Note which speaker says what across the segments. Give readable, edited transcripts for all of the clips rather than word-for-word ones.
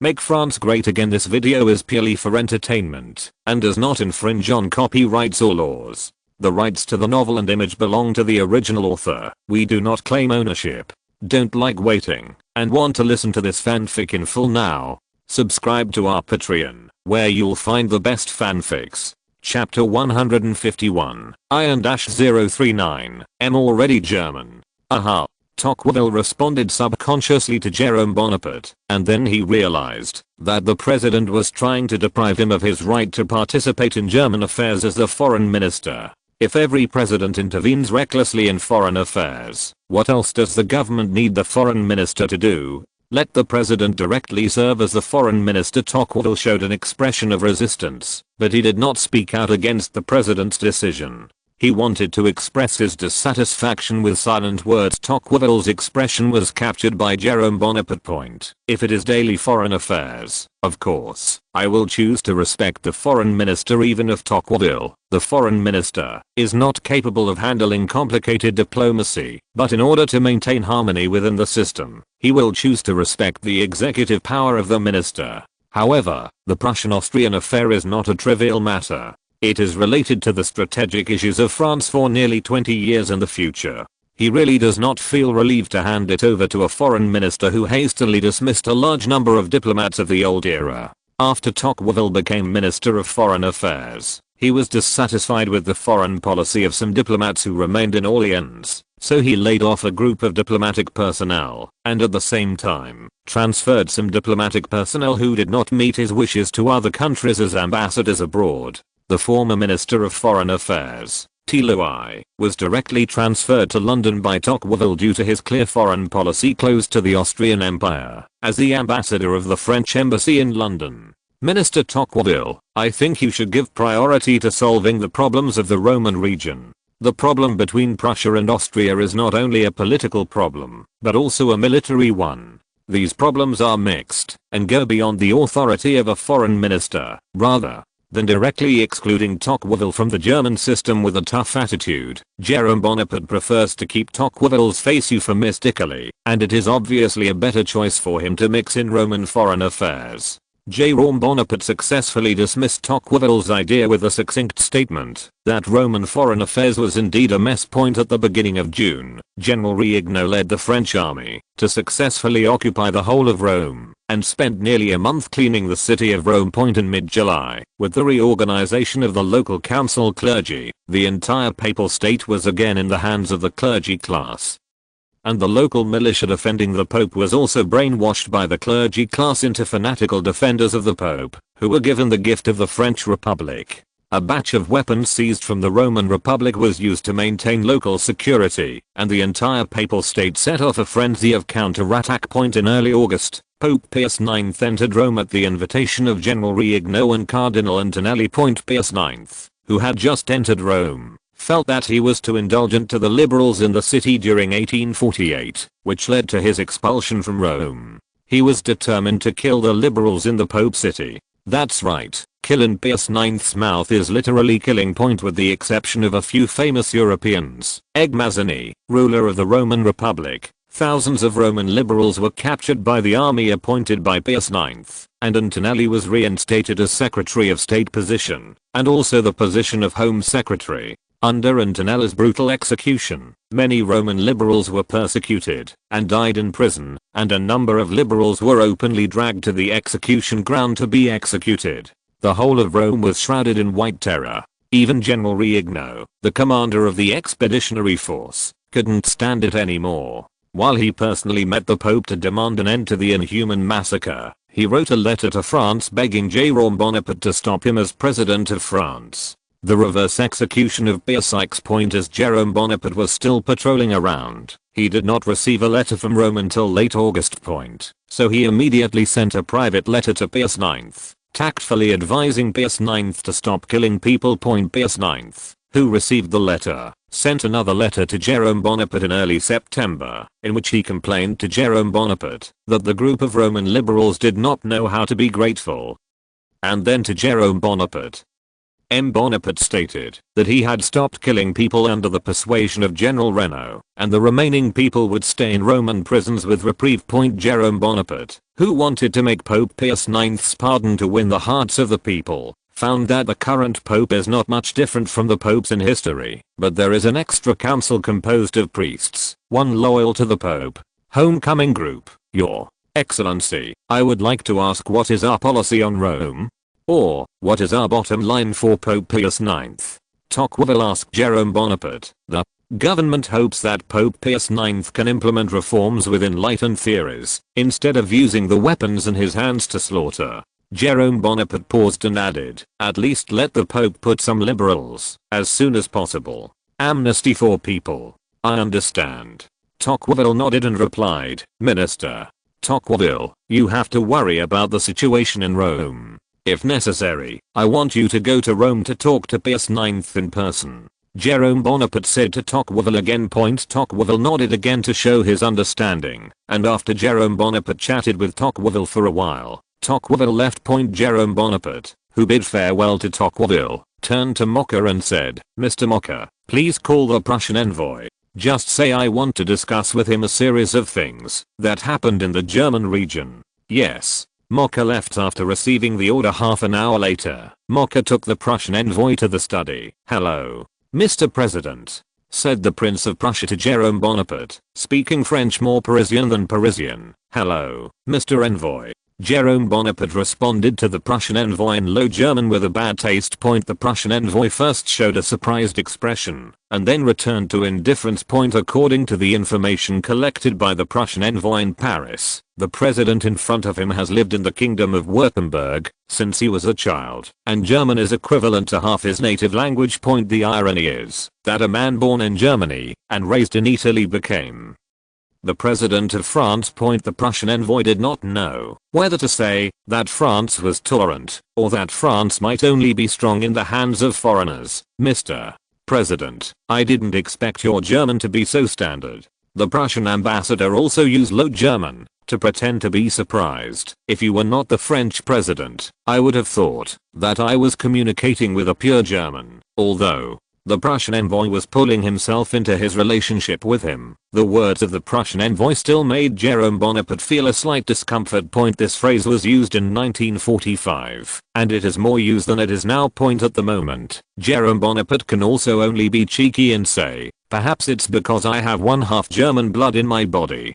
Speaker 1: Make France great again. This video is purely for entertainment and does not infringe on copyrights or laws. The rights to the novel and image belong to the original author. We do not claim ownership. Don't like waiting and want to listen to this fanfic in full now? Subscribe to our Patreon, where you'll find the best fanfics. Chapter 151, Iron-039, am already German. Aha. Tocqueville responded subconsciously to Jerome Bonaparte, and then he realized that the president was trying to deprive him of his right to participate in German affairs as the foreign minister. If every president intervenes recklessly in foreign affairs, what else does the government need the foreign minister to do? Let the president directly serve as the foreign minister. Tocqueville showed an expression of resistance, but he did not speak out against the president's decision. He wanted to express his dissatisfaction with silent words. Tocqueville's expression was captured by Jerome Bonaparte. Point. If it is daily foreign affairs, of course, I will choose to respect the foreign minister even if Tocqueville, the foreign minister, is not capable of handling complicated diplomacy. But in order to maintain harmony within the system, he will choose to respect the executive power of the minister. However, the Prussian-Austrian affair is not a trivial matter. It is related to the strategic issues of France for nearly 20 years in the future. He really does not feel relieved to hand it over to a foreign minister who hastily dismissed a large number of diplomats of the old era. After Tocqueville became Minister of Foreign Affairs, he was dissatisfied with the foreign policy of some diplomats who remained in Orleans, so he laid off a group of diplomatic personnel, and at the same time, transferred some diplomatic personnel who did not meet his wishes to other countries as ambassadors abroad. The former Minister of Foreign Affairs, Louis, was directly transferred to London by Tocqueville due to his clear foreign policy close to the Austrian Empire, as the ambassador of the French embassy in London. Minister Tocqueville, I think you should give priority to solving the problems of the Roman region. The problem between Prussia and Austria is not only a political problem, but also a military one. These problems are mixed and go beyond the authority of a foreign minister. Rather than directly excluding Tocqueville from the German system with a tough attitude, Jerome Bonaparte prefers to keep Tocqueville's face euphemistically, and it is obviously a better choice for him to mix in Roman foreign affairs. Jerome Bonaparte successfully dismissed Tocqueville's idea with a succinct statement that Roman foreign affairs was indeed a mess. Point. At the beginning of June, General Riegnaud led the French army to successfully occupy the whole of Rome, and spent nearly a month cleaning the city of Rome. In mid-July, with the reorganization of the local council clergy, the entire papal state was again in the hands of the clergy class. And the local militia defending the Pope was also brainwashed by the clergy class into fanatical defenders of the Pope, who were given the gift of the French Republic. A batch of weapons seized from the Roman Republic was used to maintain local security, and the entire papal state set off a frenzy of counterattack. In early August, Pope Pius IX entered Rome at the invitation of General Riegnaud and Cardinal Antonelli. Pius IX, who had just entered Rome, felt that he was too indulgent to the liberals in the city during 1848, which led to his expulsion from Rome. He was determined to kill the liberals in the Pope city. That's right, kill in Pius IX's mouth is literally killing. With the exception of a few famous Europeans, Mazzini, ruler of the Roman Republic, thousands of Roman liberals were captured by the army appointed by Pius IX, and Antonelli was reinstated as Secretary of State position, and also the position of Home Secretary. Under Antonelli's brutal execution, many Roman liberals were persecuted and died in prison, and a number of liberals were openly dragged to the execution ground to be executed. The whole of Rome was shrouded in white terror. Even General Riegnaud, the commander of the expeditionary force, couldn't stand it anymore. While he personally met the Pope to demand an end to the inhuman massacre, he wrote a letter to France begging Jerome Bonaparte to stop him as President of France. The reverse execution of Pius X. As Jerome Bonaparte was still patrolling around, he did not receive a letter from Rome until late August. So he immediately sent a private letter to Pius IX, tactfully advising Pius IX to stop killing people. Pius IX, who received the letter, sent another letter to Jerome Bonaparte in early September, in which he complained to Jerome Bonaparte that the group of Roman liberals did not know how to be grateful. And then to Jerome Bonaparte. Bonaparte stated that he had stopped killing people under the persuasion of General Renaud, and the remaining people would stay in Roman prisons with reprieve. Jerome Bonaparte who wanted to make Pope Pius IX's pardon to win the hearts of the people, found that the current Pope is not much different from the popes in history, but there is an extra council composed of priests, one loyal to the Pope. Homecoming group, Your Excellency, I would like to ask, what is our policy on Rome? Or, what is our bottom line for Pope Pius IX? Tocqueville asked Jerome Bonaparte. The government hopes that Pope Pius IX can implement reforms with enlightened theories, instead of using the weapons in his hands to slaughter. Jerome Bonaparte paused and added, at least let the Pope put some liberals, as soon as possible. Amnesty for people. I understand. Tocqueville nodded and replied, Minister Tocqueville, you have to worry about the situation in Rome. If necessary, I want you to go to Rome to talk to Pius IX in person. Jerome Bonaparte said to Tocqueville again. Tocqueville nodded again to show his understanding, and after Jerome Bonaparte chatted with Tocqueville for a while, Tocqueville left. Jerome Bonaparte, who bid farewell to Tocqueville, turned to Mocker and said, Mr. Mocker, please call the Prussian envoy. Just say I want to discuss with him a series of things that happened in the German region. Yes. Mocker left after receiving the order. Half an hour later, Mocker took the Prussian envoy to the study. Hello, Mr. President, said the Prince of Prussia to Jerome Bonaparte, speaking French more Parisian than Parisian. Hello, Mr. Envoy. Jerome Bonaparte responded to the Prussian envoy in Low German with a bad taste. The Prussian envoy first showed a surprised expression, and then returned to indifference. According to the information collected by the Prussian envoy in Paris, the president in front of him has lived in the kingdom of Württemberg since he was a child, and German is equivalent to half his native language. The irony is that a man born in Germany and raised in Italy became the president of France. The Prussian envoy did not know whether to say that France was tolerant, or that France might only be strong in the hands of foreigners. Mr. President, I didn't expect your German to be so standard. The Prussian ambassador also used Low German to pretend to be surprised. If you were not the French president, I would have thought that I was communicating with a pure German, although the Prussian envoy was pulling himself into his relationship with him. The words of the Prussian envoy still made Jerome Bonaparte feel a slight discomfort. This phrase was used in 1945, and it is more used than it is now. At the moment, Jerome Bonaparte can also only be cheeky and say, perhaps it's because I have one half German blood in my body.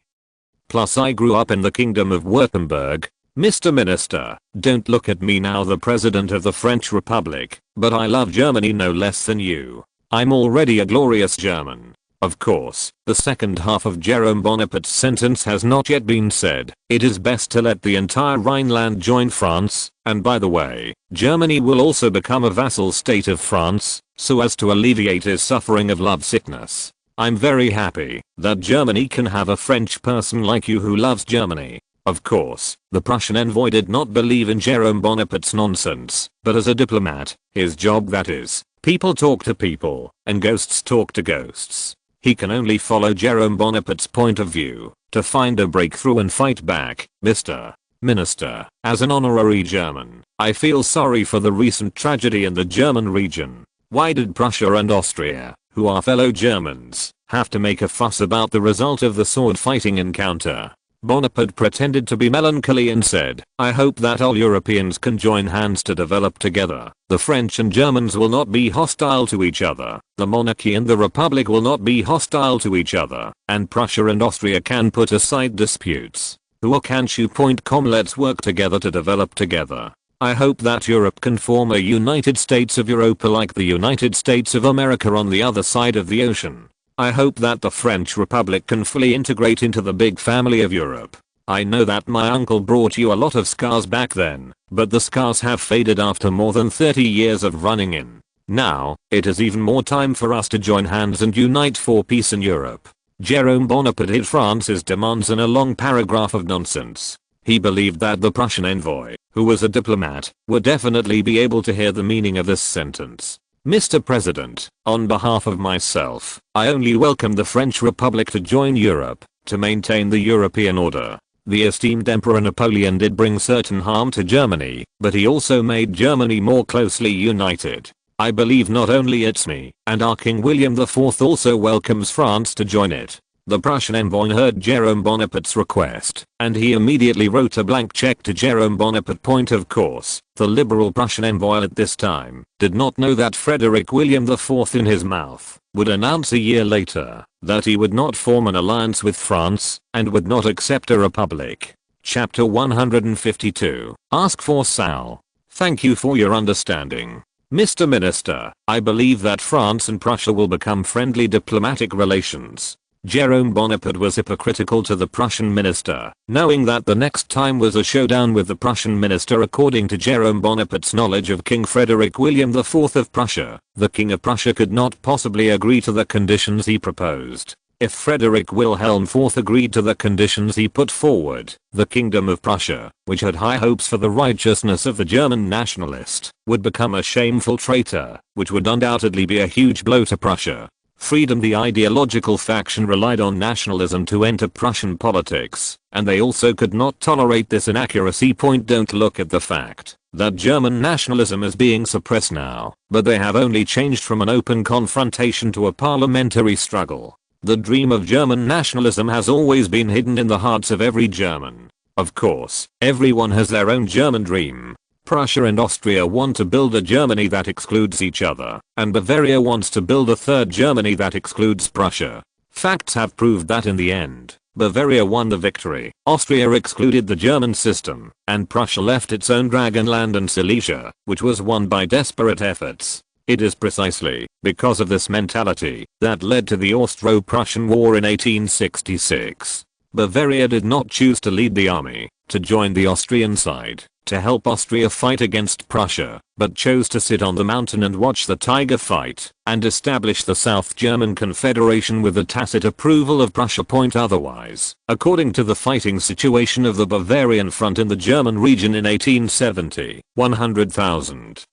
Speaker 1: Plus I grew up in the kingdom of Württemberg. Mr. Minister, don't look at me now, the president of the French Republic, but I love Germany no less than you. I'm already a glorious German. Of course, the second half of Jerome Bonaparte's sentence has not yet been said. It is best to let the entire Rhineland join France, and by the way, Germany will also become a vassal state of France, so as to alleviate his suffering of lovesickness. I'm very happy that Germany can have a French person like you who loves Germany. Of course, the Prussian envoy did not believe in Jerome Bonaparte's nonsense, but as a diplomat, his job that is, people talk to people, and ghosts talk to ghosts. He can only follow Jerome Bonaparte's point of view, to find a breakthrough and fight back. Mr. Minister, as an honorary German, I feel sorry for the recent tragedy in the German region. Why did Prussia and Austria, who are fellow Germans, have to make a fuss about the result of the sword-fighting encounter? Bonaparte pretended to be melancholy and said, I hope that all Europeans can join hands to develop together. The French and Germans will not be hostile to each other. The monarchy and the republic will not be hostile to each other. And Prussia and Austria can put aside disputes. Let's work together to develop together. I hope that Europe can form a United States of Europa like the United States of America on the other side of the ocean. I hope that the French Republic can fully integrate into the big family of Europe. I know that my uncle brought you a lot of scars back then, but the scars have faded after more than 30 years of running in. Now, it is even more time for us to join hands and unite for peace in Europe. Jerome Bonaparte hid France's demands in a long paragraph of nonsense. He believed that the Prussian envoy, who was a diplomat, would definitely be able to hear the meaning of this sentence. Mr. President, on behalf of myself, I only welcome the French Republic to join Europe, to maintain the European order. The esteemed Emperor Napoleon did bring certain harm to Germany, but he also made Germany more closely united. I believe not only it's me, and our King William IV also welcomes France to join it. The Prussian envoy heard Jerome Bonaparte's request, and he immediately wrote a blank check to Jerome Bonaparte. Point of course, the liberal Prussian envoy at this time did not know that Frederick William IV in his mouth would announce a year later that he would not form an alliance with France and would not accept a republic. Chapter 152. Ask for Sal. Thank you for your understanding. Mr. Minister, I believe that France and Prussia will become friendly diplomatic relations. Jerome Bonaparte was hypocritical to the Prussian minister, knowing that the next time was a showdown with the Prussian minister. According to Jerome Bonaparte's knowledge of King Frederick William IV of Prussia, the King of Prussia could not possibly agree to the conditions he proposed. If Frederick Wilhelm IV agreed to the conditions he put forward, the Kingdom of Prussia, which had high hopes for the righteousness of the German nationalist, would become a shameful traitor, which would undoubtedly be a huge blow to Prussia. Freedom. The ideological faction relied on nationalism to enter Prussian politics, and they also could not tolerate this inaccuracy. Don't look at the fact that German nationalism is being suppressed now, but they have only changed from an open confrontation to a parliamentary struggle. The dream of German nationalism has always been hidden in the hearts of every German. Of course, everyone has their own German dream. Prussia and Austria want to build a Germany that excludes each other, and Bavaria wants to build a third Germany that excludes Prussia. Facts have proved that in the end, Bavaria won the victory. Austria excluded the German system, and Prussia left its own Dragonland and Silesia, which was won by desperate efforts. It is precisely because of this mentality that led to the Austro-Prussian War in 1866. Bavaria did not choose to lead the army, to join the Austrian side, to help Austria fight against Prussia, but chose to sit on the mountain and watch the tiger fight, and establish the South German Confederation with the tacit approval of Prussia. Otherwise, according to the fighting situation of the Bavarian front in the German region in 1870, 100,000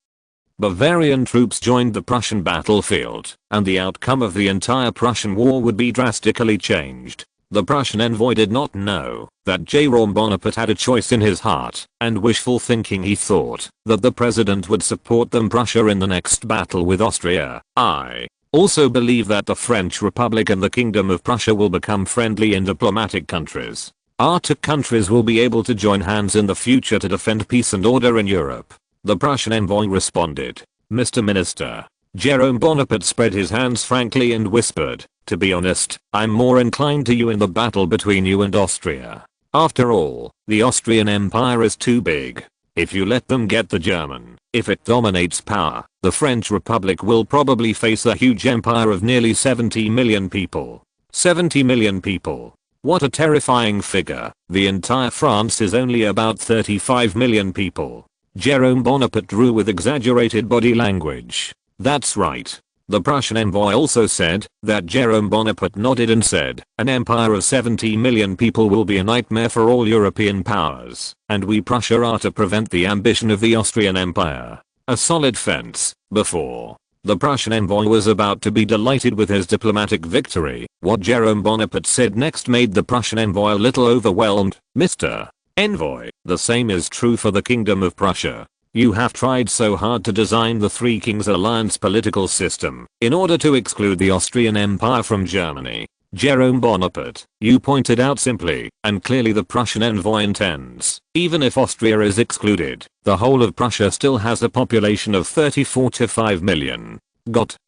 Speaker 1: Bavarian troops joined the Prussian battlefield, and the outcome of the entire Prussian war would be drastically changed. The Prussian envoy did not know that Jerome Bonaparte had a choice in his heart, and wishful thinking. He thought that the president would support them Prussia in the next battle with Austria. I also believe that the French Republic and the Kingdom of Prussia will become friendly and diplomatic countries. Our two countries will be able to join hands in the future to defend peace and order in Europe. The Prussian envoy responded, Mr. Minister. Jerome Bonaparte spread his hands frankly and whispered, to be honest, I'm more inclined to you in the battle between you and Austria. After all, the Austrian Empire is too big. If you let them get the German, if it dominates power, the French Republic will probably face a huge empire of nearly 70 million people. 70 million people. What a terrifying figure. The entire France is only about 35 million people. Jerome Bonaparte drew with exaggerated body language. That's right. The Prussian envoy also said that Jerome Bonaparte nodded and said, an empire of 70 million people will be a nightmare for all European powers, and we Prussia are to prevent the ambition of the Austrian Empire. A solid fence. Before the Prussian envoy was about to be delighted with his diplomatic victory, what Jerome Bonaparte said next made the Prussian envoy a little overwhelmed. Mr. Envoy, the same is true for the Kingdom of Prussia. You have tried so hard to design the Three Kings Alliance political system in order to exclude the Austrian Empire from Germany. Jerome Bonaparte, you pointed out simply and clearly the Prussian envoy intends, even if Austria is excluded, the whole of Prussia still has a population of 34 to 5 million.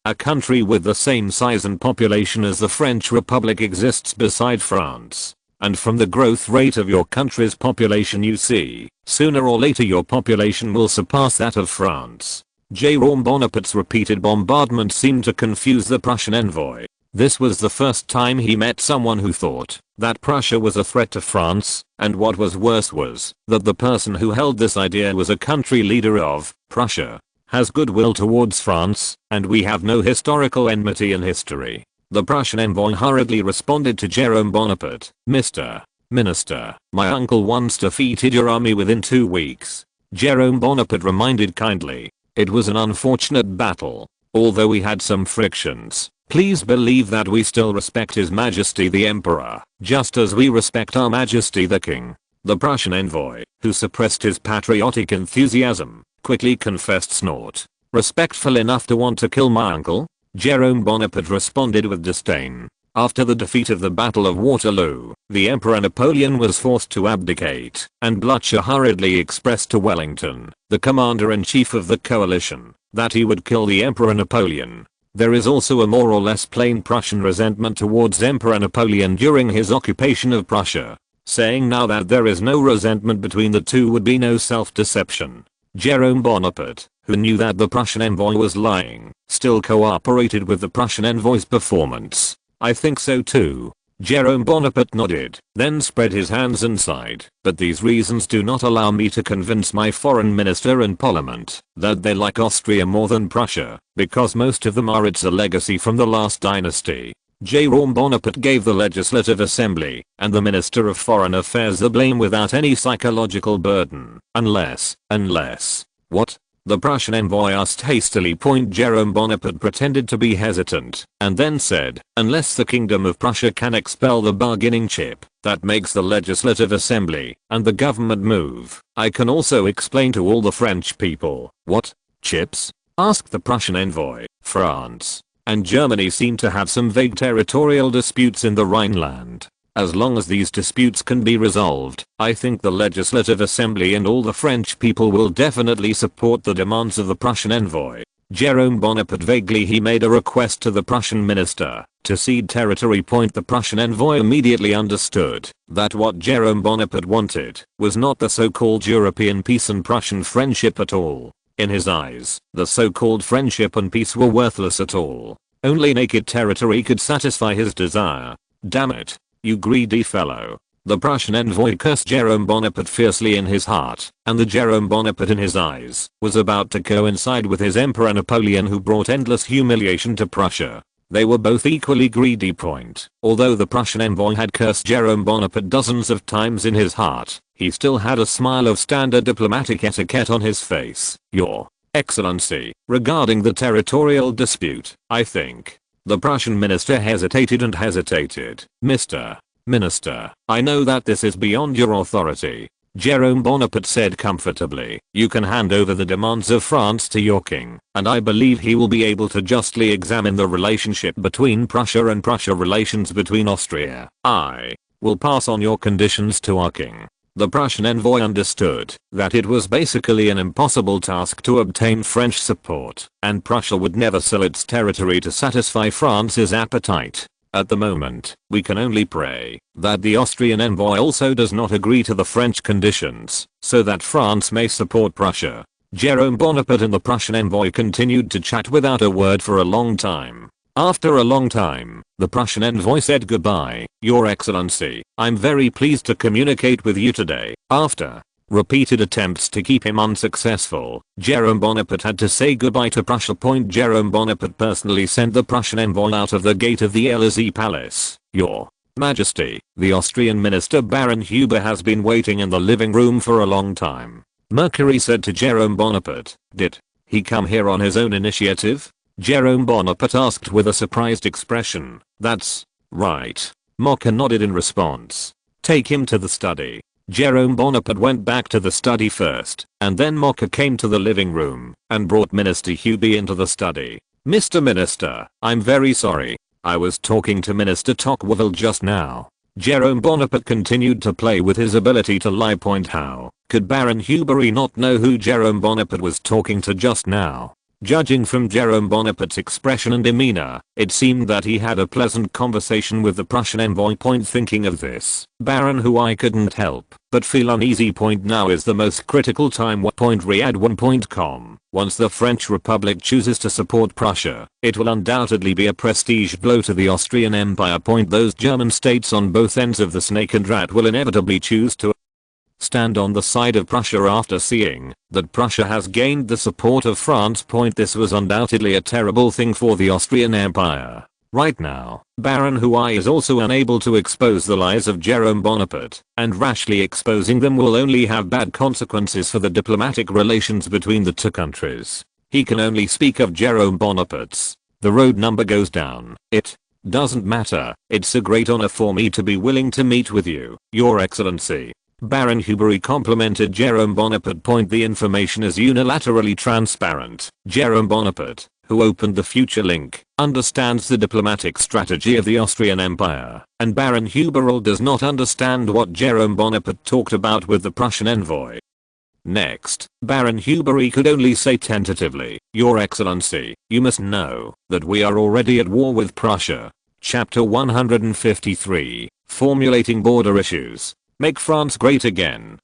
Speaker 1: A country with the same size and population as the French Republic exists beside France. And from the growth rate of your country's population you see, sooner or later your population will surpass that of France. Jerome Bonaparte's repeated bombardment seemed to confuse the Prussian envoy. This was the first time he met someone who thought that Prussia was a threat to France, and what was worse was that the person who held this idea was a country leader of Prussia, has goodwill towards France, and we have no historical enmity in history. The Prussian envoy hurriedly responded to Jerome Bonaparte, Mr. Minister, my uncle once defeated your army within 2 weeks. Jerome Bonaparte reminded kindly, it was an unfortunate battle. Although we had some frictions, please believe that we still respect His Majesty the Emperor, just as we respect Our Majesty the King. The Prussian envoy, who suppressed his patriotic enthusiasm, quickly confessed snort. Respectful enough to want to kill my uncle? Jerome Bonaparte responded with disdain. After the defeat of the Battle of Waterloo, the Emperor Napoleon was forced to abdicate, and Blücher hurriedly expressed to Wellington, the commander-in-chief of the coalition, that he would kill the Emperor Napoleon. There is also a more or less plain Prussian resentment towards Emperor Napoleon during his occupation of Prussia. Saying now that there is no resentment between the two would be no self-deception. Jerome Bonaparte, who knew that the Prussian envoy was lying, still cooperated with the Prussian envoy's performance. I think so too. Jerome Bonaparte nodded, then spread his hands and sighed. But these reasons do not allow me to convince my foreign minister and parliament that they like Austria more than Prussia, because most of them are its a legacy from the last dynasty. Jerome Bonaparte gave the Legislative Assembly and the Minister of Foreign Affairs the blame without any psychological burden, unless, what? The Prussian envoy asked hastily. Jerome Bonaparte pretended to be hesitant, and then said, unless the Kingdom of Prussia can expel the bargaining chip that makes the Legislative Assembly and the government move, I can also explain to all the French people. What? Chips? Asked the Prussian envoy. France and Germany seem to have some vague territorial disputes in the Rhineland. As long as these disputes can be resolved, I think the Legislative Assembly and all the French people will definitely support the demands of the Prussian envoy. Jerome Bonaparte vaguely he made a request to the Prussian minister to cede territory. The Prussian envoy immediately understood that what Jerome Bonaparte wanted was not the so-called European peace and Prussian friendship at all. In his eyes, the so-called friendship and peace were worthless at all. Only naked territory could satisfy his desire. Damn it, you greedy fellow. The Prussian envoy cursed Jerome Bonaparte fiercely in his heart, and the Jerome Bonaparte in his eyes was about to coincide with his Emperor Napoleon, who brought endless humiliation to Prussia. They were both equally greedy. Although the Prussian envoy had cursed Jerome Bonaparte dozens of times in his heart, he still had a smile of standard diplomatic etiquette on his face. Your Excellency, regarding the territorial dispute, I think. The Prussian minister hesitated and hesitated. Mr. Minister, I know that this is beyond your authority. Jerome Bonaparte said comfortably. You can hand over the demands of France to your king, and I believe he will be able to justly examine the relationship between Prussia and Prussia relations between Austria. I will pass on your conditions to our king. The Prussian envoy understood that it was basically an impossible task to obtain French support, and Prussia would never sell its territory to satisfy France's appetite. At the moment, we can only pray that the Austrian envoy also does not agree to the French conditions, so that France may support Prussia. Jerome Bonaparte and the Prussian envoy continued to chat without a word for a long time. After a long time, the Prussian envoy said goodbye. Your Excellency, I'm very pleased to communicate with you today. After repeated attempts to keep him unsuccessful, Jerome Bonaparte had to say goodbye to Prussia. Jerome Bonaparte personally sent the Prussian envoy out of the gate of the Élysée Palace. Your Majesty, the Austrian minister Baron Huber has been waiting in the living room for a long time. Mercury said to Jerome Bonaparte. Did he come here on his own initiative? Jerome Bonaparte asked with a surprised expression. That's right. Mocker nodded in response. Take him to the study. Jerome Bonaparte went back to the study first, and then Mocker came to the living room and brought Minister Hubie into the study. Mr. Minister, I'm very sorry. I was talking to Minister Tocqueville just now. Jerome Bonaparte continued to play with his ability to lie. How could Baron Hubert not know who Jerome Bonaparte was talking to just now? Judging from Jerome Bonaparte's expression and demeanor, it seemed that he had a pleasant conversation with the Prussian envoy. Thinking of this, Baron who I couldn't help but feel uneasy. Now is the most critical time. Riyadh1.com. Once the French Republic chooses to support Prussia, it will undoubtedly be a prestige blow to the Austrian Empire. Those German states on both ends of the snake and rat will inevitably choose to stand on the side of Prussia after seeing that Prussia has gained the support of France. This was undoubtedly a terrible thing for the Austrian Empire. Right now, Baron Huai is also unable to expose the lies of Jerome Bonaparte, and rashly exposing them will only have bad consequences for the diplomatic relations between the two countries. He can only speak of Jerome Bonaparte's. The road number goes down. It doesn't matter. It's a great honor for me to be willing to meet with you, Your Excellency. Baron Hubert complimented Jerome Bonaparte. The information is unilaterally transparent. Jerome Bonaparte, who opened the future link, understands the diplomatic strategy of the Austrian Empire, and Baron Huberl does not understand what Jerome Bonaparte talked about with the Prussian envoy. Next, Baron Hubery could only say tentatively, "Your Excellency, you must know that we are already at war with Prussia." Chapter 153, Formulating Border Issues. Make France great again.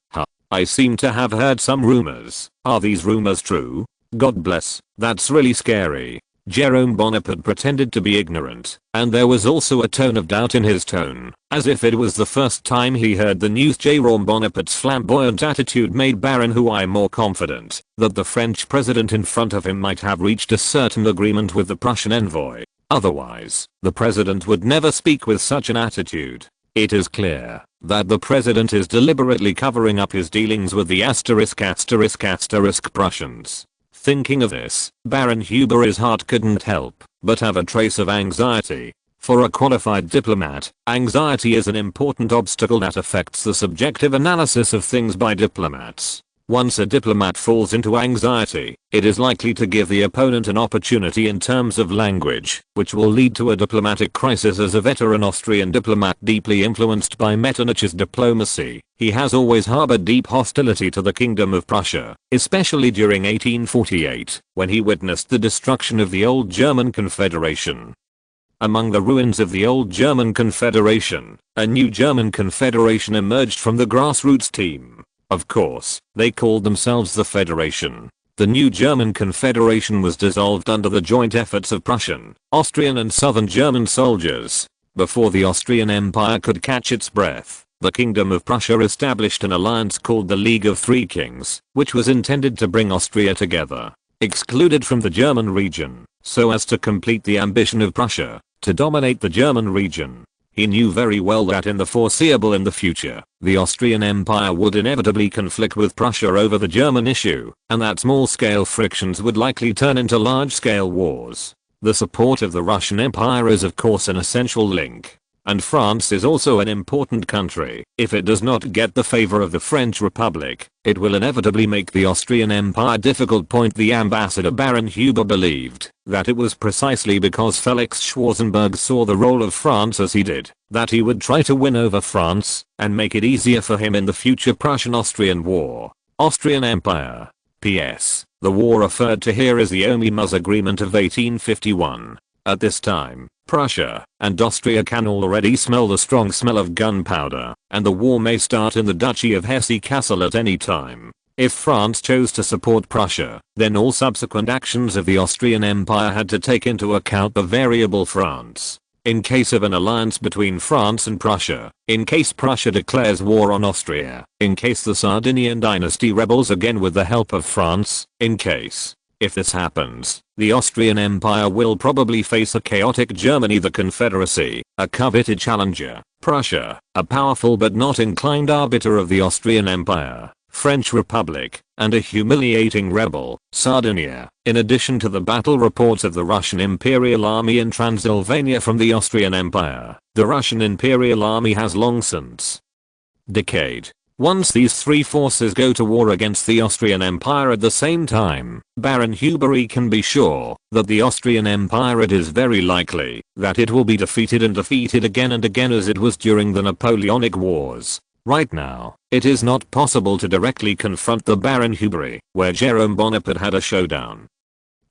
Speaker 1: I seem to have heard some rumors. Are these rumors true? God bless, that's really scary. Jerome Bonaparte pretended to be ignorant, and there was also a tone of doubt in his tone, as if it was the first time he heard the news. Jerome Bonaparte's flamboyant attitude made Baron Huay more confident that the French president in front of him might have reached a certain agreement with the Prussian envoy. Otherwise, the president would never speak with such an attitude. It is clear that the president is deliberately covering up his dealings with the **** Prussians. Thinking of this, Baron Huber's heart couldn't help but have a trace of anxiety. For a qualified diplomat, anxiety is an important obstacle that affects the subjective analysis of things by diplomats. Once a diplomat falls into anxiety, it is likely to give the opponent an opportunity in terms of language, which will lead to a diplomatic crisis. As a veteran Austrian diplomat deeply influenced by Metternich's diplomacy, he has always harbored deep hostility to the Kingdom of Prussia, especially during 1848, when he witnessed the destruction of the old German Confederation. Among the ruins of the old German Confederation, a new German Confederation emerged from the grassroots team. Of course, they called themselves the Federation. The new German Confederation was dissolved under the joint efforts of Prussian, Austrian and Southern German soldiers. Before the Austrian Empire could catch its breath, the Kingdom of Prussia established an alliance called the League of Three Kings, which was intended to bring Austria together, excluded from the German region, so as to complete the ambition of Prussia to dominate the German region. He knew very well that in the foreseeable in the future, the Austrian Empire would inevitably conflict with Prussia over the German issue, and that small-scale frictions would likely turn into large-scale wars. The support of the Russian Empire is of course an essential link. And France is also an important country. If it does not get the favor of the French Republic, it will inevitably make the Austrian Empire difficult. The ambassador Baron Huber believed that it was precisely because Felix Schwarzenberg saw the role of France as he did, that he would try to win over France and make it easier for him in the future Prussian-Austrian War. Austrian Empire. P.S. The war referred to here is the Omi-Mus Agreement of 1851. At this time, Prussia and Austria can already smell the strong smell of gunpowder, and the war may start in the Duchy of Hesse-Kassel at any time. If France chose to support Prussia, then all subsequent actions of the Austrian Empire had to take into account the variable France. In case of an alliance between France and Prussia, in case Prussia declares war on Austria, in case the Sardinian dynasty rebels again with the help of France, if this happens, the Austrian Empire will probably face a chaotic Germany, the Confederacy, a coveted challenger, Prussia, a powerful but not inclined arbiter of the Austrian Empire, French Republic, and a humiliating rebel, Sardinia. In addition to the battle reports of the Russian Imperial Army in Transylvania from the Austrian Empire, the Russian Imperial Army has long since decayed. Once these three forces go to war against the Austrian Empire at the same time, Baron Hubery can be sure that the Austrian Empire, it is very likely that it will be defeated and defeated again and again as it was during the Napoleonic Wars. Right now, it is not possible to directly confront the Baron Hubery, where Jerome Bonaparte had a showdown.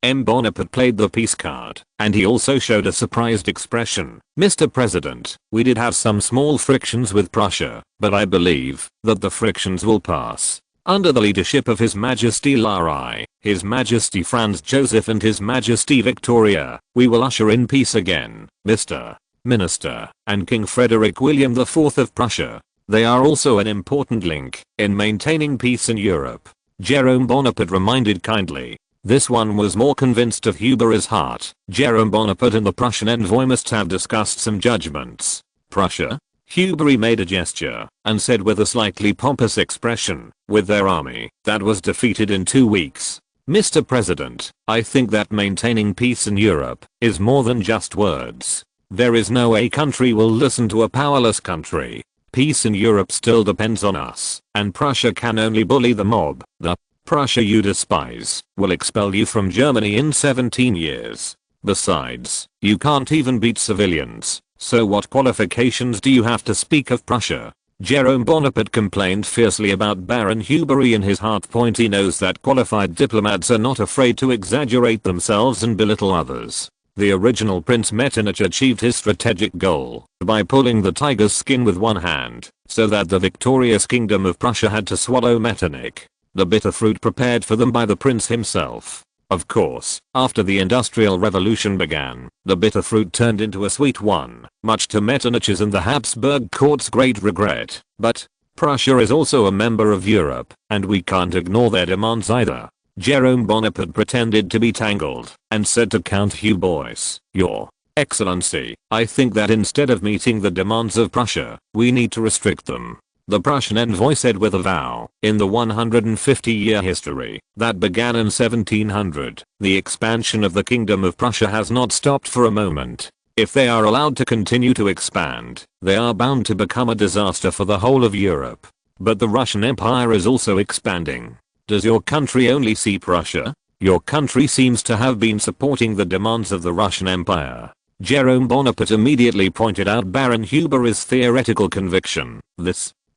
Speaker 1: Bonaparte played the peace card, and he also showed a surprised expression. "Mr. President, we did have some small frictions with Prussia, but I believe that the frictions will pass. Under the leadership of His Majesty Lara, His Majesty Franz Joseph and His Majesty Victoria, we will usher in peace again, Mr. Minister, and King Frederick William IV of Prussia. They are also an important link in maintaining peace in Europe." Jerome Bonaparte reminded kindly. This one was more convinced of Huber's heart. Jerome Bonaparte and the Prussian envoy must have discussed some judgments. Prussia? Hubery made a gesture and said with a slightly pompous expression, "With their army that was defeated in 2 weeks. Mr. President, I think that maintaining peace in Europe is more than just words. There is no way a country will listen to a powerless country. Peace in Europe still depends on us, and Prussia can only bully the mob. The Prussia you despise will expel you from Germany in 17 years. Besides, you can't even beat civilians, so what qualifications do you have to speak of Prussia? Jerome Bonaparte complained fiercely about Baron Hubery in his heart. He knows that qualified diplomats are not afraid to exaggerate themselves and belittle others. The original Prince Metternich achieved his strategic goal by pulling the tiger's skin with one hand, so that the victorious kingdom of Prussia had to swallow Metternich, the bitter fruit prepared for them by the prince himself. Of course, after the Industrial Revolution began, the bitter fruit turned into a sweet one, much to Metternich's and the Habsburg court's great regret. But Prussia is also a member of Europe, and we can't ignore their demands either. Jerome Bonaparte pretended to be tangled and said to Count Hubois, "Your Excellency, I think that instead of meeting the demands of Prussia, we need to restrict them." The Prussian envoy said with a vow, in the 150-year history that began in 1700, the expansion of the Kingdom of Prussia has not stopped for a moment. If they are allowed to continue to expand, they are bound to become a disaster for the whole of Europe. But the Russian Empire is also expanding. Does your country only see Prussia? Your country seems to have been supporting the demands of the Russian Empire. Jerome Bonaparte immediately pointed out Baron Hubery's theoretical conviction.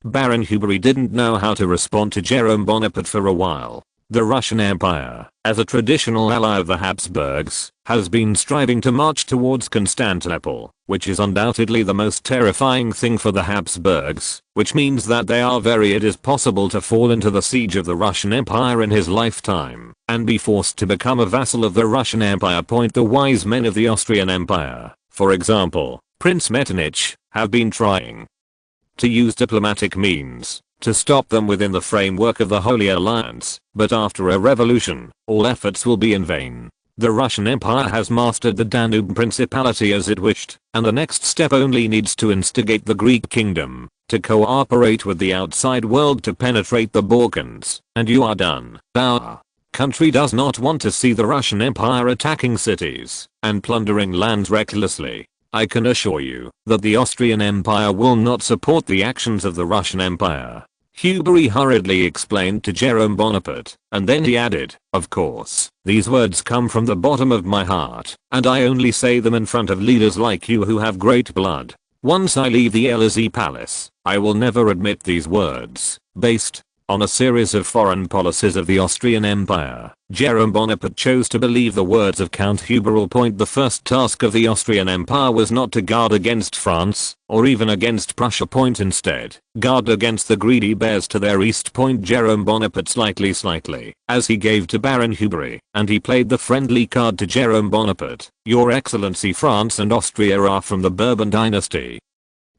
Speaker 1: Baron Hubery didn't know how to respond to Jerome Bonaparte for a while. The Russian Empire, as a traditional ally of the Habsburgs, has been striving to march towards Constantinople, which is undoubtedly the most terrifying thing for the Habsburgs, which means that it is possible to fall into the siege of the Russian Empire in his lifetime, and be forced to become a vassal of the Russian Empire. The wise men of the Austrian Empire, for example, Prince Metternich, have been trying to use diplomatic means to stop them within the framework of the Holy Alliance, but after a revolution, all efforts will be in vain. The Russian Empire has mastered the Danube Principality as it wished, and the next step only needs to instigate the Greek kingdom to cooperate with the outside world to penetrate the Balkans, and you are done. Our country does not want to see the Russian Empire attacking cities and plundering lands recklessly. I can assure you that the Austrian Empire will not support the actions of the Russian Empire. Hubery hurriedly explained to Jerome Bonaparte, and then he added, "Of course, these words come from the bottom of my heart, and I only say them in front of leaders like you who have great blood. Once I leave the Élysée Palace, I will never admit these words." Based on a series of foreign policies of the Austrian Empire, Jerome Bonaparte chose to believe the words of Count Hubery. The first task of the Austrian Empire was not to guard against France, or even against Prussia. Instead, guard against the greedy bears to their east. Jerome Bonaparte slightly, as he gave to Baron Hubery, and he played the friendly card to Jerome Bonaparte. "Your Excellency, France and Austria are from the Bourbon dynasty,"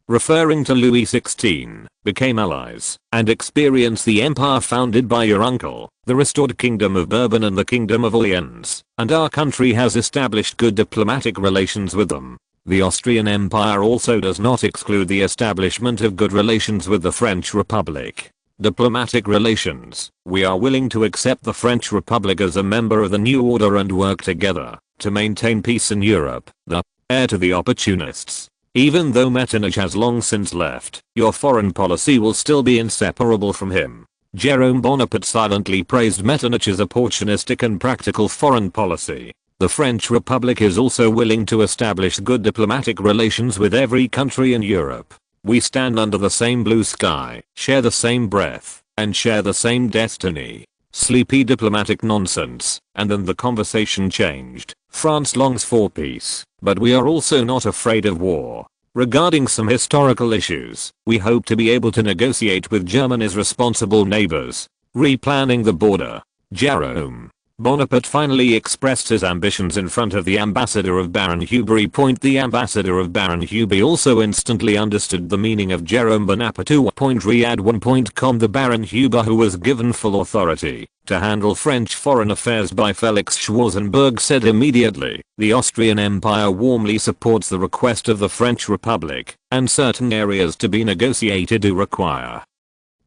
Speaker 1: referring to Louis XVI, became allies and experienced the empire founded by your uncle, the restored Kingdom of Bourbon and the Kingdom of Orleans, and our country has established good diplomatic relations with them. The Austrian Empire also does not exclude the establishment of good relations with the French Republic. Diplomatic relations. We are willing to accept the French Republic as a member of the new order and work together to maintain peace in Europe. The heir to the opportunists. Even though Metternich has long since left, your foreign policy will still be inseparable from him. Jerome Bonaparte silently praised Metternich's opportunistic and practical foreign policy. The French Republic is also willing to establish good diplomatic relations with every country in Europe. We stand under the same blue sky, share the same breath, and share the same destiny. Sleepy diplomatic nonsense, and then the conversation changed. France longs for peace, but we are also not afraid of war. Regarding some historical issues, we hope to be able to negotiate with Germany's responsible neighbors. Replanning the border. Jerome Bonaparte finally expressed his ambitions in front of the ambassador of Baron Hubery. The ambassador of Baron Hubery also instantly understood the meaning of Jerome Bonaparte. Riyadh1.com. The Baron Huber, who was given full authority to handle French foreign affairs by Felix Schwarzenberg, said immediately, "The Austrian Empire warmly supports the request of the French Republic, and certain areas to be negotiated do require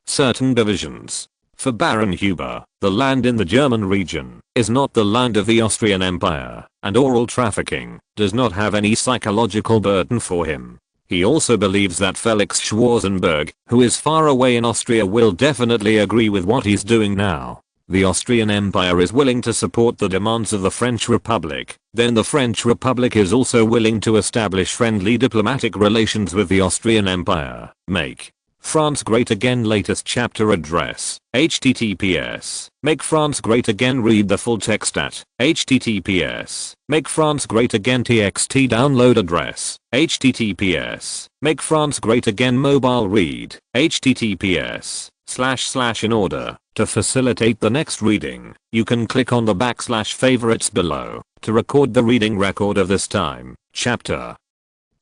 Speaker 1: certain divisions." For Baron Huber, the land in the German region is not the land of the Austrian Empire, and oral trafficking does not have any psychological burden for him. He also believes that Felix Schwarzenberg, who is far away in Austria, will definitely agree with what he's doing now. the Austrian Empire is willing to support the demands of the French Republic, then the French Republic is also willing to establish friendly diplomatic relations with the Austrian Empire. Make France Great Again latest chapter address. https Make France Great Again. Read the full text at https Make France Great Again txt download address. https Make France Great Again mobile read. https // in order to facilitate the next reading, you can click on the / favorites below to record the reading record of this time. Chapter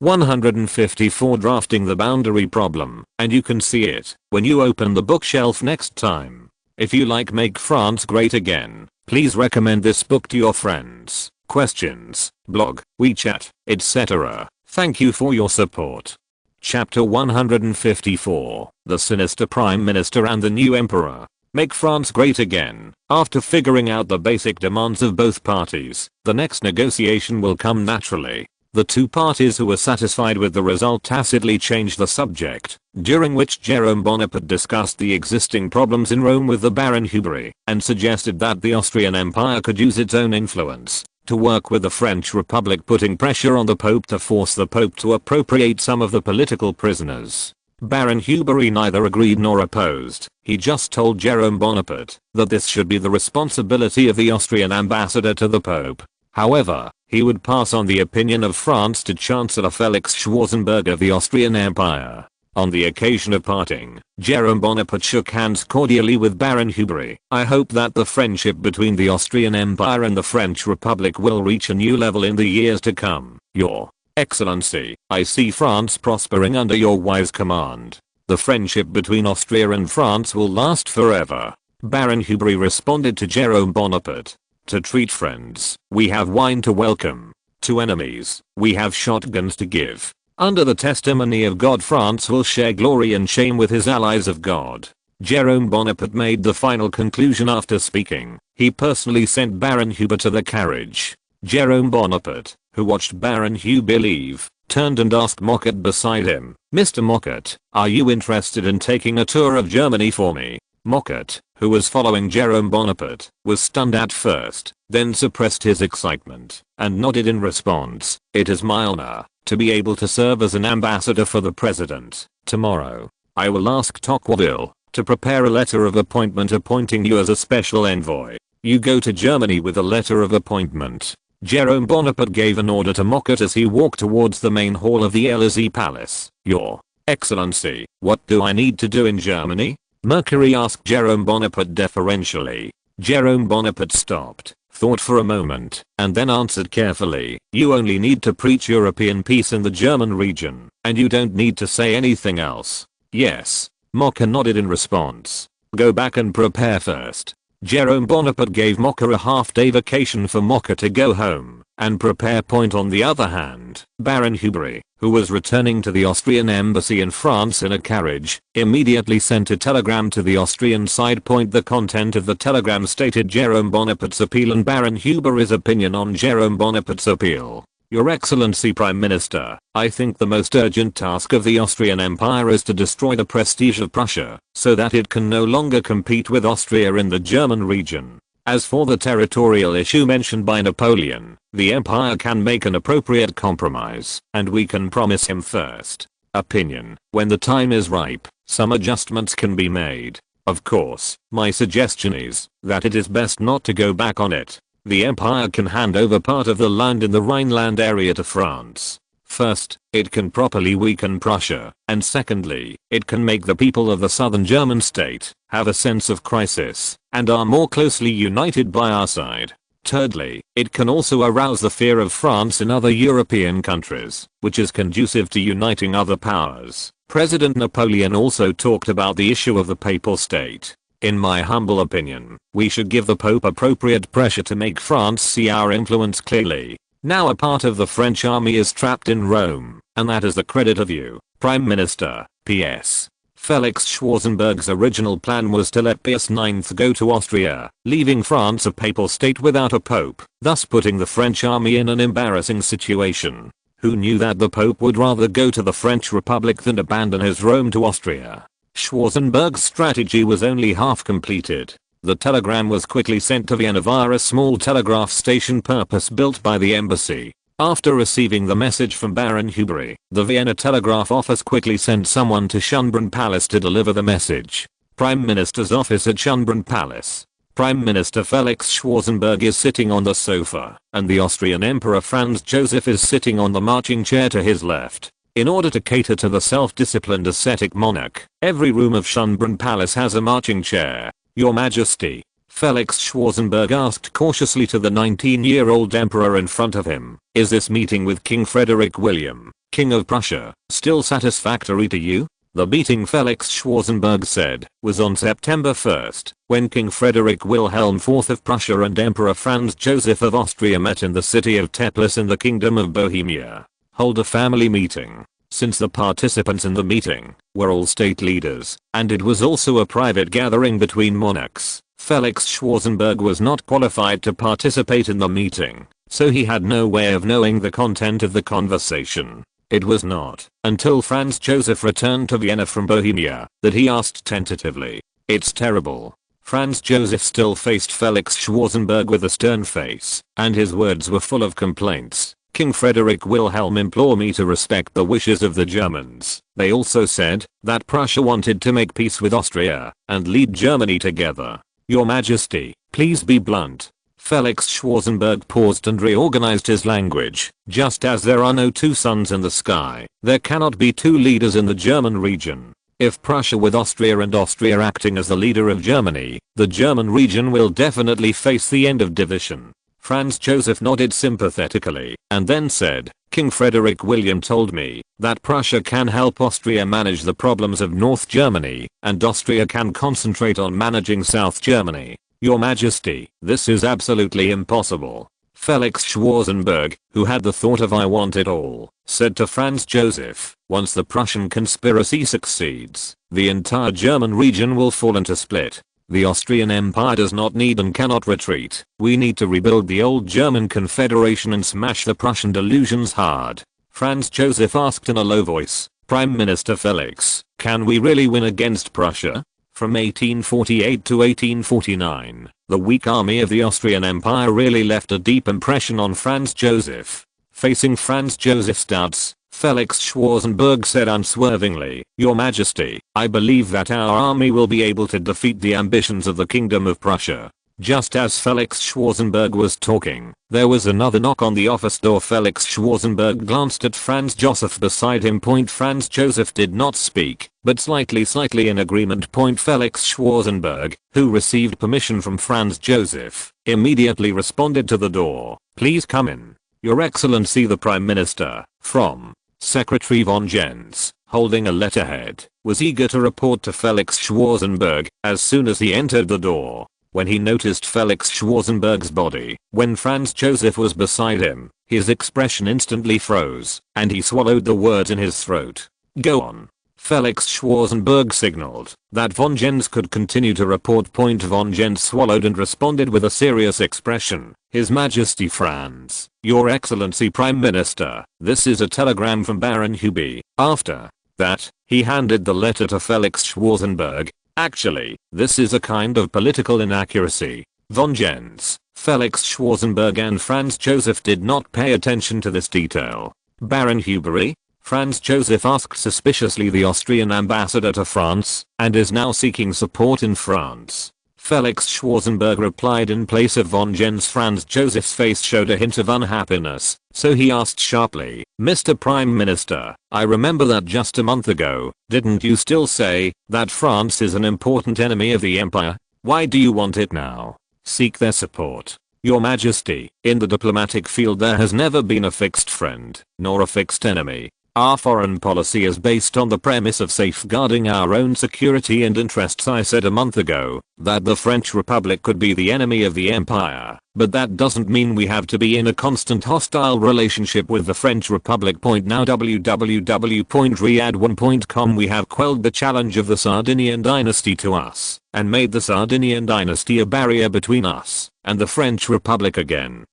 Speaker 1: 154 Drafting the Boundary Problem, and you can see it when you open the bookshelf next time. If you like Make France Great Again, please recommend this book to your friends, questions, blog, WeChat, etc. Thank you for your support. Chapter 154 The Sinister Prime Minister and the New Emperor. Make France Great Again. After figuring out the basic demands of both parties, the next negotiation will come naturally. The two parties who were satisfied with the result tacitly changed the subject, during which Jerome Bonaparte discussed the existing problems in Rome with the Baron Hubert, and suggested that the Austrian Empire could use its own influence to work with the French Republic, putting pressure on the Pope to force the Pope to appropriate some of the political prisoners. Baron Hubert neither agreed nor opposed. He just told Jerome Bonaparte that this should be the responsibility of the Austrian ambassador to the Pope. However, he would pass on the opinion of France to Chancellor Felix Schwarzenberg of the Austrian Empire. On the occasion of parting, Jerome Bonaparte shook hands cordially with Baron Hubert. I hope that the friendship between the Austrian Empire and the French Republic will reach a new level in the years to come. Your Excellency, I see France prospering under your wise command. The friendship between Austria and France will last forever. Baron Hubert responded to Jerome Bonaparte. To treat friends, we have wine to welcome. To enemies, we have shotguns to give. Under the testimony of God, France will share glory and shame with his allies of God. Jerome Bonaparte made the final conclusion after speaking. He personally sent Baron Hubert to the carriage. Jerome Bonaparte, who watched Baron Hubert leave, turned and asked Mockert beside him, "Mr. Mockert, are you interested in taking a tour of Germany for me?" Mockert, who was following Jerome Bonaparte, was stunned at first, then suppressed his excitement, and nodded in response. "It is my honor to be able to serve as an ambassador for the president. Tomorrow, I will ask Tocqueville to prepare a letter of appointment appointing you as a special envoy. You go to Germany with a letter of appointment." Jerome Bonaparte gave an order to Mockert as he walked towards the main hall of the Élysée Palace. "Your Excellency, what do I need to do in Germany?" Mercury asked Jerome Bonaparte deferentially. Jerome Bonaparte stopped, thought for a moment, and then answered carefully, "You only need to preach European peace in the German region, and you don't need to say anything else." "Yes." Mocker nodded in response. "Go back and prepare first." Jerome Bonaparte gave Mocker a half-day vacation for Mocker to go home and prepare. On the other hand, Baron Hubert, who was returning to the Austrian embassy in France in a carriage, immediately sent a telegram to the Austrian side. The content of the telegram stated Jerome Bonaparte's appeal and Baron Hubert's opinion on Jerome Bonaparte's appeal. "Your Excellency Prime Minister, I think the most urgent task of the Austrian Empire is to destroy the prestige of Prussia, so that it can no longer compete with Austria in the German region. As for the territorial issue mentioned by Napoleon, the Empire can make an appropriate compromise, and we can promise him first opinion. When the time is ripe, some adjustments can be made. Of course, my suggestion is that it is best not to go back on it. The Empire can hand over part of the land in the Rhineland area to France. First, it can properly weaken Prussia, and secondly, it can make the people of the southern German state have a sense of crisis and are more closely united by our side. Thirdly, it can also arouse the fear of France in other European countries, which is conducive to uniting other powers." President Napoleon also talked about the issue of the Papal State. "In my humble opinion, we should give the Pope appropriate pressure to make France see our influence clearly. Now a part of the French army is trapped in Rome, and that is the credit of you, Prime Minister. P.S. Felix Schwarzenberg's original plan was to let Pius IX go to Austria, leaving France a papal state without a pope, thus putting the French army in an embarrassing situation. Who knew that the Pope would rather go to the French Republic than abandon his Rome to Austria? Schwarzenberg's strategy was only half completed. The telegram was quickly sent to Vienna via a small telegraph station purpose-built by the embassy. After receiving the message from Baron Hubery, the Vienna Telegraph Office quickly sent someone to Schönbrunn Palace to deliver the message. Prime Minister's office at Schönbrunn Palace. Prime Minister Felix Schwarzenberg is sitting on the sofa, and the Austrian Emperor Franz Joseph is sitting on the marching chair to his left. In order to cater to the self-disciplined ascetic monarch, every room of Schönbrunn Palace has a marching chair. Your Majesty, Felix Schwarzenberg asked cautiously to the 19-year-old emperor in front of him, is this meeting with King Frederick William, King of Prussia, still satisfactory to you? The meeting, Felix Schwarzenberg said, was on September 1st, when King Frederick Wilhelm IV of Prussia and Emperor Franz Joseph of Austria met in the city of Teplice in the Kingdom of Bohemia. Hold a family meeting. Since the participants in the meeting were all state leaders, and it was also a private gathering between monarchs, Felix Schwarzenberg was not qualified to participate in the meeting, so he had no way of knowing the content of the conversation. It was not until Franz Joseph returned to Vienna from Bohemia that he asked tentatively, "It's terrible." Franz Joseph still faced Felix Schwarzenberg with a stern face, and his words were full of complaints. King Frederick Wilhelm implored me to respect the wishes of the Germans. They also said that Prussia wanted to make peace with Austria and lead Germany together. Your Majesty, please be blunt. Felix Schwarzenberg paused and reorganized his language. Just as there are no two suns in the sky, there cannot be two leaders in the German region. If Prussia with Austria and Austria acting as the leader of Germany, the German region will definitely face the end of division. Franz Joseph nodded sympathetically and then said, King Frederick William told me that Prussia can help Austria manage the problems of North Germany, and Austria can concentrate on managing South Germany. Your Majesty, this is absolutely impossible. Felix Schwarzenberg, who had the thought of "I want it all," said to Franz Joseph, once the Prussian conspiracy succeeds, the entire German region will fall into split. The Austrian Empire does not need and cannot retreat. We need to rebuild the old German Confederation and smash the Prussian delusions hard. Franz Joseph asked in a low voice, Prime Minister Felix, can we really win against Prussia? From 1848 to 1849, the weak army of the Austrian Empire really left a deep impression on Franz Joseph. Facing Franz Joseph's doubts, Felix Schwarzenberg said unswervingly, Your Majesty, I believe that our army will be able to defeat the ambitions of the Kingdom of Prussia. Just as Felix Schwarzenberg was talking, there was another knock on the office door. Felix Schwarzenberg glanced at Franz Joseph beside him. Franz Joseph did not speak, but slightly in agreement. Felix Schwarzenberg, who received permission from Franz Joseph, immediately responded to the door. Please come in. Your Excellency the Prime Minister, from Secretary von Jens, holding a letterhead, was eager to report to Felix Schwarzenberg as soon as he entered the door. When he noticed Felix Schwarzenberg's body, when Franz Joseph was beside him, his expression instantly froze, and he swallowed the words in his throat. Go on. Felix Schwarzenberg signaled that von Jens could continue to report. Von Jens swallowed and responded with a serious expression. His Majesty Franz, Your Excellency Prime Minister, this is a telegram from Baron Huby. After that, he handed the letter to Felix Schwarzenberg. Actually, this is a kind of political inaccuracy. Von Jens, Felix Schwarzenberg and Franz Joseph did not pay attention to this detail. Baron Hubery? Franz Joseph asked suspiciously. The Austrian ambassador to France, and is now seeking support in France. Felix Schwarzenberg replied in place of von Jens. Franz Joseph's face showed a hint of unhappiness, so he asked sharply, Mr. Prime Minister, I remember that just a month ago, didn't you still say that France is an important enemy of the Empire? Why do you want it now? Seek their support. Your Majesty, in the diplomatic field there has never been a fixed friend, nor a fixed enemy. Our foreign policy is based on the premise of safeguarding our own security and interests. I said a month ago that the French Republic could be the enemy of the Empire, but that doesn't mean we have to be in a constant hostile relationship with the French Republic. Now www.riyadh1.com. We have quelled the challenge of the Sardinian dynasty to us, and made the Sardinian dynasty a barrier between us and the French Republic again.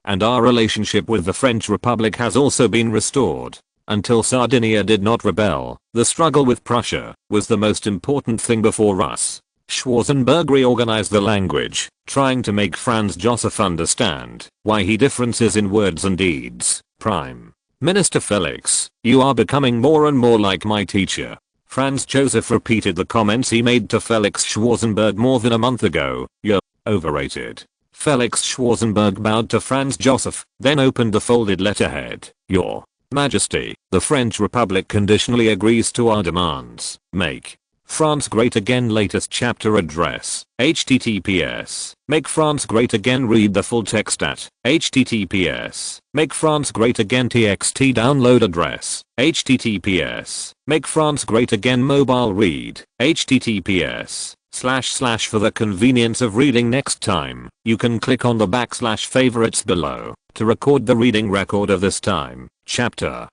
Speaker 1: And our relationship with the French Republic has also been restored. Until Sardinia did not rebel, the struggle with Prussia was the most important thing before us. Schwarzenberg reorganized the language, trying to make Franz Joseph understand why he differences in words and deeds. Prime Minister Felix, you are becoming more and more like my teacher. Franz Joseph repeated the comments he made to Felix Schwarzenberg more than a month ago. You're overrated. Felix Schwarzenberg bowed to Franz Joseph, then opened the folded letterhead. Your Majesty, the French Republic conditionally agrees to our demands. Make France Great Again latest chapter address. https. Make France Great Again. Read the full text at https. Make France Great Again txt download address. https. Make France Great Again mobile read. https. / for the convenience of reading next time, you can click on the / favorites below to record the reading record of this time. Chapter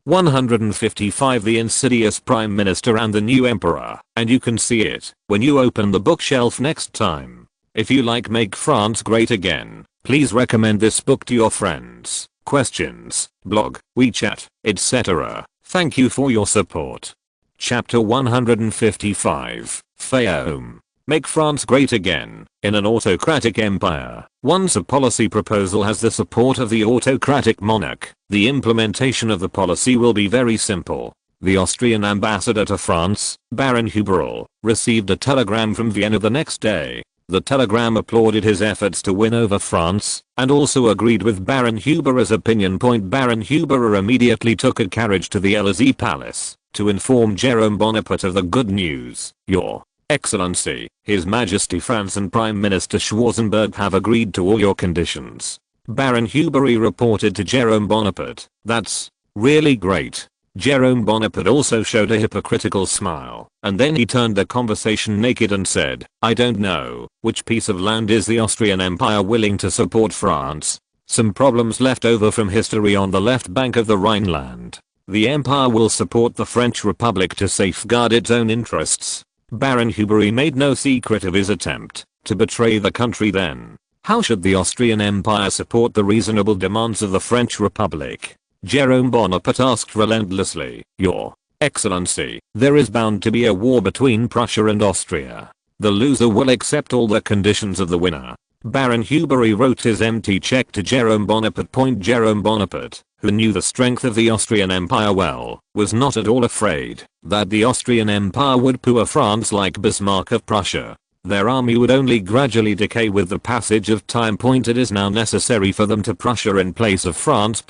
Speaker 1: 155 The Insidious Prime Minister and the New Emperor, and you can see it when you open the bookshelf next time. If you like Make France Great Again, please recommend this book to your friends, questions, blog, WeChat, etc. Thank you for your support. Chapter 155 Fayum. Make France Great Again. In an autocratic empire, once a policy proposal has the support of the autocratic monarch, the implementation of the policy will be very simple. The Austrian ambassador to France, Baron Huberl, received a telegram from Vienna the next day. The telegram applauded his efforts to win over France, and also agreed with Baron Huberer's opinion. Baron Huberer immediately took a carriage to the Élysée Palace to inform Jerome Bonaparte of the good news. Your Excellency, His Majesty France and Prime Minister Schwarzenberg have agreed to all your conditions. Baron Hubery reported to Jerome Bonaparte. That's really great. Jerome Bonaparte also showed a hypocritical smile, and then he turned the conversation naked and said, I don't know, which piece of land is the Austrian Empire willing to support France? Some problems left over from history on the left bank of the Rhineland. The Empire will support the French Republic to safeguard its own interests. Baron Hubery made no secret of his attempt to betray the country then. How should the Austrian Empire support the reasonable demands of the French Republic? Jerome Bonaparte asked relentlessly. Your Excellency, there is bound to be a war between Prussia and Austria. The loser will accept all the conditions of the winner. Baron Hubery wrote his empty check to Jerome Bonaparte. Jerome Bonaparte, who knew the strength of the Austrian Empire well, was not at all afraid that the Austrian Empire would poor France like Bismarck of Prussia. Their army would only gradually decay with the passage of time. It is now necessary for them to Prussia in place of France.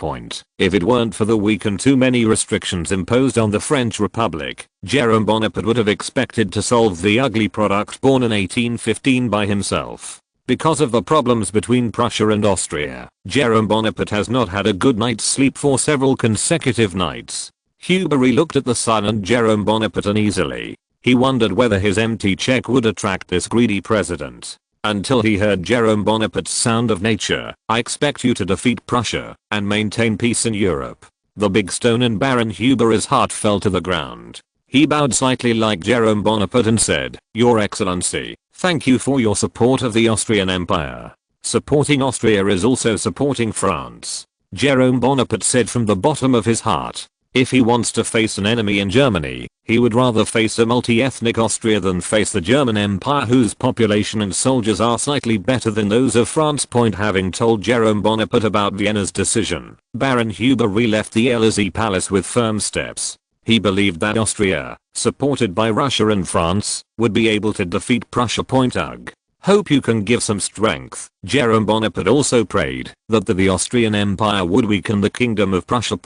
Speaker 1: If it weren't for the weak and too many restrictions imposed on the French Republic, Jerome Bonaparte would have expected to solve the ugly product born in 1815 by himself. Because of the problems between Prussia and Austria, Jerome Bonaparte has not had a good night's sleep for several consecutive nights. Hubery looked at the silent Jerome Bonaparte uneasily. He wondered whether his empty check would attract this greedy president. Until he heard Jerome Bonaparte's sound of nature. I expect you to defeat Prussia and maintain peace in Europe. The big stone in Baron Huberer's heart fell to the ground. He bowed slightly like Jerome Bonaparte and said, Your Excellency, thank you for your support of the Austrian Empire. Supporting Austria is also supporting France. Jerome Bonaparte said from the bottom of his heart. If he wants to face an enemy in Germany, he would rather face a multi-ethnic Austria than face the German Empire, whose population and soldiers are slightly better than those of France. Having told Jerome Bonaparte about Vienna's decision, Baron Hubery left the Élysée Palace with firm steps. He believed that Austria, supported by Russia and France, would be able to defeat Prussia. Ugh. Hope you can give some strength. Jerome Bonaparte also prayed that the Austrian Empire would weaken the Kingdom of Prussia.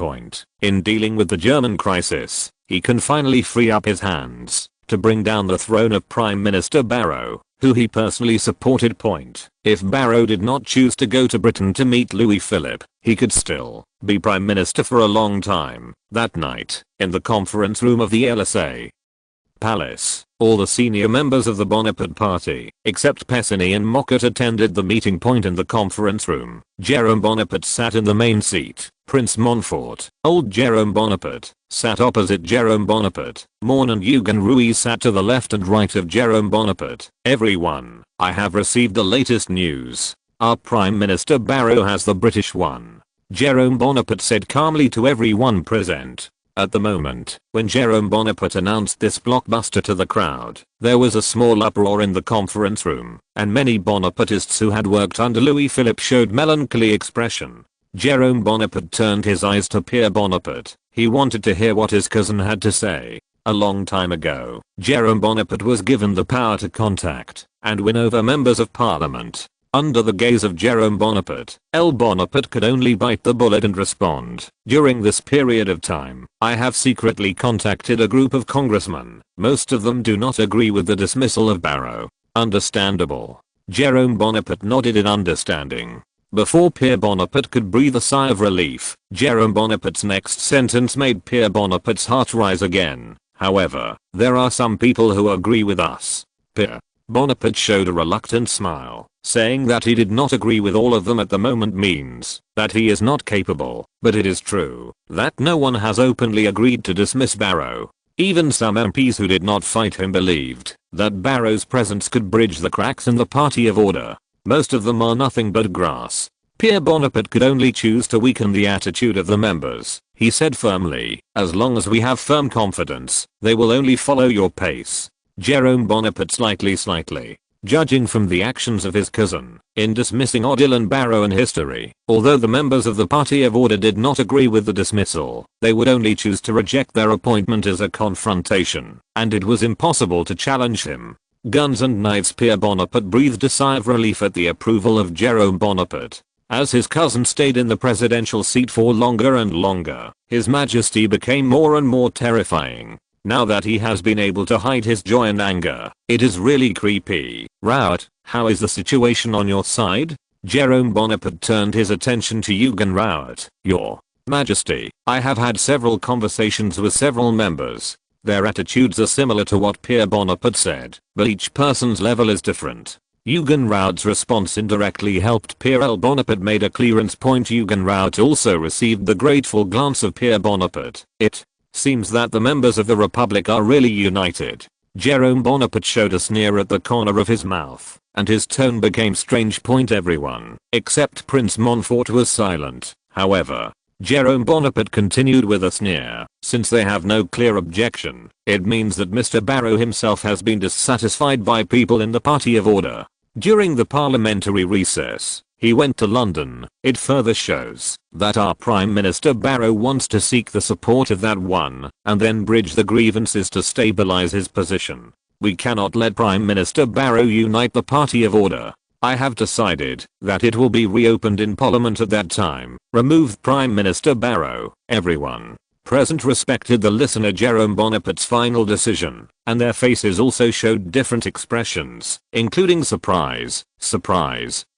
Speaker 1: In dealing with the German crisis, he can finally free up his hands to bring down the throne of Prime Minister Barrow, who he personally supported. If Barrow did not choose to go to Britain to meet Louis Philippe, he could still be Prime Minister for a long time. That night, in the conference room of the Élysée Palace, all the senior members of the Bonaparte party, except Pessigny and Mockett, attended the meeting. In the conference room, Jerome Bonaparte sat in the main seat. Prince Montfort, old Jerome Bonaparte, sat opposite Jerome Bonaparte. Morne and Eugen Ruiz sat to the left and right of Jerome Bonaparte. Everyone, I have received the latest news. Our Prime Minister Barrow has the British won. Jerome Bonaparte said calmly to everyone present. At the moment, when Jerome Bonaparte announced this blockbuster to the crowd, there was a small uproar in the conference room, and many Bonapartists who had worked under Louis Philippe showed melancholy expression. Jerome Bonaparte turned his eyes to Pierre Bonaparte. He wanted to hear what his cousin had to say. A long time ago, Jerome Bonaparte was given the power to contact and win over members of parliament. Under the gaze of Jerome Bonaparte, L. Bonaparte could only bite the bullet and respond. During this period of time, I have secretly contacted a group of congressmen. Most of them do not agree with the dismissal of Barrot. Understandable. Jerome Bonaparte nodded in understanding. Before Pierre Bonaparte could breathe a sigh of relief, Jerome Bonaparte's next sentence made Pierre Bonaparte's heart rise again. However, there are some people who agree with us. Pierre Bonaparte showed a reluctant smile, saying that he did not agree with all of them at the moment means that he is not capable, but it is true that no one has openly agreed to dismiss Barrot. Even some MPs who did not fight him believed that Barrot's presence could bridge the cracks in the party of order. Most of them are nothing but grass. Pierre Bonaparte could only choose to weaken the attitude of the members. He said firmly, as long as we have firm confidence, they will only follow your pace. Jerome Bonaparte slightly, judging from the actions of his cousin, in dismissing Odilon Barrot in history, although the members of the Party of Order did not agree with the dismissal, they would only choose to reject their appointment as a confrontation, and it was impossible to challenge him. Guns and knives. Pierre Bonaparte breathed a sigh of relief at the approval of Jerome Bonaparte. As his cousin stayed in the presidential seat for longer and longer, His Majesty became more and more terrifying. Now that he has been able to hide his joy and anger, it is really creepy. Raoult, how is the situation on your side? Jerome Bonaparte turned his attention to Eugen Raoult. Your Majesty, I have had several conversations with several members. Their attitudes are similar to what Pierre Bonaparte said, but each person's level is different. Eugen Raoult's response indirectly helped Pierre L. Bonaparte made a clearance point. Eugen Raoult also received the grateful glance of Pierre Bonaparte. It seems that the members of the Republic are really united. Jerome Bonaparte showed a sneer at the corner of his mouth, and his tone became strange. Everyone, except Prince Montfort, was silent. However, Jerome Bonaparte continued with a sneer. Since they have no clear objection, it means that Mr. Barrot himself has been dissatisfied by people in the Party of Order. During the parliamentary recess, he went to London. It further shows that our Prime Minister Barrot wants to seek the support of that one, and then bridge the grievances to stabilize his position. We cannot let Prime Minister Barrot unite the Party of Order. I have decided that it will be reopened in Parliament at that time. Remove Prime Minister Barrot. Everyone present respected the listener Jerome Bonaparte's final decision, and their faces also showed different expressions, including surprise,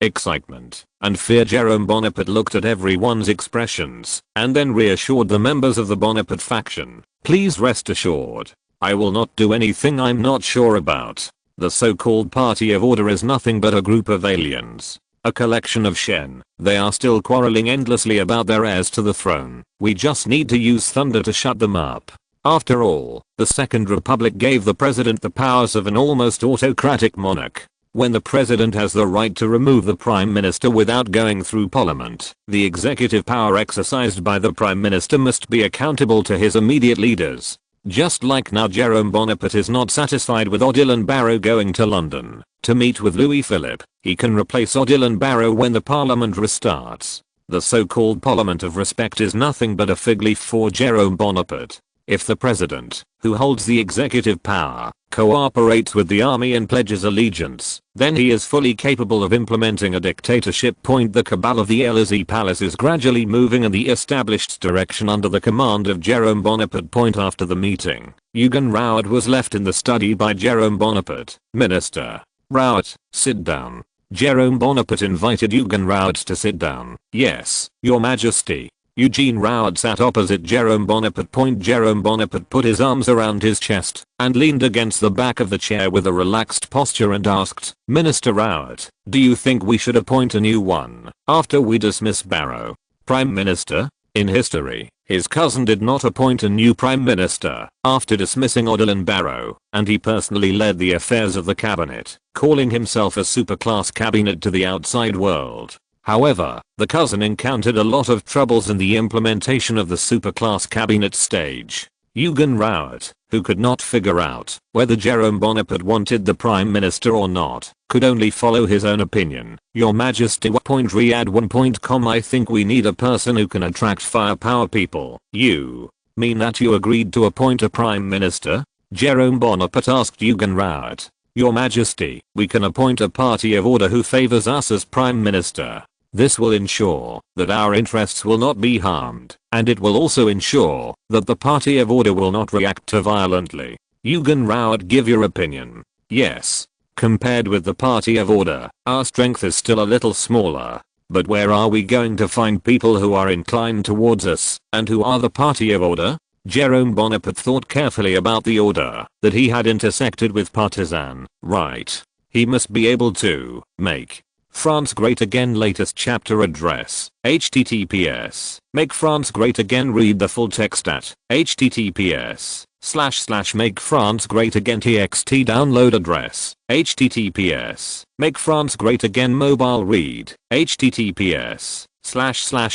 Speaker 1: excitement, and fear. Jerome Bonaparte looked at everyone's expressions, and then reassured the members of the Bonaparte faction. Please rest assured, I will not do anything I'm not sure about. The so-called Party of Order is nothing but a group of aliens. A collection of Shen. They are still quarreling endlessly about their heirs to the throne. We just need to use thunder to shut them up. After all, the Second Republic gave the president the powers of an almost autocratic monarch. When the president has the right to remove the prime minister without going through parliament, the executive power exercised by the prime minister must be accountable to his immediate leaders. Just like now, Jerome Bonaparte is not satisfied with Odilon Barrot going to London to meet with Louis Philippe. He can replace Odilon Barrot when the parliament restarts. The so-called Parliament of Respect is nothing but a fig leaf for Jerome Bonaparte. If the president, who holds the executive power, cooperates with the army and pledges allegiance, then he is fully capable of implementing a dictatorship. The cabal of the Élysée Palace is gradually moving in the established direction under the command of Jerome Bonaparte. After the meeting, Eugen Raoult was left in the study by Jerome Bonaparte. Minister Raoult, sit down. Jerome Bonaparte invited Eugen Raoult to sit down. Yes, Your Majesty. Eugene Raoult sat opposite Jerome Bonaparte. Jerome Bonaparte put his arms around his chest and leaned against the back of the chair with a relaxed posture and asked, Minister Raoult, do you think we should appoint a new one after we dismiss Barrot? Prime Minister? In history, his cousin did not appoint a new prime minister after dismissing Odilon Barrot, and he personally led the affairs of the cabinet, calling himself a superclass cabinet to the outside world. However, the cousin encountered a lot of troubles in the implementation of the superclass cabinet stage. Eugen Rouet, who could not figure out whether Jerome Bonaparte wanted the prime minister or not, could only follow his own opinion. Your Majesty Riyadh1.com I think we need a person who can attract firepower people. You mean that you agreed to appoint a prime minister? Jerome Bonaparte asked Eugen Rouet. Your Majesty, we can appoint a party of order who favors us as prime minister. This will ensure that our interests will not be harmed, and it will also ensure that the party of order will not react too violently. Eugen Rouet, give your opinion. Yes. Compared with the party of order, our strength is still a little smaller. But where are we going to find people who are inclined towards us, and who are the party of order? Jerome Bonaparte thought carefully about the order that he had intersected with partisan right. He must be able to make France Great Again latest chapter address. https make France great again. Read the full text at https://make France great again txt download address. https make France great again mobile read. https://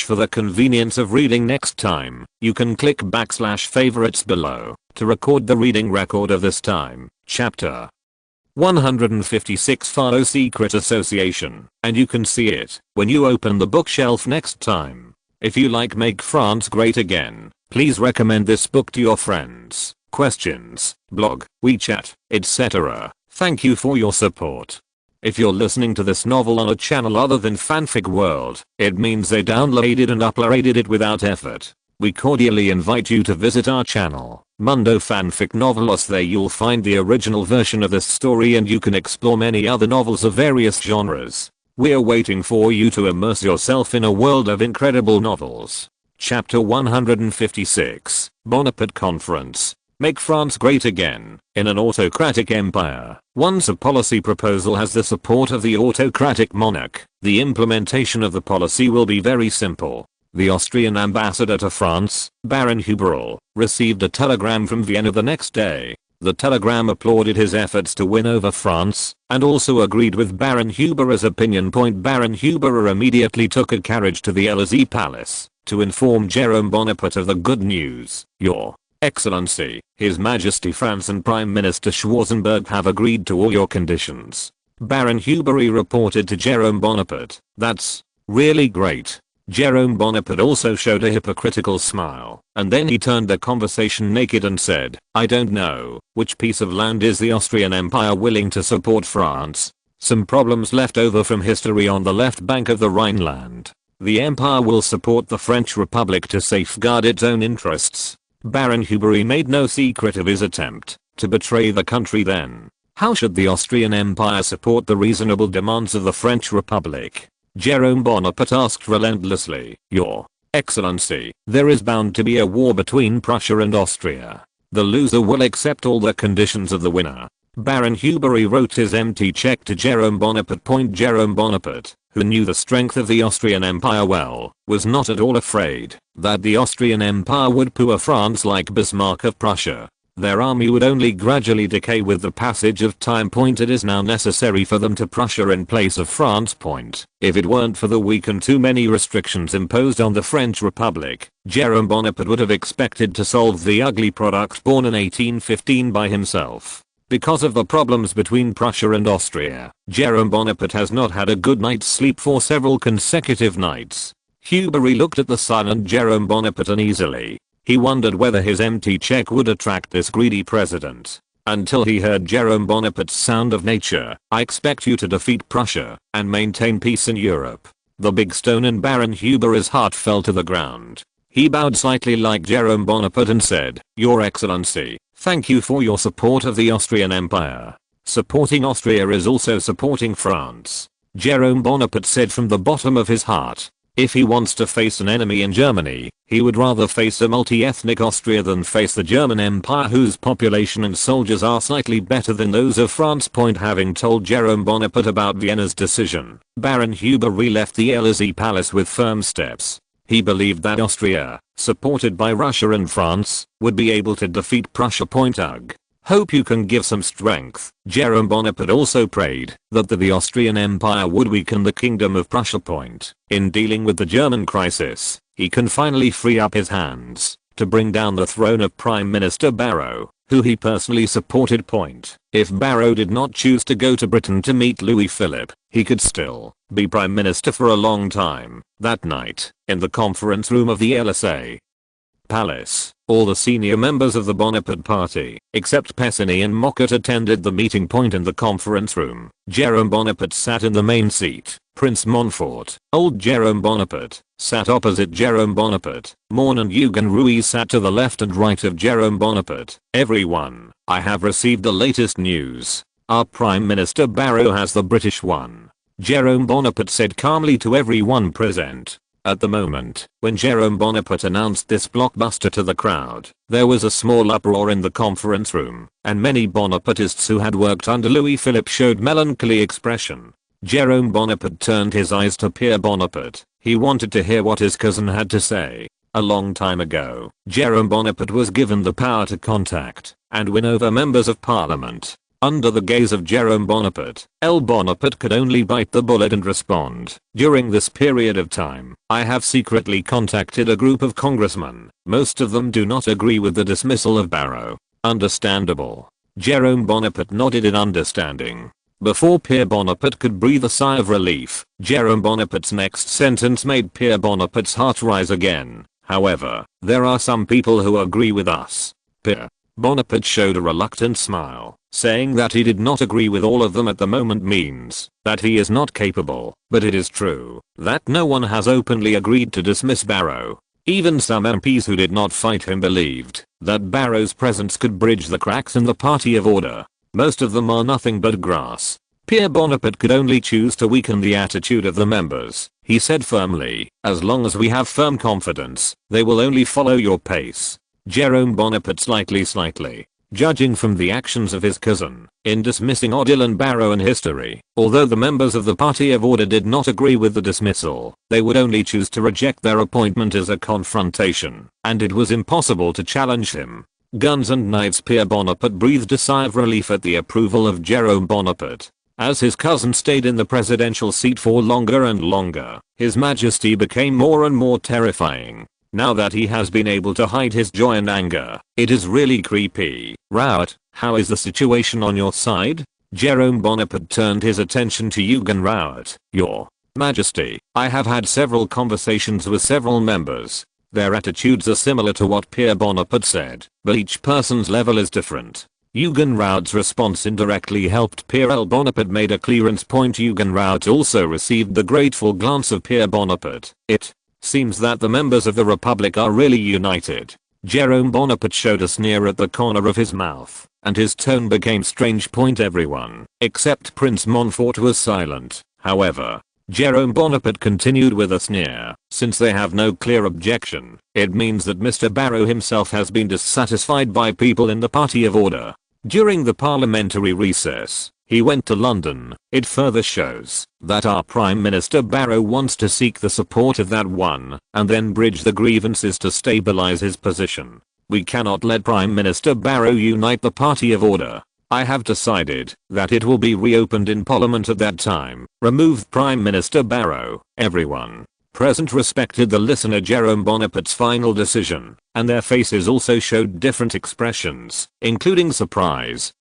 Speaker 1: for the convenience of reading next time, you can click \favorites below to record the reading record of this time. Chapter 156 Follow Secret Association, and you can see it when you open the bookshelf next time. If you like Make France Great Again, please recommend this book to your friends, questions, blog, WeChat, etc. Thank you for your support. If you're listening to this novel on a channel other than Fanfic World, it means they downloaded and uploaded it without effort. We cordially invite you to visit our channel, Mundo Fanfic Novelos. There you'll find the original version of this story and you can explore many other novels of various genres. We're waiting for you to immerse yourself in a world of incredible novels. Chapter 156, Bonaparte Conference. Make France Great Again. In an autocratic empire, once a policy proposal has the support of the autocratic monarch, the implementation of the policy will be very simple. The Austrian ambassador to France, Baron Huberl, received a telegram from Vienna the next day. The telegram applauded his efforts to win over France, and also agreed with Baron Huber's opinion. Baron Huber immediately took a carriage to the Élysée Palace to inform Jerome Bonaparte of the good news. Your Excellency, His Majesty France and Prime Minister Schwarzenberg have agreed to all your conditions. Baron Huber reported to Jerome Bonaparte. That's really great. Jerome Bonaparte also showed a hypocritical smile, and then he turned the conversation naked and said, I don't know, which piece of land is the Austrian Empire willing to support France? Some problems left over from history on the left bank of the Rhineland. The Empire will support the French Republic to safeguard its own interests. Baron Huber made no secret of his attempt to betray the country then. How should the Austrian Empire support the reasonable demands of the French Republic? Jerome Bonaparte asked relentlessly. Your Excellency, there is bound to be a war between Prussia and Austria. The loser will accept all the conditions of the winner. Baron Huber wrote his empty check to Jerome Bonaparte. Jerome Bonaparte, who knew the strength of the Austrian Empire well, was not at all afraid that the Austrian Empire would poor France like Bismarck of Prussia. Their army would only gradually decay with the passage of time. It is now necessary for them to Prussia in place of France. If it weren't for the weak and too many restrictions imposed on the French Republic, Jerome Bonaparte would have expected to solve the ugly product born in 1815 by himself. Because of the problems between Prussia and Austria, Jerome Bonaparte has not had a good night's sleep for several consecutive nights. Huber looked at the silent Jerome Bonaparte uneasily. He wondered whether his empty check would attract this greedy president. Until he heard Jerome Bonaparte's sound of nature. I expect you to defeat Prussia and maintain peace in Europe. The big stone in Baron Huber's heart fell to the ground. He bowed slightly like Jerome Bonaparte and said, Your Excellency, thank you for your support of the Austrian Empire. Supporting Austria is also supporting France. Jerome Bonaparte said from the bottom of his heart. If he wants to face an enemy in Germany, he would rather face a multi-ethnic Austria than face the German Empire, whose population and soldiers are slightly better than those of France. Having told Jerome Bonaparte about Vienna's decision, Baron Huber left the Élysée Palace with firm steps. He believed that Austria, supported by Russia and France, would be able to defeat Prussia. Hope you can give some strength. Jerome Bonaparte also prayed that the Austrian Empire would weaken the Kingdom of Prussia. In dealing with the German crisis, he can finally free up his hands to bring down the throne of Prime Minister Barrow, who he personally supported. If Barrow did not choose to go to Britain to meet Louis Philippe, he could still be Prime Minister for a long time. That night, in the conference room of the Élysée Palace, all the senior members of the Bonaparte party, except Pessigny and Mockett, attended the meeting. In the conference room, Jerome Bonaparte sat in the main seat. Prince Montfort, old Jerome Bonaparte, sat opposite Jerome Bonaparte. Morne and Eugen Ruiz sat to the left and right of Jerome Bonaparte. Everyone, I have received the latest news. Our Prime Minister Barrow has the British one. Jerome Bonaparte said calmly to everyone present. At the moment, when Jerome Bonaparte announced this blockbuster to the crowd, there was a small uproar in the conference room, and many Bonapartists who had worked under Louis Philippe showed melancholy expression. Jerome Bonaparte turned his eyes to Pierre Bonaparte. He wanted to hear what his cousin had to say. A long time ago, Jerome Bonaparte was given the power to contact and win over members of parliament. Under the gaze of Jerome Bonaparte, L. Bonaparte could only bite the bullet and respond. During this period of time, I have secretly contacted a group of congressmen. Most of them do not agree with the dismissal of Barrow. Understandable. Jerome Bonaparte nodded in understanding. Before Pierre Bonaparte could breathe a sigh of relief, Jerome Bonaparte's next sentence made Pierre Bonaparte's heart rise again. However, there are some people who agree with us. Pierre Bonaparte showed a reluctant smile, saying that he did not agree with all of them at the moment means that he is not capable, but it is true that no one has openly agreed to dismiss Barrow. Even some MPs who did not fight him believed that Barrow's presence could bridge the cracks in the party of order. Most of them are nothing but grass. Pierre Bonaparte could only choose to weaken the attitude of the members. He said firmly, as long as we have firm confidence, they will only follow your pace. Jerome Bonaparte slightly, judging from the actions of his cousin, in dismissing Odile Barrow in history. Although the members of the Party of Order did not agree with the dismissal, they would only choose to reject their appointment as a confrontation, and it was impossible to challenge him. Guns and knives. Pierre Bonaparte breathed a sigh of relief at the approval of Jerome Bonaparte. As his cousin stayed in the presidential seat for longer and longer, His Majesty became more and more terrifying. Now that he has been able to hide his joy and anger, it is really creepy. Rouet, how is the situation on your side? Jerome Bonaparte turned his attention to Eugen Rouet. Your Majesty, I have had several conversations with several members. Their attitudes are similar to what Pierre Bonaparte said, but each person's level is different. Eugen Rouet's response indirectly helped Pierre L. Bonaparte made a clearance point. Eugen Rouet also received the grateful glance of Pierre Bonaparte. It seems that the members of the Republic are really united. Jerome Bonaparte showed a sneer at the corner of his mouth, and his tone became strange. Everyone, except Prince Montfort, was silent. However, Jerome Bonaparte continued with a sneer. Since they have no clear objection, it means that Mr. Barrow himself has been dissatisfied by people in the Party of Order. During the parliamentary recess, he went to London. It further shows that our Prime Minister Barrow wants to seek the support of that one, and then bridge the grievances to stabilize his position. We cannot let Prime Minister Barrow unite the Party of Order. I have decided that it will be reopened in Parliament at that time. Remove Prime Minister Barrow. Everyone present respected the listener Jerome Bonaparte's final decision, and their faces also showed different expressions, including surprise,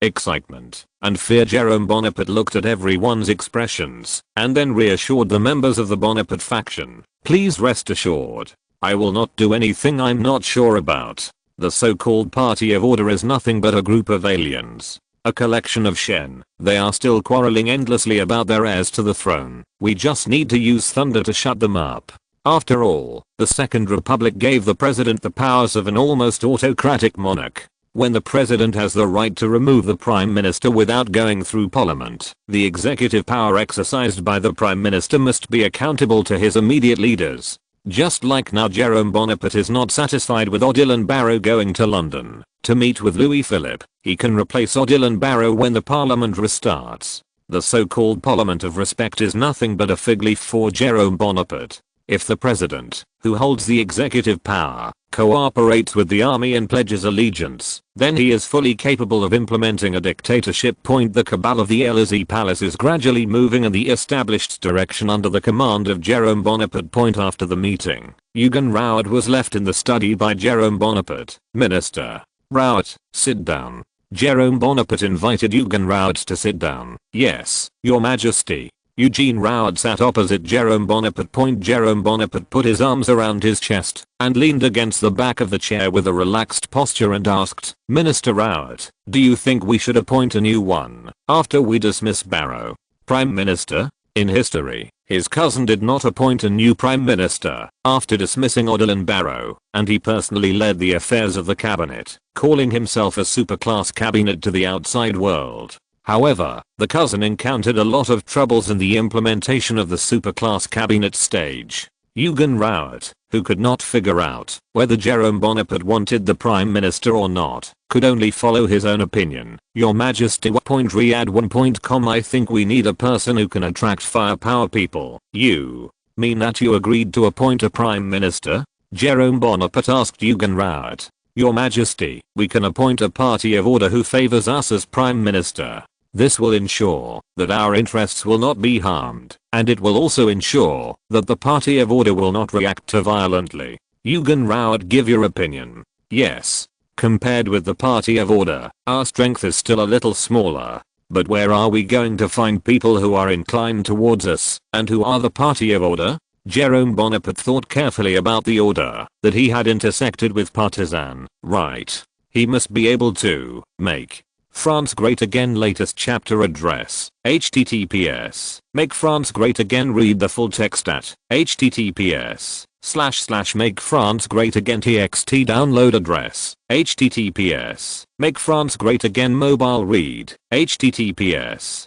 Speaker 1: excitement, and fear. Jerome Bonaparte looked at everyone's expressions, and then reassured the members of the Bonaparte faction. Please rest assured, I will not do anything I'm not sure about. The so-called Party of Order is nothing but a group of aliens. A collection of Shen. They are still quarreling endlessly about their heirs to the throne. We just need to use thunder to shut them up. After all, the Second Republic gave the president the powers of an almost autocratic monarch. When the president has the right to remove the prime minister without going through parliament, the executive power exercised by the prime minister must be accountable to his immediate leaders. Just like now, Jerome Bonaparte is not satisfied with Odile Barrow going to London to meet with Louis Philippe. He can replace Odile Barrow when the parliament restarts. The so-called Parliament of Respect is nothing but a fig leaf for Jerome Bonaparte. If the president, who holds the executive power, cooperates with the army and pledges allegiance, then he is fully capable of implementing a dictatorship. The cabal of the Elysee Palace is gradually moving in the established direction under the command of Jerome Bonaparte. After the meeting, Eugen Rouet was left in the study by Jerome Bonaparte. Minister. Rouet, sit down. Jerome Bonaparte invited Eugen Rouet to sit down. Yes, Your Majesty. Eugene Rouet sat opposite Jerome Bonaparte. Jerome Bonaparte put his arms around his chest and leaned against the back of the chair with a relaxed posture and asked, Minister Rouet, do you think we should appoint a new one after we dismiss Barrow? Prime Minister? In history, his cousin did not appoint a new Prime Minister after dismissing Odilon Barrow, and he personally led the affairs of the cabinet, calling himself a superclass cabinet to the outside world. However, the cousin encountered a lot of troubles in the implementation of the superclass cabinet stage. Eugen Rouet, who could not figure out whether Jerome Bonaparte wanted the prime minister or not, could only follow his own opinion. Your Majesty. Riyadh1.com I think we need a person who can attract firepower. People. You mean that you agreed to appoint a prime minister? Jerome Bonaparte asked Eugen Rouet. Your Majesty, we can appoint a party of order who favors us as prime minister. This will ensure that our interests will not be harmed, and it will also ensure that the party of order will not react too violently. Eugen Rouet, give your opinion. Yes. Compared with the party of order, our strength is still a little smaller. But where are we going to find people who are inclined towards us, and who are the party of order? Jerome Bonaparte thought carefully about the order that he had intersected with partisan. Right. He must be able to make France Great Again latest chapter address. https Make France Great Again. Read the full text at https://Make France Great Again txt download address. https Make France Great Again mobile read. https://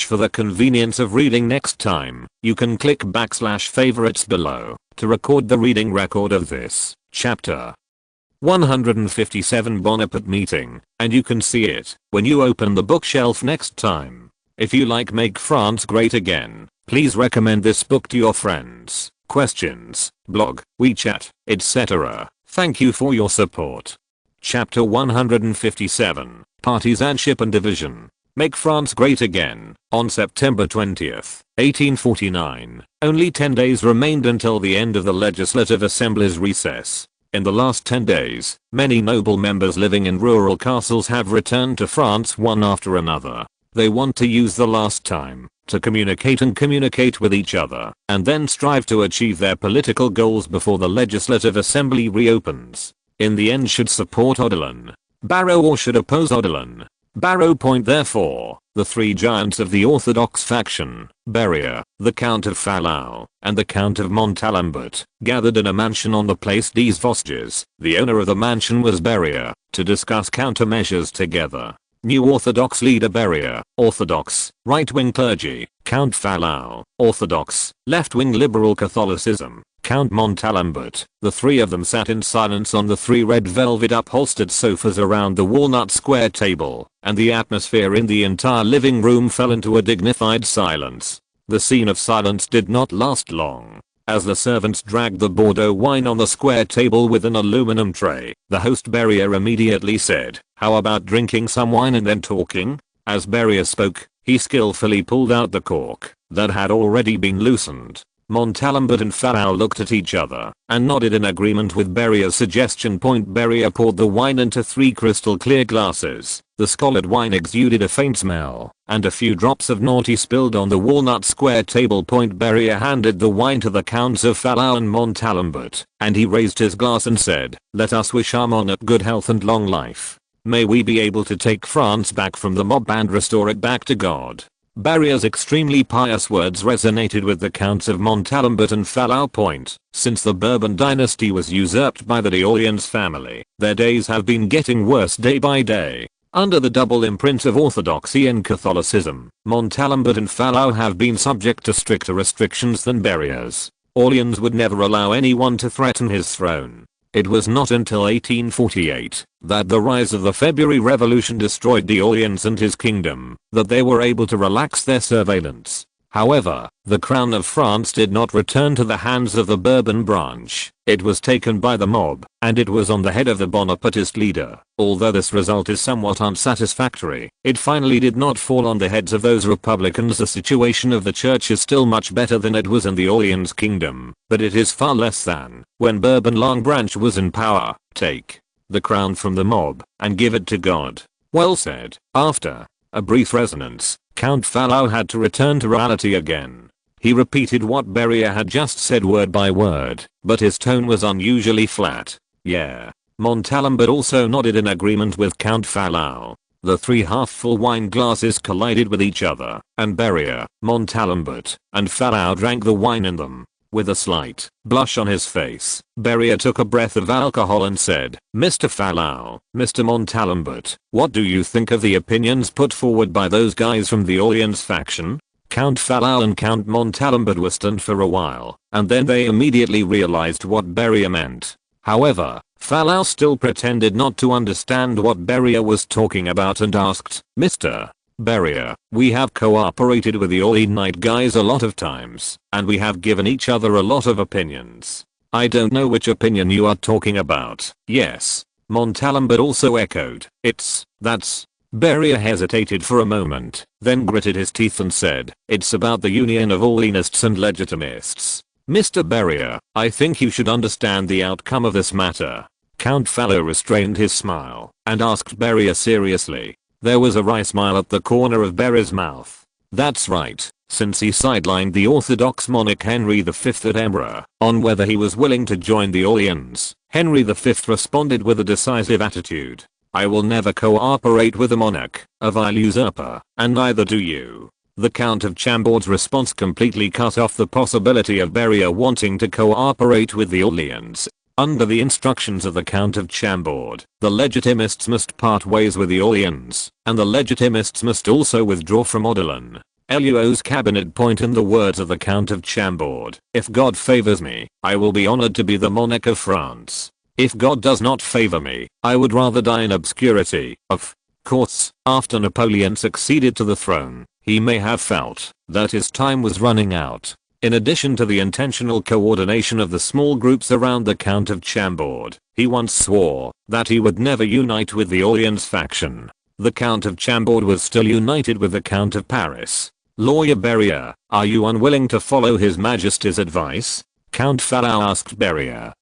Speaker 1: For the convenience of reading next time, you can click \favorites below to record the reading record of this chapter. 157 Bonaparte meeting, and you can see it when you open the bookshelf next time. If you like Make France Great Again, please recommend this book to your friends. Questions, blog, WeChat, etc. Thank you for your support. Chapter 157, Partisanship and Division. Make France Great Again. On September 20th, 1849, only 10 days remained until the end of the Legislative Assembly's recess. In the last 10 days, many noble members living in rural castles have returned to France one after another. They want to use the last time to communicate with each other, and then strive to achieve their political goals before the Legislative Assembly reopens. In the end, should support Odilon Barrow or should oppose Odilon Barrow. Therefore, the three giants of the Orthodox faction, Berryer, the Count of Falloux, and the Count of Montalembert, gathered in a mansion on the Place des Vosges. The owner of the mansion was Berryer, to discuss countermeasures together. New Orthodox leader Berryer, Orthodox, right-wing clergy, Count Falloux, Orthodox, left-wing liberal Catholicism, Count Montalembert. The three of them sat in silence on the three red velvet upholstered sofas around the walnut square table, and the atmosphere in the entire living room fell into a dignified silence. The scene of silence did not last long. As the servants dragged the Bordeaux wine on the square table with an aluminum tray, the host Berryer immediately said, "How about drinking some wine and then talking?" As Berryer spoke, he skillfully pulled out the cork that had already been loosened. Montalembert and Falloux looked at each other and nodded in agreement with Berryer's suggestion. Berryer poured the wine into 3 crystal clear glasses. The scalded wine exuded a faint smell, and a few drops of naughty spilled on the walnut square table. Berryer handed the wine to the Counts of Falloux and Montalembert, and he raised his glass and said, "Let us wish our monarch good health and long life. May we be able to take France back from the mob and restore it back to God." Berryer's extremely pious words resonated with the Counts of Montalembert and Falloux. Since the Bourbon dynasty was usurped by the d'Orleans family, their days have been getting worse day by day. Under the double imprint of orthodoxy and Catholicism, Montalembert and Falloux have been subject to stricter restrictions than Berryer's. Orleans would never allow anyone to threaten his throne. It was not until 1848 that the rise of the February Revolution destroyed d'Orleans and his kingdom that they were able to relax their surveillance. However, the crown of France did not return to the hands of the Bourbon branch. It was taken by the mob, and it was on the head of the Bonapartist leader. Although this result is somewhat unsatisfactory, it finally did not fall on the heads of those Republicans. The situation of the church is still much better than it was in the Orleans kingdom, but it is far less than when Bourbon Long Branch was in power. Take the crown from the mob and give it to God. Well said. After a brief resonance, Count Fallow had to return to reality again. He repeated what Beria had just said word by word, but his tone was unusually flat. Yeah. Montalembert also nodded in agreement with Count Fallow. The 3 half-full wine glasses collided with each other, and Beria, Montalembert, and Fallow drank the wine in them. With a slight blush on his face, Beria took a breath of alcohol and said, "Mr. Fallow, Mr. Montalembert, what do you think of the opinions put forward by those guys from the Orleans faction?" Count Fallow and Count Montalembert were stunned for a while, and then they immediately realized what Beria meant. However, Fallow still pretended not to understand what Beria was talking about and asked, "Mr. Beria, we have cooperated with the Orleanite guys a lot of times, and we have given each other a lot of opinions. I don't know which opinion you are talking about." "Yes," Montalembert also echoed. That's. Beria hesitated for a moment, then gritted his teeth and said, "It's about the union of Orleanists and Legitimists. Mr. Beria, I think you should understand the outcome of this matter." Count Fallow restrained his smile and asked Beria seriously. There was a wry smile at the corner of Beria's mouth. "That's right, since he sidelined the Orthodox monarch Henry V at Emperor on whether he was willing to join the Orleans, Henry V responded with a decisive attitude. I will never cooperate with a monarch, a vile usurper, and neither do you." The Count of Chambord's response completely cut off the possibility of Beria wanting to cooperate with the Orleans. Under the instructions of the Count of Chambord, the Legitimists must part ways with the Orleans, and the Legitimists must also withdraw from Orleans. Luo's cabinet point in the words of the Count of Chambord, "If God favors me, I will be honored to be the monarch of France. If God does not favor me, I would rather die in obscurity." Of course, after Napoleon succeeded to the throne, he may have felt that his time was running out. In addition to the intentional coordination of the small groups around the Count of Chambord, he once swore that he would never unite with the Orleans faction. The Count of Chambord was still united with the Count of Paris. "Lawyer Beria, are you unwilling to follow His Majesty's advice?" Count Fallow asked Beria.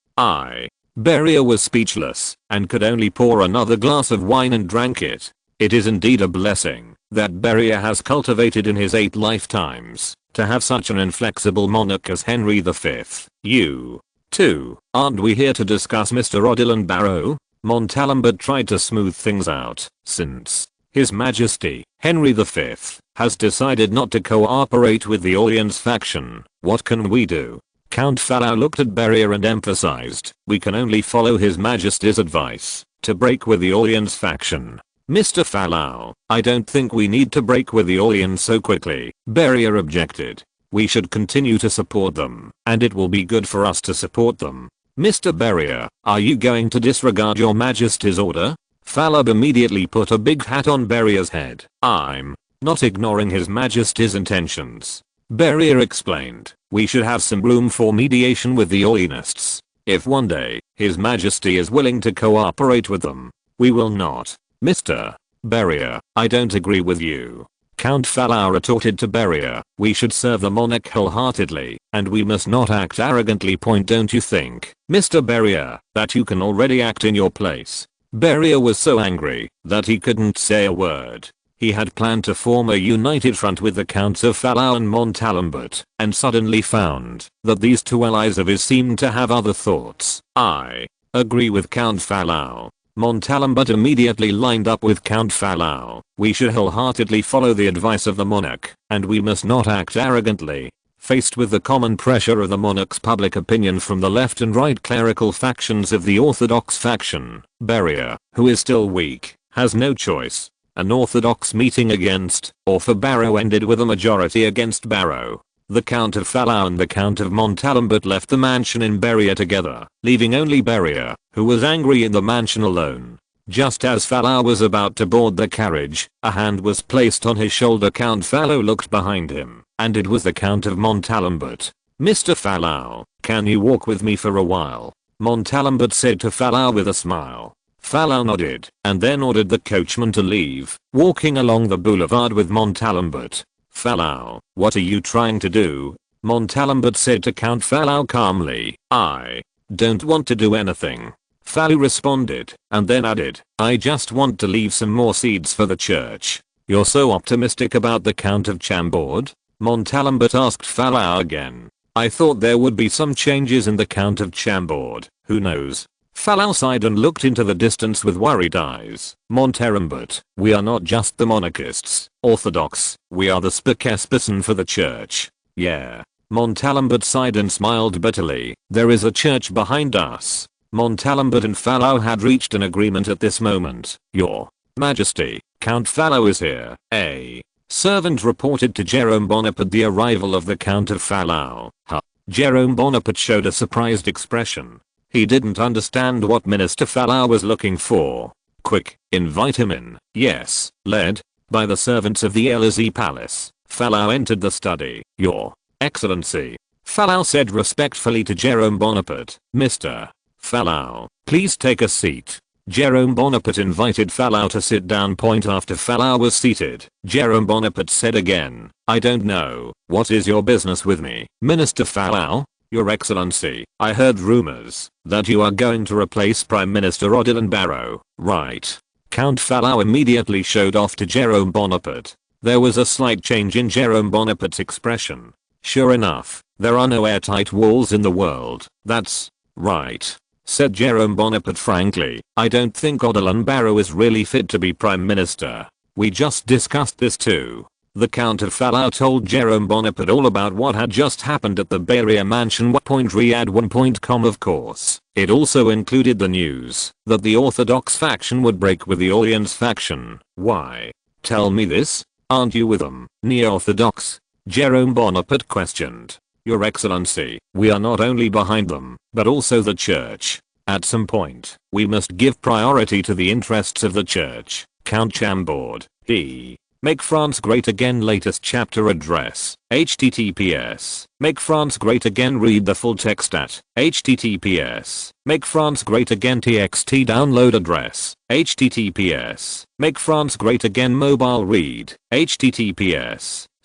Speaker 1: Beria was speechless and could only pour another glass of wine and drank it. It is indeed a blessing that Beria has cultivated in his 8 lifetimes to have such an inflexible monarch as Henry V. "You, too, aren't we here to discuss Mr. Odilon Barrow?" Montalembert tried to smooth things out. "Since His Majesty, Henry V, has decided not to cooperate with the Orleans faction, what can we do?" Count Fallow looked at Beria and emphasized, "We can only follow His Majesty's advice to break with the Orleans faction." "Mr. Fallow, I don't think we need to break with the Orleans so quickly," Beria objected. "We should continue to support them, and it will be good for us to support them." "Mr. Beria, are you going to disregard your Majesty's order?" Fallow immediately put a big hat on Beria's head. "I'm not ignoring His Majesty's intentions," Beria explained. "We should have some room for mediation with the Orleanists. If one day His Majesty is willing to cooperate with them, we will not." "Mr. Beria, I don't agree with you," Count Fallow retorted to Beria. "We should serve the monarch wholeheartedly, and we must not act arrogantly. Don't you think, Mr. Beria, that you can already act in your place?" Beria was so angry that he couldn't say a word. He had planned to form a united front with the Counts of Fallow and Montalembert, and suddenly found that these 2 allies of his seemed to have other thoughts. "I agree with Count Fallow." Montalembert immediately lined up with Count Fallow. "We should wholeheartedly follow the advice of the monarch, and we must not act arrogantly." Faced with the common pressure of the monarch's public opinion from the left and right clerical factions of the Orthodox faction, Beria, who is still weak, has no choice. An Orthodox meeting against or for Barrow ended with a majority against Barrow. The Count of Fallow and the Count of Montalembert left the mansion in Beria together, leaving only Beria, who was angry in the mansion alone. Just as Fallow was about to board the carriage, a hand was placed on his shoulder. Count Fallow looked behind him and it was the Count of Montalembert. "Mr. Fallow, can you walk with me for a while?" Montalembert said to Fallow with a smile. Fallow nodded, and then ordered the coachman to leave, walking along the boulevard with Montalembert. "Fallow, what are you trying to do?" Montalembert said to Count Fallow calmly. "I don't want to do anything." Fallow responded, and then added, "I just want to leave some more seeds for the church." "You're so optimistic about the Count of Chambord?" Montalembert asked Fallow again. "I thought there would be some changes in the Count of Chambord. Who knows?" Fallow sighed and looked into the distance with worried eyes. "Montalembert, we are not just the monarchists, Orthodox, we are the spokesperson for the church." "Yeah." Montalembert sighed and smiled bitterly. "There is a church behind us." Montalembert and Fallow had reached an agreement at this moment. "Your Majesty, Count Fallow is here." A servant reported to Jerome Bonaparte the arrival of the Count of Fallow. Huh. Jerome Bonaparte showed a surprised expression. He didn't understand what Minister Fallow was looking for. "Quick, invite him in." "Yes." Led by the servants of the Élysée Palace, Fallow entered the study. "Your Excellency," Fallow said respectfully to Jerome Bonaparte. "Mr. Fallow, please take a seat." Jerome Bonaparte invited Fallow to sit down. Point after Fallow was seated, Jerome Bonaparte said again, "I don't know, what is your business with me, Minister Fallow?" "Your Excellency, I heard rumors that you are going to replace Prime Minister Odilon Barrot, right?" Count Fallow immediately showed off to Jerome Bonaparte. There was a slight change in Jerome Bonaparte's expression. "Sure enough, there are no airtight walls in the world." "That's right," said Jerome Bonaparte frankly. "I don't think Odilon Barrot is really fit to be Prime Minister. We just discussed this too." The Count of Fallow told Jerome Bonaparte all about what had just happened at the Beria mansion. Riyadh1.com. Of course, it also included the news that the Orthodox faction would break with the Orleans faction. "Why? Tell me this. Aren't you with them, Neo-Orthodox?" Jerome Bonaparte questioned. "Your Excellency, we are not only behind them, but also the church. At some point, we must give priority to the interests of the church." Count Chambord, D. Make France Great Again latest chapter address, https, Make France Great Again. Read the full text at https, Make France Great Again txt. Download address, https, Make France Great Again. Mobile read, https, /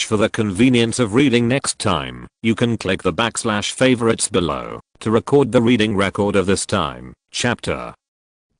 Speaker 1: For the convenience of reading next time, you can click the / favorites below to record the reading record of this time. Chapter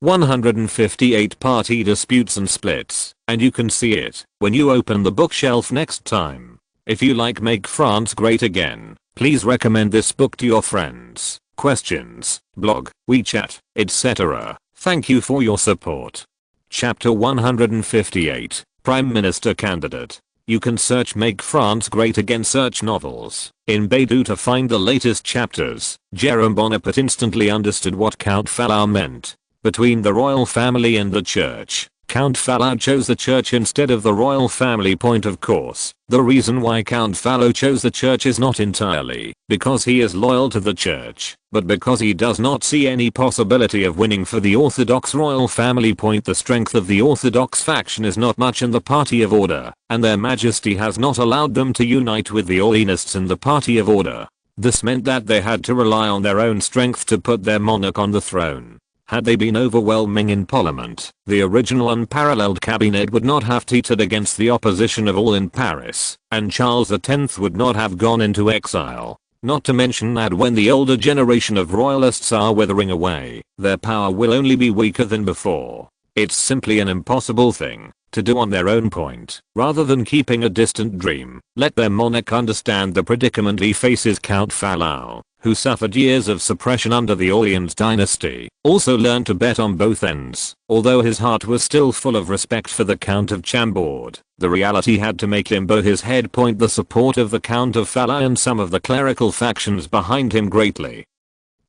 Speaker 1: 158 Party Disputes and Splits, and you can see it when you open the bookshelf next time. If you like Make France Great Again, please recommend this book to your friends. Questions, blog, WeChat, etc. Thank you for your support. Chapter 158 Prime Minister Candidate. You can search Make France Great Again search novels in Baidu to find the latest chapters. Jerome Bonaparte instantly understood what Count Fallow meant. Between the royal family and the church, Count Fallow chose the church instead of the royal family. Point of course, the reason why Count Fallow chose the church is not entirely because he is loyal to the church, but because he does not see any possibility of winning for the Orthodox royal family. Point the strength of the Orthodox faction is not much in the Party of Order, and their Majesty has not allowed them to unite with the Orleanists in the Party of Order. This meant that they had to rely on their own strength to put their monarch on the throne. Had they been overwhelming in parliament, the original unparalleled cabinet would not have teetered against the opposition of all in Paris, and Charles X would not have gone into exile. Not to mention that when the older generation of royalists are withering away, their power will only be weaker than before. It's simply an impossible thing to do on their own. Point. Rather than keeping a distant dream, let their monarch understand the predicament he faces. Count Fallow, who suffered years of suppression under the Orleans dynasty, also learned to bet on both ends. Although his heart was still full of respect for the Count of Chambord, the reality had to make him bow his head. Point. The support of the Count of Fallow and some of the clerical factions behind him greatly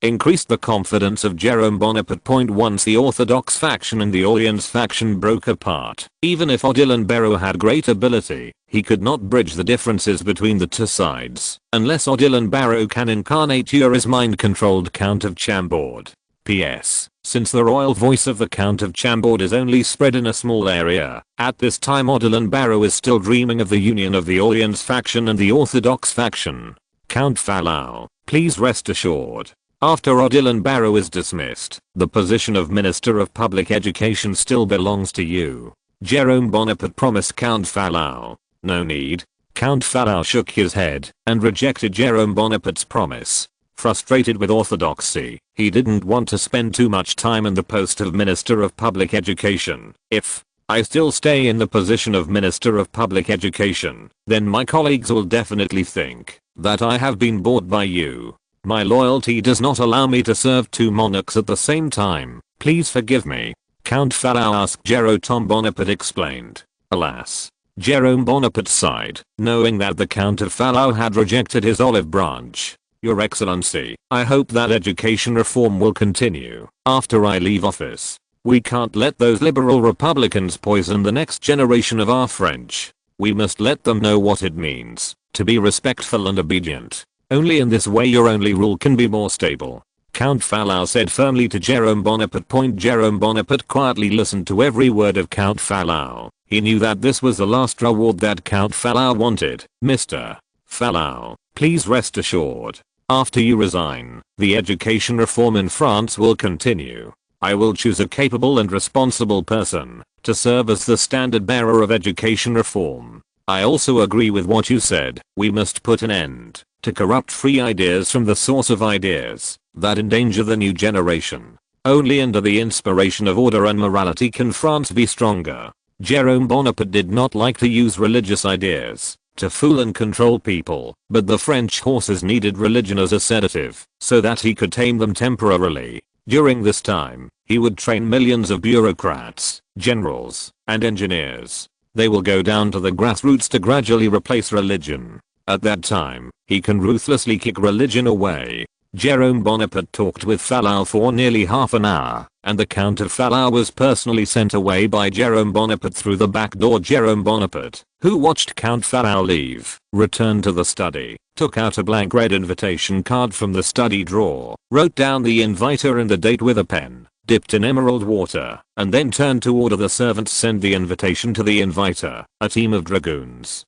Speaker 1: increased the confidence of Jerome Bonaparte. Point. Once the Orthodox faction and the Orleans faction broke apart, even if Odilon Barrot had great ability, he could not bridge the differences between the two sides, unless Odilon Barrot can incarnate Uri's mind-controlled Count of Chambord. P.S. Since the royal voice of the Count of Chambord is only spread in a small area, at this time Odilon Barrow is still dreaming of the union of the Orleans faction and the Orthodox faction. Count Fallow, please rest assured. After Odilon Barrow is dismissed, the position of Minister of Public Education still belongs to you. Jerome Bonaparte promised Count Fallow. No need. Count Fallow shook his head and rejected Jerome Bonaparte's promise. Frustrated with orthodoxy, he didn't want to spend too much time in the post of Minister of Public Education. If I still stay in the position of Minister of Public Education, then my colleagues will definitely think that I have been bought by you. My loyalty does not allow me to serve two monarchs at the same time. Please forgive me. Count Fallow asked Jerome Bonaparte explained. Alas. Jerome Bonaparte sighed, knowing that the Count of Fallow had rejected his olive branch. Your Excellency, I hope that education reform will continue after I leave office. We can't let those liberal Republicans poison the next generation of our French. We must let them know what it means to be respectful and obedient. Only in this way your only rule can be more stable. Count Fallow said firmly to Jerome Bonaparte. Jerome Bonaparte quietly listened to every word of Count Fallow. He knew that this was the last reward that Count Fallow wanted. Mr. Fallow, please rest assured. After you resign, the education reform in France will continue. I will choose a capable and responsible person to serve as the standard bearer of education reform. I also agree with what you said. We must put an end to corrupt free ideas from the source of ideas that endanger the new generation. Only under the inspiration of order and morality can France be stronger. Jerome Bonaparte did not like to use religious ideas to fool and control people, but the French horses needed religion as a sedative so that he could tame them temporarily. During this time, he would train millions of bureaucrats, generals, and engineers. They will go down to the grassroots to gradually replace religion. At that time, he can ruthlessly kick religion away. Jerome Bonaparte talked with Fallow for nearly half an hour, and the Count of Fallow was personally sent away by Jerome Bonaparte through the back door. Jerome Bonaparte, who watched Count Fallow leave, returned to the study, took out a blank red invitation card from the study drawer, wrote down the inviter and the date with a pen, dipped in emerald water, and then turned to order the servants send the invitation to the inviter, a team of dragoons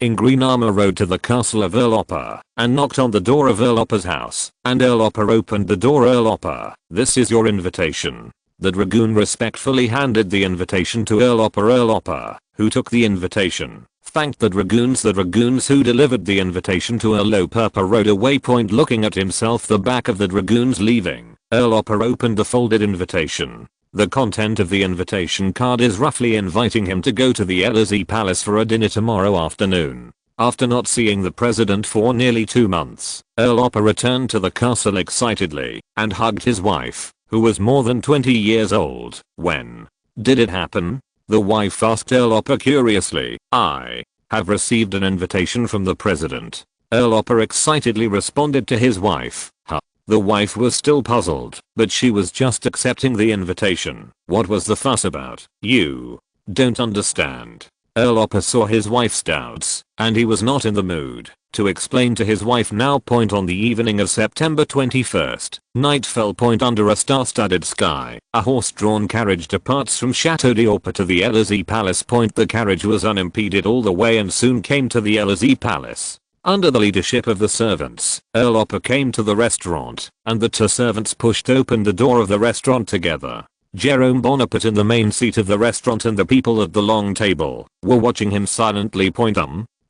Speaker 1: in green armor rode to the castle of Earl Opper and knocked on the door of Earl Opper's house, and Earl Opper opened the door. Earl Opper, this is your invitation. The dragoon respectfully handed the invitation to Earl Opper. Earl Opper, who took the invitation, thanked the dragoons. The dragoons who delivered the invitation to Earl Opper rode away. Looking at himself the back of the dragoons leaving, Earl Opper opened the folded invitation. The content of the invitation card is roughly inviting him to go to the Élysée Palace for a dinner tomorrow afternoon. After not seeing the president for nearly 2 months, Earl Opper returned to the castle excitedly and hugged his wife, who was more than 20 years old. When did it happen? The wife asked Earl Opper curiously. I have received an invitation from the president. Earl Opper excitedly responded to his wife. Huh. The wife was still puzzled, but she was just accepting the invitation. What was the fuss about? You don't understand. Earl Opper saw his wife's doubts, and he was not in the mood to explain to his wife now. On the evening of September 21st, night fell. Under a star-studded sky, a horse-drawn carriage departs from Chateau d'Orpe to the Élysée Palace. The carriage was unimpeded all the way and soon came to the Élysée Palace. Under the leadership of the servants, Earl Opper came to the restaurant, and the two servants pushed open the door of the restaurant together. Jerome Bonaparte in the main seat of the restaurant and the people at the long table were watching him silently.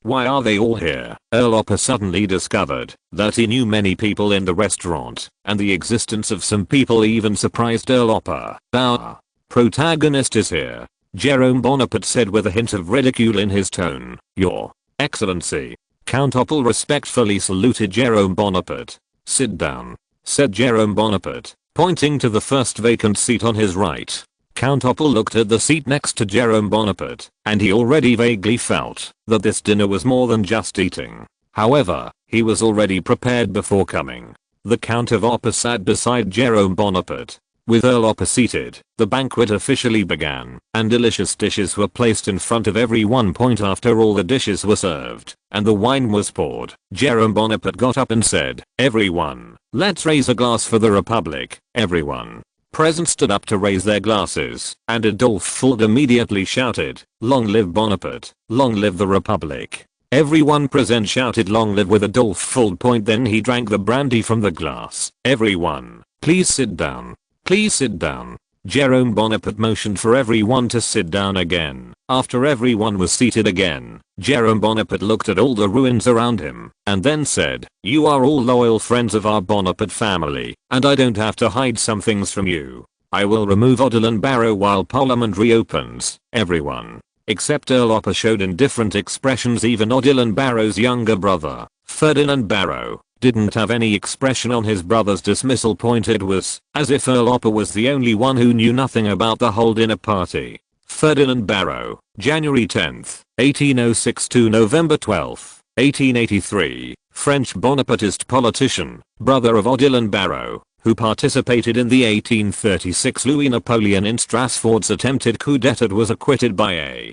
Speaker 1: Why are they all here? Earl Opper suddenly discovered that he knew many people in the restaurant, and the existence of some people even surprised Earl Opper. Our protagonist is here, Jerome Bonaparte said with a hint of ridicule in his tone. Your Excellency. Count Opel respectfully saluted Jerome Bonaparte. Sit down, said Jerome Bonaparte, pointing to the first vacant seat on his right. Count Opel looked at the seat next to Jerome Bonaparte, and he already vaguely felt that this dinner was more than just eating. However, he was already prepared before coming. The Count of Opper sat beside Jerome Bonaparte. With Earl Opper seated, the banquet officially began, and delicious dishes were placed in front of everyone. After all the dishes were served, and the wine was poured, Jerome Bonaparte got up and said, "Everyone, let's raise a glass for the Republic, everyone." present stood up to raise their glasses, and Adolphe Fuld immediately shouted, "Long live Bonaparte, long live the Republic." Everyone present shouted long live with Adolphe Fuld. Then he drank the brandy from the glass. "Everyone, please sit down. Please sit down." Jerome Bonaparte motioned for everyone to sit down again. After everyone was seated again, Jerome Bonaparte looked at all the ruins around him, and then said, "You are all loyal friends of our Bonaparte family, and I don't have to hide some things from you. I will remove Odilon Barrot while Parliament reopens." Everyone, except Earl Opper, showed indifferent expressions. Even Odilon Barrot's younger brother, Ferdinand Barrot, didn't have any expression on his brother's dismissal. It was as if Earl Opper was the only one who knew nothing about the whole dinner party. Ferdinand Barrot, January 10, 1806 to November 12, 1883, French Bonapartist politician, brother of Odilon Barrot, who participated in the 1836 Louis Napoleon in Strasbourg's attempted coup d'etat, was acquitted by a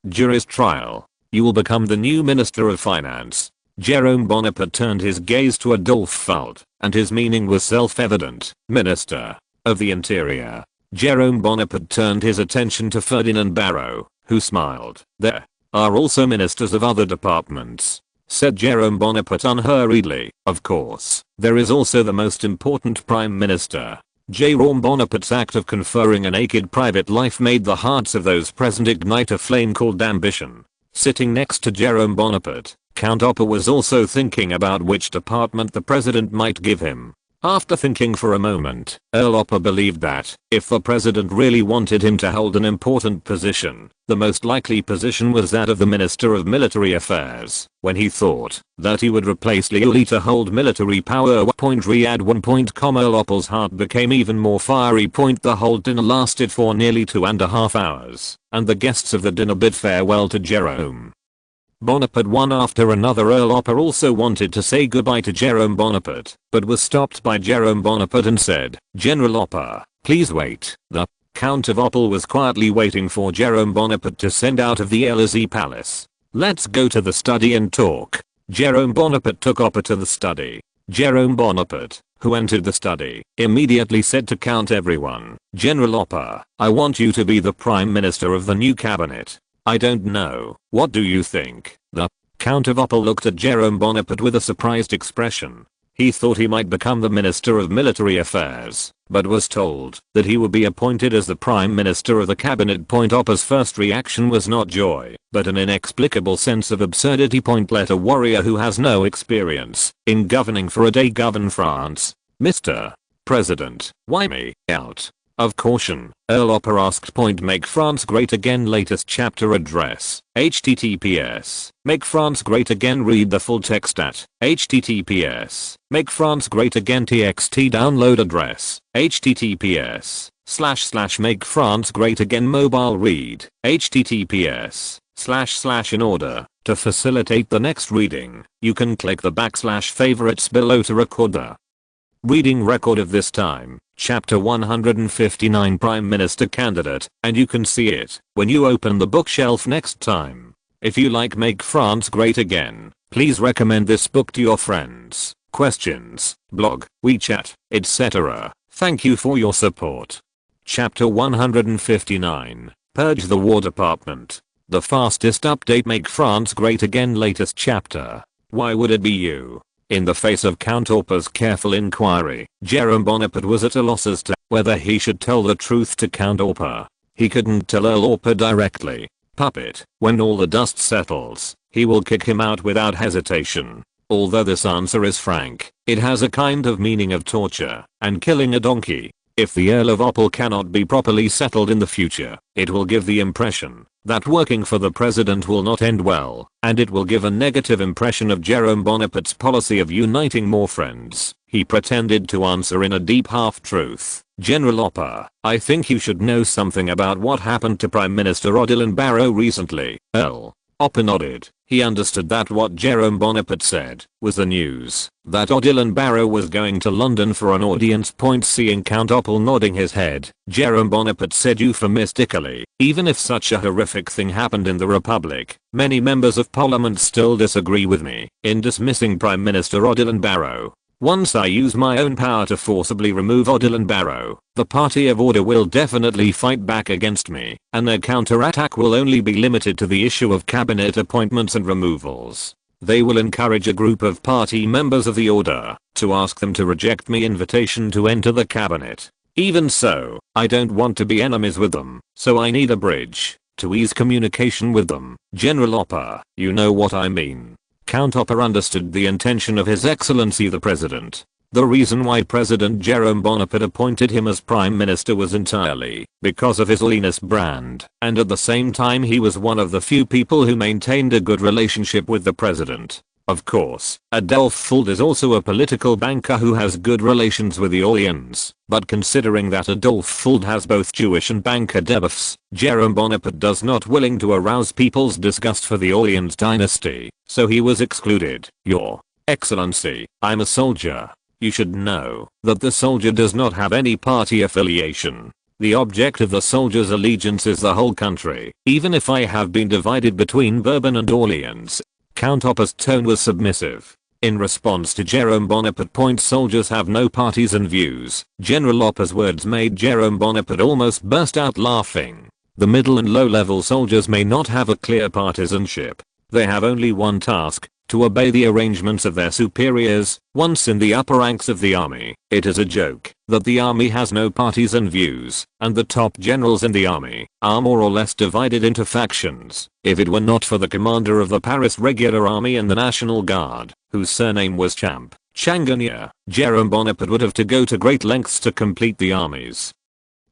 Speaker 1: jury's trial. "You will become the new Minister of Finance." Jerome Bonaparte turned his gaze to Adolphe Fuld, and his meaning was self-evident. "Minister of the Interior." Jerome Bonaparte turned his attention to Ferdinand Barrot, who smiled. "There are also ministers of other departments," said Jerome Bonaparte unhurriedly. "Of course, there is also the most important Prime Minister." Jerome Bonaparte's act of conferring a naked private life made the hearts of those present ignite a flame called ambition. Sitting next to Jerome Bonaparte, Count Opper was also thinking about which department the president might give him. After thinking for a moment, Earl Opper believed that, if the president really wanted him to hold an important position, the most likely position was that of the Minister of Military Affairs. When he thought that he would replace Liuli to hold military power, Riyad 1. Earl Opper's heart became even more fiery. The whole dinner lasted for nearly 2.5 hours, and the guests of the dinner bid farewell to Jerome Bonaparte one after another. Earl Opper also wanted to say goodbye to Jerome Bonaparte, but was stopped by Jerome Bonaparte and said, "General Opper, please wait." The Count of Opel was quietly waiting for Jerome Bonaparte to send out of the Élysée Palace. "Let's go to the study and talk." Jerome Bonaparte took Opper to the study. Jerome Bonaparte, who entered the study, immediately said to Count everyone, "General Opper, I want you to be the Prime Minister of the new cabinet." "I don't know, what do you think?" The Count of Opel looked at Jerome Bonaparte with a surprised expression. He thought he might become the Minister of Military Affairs, but was told that he would be appointed as the Prime Minister of the cabinet. Opper's first reaction was not joy, but an inexplicable sense of absurdity. Let a warrior who has no experience in governing for a day govern France. "Mr. President, why me out of caution?" Earl Opper asked. Make France Great Again latest chapter address. https Make France Great Again. Read the full text at https Make France Great Again txt download address https Make France Great Again mobile read https in order to facilitate the next reading, you can click the \favorites below to record the reading record of this time. Chapter 159 Prime Minister Candidate, and you can see it when you open the bookshelf next time. If you like Make France Great Again, please recommend this book to your friends, questions, blog, WeChat, etc. Thank you for your support. Chapter 159 Purge the War Department. The fastest update. Make France Great Again latest chapter. Why would it be you? In the face of Count Opper's careful inquiry, Jerome Bonaparte was at a loss as to whether he should tell the truth to Count Opper. He couldn't tell Earl Opper directly. Puppet, when all the dust settles, he will kick him out without hesitation. Although this answer is frank, it has a kind of meaning of torture and killing a donkey. If the Earl of Opel cannot be properly settled in the future, it will give the impression that working for the president will not end well, and it will give a negative impression of Jerome Bonaparte's policy of uniting more friends. He pretended to answer in a deep half-truth. "General Opper, I think you should know something about what happened to Prime Minister Odilon Barrot recently." Earl Opper nodded. He understood that what Jerome Bonaparte said was the news that Odilon Barrot was going to London for an audience. Seeing Count Opel nodding his head, Jerome Bonaparte said euphemistically, "Even if such a horrific thing happened in the Republic, many members of Parliament still disagree with me in dismissing Prime Minister Odilon Barrot. Once I use my own power to forcibly remove Odile and Barrow, the party of order will definitely fight back against me, and their counterattack will only be limited to the issue of cabinet appointments and removals. They will encourage a group of party members of the order to ask them to reject my invitation to enter the cabinet. Even so, I don't want to be enemies with them, so I need a bridge to ease communication with them. General Opper, you know what I mean. Count Opper understood the intention of His Excellency the President. The reason why President Jerome Bonaparte appointed him as Prime Minister was entirely because of his Holiness brand, and at the same time he was one of the few people who maintained a good relationship with the President. Of course, Adolf Fuld is also a political banker who has good relations with the Orleans, but considering that Adolf Fuld has both Jewish and banker debuffs, Jerome Bonaparte does not willing to arouse people's disgust for the Orleans dynasty, so he was excluded. Your Excellency, I'm a soldier. You should know that the soldier does not have any party affiliation. The object of the soldier's allegiance is the whole country, even if I have been divided between Bourbon and Orleans. Count Opper's tone was submissive. In response to Jerome Bonaparte's point, soldiers have no parties and views, General Opper's words made Jerome Bonaparte almost burst out laughing. The middle and low-level soldiers may not have a clear partisanship. They have only one task: to obey the arrangements of their superiors. Once in the upper ranks of the army, it is a joke that the army has no parties and views, and the top generals in the army are more or less divided into factions. If it were not for the commander of the Paris Regular Army and the National Guard, whose surname was Champagnon, Jerome Bonaparte would have to go to great lengths to complete the army's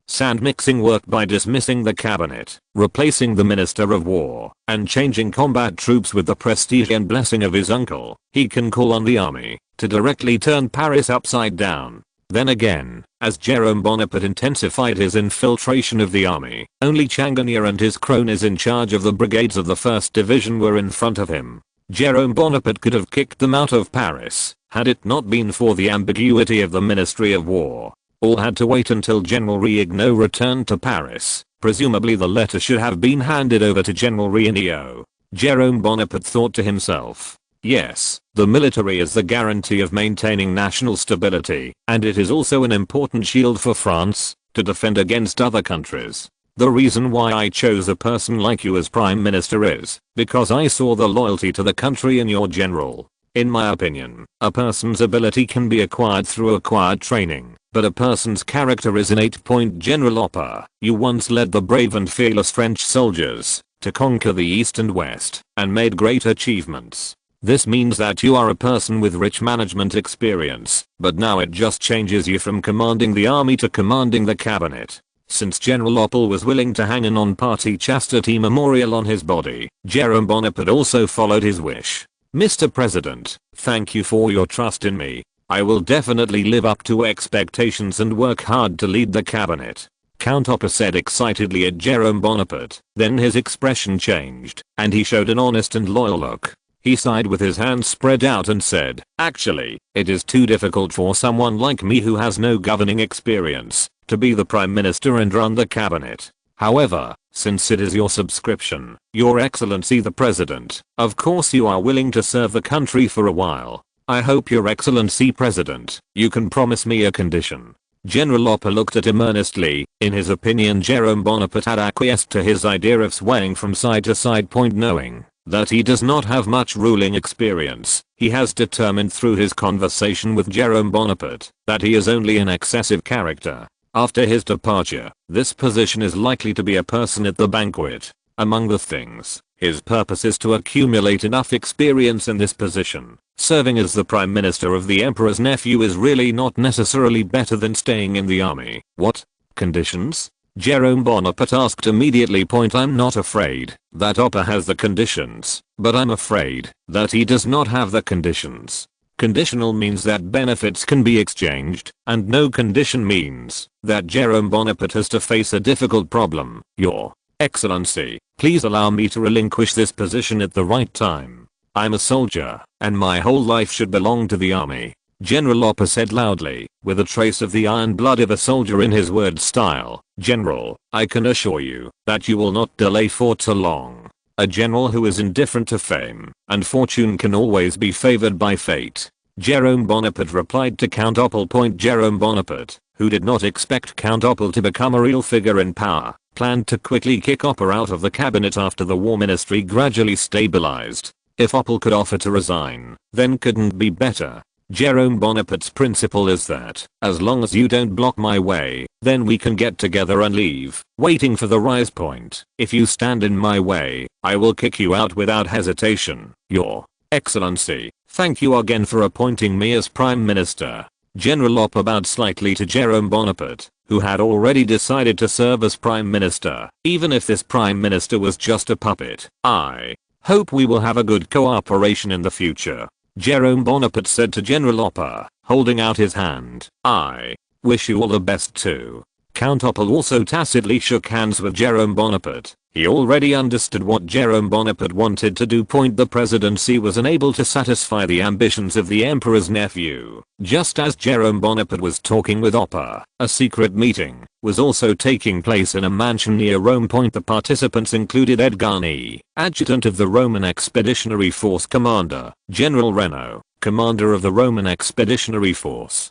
Speaker 1: sand mixing work by dismissing the cabinet, replacing the Minister of War, and changing combat troops with the prestige and blessing of his uncle. He can call on the army to directly turn Paris upside down. Then again, as Jerome Bonaparte intensified his infiltration of the army, only Champagnon and his cronies in charge of the brigades of the 1st Division were in front of him. Jerome Bonaparte could have kicked them out of Paris had it not been for the ambiguity of the Ministry of War. All had to wait until General Riegnaud returned to Paris. Presumably the letter should have been handed over to General Riegnaud. Jerome Bonaparte thought to himself, yes, the military is the guarantee of maintaining national stability, and it is also an important shield for France to defend against other countries. The reason why I chose a person like you as Prime Minister is because I saw the loyalty to the country in your general. In my opinion, a person's ability can be acquired through acquired training, but a person's character is innate. General Opper, you once led the brave and fearless French soldiers to conquer the East and West, and made great achievements. This means that you are a person with rich management experience, but now it just changes you from commanding the army to commanding the cabinet. Since General Opper was willing to hang a non-party chastity memorial on his body, Jerome Bonaparte also followed his wish. Mr. President, thank you for your trust in me. I will definitely live up to expectations and work hard to lead the cabinet. Count Opper said excitedly at Jerome Bonaparte. Then his expression changed, and he showed an honest and loyal look. He sighed with his hands spread out and said, actually, it is too difficult for someone like me who has no governing experience to be the Prime Minister and run the cabinet. However, since it is your subscription, Your Excellency the President, of course you are willing to serve the country for a while. I hope Your Excellency President, you can promise me a condition. General Opper looked at him earnestly. In his opinion, Jerome Bonaparte had acquiesced to his idea of swaying from side to side. Knowing that he does not have much ruling experience, he has determined through his conversation with Jerome Bonaparte that he is only an excessive character. After his departure, this position is likely to be a person at the banquet. Among the things, his purpose is to accumulate enough experience in this position. Serving as the Prime Minister of the Emperor's nephew is really not necessarily better than staying in the army. What conditions? Jerome Bonaparte asked immediately. I'm not afraid that Opper has the conditions, but I'm afraid that he does not have the conditions. Conditional means that benefits can be exchanged, and no condition means that Jerome Bonaparte has to face a difficult problem. Your Excellency, please allow me to relinquish this position at the right time. I'm a soldier, and my whole life should belong to the army. General Opper said loudly, with a trace of the iron blood of a soldier in his word style. General, I can assure you that you will not delay for too long. A general who is indifferent to fame and fortune can always be favored by fate. Jerome Bonaparte replied to Count Opal. Jerome Bonaparte, who did not expect Count Opal to become a real figure in power, planned to quickly kick Opal out of the cabinet after the war ministry gradually stabilized. If Opal could offer to resign, then couldn't be better. Jerome Bonaparte's principle is that, as long as you don't block my way, then we can get together and leave, waiting for the rise point. If you stand in my way, I will kick you out without hesitation. Your Excellency, thank you again for appointing me as Prime Minister. General Opal bowed slightly to Jerome Bonaparte, who had already decided to serve as Prime Minister, even if this Prime Minister was just a puppet. I hope we will have a good cooperation in the future, Jerome Bonaparte said to General Opal, holding out his hand. I wish you all the best too. Count Opal also tacitly shook hands with Jerome Bonaparte. He already understood what Jerome Bonaparte wanted to do. The presidency was unable to satisfy the ambitions of the emperor's nephew. Just as Jerome Bonaparte was talking with Opal, a secret meeting was also taking place in a mansion near Rome. The participants included Edgani, adjutant of the Roman Expeditionary Force commander, General Reno, commander of the Roman Expeditionary Force,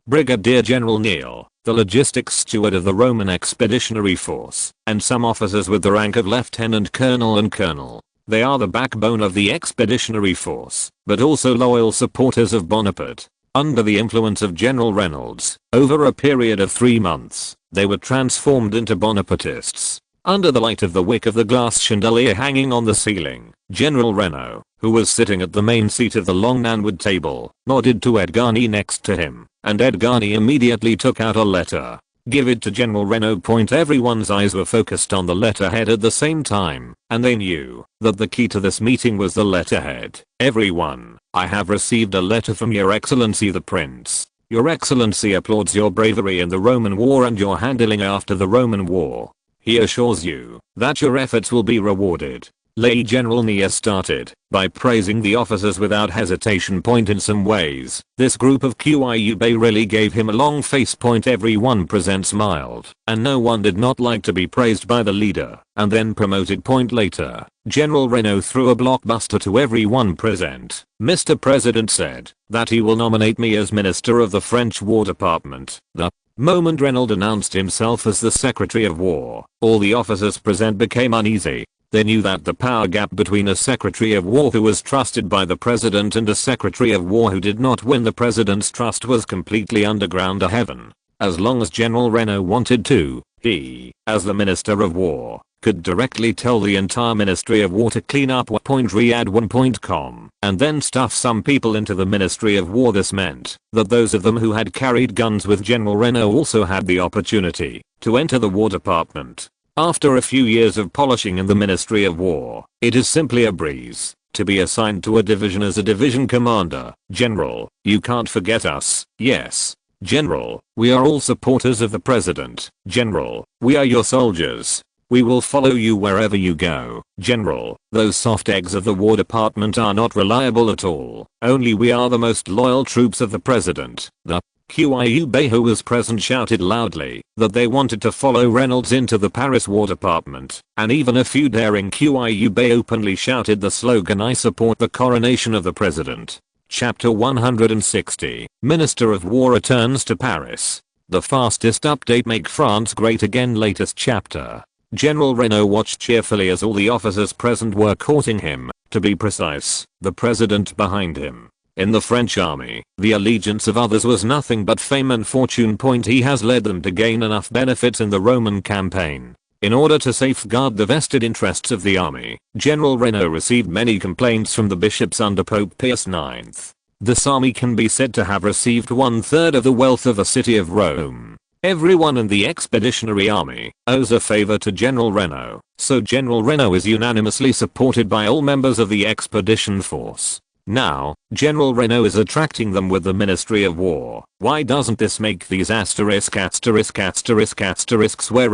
Speaker 1: Brigadier General Neil, the logistics steward of the Roman Expeditionary Force, and some officers with the rank of lieutenant colonel and colonel. They are the backbone of the Expeditionary Force, but also loyal supporters of Bonaparte. Under the influence of General Reynolds, over a period of 3 months, they were transformed into Bonapartists. Under the light of the wick of the glass chandelier hanging on the ceiling, General Reno, who was sitting at the main seat of the long manwood table, nodded to Edgani next to him, and Edgani immediately took out a letter. Give it to General Reno. Everyone's eyes were focused on the letterhead at the same time, and they knew that the key to this meeting was the letterhead. Everyone, I have received a letter from Your Excellency the Prince. Your Excellency applauds your bravery in the Roman War and your handling after the Roman War. He assures you that your efforts will be rewarded. Lay General Nia started by praising the officers without hesitation. In some ways, this group of Qiube really gave him a long face. Everyone present smiled, and no one did not like to be praised by the leader and then promoted. Later, General Reno threw a blockbuster to everyone present. Mr. President said that he will nominate me as Minister of the French War Department. The moment Reynolds announced himself as the Secretary of War, all the officers present became uneasy. They knew that the power gap between a Secretary of War who was trusted by the President and a Secretary of War who did not win the President's trust was completely underground to heaven. As long as General Reno wanted to, he, as the Minister of War, could directly tell the entire Ministry of War to clean up Riyadh1.com and then stuff some people into the Ministry of War. This meant that those of them who had carried guns with General Reno also had the opportunity to enter the War Department. After a few years of polishing in the Ministry of War, it is simply a breeze to be assigned to a division as a division commander. General, you can't forget us. Yes. General, we are all supporters of the President. General, we are your soldiers. We will follow you wherever you go. General, those soft eggs of the War Department are not reliable at all. Only we are the most loyal troops of the President. The Qiube who was present shouted loudly that they wanted to follow Reynolds into the Paris War Department, and even a few daring Qiube openly shouted the slogan I support the coronation of the President. Chapter 160, Minister of War returns to Paris. The fastest update. Make France great again. Latest chapter. General Reno watched cheerfully as all the officers present were courting him, to be precise, the President behind him. In the French army, the allegiance of others was nothing but fame and fortune. He has led them to gain enough benefits in the Roman campaign. In order to safeguard the vested interests of the army, General Reno received many complaints from the bishops under Pope Pius IX. This army can be said to have received 1/3 of the wealth of the city of Rome. Everyone in the expeditionary army owes a favor to General Reno, so General Reno is unanimously supported by all members of the expedition force. Now, General Reno is attracting them with the Ministry of War. Why doesn't this make these **** swear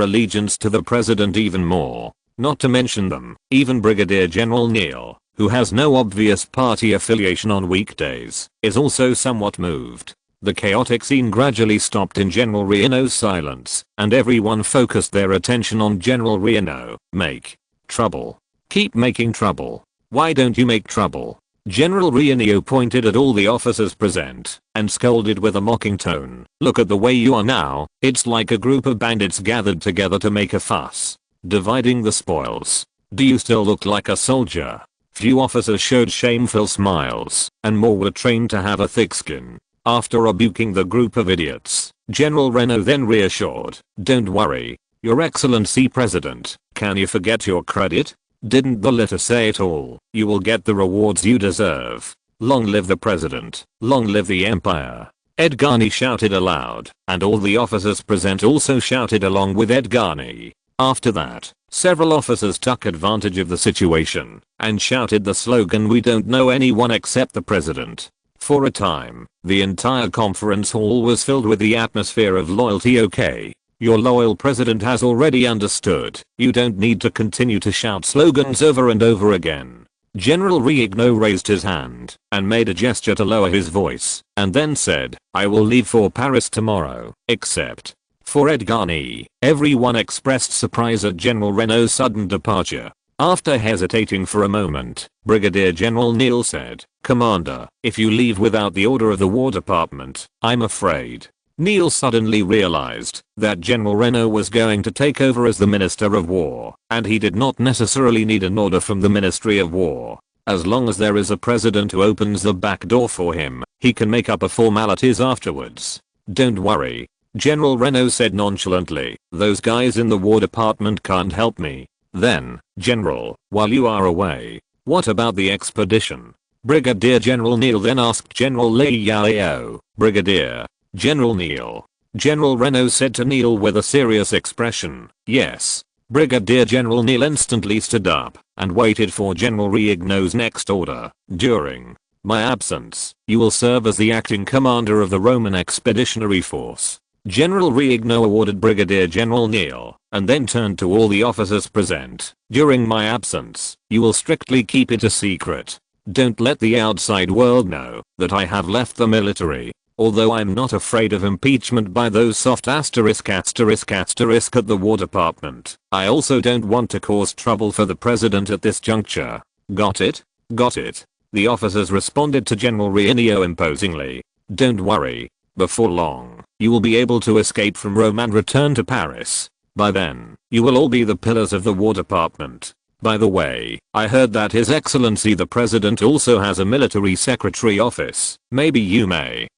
Speaker 1: allegiance to the President even more? Not to mention them, even Brigadier General Neil, who has no obvious party affiliation on weekdays, is also somewhat moved. The chaotic scene gradually stopped in General Reno's silence, and everyone focused their attention on General Reno. Make trouble. Keep making trouble. Why don't you make trouble? General Rienio pointed at all the officers present and scolded with a mocking tone. Look at the way you are now, it's like a group of bandits gathered together to make a fuss, dividing the spoils. Do you still look like a soldier? Few officers showed shameful smiles, and more were trained to have a thick skin. After rebuking the group of idiots, General Reno then reassured, "Don't worry, Your Excellency President, can you forget your credit? Didn't the letter say it all? You will get the rewards you deserve. Long live the president, long live the empire." Edgarni shouted aloud, and all the officers present also shouted along with Edgarni. After that, several officers took advantage of the situation and shouted the slogan, "We don't know anyone except the president." For a time, the entire conference hall was filled with the atmosphere of loyalty. Okay, your loyal president has already understood. You don't need to continue to shout slogans over and over again. General Riegno raised his hand and made a gesture to lower his voice, and then said, "I will leave for Paris tomorrow, except for Edgarni." Everyone expressed surprise at General Reno's sudden departure. After hesitating for a moment, Brigadier General Neal said, "Commander, if you leave without the order of the War Department, I'm afraid." Neal suddenly realized that General Reno was going to take over as the Minister of War, and he did not necessarily need an order from the Ministry of War. As long as there is a president who opens the back door for him, he can make up the formalities afterwards. "Don't worry," General Reno said nonchalantly, "those guys in the War Department can't help me." Then, "General, while you are away, what about the expedition?" Brigadier General Neal then asked General Liao. "Brigadier General Neal." General Reno said to Neal with a serious expression, "Yes." Brigadier General Neal instantly stood up and waited for General Riegno's next order. "During my absence, you will serve as the acting commander of the Roman Expeditionary Force." General Riegno ordered Brigadier General Neal, and then turned to all the officers present. "During my absence, you will strictly keep it a secret. Don't let the outside world know that I have left the military. Although I'm not afraid of impeachment by those soft **** at the War Department, I also don't want to cause trouble for the president at this juncture. Got it? Got it." The officers responded to General Rienio imposingly. "Don't worry. Before long, you will be able to escape from Rome and return to Paris. By then, you will all be the pillars of the War Department. By the way, I heard that His Excellency the President also has a military secretary office. Maybe you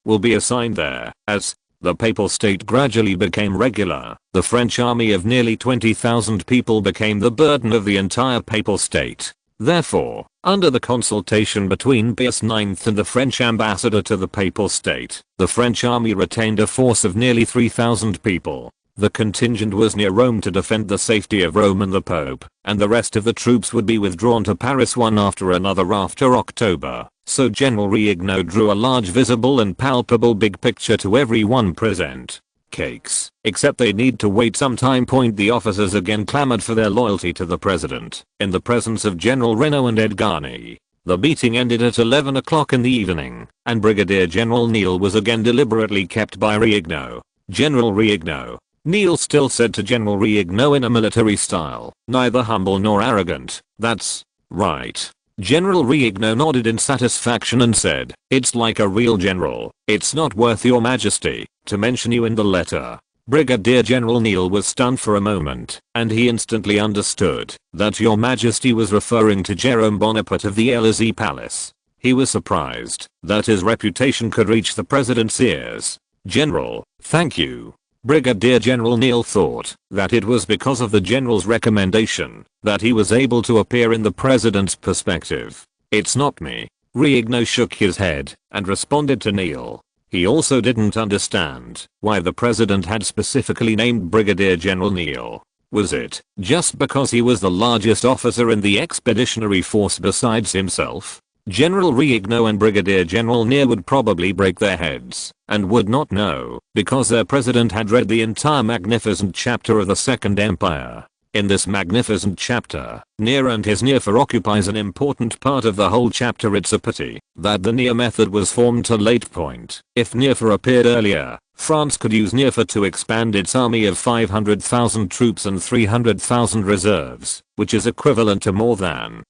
Speaker 1: will be assigned there." As the Papal State gradually became regular, the French army of nearly 20,000 people became the burden of the entire Papal State. Therefore, under the consultation between Pius IX and the French ambassador to the Papal State, the French army retained a force of nearly 3,000 people. The contingent was near Rome to defend the safety of Rome and the Pope, and the rest of the troops would be withdrawn to Paris one after another after October. So General Riegno drew a large visible and palpable big picture to everyone present. Cakes, except they need to wait some time. The officers again clamored for their loyalty to the president, in the presence of General Reno and Edgarni. The meeting ended at 11 o'clock in the evening, and Brigadier General Neal was again deliberately kept by Riegno. "General Riegno," Neal still said to General Riegno in a military style, "neither humble nor arrogant." "That's right." General Riegno nodded in satisfaction and said, "It's like a real general. It's not worth your majesty to mention you in the letter." Brigadier General Neal was stunned for a moment, and he instantly understood that your majesty was referring to Jerome Bonaparte of the Élysée Palace. He was surprised that his reputation could reach the president's ears. "General, thank you." Brigadier General Neal thought that it was because of the general's recommendation that he was able to appear in the president's perspective. "It's not me." Riegno shook his head and responded to Neal. He also didn't understand why the president had specifically named Brigadier General Neal. Was it just because he was the largest officer in the expeditionary force besides himself? General Riegno and Brigadier General Neal would probably break their heads and would not know because their president had read the entire magnificent chapter of the Second Empire. In this magnificent chapter, Near and his Nearfer occupies an important part of the whole chapter. It's a pity that the Near method was formed to late point. If Nearfer appeared earlier, France could use Nearfer to expand its army of 500,000 troops and 300,000 reserves, which is equivalent to more than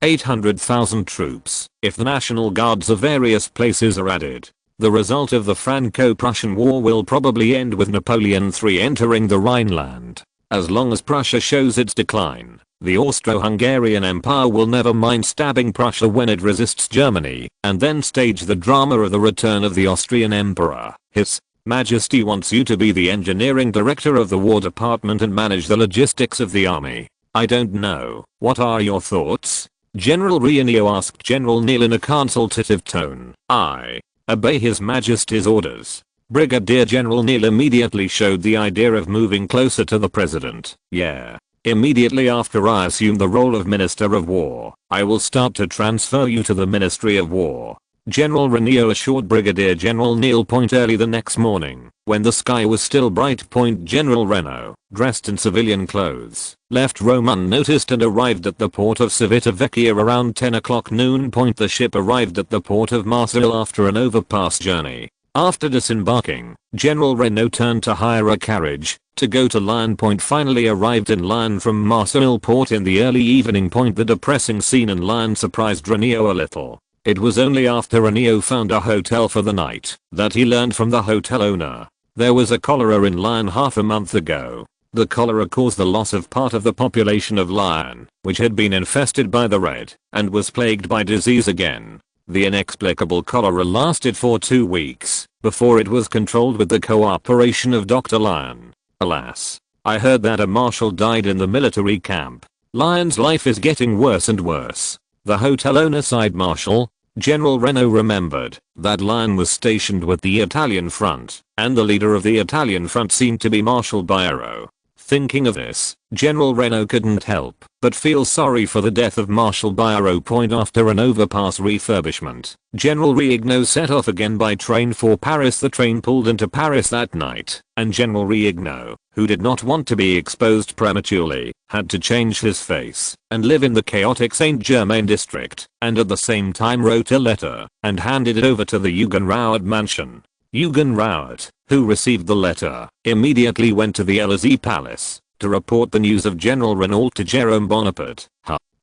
Speaker 1: 800,000 troops. If the National Guards of various places are added, the result of the Franco-Prussian War will probably end with Napoleon III entering the Rhineland. As long as Prussia shows its decline, the Austro-Hungarian Empire will never mind stabbing Prussia when it resists Germany, and then stage the drama of the return of the Austrian Emperor. His Majesty wants you to be the engineering director of the War Department and manage the logistics of the army. I don't know. What are your thoughts? General Rienio asked General Neil in a consultative tone. I obey His Majesty's orders. Brigadier General Neil immediately showed the idea of moving closer to the president. Yeah. Immediately after I assume the role of Minister of War, I will start to transfer you to the Ministry of War. General Rienio assured Brigadier General Neil. Early the next morning, when the sky was still bright. General Reno, dressed in civilian clothes, left Rome unnoticed and arrived at the port of Civitavecchia around 10 o'clock noon. The ship arrived at the port of Marseille after an overpass journey. After disembarking, General Reno turned to hire a carriage to go to Lyon. Finally arrived in Lyon from Marseille port in the early evening. The depressing scene in Lyon surprised Rienio a little. It was only after Rienio found a hotel for the night that he learned from the hotel owner there was a cholera in Lyon half a month ago. The cholera caused the loss of part of the population of Lyon, which had been infested by the red and was plagued by disease again. The inexplicable cholera lasted for 2 weeks before it was controlled with the cooperation of Dr. Lyon. Alas, I heard that a marshal died in the military camp. Lyon's life is getting worse and worse. The hotel owner sighed. Marshal. General Reno remembered that Lyon was stationed with the Italian front, and the leader of the Italian front seemed to be Marshal Biero. Thinking of this, General Reno couldn't help but feel sorry for the death of Marshal Biero. After an overpass refurbishment, General Rienio set off again by train for Paris. The train pulled into Paris that night, and General Rienio, who did not want to be exposed prematurely, had to change his face and live in the chaotic Saint-Germain district, and at the same time wrote a letter and handed it over to the Huguenot mansion. Huguenot, who received the letter, immediately went to the Élysée Palace to report the news of General Renault to Jerome Bonaparte.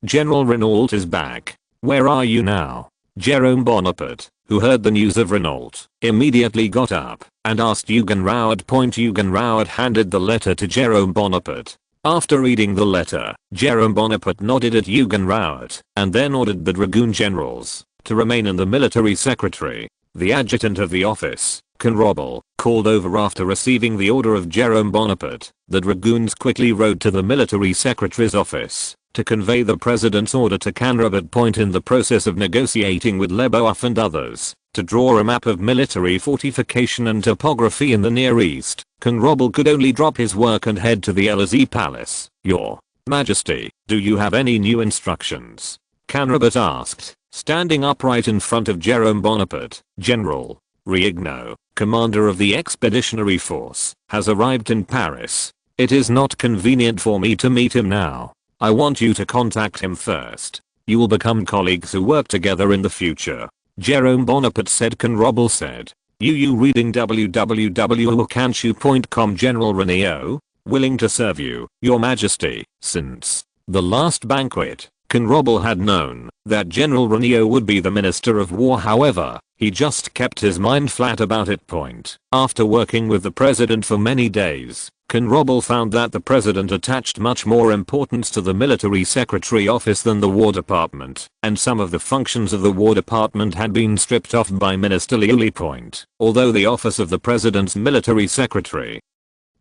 Speaker 1: General Renault is back. Where are you now? Jerome Bonaparte, who heard the news of Renault, immediately got up and asked Huguenot. Huguenot handed the letter to Jerome Bonaparte. After reading the letter, Jerome Bonaparte nodded at Huguenot and then ordered the dragoon generals to remain in the military secretary. The adjutant of the office, Conrobel, called over after receiving the order of Jerome Bonaparte. The dragoons quickly rode to the military secretary's office to convey the president's order to Conrobel. In the process of negotiating with Leboeuf and others to draw a map of military fortification and topography in the Near East, Conrobel could only drop his work and head to the Élysée Palace. Your Majesty, do you have any new instructions? Conrobel asked, standing upright in front of Jerome Bonaparte. General Rienio, commander of the expeditionary force, has arrived in Paris. It is not convenient for me to meet him now. I want you to contact him first. You will become colleagues who work together in the future. Jerome Bonaparte said. Conrobel said. You reading www.canchu.com. General Rienio, willing to serve you, Your Majesty. Since the last banquet, Conrobel had known that General Rienio would be the Minister of War. However, he just kept his mind flat about it. After working with the president for many days, Conrobel found that the president attached much more importance to the military secretary office than the War Department, and some of the functions of the War Department had been stripped off by Minister Lully. Although the office of the president's military secretary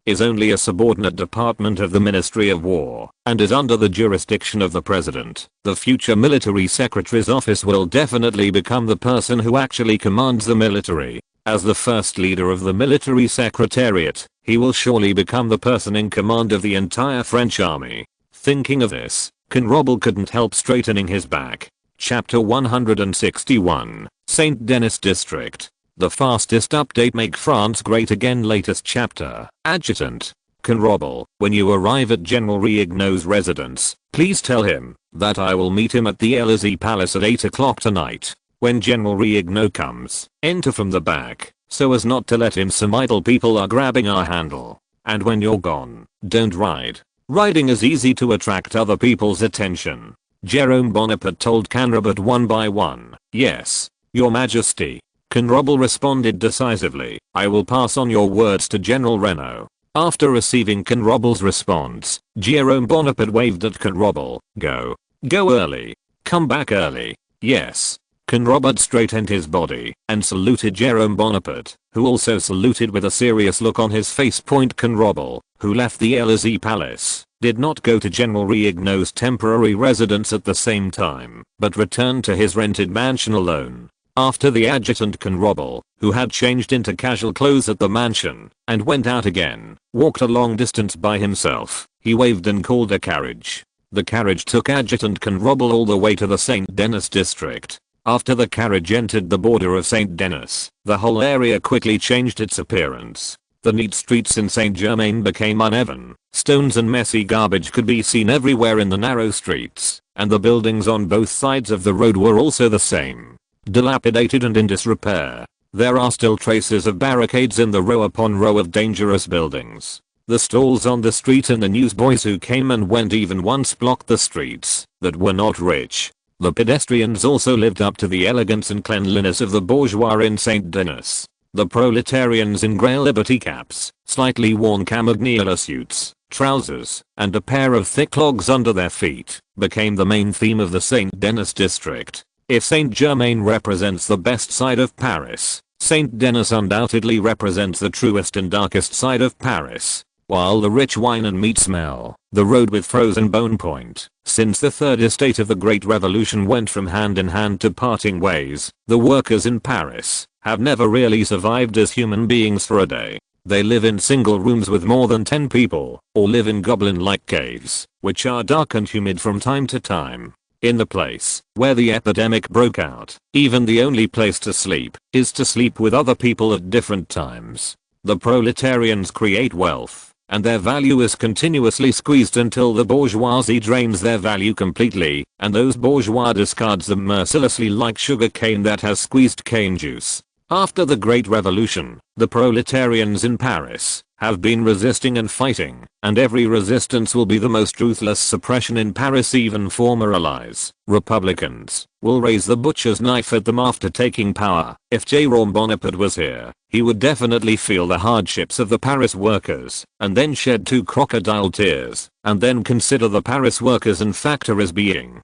Speaker 1: is only a subordinate department of the Ministry of War and is under the jurisdiction of the president, the future military secretary's office will definitely become the person who actually commands the military. As the first leader of the military secretariat, he will surely become the person in command of the entire French army. Thinking of this, Conrobel couldn't help straightening his back. Chapter 161, Saint Denis District. The fastest update. Make France great again. Latest chapter. Adjutant Conrobel, when you arrive at General Rienio's residence, please tell him that I will meet him at the Élysée Palace at 8 o'clock tonight. When General Rienio comes, enter from the back, so as not to let him. Some idle people are grabbing our handle. And when you're gone, don't ride. Riding is easy to attract other people's attention. Jerome Bonaparte told Canrobert one by one. Yes, Your Majesty. Canrobel responded decisively. I will pass on your words to General Renault. After receiving Canrobel's response, Jerome Bonaparte waved at Canrobel. Go. Go early. Come back early. Yes. Canrobert straightened his body and saluted Jerome Bonaparte, who also saluted with a serious look on his face. Canrobel, who left the Élysée Palace, did not go to General Riegnaud's temporary residence at the same time, but returned to his rented mansion alone. After the adjutant Canrobel, who had changed into casual clothes at the mansion and went out again, walked a long distance by himself, he waved and called a carriage. The carriage took adjutant Canrobel all the way to the Saint Denis district. After the carriage entered the border of Saint Denis, the whole area quickly changed its appearance. The neat streets in Saint-Germain became uneven, stones and messy garbage could be seen everywhere in the narrow streets, and the buildings on both sides of the road were also the same, dilapidated and in disrepair. There are still traces of barricades in the row upon row of dangerous buildings. The stalls on the street and the newsboys who came and went even once blocked the streets that were not rich. The pedestrians also lived up to the elegance and cleanliness of the bourgeois in Saint Denis. The proletarians in grey liberty caps, slightly worn camagnola suits, trousers, and a pair of thick clogs under their feet, became the main theme of the Saint Denis district. If Saint-Germain represents the best side of Paris, Saint Denis undoubtedly represents the truest and darkest side of Paris. While the rich wine and meat smell, the road with frozen bone point, since the third estate of the Great Revolution went from hand in hand to parting ways, the workers in Paris have never really survived as human beings for a day. They live in single rooms with more than 10 people, or live in goblin-like caves, which are dark and humid from time to time. In the place where the epidemic broke out, even the only place to sleep is to sleep with other people at different times. The proletarians create wealth, and their value is continuously squeezed until the bourgeoisie drains their value completely, and those bourgeois discards them mercilessly like sugar cane that has squeezed cane juice. After the Great Revolution, the proletarians in Paris have been resisting and fighting, and every resistance will be the most ruthless suppression in Paris. Even former allies, Republicans, will raise the butcher's knife at them after taking power. If Jerome Bonaparte was here, he would definitely feel the hardships of the Paris workers, and then shed 2 crocodile tears, and then consider the Paris workers and factories being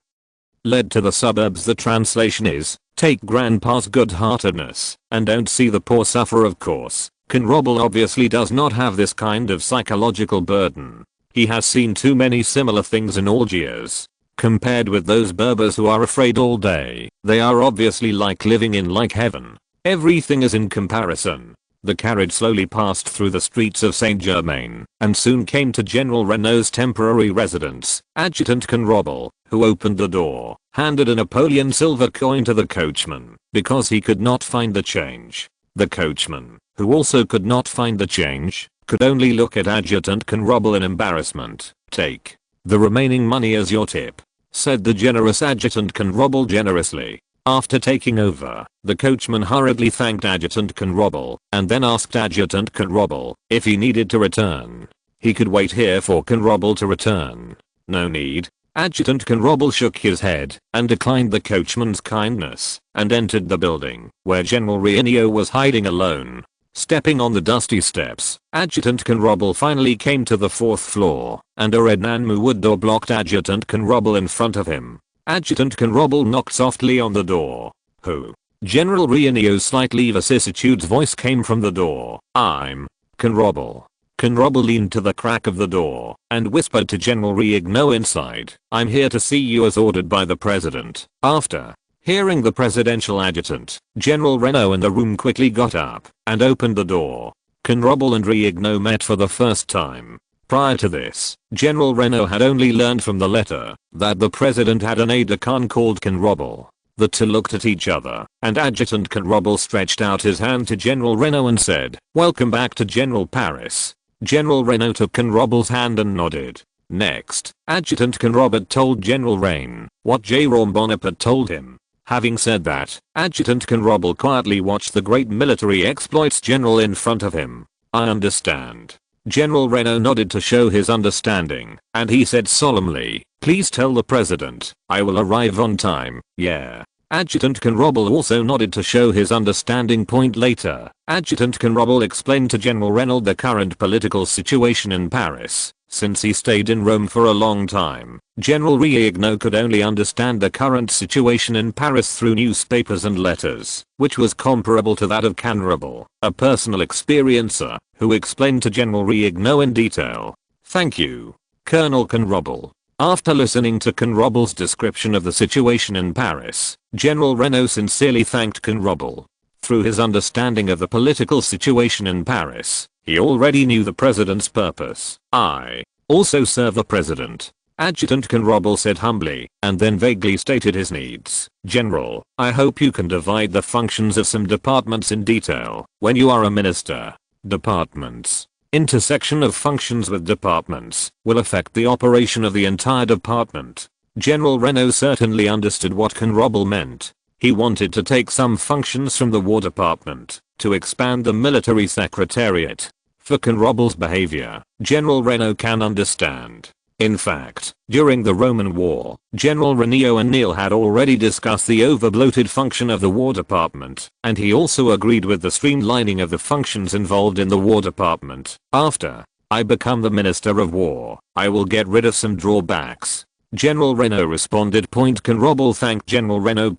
Speaker 1: led to the suburbs. The translation is, take grandpa's good-heartedness, and don't see the poor suffer. Of course, Canrobel obviously does not have this kind of psychological burden. He has seen too many similar things in Algiers. Compared with those Berbers who are afraid all day, they are obviously like living in like heaven. Everything is in comparison. The carriage slowly passed through the streets of Saint-Germain and soon came to General Renault's temporary residence. Adjutant Canrobel, who opened the door, handed a Napoleon silver coin to the coachman because he could not find the change. The coachman, who also could not find the change, could only look at Adjutant Canrobel in embarrassment. Take the remaining money as your tip, said the generous Adjutant Canrobel generously. After taking over, the coachman hurriedly thanked Adjutant Canrobel and then asked Adjutant Canrobel if he needed to return. He could wait here for Canrobel to return. No need. Adjutant Canrobel shook his head and declined the coachman's kindness and entered the building where General Riegnaud was hiding alone. Stepping on the dusty steps, Adjutant Canrobel finally came to the 4th floor, and a red Nanmu door blocked Adjutant Canrobel in front of him. Adjutant Canrobel knocked softly on the door. Who? General Riegnaud's slightly vicissitudes voice came from the door. I'm Canrobel. Canrobel leaned to the crack of the door and whispered to General Riegnaud inside. I'm here to see you as ordered by the president. After hearing the presidential adjutant, General Renault in the room quickly got up and opened the door. Canrobel and Riegnaud met for the first time. Prior to this, General Renault had only learned from the letter that the president had an aide-de-camp called Canrobel. The two looked at each other, and Adjutant Canrobel stretched out his hand to General Renault and said, "Welcome back to General Paris." General Renault took Canrobel's hand and nodded. Next, Adjutant Canrobel told General Rain what Jerome Bonaparte told him. Having said that, Adjutant Canrobel quietly watched the great military exploits general in front of him. I understand. General Reno nodded to show his understanding, and he said solemnly, "Please tell the president, I will arrive on time, yeah." Adjutant Conrobble also nodded to show his understanding. Later, Adjutant Conrobble explained to General Reno the current political situation in Paris. Since he stayed in Rome for a long time, General Riegno could only understand the current situation in Paris through newspapers and letters, which was comparable to that of Conrobble, a personal experiencer, who explained to General Riegno in detail. "Thank you, Colonel Conrobble." After listening to Conrobble's description of the situation in Paris, General Reno sincerely thanked Conrobble. Through his understanding of the political situation in Paris, he already knew the president's purpose. "I also serve the president," Adjutant Conrobble said humbly, and then vaguely stated his needs. "General, I hope you can divide the functions of some departments in detail when you are a minister." Departments. Intersection of functions with departments will affect the operation of the entire department. General Reno certainly understood what Conrobble meant. He wanted to take some functions from the War Department to expand the military secretariat. For Conrobble's behavior, General Reno can understand. In fact, during the Roman War, General Reno and Neil had already discussed the overbloated function of the War Department, and he also agreed with the streamlining of the functions involved in the War Department. "After I become the Minister of War, I will get rid of some drawbacks," General Reno responded. Conrobble thanked General Reno.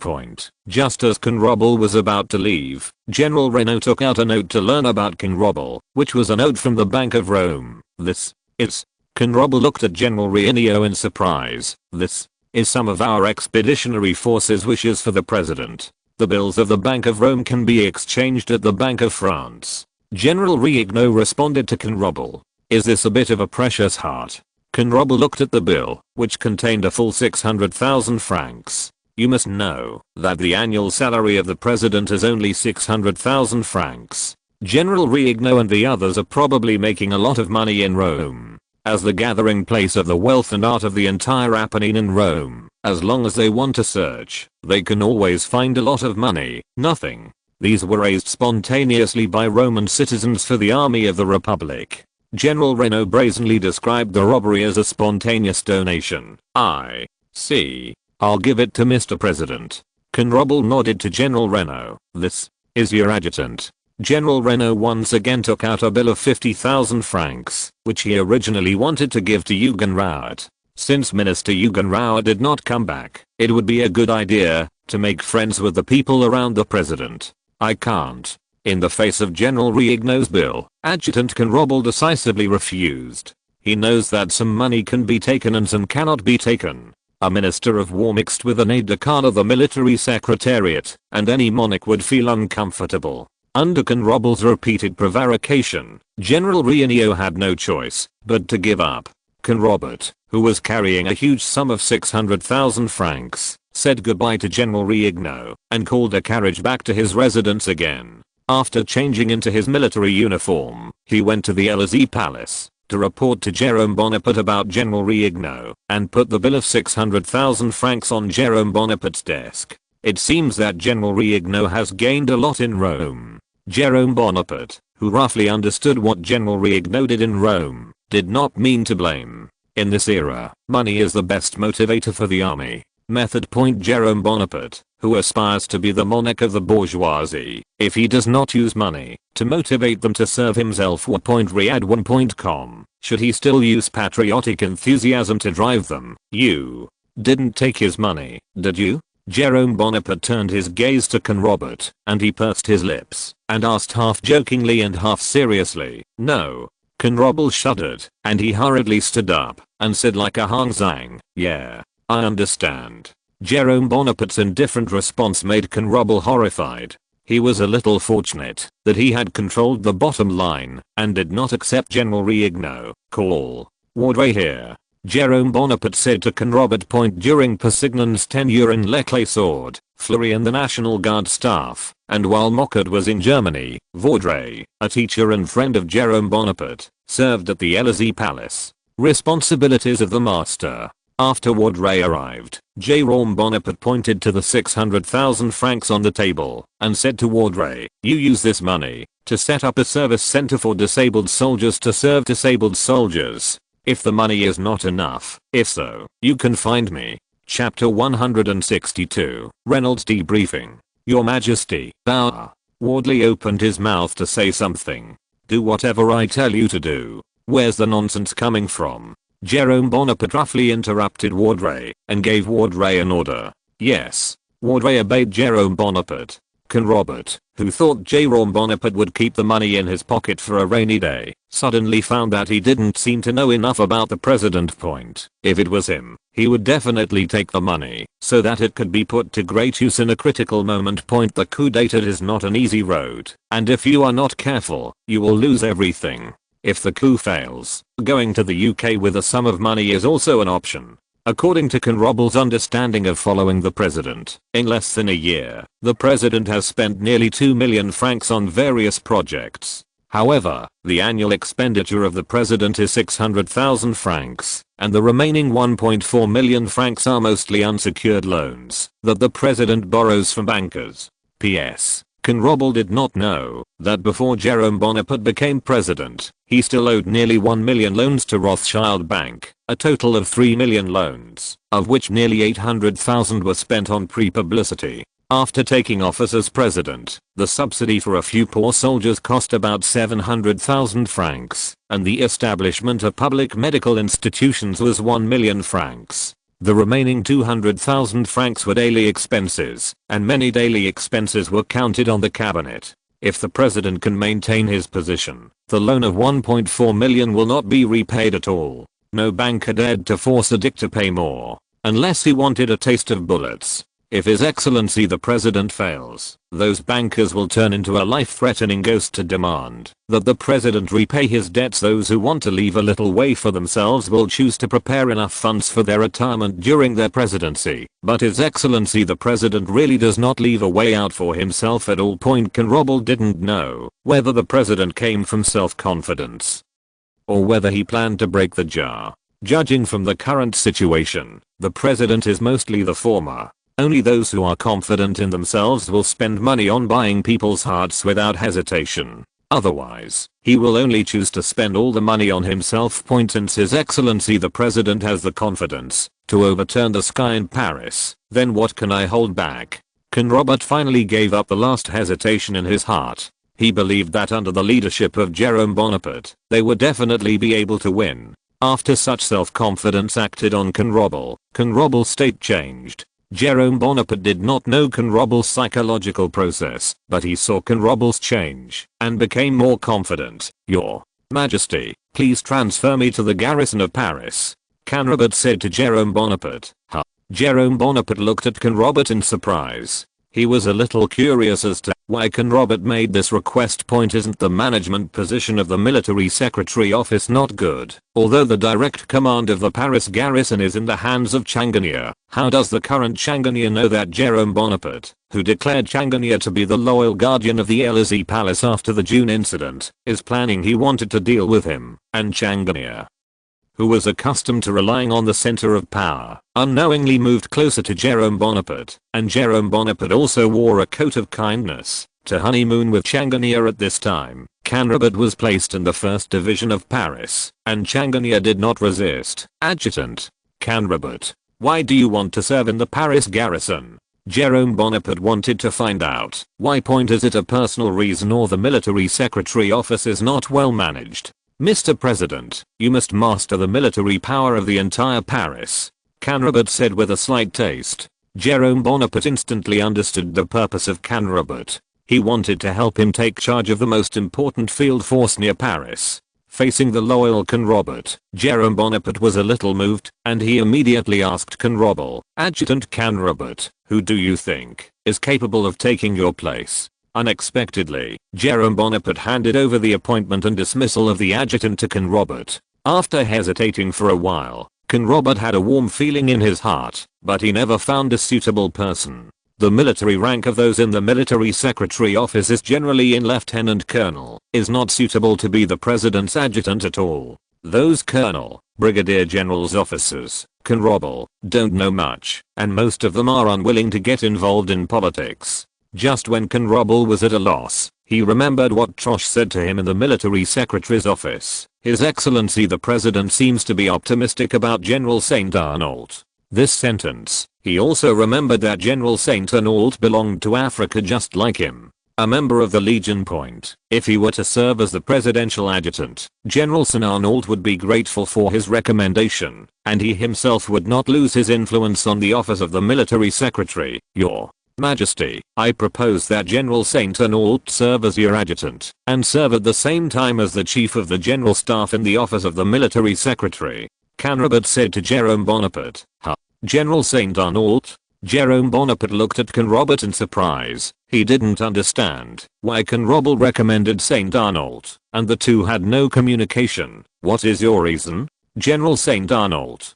Speaker 1: Just as Conrobble was about to leave, General Reno took out a note to learn about Conrobble, which was a note from the Bank of Rome. "This is..." Conrobble looked at General Reno in surprise. "This is some of our expeditionary forces' wishes for the president. The bills of the Bank of Rome can be exchanged at the Bank of France." General Riegno responded to Conrobble. "Is this a bit of a precious heart?" Conrobble looked at the bill, which contained a full 600,000 francs. "You must know that the annual salary of the president is only 600,000 francs. General Riegno and the others are probably making a lot of money in Rome. As the gathering place of the wealth and art of the entire Apennine in Rome, as long as they want to search, they can always find a lot of money." Nothing. These were raised spontaneously by Roman citizens for the army of the Republic. General Reno brazenly described the robbery as a spontaneous donation. "I see. I'll give it to Mr. President." Conrobble nodded to General Reno. "This is your adjutant." General Reno once again took out a bill of 50,000 francs, which he originally wanted to give to Eugen Rauert. Since Minister Eugen Rauert did not come back, it would be a good idea to make friends with the people around the president. "I can't." In the face of General Riegno's bill, Adjutant Conrobble decisively refused. He knows that some money can be taken and some cannot be taken. A minister of war mixed with an aide-de-camp of the military secretariat, and any monarch would feel uncomfortable. Under Conrobble's repeated prevarication, General Reno had no choice but to give up. Conrobert, who was carrying a huge sum of 600,000 francs, said goodbye to General Riegno and called a carriage back to his residence again. After changing into his military uniform, he went to the Élysée Palace to report to Jerome Bonaparte about General Riegno and put the bill of 600,000 francs on Jerome Bonaparte's desk. It seems that General Riegno has gained a lot in Rome. Jerome Bonaparte, who roughly understood what General Riegno did in Rome, did not mean to blame. In this era, money is the best motivator for the army. Method. Jerome Bonaparte, who aspires to be the monarch of the bourgeoisie, if he does not use money to motivate them to serve himself. Riyadh1.com, should he still use patriotic enthusiasm to drive them? "You didn't take his money, did you?" Jerome Bonaparte turned his gaze to Conrobert, and he pursed his lips and asked half jokingly and half seriously, "No." Conrobble shuddered, and he hurriedly stood up and said like a Hang Zhang, "Yeah, I understand." Jerome Bonaparte's indifferent response made Conrobble horrified. He was a little fortunate that he had controlled the bottom line and did not accept General Riegno. "Call Wardray here," Jerome Bonaparte said to Conrobert. During Persignan's tenure in l'Éclaireur, Fleury and the National Guard staff, and while Mockert was in Germany, Vaudreuil, a teacher and friend of Jerome Bonaparte, served at the Élysée Palace. Responsibilities of the master. After Vaudreuil arrived, Jerome Bonaparte pointed to the 600,000 francs on the table and said to Vaudreuil, "You use this money to set up a service center for disabled soldiers to serve disabled soldiers. If the money is not enough, if so, you can find me. Chapter 162, Reynolds debriefing. Your Majesty. Wardley opened his mouth to say something. Do whatever I tell you to do. Where's the nonsense coming from? Jerome Bonaparte roughly interrupted Wardley and gave Wardley an order. Yes. Wardley obeyed Jerome Bonaparte. Robert, who thought Jerome Bonaparte would keep the money in his pocket for a rainy day, suddenly found that he didn't seem to know enough about the president point. If it was him, he would definitely take the money so that it could be put to great use in a critical moment. The coup d'etat is not an easy road, and if you are not careful, you will lose everything. If the coup fails, going to the UK with a sum of money is also an option. According to Conrobel's understanding of following the president, in less than a year, the president has spent nearly 2 million francs on various projects. However, the annual expenditure of the president is 600,000 francs, and the remaining 1.4 million francs are mostly unsecured loans that the president borrows from bankers. P.S. Conrobel did not know that before Jerome Bonaparte became president, he still owed nearly 1 million loans to Rothschild Bank, a total of 3 million loans, of which nearly 800,000 were spent on pre-publicity. After taking office as president, the subsidy for a few poor soldiers cost about 700,000 francs, and the establishment of public medical institutions was 1 million francs. The remaining 200,000 francs were daily expenses, and many daily expenses were counted on the cabinet. If the president can maintain his position, the loan of 1.4 million will not be repaid at all. No banker dared to force a dick to pay more, unless he wanted a taste of bullets. If His Excellency the President fails, those bankers will turn into a life-threatening ghost to demand that the President repay his debts. Those who want to leave a little way for themselves will choose to prepare enough funds for their retirement during their presidency, but His Excellency the President really does not leave a way out for himself at all. Conrobel didn't know whether the President came from self-confidence or whether he planned to break the jar. Judging from the current situation, the President is mostly the former. Only those who are confident in themselves will spend money on buying people's hearts without hesitation. Otherwise, he will only choose to spend all the money on himself. Since His Excellency the President has the confidence to overturn the sky in Paris, then what can I hold back? Robert finally gave up the last hesitation in his heart. He believed that under the leadership of Jerome Bonaparte, they would definitely be able to win. After such self-confidence acted on Conrobel, Conrobel's state changed. Jerome Bonaparte did not know Conrobel's psychological process, but he saw Conrobel's change and became more confident. Your Majesty, please transfer me to the garrison of Paris, Conrobert said to Jerome Bonaparte. Jerome Bonaparte looked at Conrobert in surprise. He was a little curious as to why Conrobert made this request. Isn't the management position of the military secretary office not good? Although the direct command of the Paris garrison is in the hands of Changarnier, how does the current Changarnier know that Jerome Bonaparte, who declared Changarnier to be the loyal guardian of the Élysée Palace after the June incident, is planning he wanted to deal with him, and Changarnier, who was accustomed to relying on the center of power, unknowingly moved closer to Jerome Bonaparte, and Jerome Bonaparte also wore a coat of kindness to honeymoon with Changarnier at this time. Conrobert was placed in the 1st Division of Paris, and Changarnier did not resist. Adjutant Conrobert, why do you want to serve in the Paris garrison? Jerome Bonaparte wanted to find out why. Is it a personal reason or the military secretary office is not well managed? Mr. President, you must master the military power of the entire Paris, Conrobert said with a slight taste. Jerome Bonaparte instantly understood the purpose of Conrobert. He wanted to help him take charge of the most important field force near Paris. Facing the loyal Conrobert, Jerome Bonaparte was a little moved, and he immediately asked Conrobel, Adjutant Conrobert, who do you think is capable of taking your place? Unexpectedly, Jerome Bonaparte handed over the appointment and dismissal of the adjutant to Conrobert. After hesitating for a while, Conrobert had a warm feeling in his heart, but he never found a suitable person. The military rank of those in the military secretary office is generally in lieutenant colonel, is not suitable to be the president's adjutant at all. Those colonel, brigadier general's officers, Conrobel, don't know much, and most of them are unwilling to get involved in politics. Just when Conrobel was at a loss, He remembered what Trosh said to him in the military secretary's office. His Excellency the President seems to be optimistic about General St. Arnault. This sentence. He also remembered that General St. Arnault belonged to Africa just like him. A member of the Legion Point. If he were to serve as the presidential adjutant, General St. Arnault would be grateful for his recommendation, and he himself would not lose his influence on the office of the military secretary. Your Majesty, I propose that General St. Arnault serve as your adjutant, and serve at the same time as the Chief of the General Staff in the office of the military secretary. Canrobert said to Jerome Bonaparte. Huh? General St. Arnault? Jerome Bonaparte looked at Canrobert in surprise. He didn't understand why Canrobert recommended St. Arnault, and the two had no communication. What is your reason? General St. Arnault,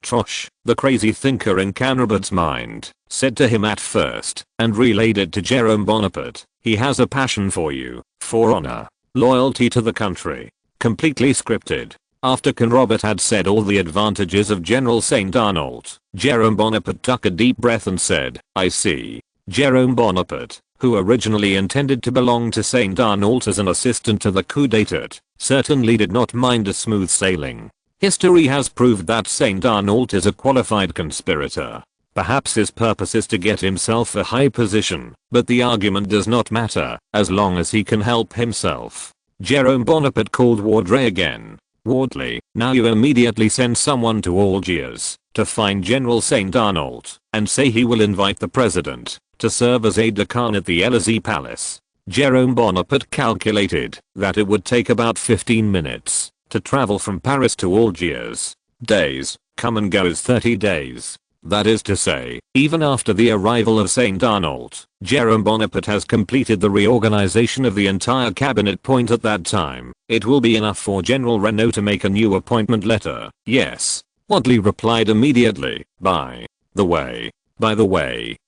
Speaker 1: Trosh, the crazy thinker in Canrobert's mind, said to him at first, and relayed it to Jerome Bonaparte. He has a passion for you, for honor, loyalty to the country. Completely scripted. After Canrobert had said all the advantages of General St. Arnault, Jerome Bonaparte took a deep breath and said, I see. Jerome Bonaparte, who originally intended to belong to St. Arnault as an assistant to the coup d'etat, certainly did not mind a smooth sailing. History has proved that St. Arnault is a qualified conspirator. Perhaps his purpose is to get himself a high position, but the argument does not matter, as long as he can help himself. Jerome Bonaparte called Vaudreuil again. Wardley, now you immediately send someone to Algiers, to find General St. Arnault, and say he will invite the president, to serve as aide-de-camp at the Élysée Palace. Jerome Bonaparte calculated that it would take about 15 minutes to travel from Paris to Algiers. Days, come and goes 30 days. That is to say, even after the arrival of St. Arnault, Jerome Bonaparte has completed the reorganization of the entire cabinet point at that time. It will be enough for General Renault to make a new appointment letter. Yes. Wadley replied immediately. By the way,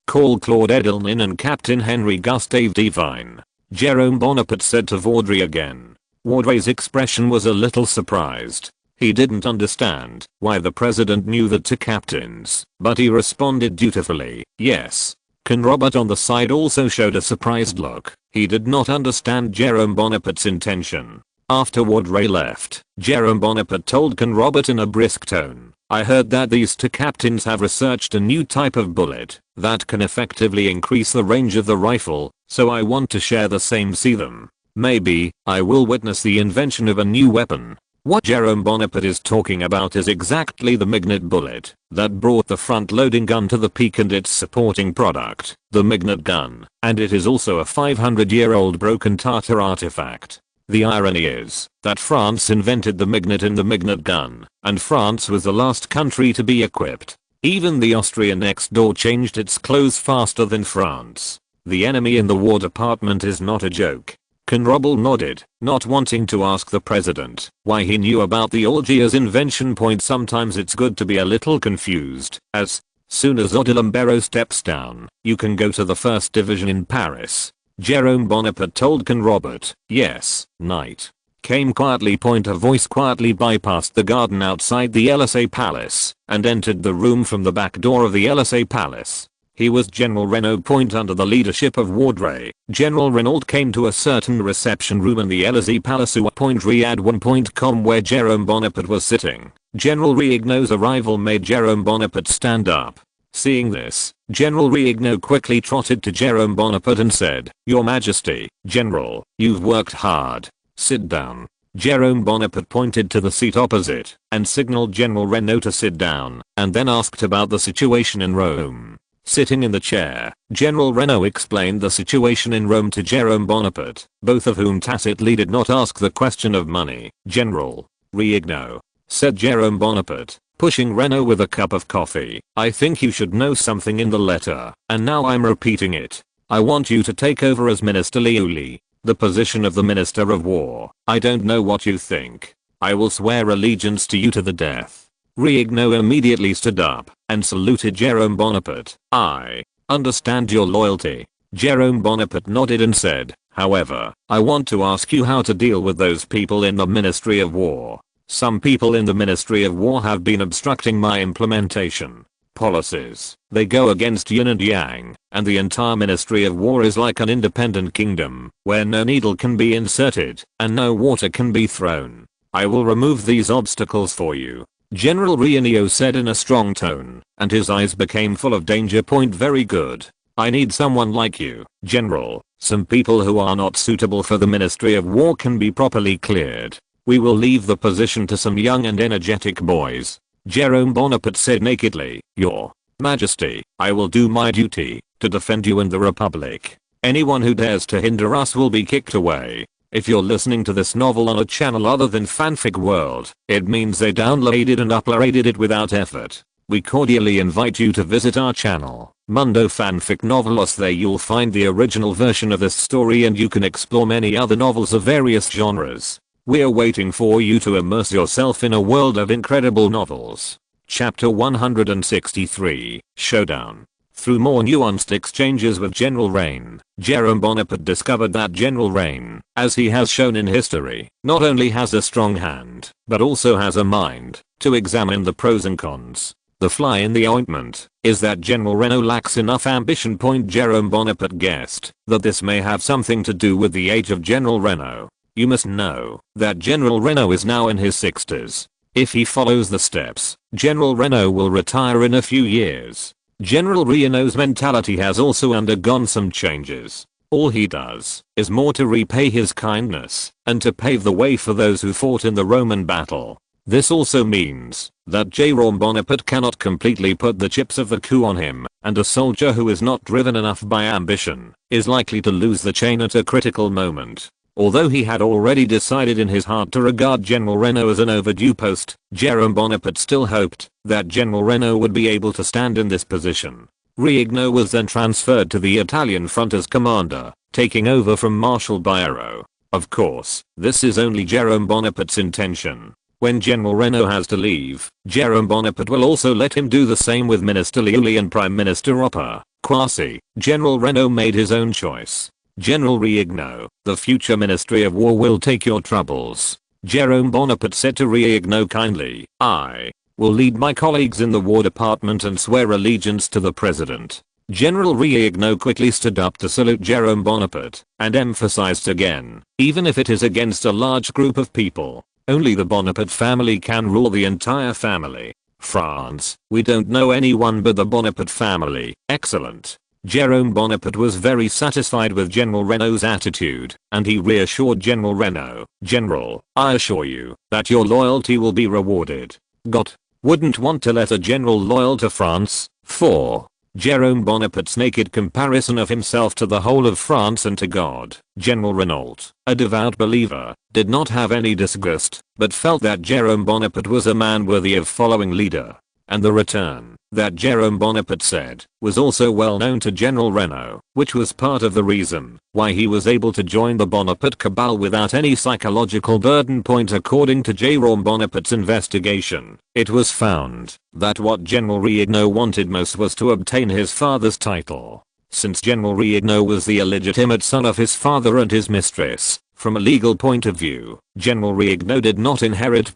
Speaker 1: call Claude Edelman and Captain Henry Gustave Devine. Jerome Bonaparte said to Vaudreuil again. Vaudreuil's expression was a little surprised. He didn't understand why the president knew the two captains, but he responded dutifully, yes. Canrobert on the side also showed a surprised look. He did not understand Jerome Bonaparte's intention. After Vaudreuil left, Jerome Bonaparte told Canrobert in a brisk tone, I heard that these two captains have researched a new type of bullet that can effectively increase the range of the rifle, so I want to share the same. See them. Maybe I will witness the invention of a new weapon. What Jerome Bonaparte is talking about is exactly the Mignet bullet that brought the front-loading gun to the peak and its supporting product, the Mignet gun, and it is also a 500-year-old broken Tartar artifact. The irony is that France invented the Mignet in the Mignet gun, and France was the last country to be equipped. Even the Austria next door changed its clothes faster than France. The enemy in the War Department is not a joke. Canrobert nodded, not wanting to ask the president why he knew about the Algiers invention point. Sometimes it's good to be a little confused. As soon as Odilon Barrot steps down, you can go to the 1st Division in Paris. Jerome Bonaparte told Canrobert. Yes, night. Came quietly. A voice quietly bypassed the garden outside the Élysée Palace and entered the room from the back door of the Élysée Palace. He was General Renault. Under the leadership of Vaudreuil, General Renault came to a certain reception room in the Élysée Palace. Riyadh1.com where Jerome Bonaparte was sitting. General Rignau's arrival made Jerome Bonaparte stand up. Seeing this, General Rignau quickly trotted to Jerome Bonaparte and said, Your Majesty, General, you've worked hard. Sit down. Jerome Bonaparte pointed to the seat opposite and signaled General Renault to sit down, and then asked about the situation in Rome. Sitting in the chair, General Renault explained the situation in Rome to Jerome Bonaparte, both of whom tacitly did not ask the question of money. General Rignau, said Jerome Bonaparte, pushing Renault with a cup of coffee, I think you should know something in the letter, and now I'm repeating it. I want you to take over as Minister Liuli, the position of the Minister of War. I don't know what you think. I will swear allegiance to you to the death. Rignau immediately stood up and saluted Jerome Bonaparte. I understand your loyalty. Jerome Bonaparte nodded and said, however, I want to ask you how to deal with those people in the Ministry of War. Some people in the Ministry of War have been obstructing my implementation. policies. They go against yin and yang, and the entire Ministry of War is like an independent kingdom, where no needle can be inserted, and no water can be thrown. I will remove these obstacles for you, General Rienio said in a strong tone, and his eyes became full of danger. Very good. I need someone like you, General. Some people who are not suitable for the Ministry of War can be properly cleared. We will leave the position to some young and energetic boys. Jerome Bonaparte said nakedly, Your Majesty, I will do my duty to defend you and the Republic. Anyone who dares to hinder us will be kicked away. If you're listening to this novel on a channel other than Fanfic World, it means they downloaded and uploaded it without effort. We cordially invite you to visit our channel, Mundo Fanfic Novelos. There you'll find the original version of this story and you can explore many other novels of various genres. We're waiting for you to immerse yourself in a world of incredible novels. Chapter 163, Showdown. Through more nuanced exchanges with General Rain, Jerome Bonaparte discovered that General Rain, as he has shown in history, not only has a strong hand, but also has a mind to examine the pros and cons. The fly in the ointment is that General Reno lacks enough ambition. Jerome Bonaparte guessed that this may have something to do with the age of General Reno. You must know that General Reno is now in his 60s. If he follows the steps, General Reno will retire in a few years. General Rieno's mentality has also undergone some changes. All he does is more to repay his kindness and to pave the way for those who fought in the Roman battle. This also means that Jerome Bonaparte cannot completely put the chips of the coup on him, and a soldier who is not driven enough by ambition is likely to lose the chain at a critical moment. Although he had already decided in his heart to regard General Reno as an overdue post, Jerome Bonaparte still hoped that General Reno would be able to stand in this position. Riegno was then transferred to the Italian front as commander, taking over from Marshal Baero. Of course, this is only Jerome Bonaparte's intention. When General Reno has to leave, Jerome Bonaparte will also let him do the same with Minister Liuli and Prime Minister Oppa. Quasi, General Reno made his own choice. General Riegno, the future Ministry of War will take your troubles. Jerome Bonaparte said to Riegno kindly, I will lead my colleagues in the War Department and swear allegiance to the President. General Riegno quickly stood up to salute Jerome Bonaparte and emphasized again, even if it is against a large group of people, only the Bonaparte family can rule the entire family. France, we don't know anyone but the Bonaparte family. Excellent. Jerome Bonaparte was very satisfied with General Reno's attitude, and he reassured General Reno, General, I assure you that your loyalty will be rewarded. God wouldn't want to let a general loyal to France. 4. Jerome Bonaparte's naked comparison of himself to the whole of France and to God. General Renault, a devout believer, did not have any disgust, but felt that Jerome Bonaparte was a man worthy of following leader. And the return that Jerome Bonaparte said was also well known to General Reno, which was part of the reason why he was able to join the Bonaparte cabal without any psychological burden. According to Jerome Bonaparte's investigation, it was found that what General Riegno wanted most was to obtain his father's title. Since General Riegno was the illegitimate son of his father and his mistress, from a legal point of view, General Riegno did not inherit.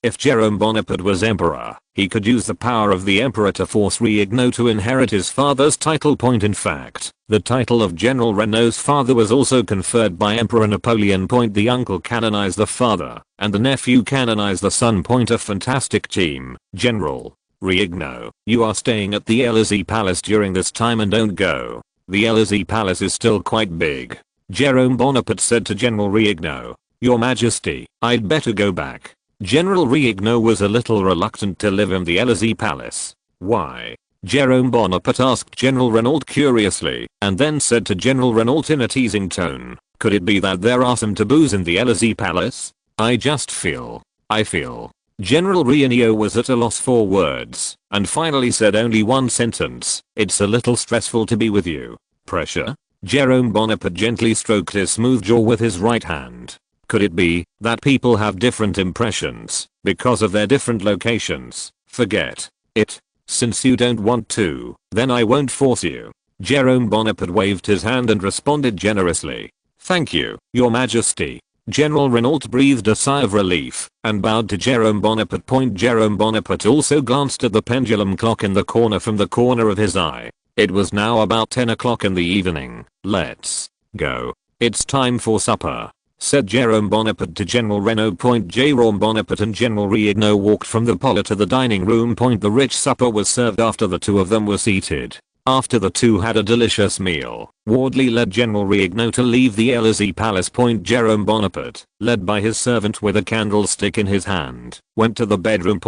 Speaker 1: If Jerome Bonaparte was emperor, he could use the power of the emperor to force Riegno to inherit his father's title. In fact, the title of General Reno's father was also conferred by Emperor Napoleon. The uncle canonized the father, and the nephew canonized the son. A fantastic team. General Riegno, you are staying at the Élysée Palace during this time and don't go. The Élysée Palace is still quite big. Jerome Bonaparte said to General Riegno, Your Majesty, I'd better go back. General Riegno was a little reluctant to live in the Élysée Palace. Why? Jerome Bonaparte asked General Renault curiously, and then said to General Renault in a teasing tone, Could it be that there are some taboos in the Élysée Palace? I feel. General Rienio was at a loss for words, and finally said only one sentence, It's a little stressful to be with you. Pressure? Jerome Bonaparte gently stroked his smooth jaw with his right hand. Could it be that people have different impressions because of their different locations? Forget it. Since you don't want to, then I won't force you. Jerome Bonaparte waved his hand and responded generously. Thank you, Your Majesty. General Renault breathed a sigh of relief and bowed to Jerome Bonaparte. Jerome Bonaparte also glanced at the pendulum clock in the corner from the corner of his eye. It was now about 10 o'clock in the evening. "Let's go. It's time for supper," said Jerome Bonaparte to General Renault. Jerome Bonaparte and General Renault walked from the parlor to the dining room. The rich supper was served after the two of them were seated. After the two had a delicious meal, Wardley led General Renault to leave the Élysée Palace. Jerome Bonaparte, led by his servant with a candlestick in his hand, went to the bedroom.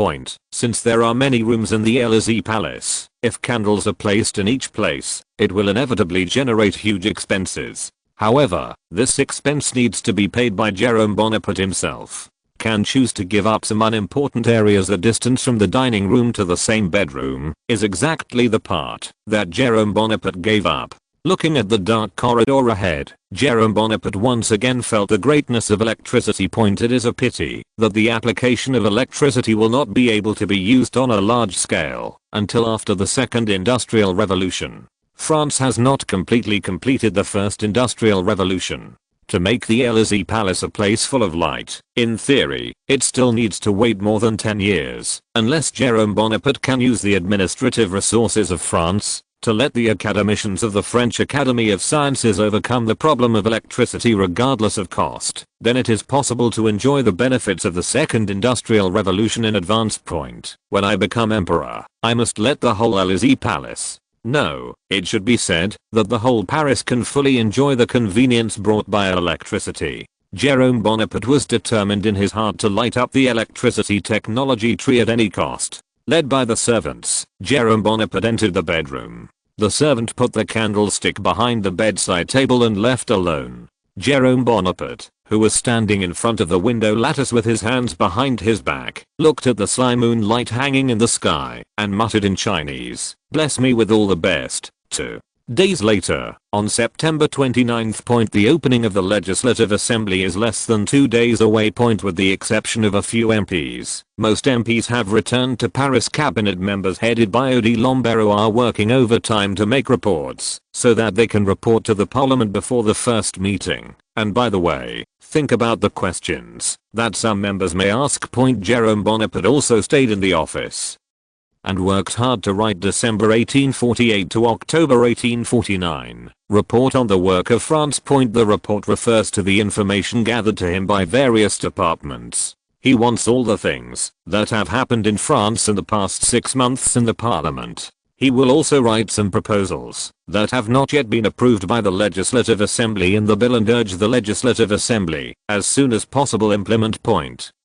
Speaker 1: Since there are many rooms in the Élysée Palace, if candles are placed in each place, it will inevitably generate huge expenses. However, this expense needs to be paid by Jerome Bonaparte himself. Can choose to give up some unimportant areas. The distance from the dining room to the same bedroom is exactly the part that Jerome Bonaparte gave up. Looking at the dark corridor ahead, Jerome Bonaparte once again felt the greatness of electricity. It is a pity that the application of electricity will not be able to be used on a large scale until after the Second Industrial Revolution. France has not completely completed the First Industrial Revolution. To make the Élysée Palace a place full of light, in theory, it still needs to wait more than 10 years, unless Jerome Bonaparte can use the administrative resources of France to let the academicians of the French Academy of Sciences overcome the problem of electricity regardless of cost. Then it is possible to enjoy the benefits of the Second Industrial Revolution in advance. When I become emperor, I must let the whole Élysée Palace, no, it should be said that the whole Paris can fully enjoy the convenience brought by electricity. Jerome Bonaparte was determined in his heart to light up the electricity technology tree at any cost. Led by the servants, Jerome Bonaparte entered the bedroom. The servant put the candlestick behind the bedside table and left alone. Jerome Bonaparte, who was standing in front of the window lattice with his hands behind his back, looked at the sly moonlight hanging in the sky and muttered in Chinese, "Bless me with all the best." 2 days later, on September 29th. The opening of the Legislative Assembly is less than 2 days away. With the exception of a few MPs, most MPs have returned to Paris. Cabinet members headed by Odile Lombero are working overtime to make reports so that they can report to the parliament before the first meeting. And by the way, think about the questions that some members may ask. Jerome Bonaparte also stayed in the office and worked hard to write December 1848 to October 1849 report on the work of France. The report refers to the information gathered to him by various departments. He wants all the things that have happened in France in the past 6 months in the parliament. He will also write some proposals that have not yet been approved by the Legislative Assembly in the bill and urge the Legislative Assembly as soon as possible implement.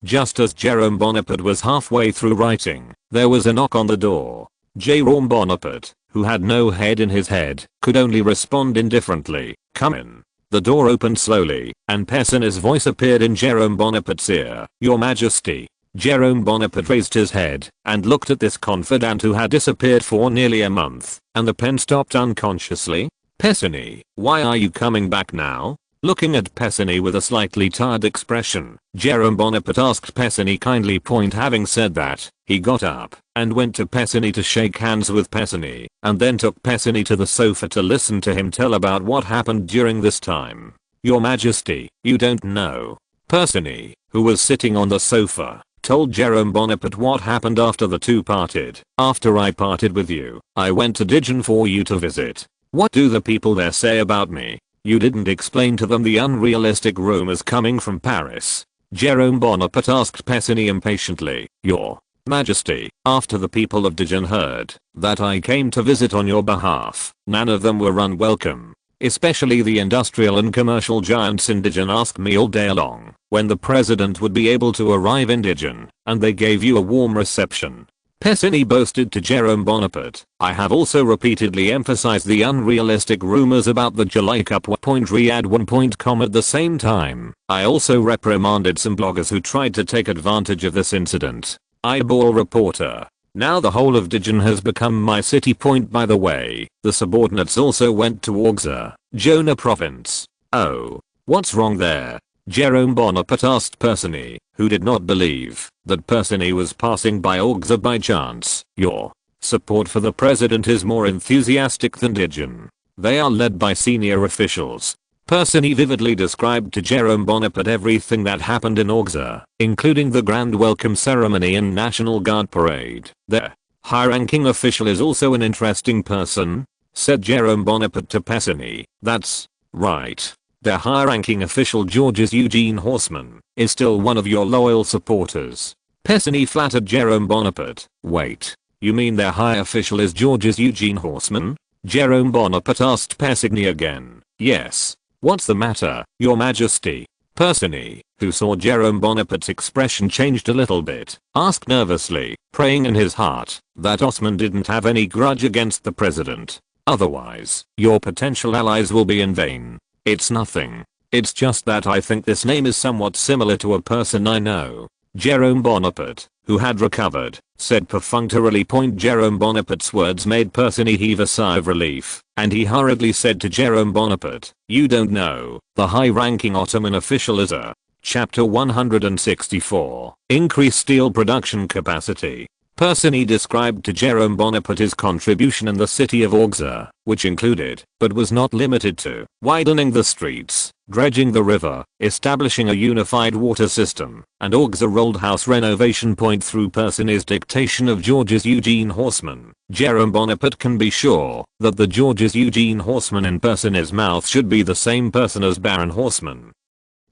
Speaker 1: Just as Jerome Bonaparte was halfway through writing, there was a knock on the door. Jerome Bonaparte, who had no head in his head, could only respond indifferently, "Come in." The door opened slowly, and Pessin's voice appeared in Jerome Bonaparte's ear, "Your Majesty." Jerome Bonaparte raised his head and looked at this confidant who had disappeared for nearly a month, and the pen stopped unconsciously. "Pessin, why are you coming back now?" Looking at Pessin with a slightly tired expression, Jerome Bonaparte asked Pessin kindly. Having said that, he got up and went to Pessin to shake hands with Pessin, and then took Pessin to the sofa to listen to him tell about what happened during this time. "Your Majesty, you don't know." Pessin, who was sitting on the sofa, told Jerome Bonaparte what happened after the two parted. "After I parted with you, I went to Dijon for you to visit. What do the people there say about me? You didn't explain to them the unrealistic rumors coming from Paris." Jerome Bonaparte asked Pessin impatiently, "Your Majesty, after the people of Dijon heard that I came to visit on your behalf, none of them were unwelcome. Especially the industrial and commercial giants in Dijon asked me all day long when the president would be able to arrive in Dijon, and they gave you a warm reception." Pessin boasted to Jerome Bonaparte, "I have also repeatedly emphasized the unrealistic rumors about the July Cup. Riyadh1.com at the same time, I also reprimanded some bloggers who tried to take advantage of this incident." Eyeball reporter, "Now the whole of Dijon has become my city. By the way, the subordinates also went to Auxerre, Jona province." "Oh, what's wrong there?" Jerome Bonaparte asked Pessin, who did not believe that Pessin was passing by Auxerre by chance. "Your support for the president is more enthusiastic than Dijon. They are led by senior officials." Persigny vividly described to Jerome Bonaparte everything that happened in Auxerre, including the grand welcome ceremony and National Guard parade. "The high-ranking official is also an interesting person," said Jerome Bonaparte to Persigny. "That's right. The high-ranking official Georges Eugene Horseman is still one of your loyal supporters." Persigny flattered Jerome Bonaparte. "Wait, you mean their high official is Georges Eugene Horseman?" Jerome Bonaparte asked Persigny again. "Yes. What's the matter, Your Majesty?" Persigny, who saw Jerome Bonaparte's expression changed a little bit, asked nervously, praying in his heart that Osman didn't have any grudge against the president. "Otherwise, your potential allies will be in vain." "It's nothing. It's just that I think this name is somewhat similar to a person I know." Jerome Bonaparte, who had recovered, said perfunctorily. Jerome Bonaparte's words made Persigny heave a sigh of relief, and he hurriedly said to Jerome Bonaparte, "You don't know, the high-ranking Ottoman official is a..." Chapter 164. Increase steel production capacity. Persigny described to Jerome Bonaparte his contribution in the city of Auxerre, which included, but was not limited to, widening the streets, dredging the river, establishing a unified water system, and Auxerre old house renovation. Through Persigny's dictation of Georges Eugene Horseman, Jerome Bonaparte can be sure that the Georges Eugene Horseman in Persigny's mouth should be the same person as Baron Horseman,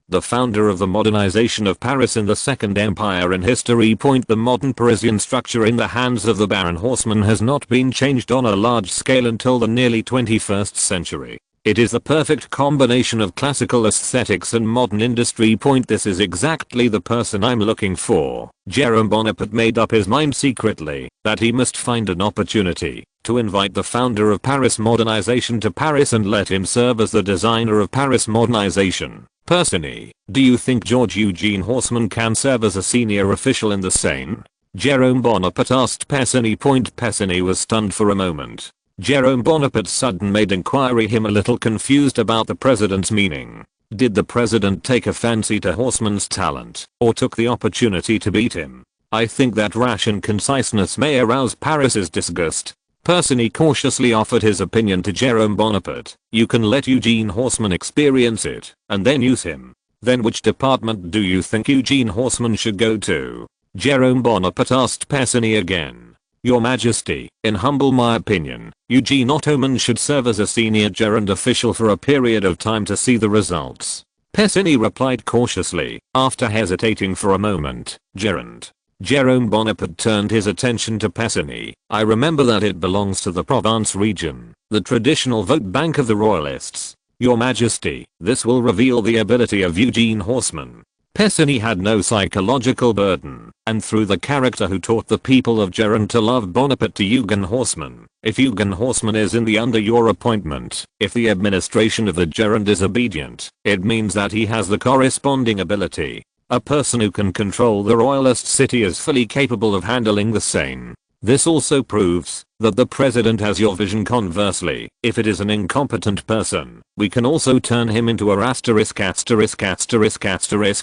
Speaker 1: the founder of the modernization of Paris in the Second Empire in history. The modern Parisian structure in the hands of the Baron Horseman has not been changed on a large scale until the nearly 21st century. It is the perfect combination of classical aesthetics and modern industry. This is exactly the person I'm looking for. Jerome Bonaparte made up his mind secretly that he must find an opportunity to invite the founder of Paris modernization to Paris and let him serve as the designer of Paris modernization. Persigny, do you think Georges Eugene Horseman can serve as a senior official in the Seine? Jerome Bonaparte asked Persigny. Persigny was stunned for a moment. Jerome Bonaparte's sudden made inquiry him a little confused about the president's meaning. Did the president take a fancy to Horseman's talent, or took the opportunity to beat him? I think that rash inconciseness may arouse Paris's disgust. Persigny cautiously offered his opinion to Jerome Bonaparte. You can let Eugene Horseman experience it, and then use him. Then which department do you think Eugene Horseman should go to? Jerome Bonaparte asked Persigny again. Your Majesty, in humble my opinion, Eugene Ottoman should serve as a senior gerund official for a period of time to see the results. Persigny replied cautiously, after hesitating for a moment. Gerund. Jerome Bonaparte turned his attention to Persigny. I remember that it belongs to the Provence region, the traditional vote bank of the royalists. Your Majesty, this will reveal the ability of Eugene Horseman. Persigny had no psychological burden, and through the character who taught the people of Gironde to love Bonaparte to Eugene Horseman. If Eugene Horseman is in the under your appointment, if the administration of the Gironde is obedient, it means that he has the corresponding ability. A person who can control the royalist city is fully capable of handling the Seine. This also proves that the president has your vision. Conversely, if it is an incompetent person, we can also turn him into a ****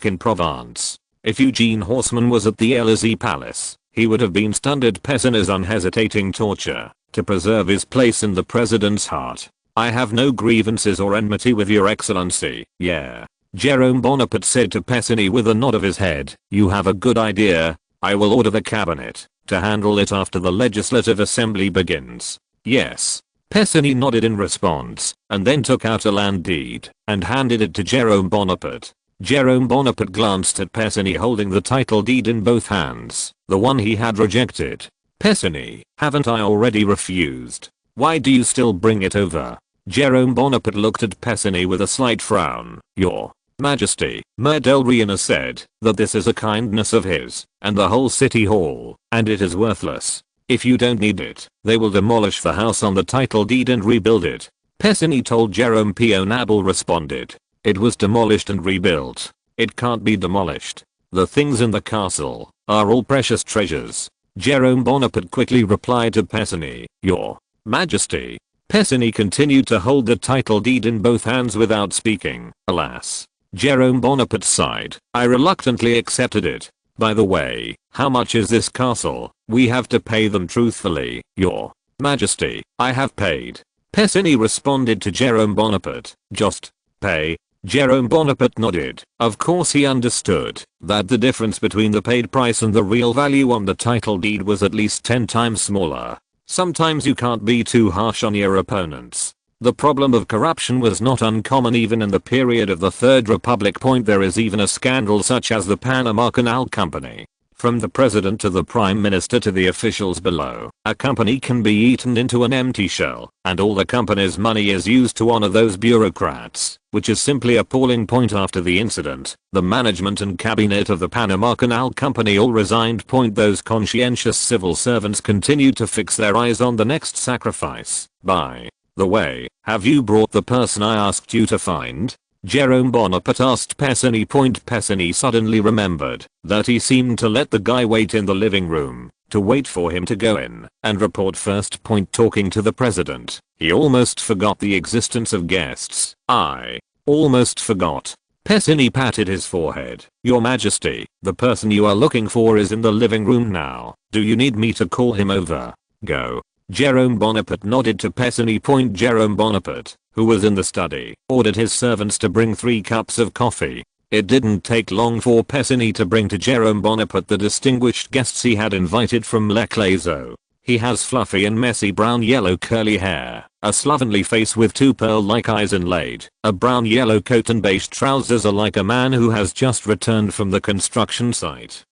Speaker 1: in Provence. If Eugene Horseman was at the Élysée Palace, he would have been stunned. Persigny's unhesitating torture to preserve his place in the president's heart. I have no grievances or enmity with your excellency. Yeah. Jerome Bonaparte said to Persigny with a nod of his head. You have a good idea. I will order the cabinet to handle it after the legislative assembly begins. Yes. Persigny nodded in response, and then took out a land deed and handed it to Jerome Bonaparte. Jerome Bonaparte glanced at Persigny holding the title deed in both hands, the one he had rejected. Persigny, haven't I already refused? Why do you still bring it over? Jerome Bonaparte looked at Persigny with a slight frown. Your Majesty, Mayor Delriana said that this is a kindness of his and the whole city hall, and it is worthless. If you don't need it, they will demolish the house on the title deed and rebuild it. Persigny told Jerome. Pionable responded. It was demolished and rebuilt. It can't be demolished. The things in the castle are all precious treasures. Jerome Bonaparte quickly replied to Persigny. Your Majesty. Persigny continued to hold the title deed in both hands without speaking. Alas. Jerome Bonaparte sighed. I reluctantly accepted it. By the way, how much is this castle? We have to pay them truthfully. Your Majesty, I have paid. Persigny responded to Jerome Bonaparte. Just pay? Jerome Bonaparte nodded. Of course he understood that the difference between the paid price and the real value on the title deed was at least 10 times smaller. Sometimes you can't be too harsh on your opponents. The problem of corruption was not uncommon even in the period of the Third Republic. There is even a scandal such as the Panama Canal Company. From the president to the prime minister to the officials below, a company can be eaten into an empty shell, and all the company's money is used to honor those bureaucrats, which is simply appalling. After the incident, the management and cabinet of the Panama Canal Company all resigned. Those conscientious civil servants continued to fix their eyes on the next sacrifice. By the way, have you brought the person I asked you to find? Jerome Bonaparte asked Pesani. Pesani suddenly remembered that he seemed to let the guy wait in the living room to wait for him to go in and report first. Talking to the president, he almost forgot the existence of guests. I almost forgot. Pesani patted his forehead. Your Majesty, the person you are looking for is in the living room now. Do you need me to call him over? Go. Jerome Bonaparte nodded to Pesani. Jerome Bonaparte, who was in the study, ordered his servants to bring 3 cups of coffee. It didn't take long for Pesani to bring to Jerome Bonaparte the distinguished guests he had invited from Leclazo. He has fluffy and messy brown yellow curly hair, a slovenly face with 2 pearl-like eyes inlaid, a brown yellow coat and beige trousers, like a man who has just returned from the construction site.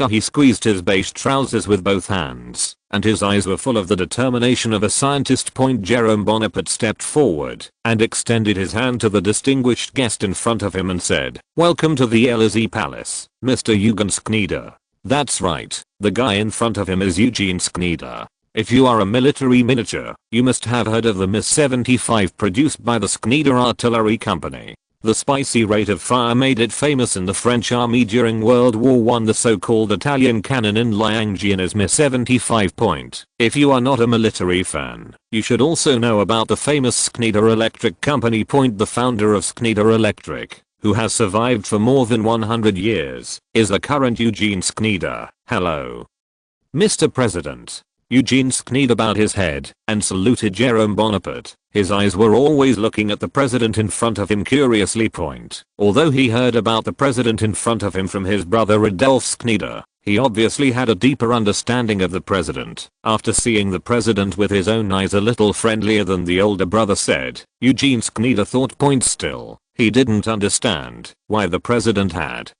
Speaker 1: He squeezed his beige trousers with both hands, and his eyes were full of the determination of a scientist. Jerome Bonaparte stepped forward and extended his hand to the distinguished guest in front of him and said, "Welcome to the Elysee Palace, Mr. Eugen Schneider." That's right, the guy in front of him is Eugene Schneider. If you are a military miniature, you must have heard of the MiG-75 produced by the Schneider Artillery Company. The spicy rate of fire made it famous in the French army during World War I. The so-called Italian cannon in Liangjian is MiG-75. If you are not a military fan, you should also know about the famous Schneider Electric Company. The founder of Schneider Electric, who has survived for more than 100 years, is the current Eugene Schneider. Hello, Mr. President. Eugene Schneider bowed his head and saluted Jerome Bonaparte. His eyes were always looking at the president in front of him curiously. Although he heard about the president in front of him from his brother Adolphe Schneider, he obviously had a deeper understanding of the president. After seeing the president with his own eyes a little friendlier than the older brother said, Eugene Schneider thought. Still, he didn't understand why the president had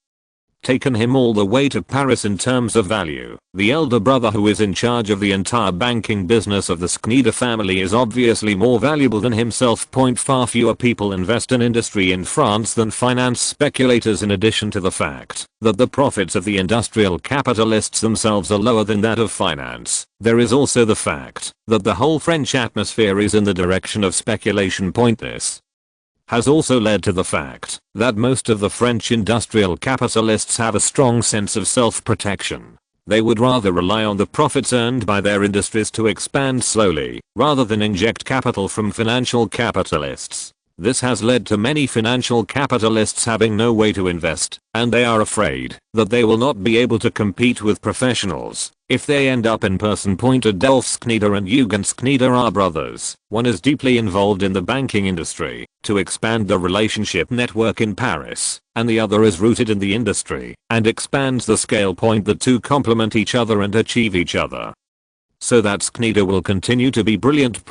Speaker 1: taken him all the way to Paris in terms of value. The elder brother, who is in charge of the entire banking business of the Schneider family, is obviously more valuable than himself. Far fewer people invest in industry in France than finance speculators. In addition to the fact that the profits of the industrial capitalists themselves are lower than that of finance, there is also the fact that the whole French atmosphere is in the direction of speculation. This has also led to the fact that most of the French industrial capitalists have a strong sense of self-protection. They would rather rely on the profits earned by their industries to expand slowly, rather than inject capital from financial capitalists. This has led to many financial capitalists having no way to invest, and they are afraid that they will not be able to compete with professionals if they end up in person. Adolphe Schneider and Eugen Schneider are brothers. One is deeply involved in the banking industry to expand the relationship network in Paris, and the other is rooted in the industry and expands the scale. The two complement each other and achieve each other, so that Schneider will continue to be brilliant.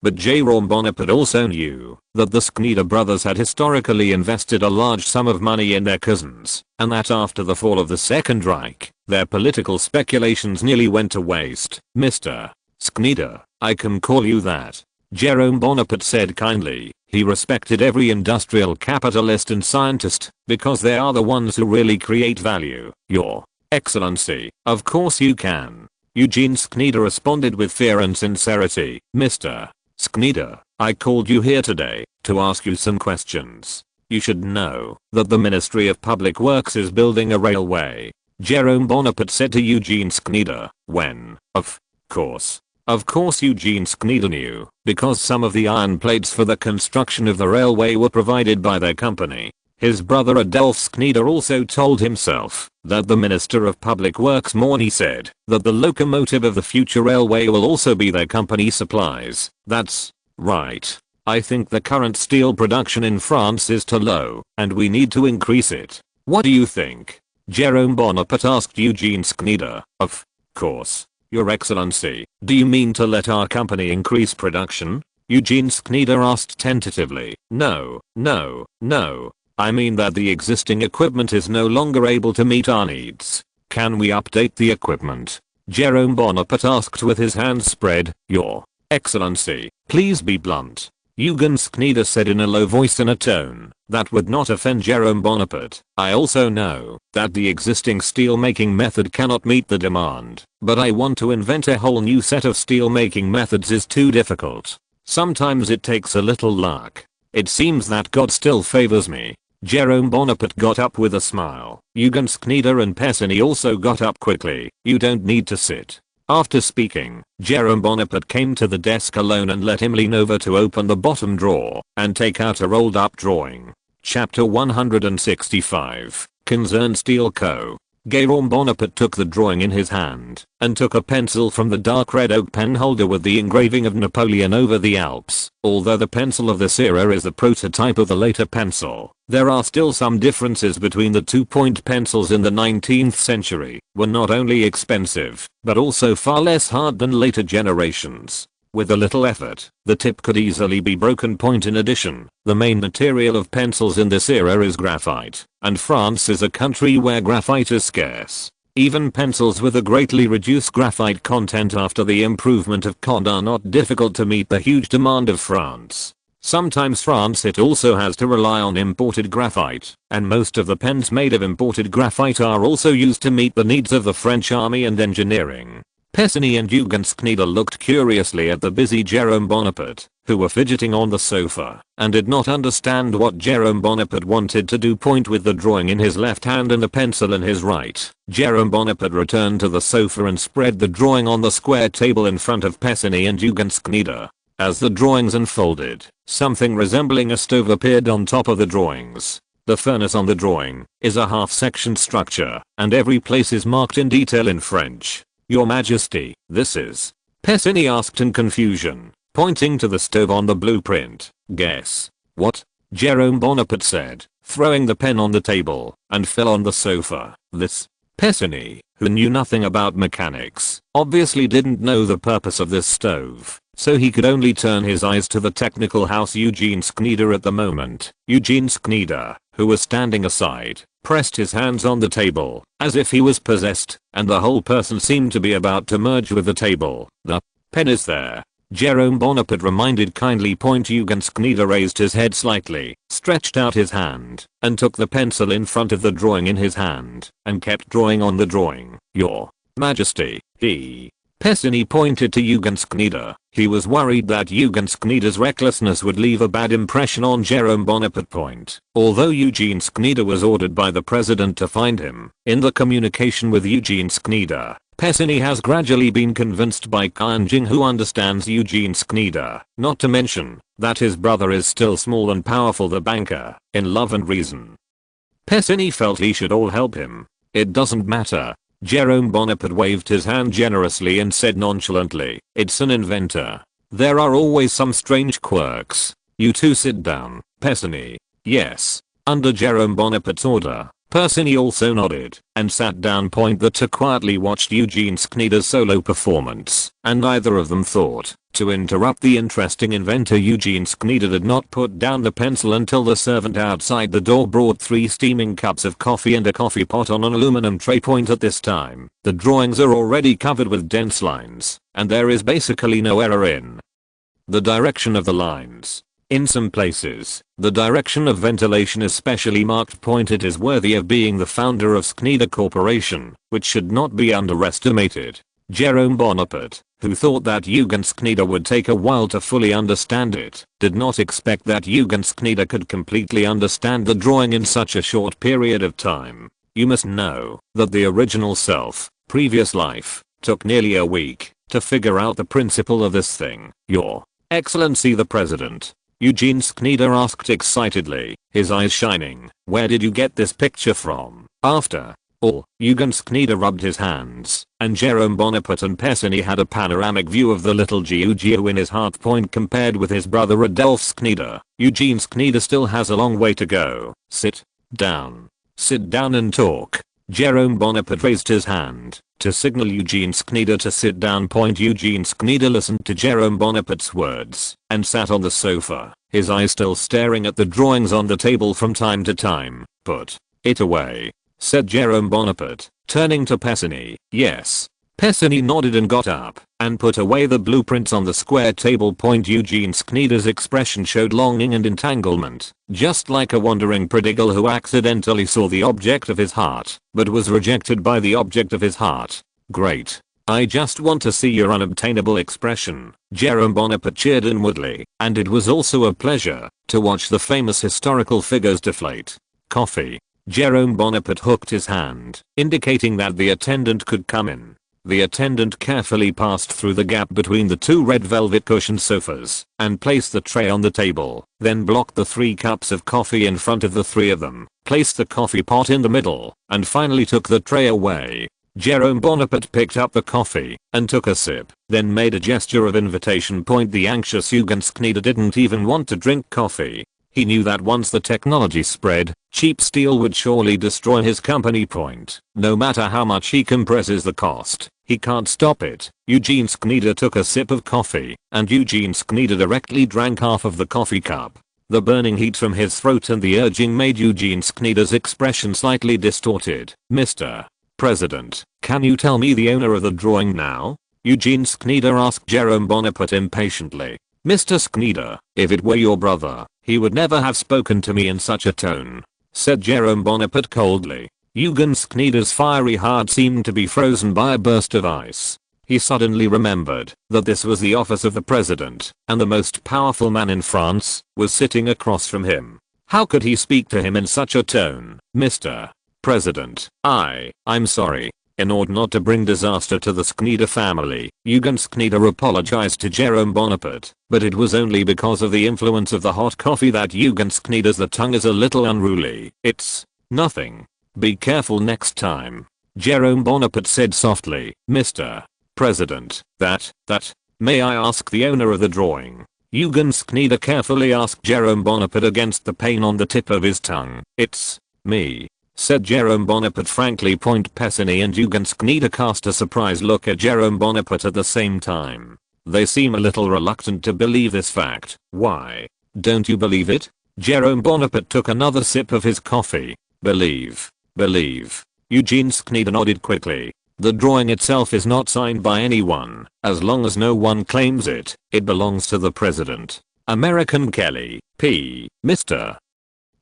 Speaker 1: But Jerome Bonaparte also knew that the Schneider brothers had historically invested a large sum of money in their cousins, and that after the fall of the Second Reich, their political speculations nearly went to waste. Mr. Schneider, I can call you that, Jerome Bonaparte said kindly. He respected every industrial capitalist and scientist, because they are the ones who really create value. Your Excellency, of course you can, Eugene Schneider responded with fear and sincerity. Mr. Schneider, I called you here today to ask you some questions. You should know that the Ministry of Public Works is building a railway, Jerome Bonaparte said to Eugene Schneider. When? Of course Eugene Schneider knew, because some of the iron plates for the construction of the railway were provided by their company. His brother Adolphe Schneider also told himself that the Minister of Public Works Morny said that the locomotive of the future railway will also be their company supplies. That's right. I think the current steel production in France is too low, and we need to increase it. What do you think? Jerome Bonaparte asked Eugene Schneider. Of course, Your Excellency. Do you mean to let our company increase production? Eugene Schneider asked tentatively. No. I mean that the existing equipment is no longer able to meet our needs. Can we update the equipment? Jerome Bonaparte asked with his hands spread. Your Excellency, please be blunt. Eugene Schneider said in a low voice and a tone that would not offend Jerome Bonaparte. I also know that the existing steel making method cannot meet the demand, but I want to invent a whole new set of steel making methods is too difficult. Sometimes it takes a little luck. It seems that God still favors me. Jerome Bonaparte got up with a smile. Eugene Schneider and Pessigny also got up quickly. You don't need to sit. After speaking, Jerome Bonaparte came to the desk alone and let him lean over to open the bottom drawer and take out a rolled up drawing. Chapter 165. Concerned Steel Co. Jerome Bonaparte took the drawing in his hand and took a pencil from the dark red oak pen holder with the engraving of Napoleon over the Alps. Although the pencil of this era is the prototype of the later pencil, there are still some differences between the 2-point pencils in the 19th century, were not only expensive, but also far less hard than later generations. With a little effort, the tip could easily be broken. Point in addition, the main material of pencils in this era is graphite, and France is a country where graphite is scarce. Even pencils with a greatly reduced graphite content after the improvement of cod are not difficult to meet the huge demand of France. Sometimes France it also has to rely on imported graphite, and most of the pens made of imported graphite are also used to meet the needs of the French army and engineering. Pessigny and Eugene Schneider looked curiously at the busy Jerome Bonaparte, who were fidgeting on the sofa, and did not understand what Jerome Bonaparte wanted to do. Point with the drawing in his left hand and the pencil in his right. Jerome Bonaparte returned to the sofa and spread the drawing on the square table in front of Pessigny and Eugene Schneider. As the drawings unfolded, something resembling a stove appeared on top of the drawings. The furnace on the drawing is a half-sectioned structure, and every place is marked in detail in French. Your Majesty, this is? Pessigny asked in confusion, pointing to the stove on the blueprint. Guess. What? Jerome Bonaparte said, throwing the pen on the table, and fell on the sofa. This? Pessigny, who knew nothing about mechanics, obviously didn't know the purpose of this stove, so he could only turn his eyes to the technical house Eugene Schneider at the moment. Eugene Schneider, who was standing aside, pressed his hands on the table, as if he was possessed, and the whole person seemed to be about to merge with the table. The pen is there. Jerome Bonaparte reminded kindly. Eugene Schneider raised his head slightly, stretched out his hand, and took the pencil in front of the drawing in his hand, and kept drawing on the drawing. Your Majesty, he. Pessigny pointed to Eugene Schneider. He was worried that Eugene Schneider's recklessness would leave a bad impression on Jerome Bonaparte. Although Eugene Schneider was ordered by the president to find him, in the communication with Eugene Schneider, Pessigny has gradually been convinced by Qian Jing, who understands Eugene Schneider, not to mention that his brother is still small and powerful, the banker, in Love and Reason. Pessigny felt he should all help him. It doesn't matter. Jerome Bonaparte waved his hand generously and said nonchalantly, it's an inventor. There are always some strange quirks. You two sit down, Pessigny. Yes. Under Jerome Bonaparte's order, Pessigny also nodded and sat down. The two quietly watched Eugene Schneider's solo performance, and neither of them thought to interrupt the interesting inventor. Eugene Schneider did not put down the pencil until the servant outside the door brought 3 steaming cups of coffee and a coffee pot on an aluminum tray. At this time, the drawings are already covered with dense lines, and there is basically no error in the direction of the lines. In some places, the direction of ventilation is specially marked. It is worthy of being the founder of Schneider Corporation, which should not be underestimated. Jerome Bonaparte, who thought that Eugene Schneider would take a while to fully understand it, did not expect that Eugene Schneider could completely understand the drawing in such a short period of time. You must know that the original self, previous life, took nearly a week to figure out the principle of this thing. Your Excellency the President, Eugene Schneider asked excitedly, his eyes shining, where did you get this picture from? After All. Eugen Schneider rubbed his hands, and Jerome Bonaparte and Pessigny had a panoramic view of the little Giugio in his heart point compared with his brother Adolf Schneider. Eugene Schneider still has a long way to go. Sit down. Sit down and talk. Jerome Bonaparte raised his hand to signal Eugene Schneider to sit down. Eugene Schneider listened to Jerome Bonaparte's words and sat on the sofa, his eyes still staring at the drawings on the table from time to time. Put it away, said Jerome Bonaparte, turning to Pessigny. Yes. Pessigny nodded and got up and put away the blueprints on the square table. Eugene Schneider's expression showed longing and entanglement, just like a wandering prodigal who accidentally saw the object of his heart, but was rejected by the object of his heart. Great. I just want to see your unobtainable expression, Jerome Bonaparte cheered inwardly, and it was also a pleasure to watch the famous historical figures deflate. Coffee. Jerome Bonaparte hooked his hand, indicating that the attendant could come in. The attendant carefully passed through the gap between the two red velvet cushioned sofas and placed the tray on the table, then blocked the 3 cups of coffee in front of the 3 of them, placed the coffee pot in the middle, and finally took the tray away. Jerome Bonaparte picked up the coffee and took a sip, then made a gesture of invitation. The anxious Eugen Schneider didn't even want to drink coffee. He knew that once the technology spread, cheap steel would surely destroy his company. No matter how much he compresses the cost, he can't stop it. Eugene Schneider took a sip of coffee, and Eugene Schneider directly drank half of the coffee cup. The burning heat from his throat and the urging made Eugene Schneider's expression slightly distorted. Mr. President, can you tell me the owner of the drawing now? Eugene Schneider asked Jerome Bonaparte impatiently. Mr. Schneider, if it were your brother, he would never have spoken to me in such a tone, said Jerome Bonaparte coldly. Eugen Schneider's fiery heart seemed to be frozen by a burst of ice. He suddenly remembered that this was the office of the president, and the most powerful man in France was sitting across from him. How could he speak to him in such a tone? Mr. President, I'm sorry. In order not to bring disaster to the Schneider family, Eugen Schneider apologized to Jerome Bonaparte, but it was only because of the influence of the hot coffee that Eugen Schneider's tongue is a little unruly. It's nothing. Be careful next time. Jerome Bonaparte said softly. Mr. President, may I ask the owner of the drawing? Eugen Schneider carefully asked Jerome Bonaparte against the pain on the tip of his tongue. It's me, said Jerome Bonaparte frankly. Pessigny and Eugen Schneider cast a surprised look at Jerome Bonaparte at the same time. They seem a little reluctant to believe this fact. Why don't you believe it? Jerome Bonaparte took another sip of his coffee. Believe. Eugene Schneider nodded quickly. The drawing itself is not signed by anyone. As long as no one claims it, it belongs to the president. American Kelly, P. Mr.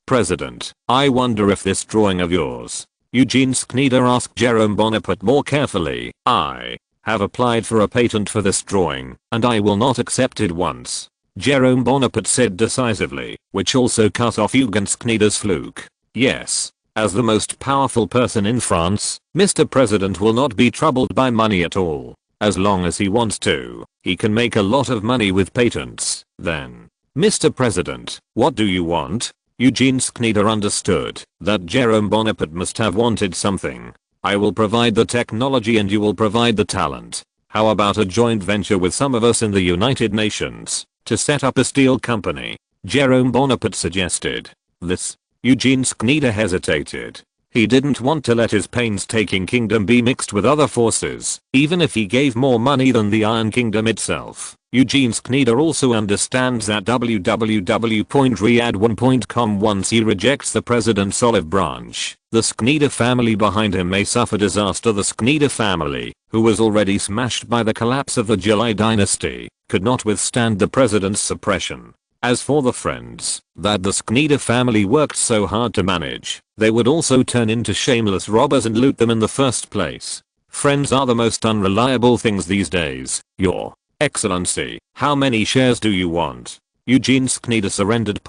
Speaker 1: President, I wonder if this drawing of yours, Eugene Schneider asked Jerome Bonaparte more carefully. I have applied for a patent for this drawing, and I will not accept it once, Jerome Bonaparte said decisively, which also cut off Eugen Schneider's fluke. Yes, as the most powerful person in France, Mr. President will not be troubled by money at all. As long as he wants to, he can make a lot of money with patents. Then, Mr. President, what do you want? Eugene Schneider understood that Jerome Bonaparte must have wanted something. I will provide the technology and you will provide the talent. How about a joint venture with some of us in the United Nations to set up a steel company? Jerome Bonaparte suggested. This. Eugene Schneider hesitated. He didn't want to let his painstaking kingdom be mixed with other forces, even if he gave more money than the Iron Kingdom itself. Eugene Schneider also understands that www.riyadh1.com once he rejects the president's olive branch, the Schneider family behind him may suffer disaster. The Schneider family, who was already smashed by the collapse of the July dynasty, could not withstand the president's suppression. As for the friends that the Schneider family worked so hard to manage, they would also turn into shameless robbers and loot them in the first place. Friends are the most unreliable things these days. Your Excellency, how many shares do you want? Eugene Schneider surrendered.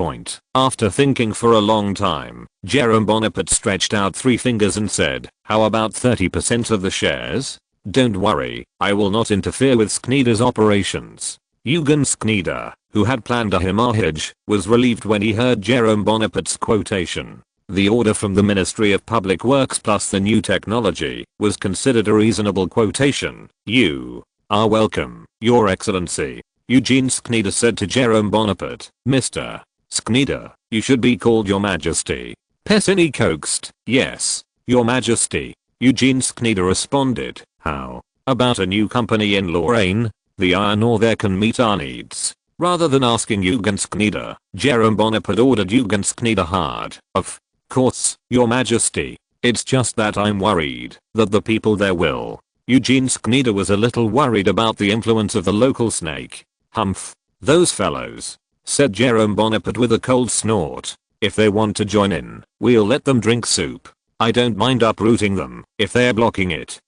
Speaker 1: After thinking for a long time, Jerome Bonaparte stretched out 3 fingers and said, how about 30% of the shares? Don't worry, I will not interfere with Schneider's operations. Eugen Schneider, who had planned a Himahaj, was relieved when he heard Jerome Bonaparte's quotation. The order from the Ministry of Public Works plus the new technology was considered a reasonable quotation. "You are welcome, Your Excellency," Eugene Schneider said to Jerome Bonaparte. "Mr. Schneider, you should be called Your Majesty." Pessinny coaxed. "Yes, Your Majesty," Eugene Schneider responded. "How about a new company in Lorraine? The iron ore there can meet our needs." Rather than asking Eugen Schneider, Jerome Bonaparte ordered Eugen Schneider hard. "Of course, Your Majesty. It's just that I'm worried that the people there will." Eugene Schneider was a little worried about the influence of the local snake. "Humph. Those fellows," said Jerome Bonaparte with a cold snort. "If they want to join in, we'll let them drink soup. I don't mind uprooting them if they're blocking it."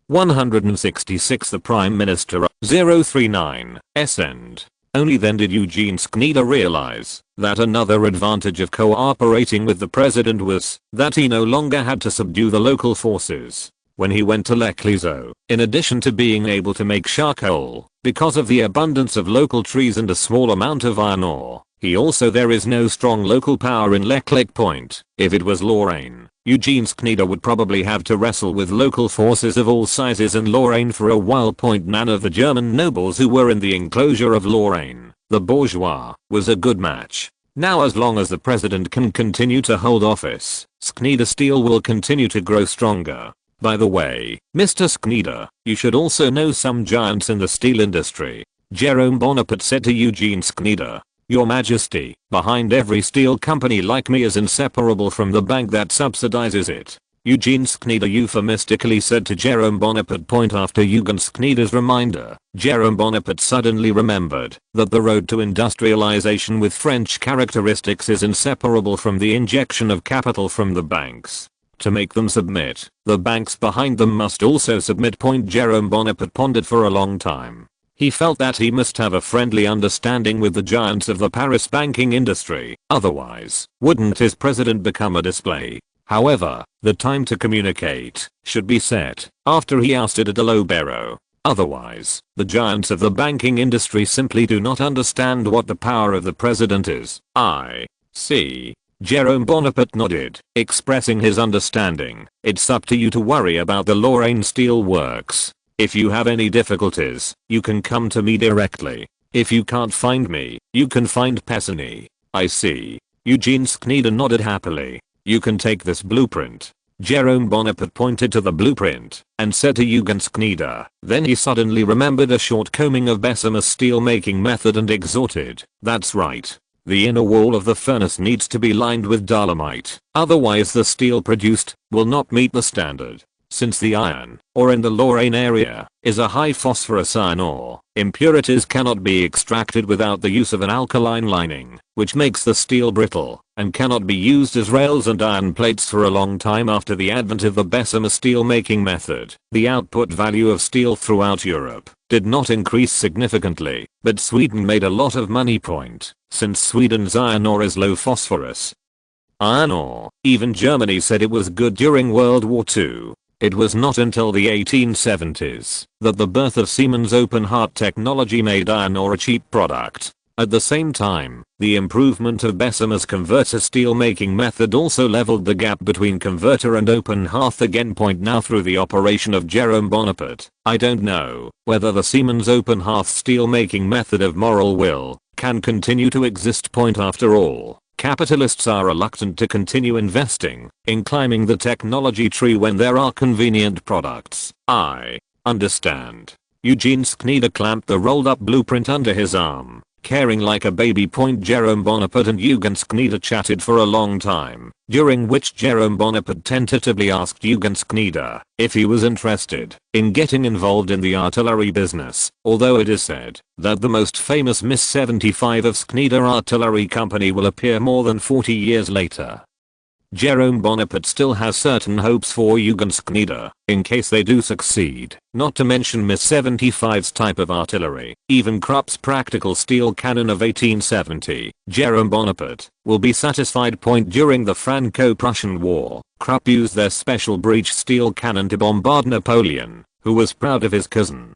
Speaker 1: 166 The Prime Minister 039 End. Only then did Eugene Schneider realize that another advantage of cooperating with the president was that he no longer had to subdue the local forces. When he went to Lecliso, in addition to being able to make charcoal, because of the abundance of local trees and a small amount of iron ore, there is no strong local power in Leclerc Point. If it was Lorraine, Eugene Schneider would probably have to wrestle with local forces of all sizes in Lorraine for a while. None of the German nobles who were in the enclosure of Lorraine, the bourgeois, was a good match. Now as long as the president can continue to hold office, Schneider Steel will continue to grow stronger. By the way, Mr. Schneider, you should also know some giants in the steel industry. Jerome Bonaparte said to Eugene Schneider. "Your Majesty, behind every steel company like me is inseparable from the bank that subsidizes it," Eugene Schneider euphemistically said to Jerome Bonaparte. After Eugen Schneider's reminder, Jerome Bonaparte suddenly remembered that the road to industrialization with French characteristics is inseparable from the injection of capital from the banks. To make them submit, the banks behind them must also submit. Jerome Bonaparte pondered for a long time. He felt that he must have a friendly understanding with the giants of the Paris banking industry, otherwise, wouldn't his president become a display? However, the time to communicate should be set after he ousted Adolphe Barrot. Otherwise, the giants of the banking industry simply do not understand what the power of the president is. "I see." Jerome Bonaparte nodded, expressing his understanding. "It's up to you to worry about the Lorraine Steel Works. If you have any difficulties, you can come to me directly. If you can't find me, you can find Pessinny." "I see." Eugene Schneider nodded happily. "You can take this blueprint." Jerome Bonaparte pointed to the blueprint and said to Eugen Schneider. Then he suddenly remembered a shortcoming of Bessemer's steel-making method and exhorted. "That's right. The inner wall of the furnace needs to be lined with dolomite, otherwise the steel produced will not meet the standard. Since the iron ore in the Lorraine area is a high phosphorus iron ore, impurities cannot be extracted without the use of an alkaline lining, which makes the steel brittle and cannot be used as rails and iron plates for a long time after the advent of the Bessemer steel making method. The output value of steel throughout Europe did not increase significantly, but Sweden made a lot of money. Since Sweden's iron ore is low phosphorus iron ore, even Germany said it was good during World War II. It was not until the 1870s that the birth of Siemens open heart technology made iron ore a cheap product. At the same time, the improvement of Bessemer's converter steel making method also leveled the gap between converter and open hearth again. Now through the operation of Jerome Bonaparte, I don't know whether the Siemens open hearth steel making method of moral will can continue to exist. After all, capitalists are reluctant to continue investing in climbing the technology tree when there are convenient products. "I understand." Eugene Schneider clamped the rolled up blueprint under his arm, caring like a baby. Jerome Bonaparte and Eugen Schneider chatted for a long time, during which Jerome Bonaparte tentatively asked Eugen Schneider if he was interested in getting involved in the artillery business, although it is said that the most famous Miss 75 of Schneider Artillery Company will appear more than 40 years later. Jerome Bonaparte still has certain hopes for Eugen Schneider, in case they do succeed, not to mention Miss 75's type of artillery, even Krupp's practical steel cannon of 1870. Jerome Bonaparte will be satisfied. During the Franco-Prussian War, Krupp used their special breech steel cannon to bombard Napoleon, who was proud of his cousin,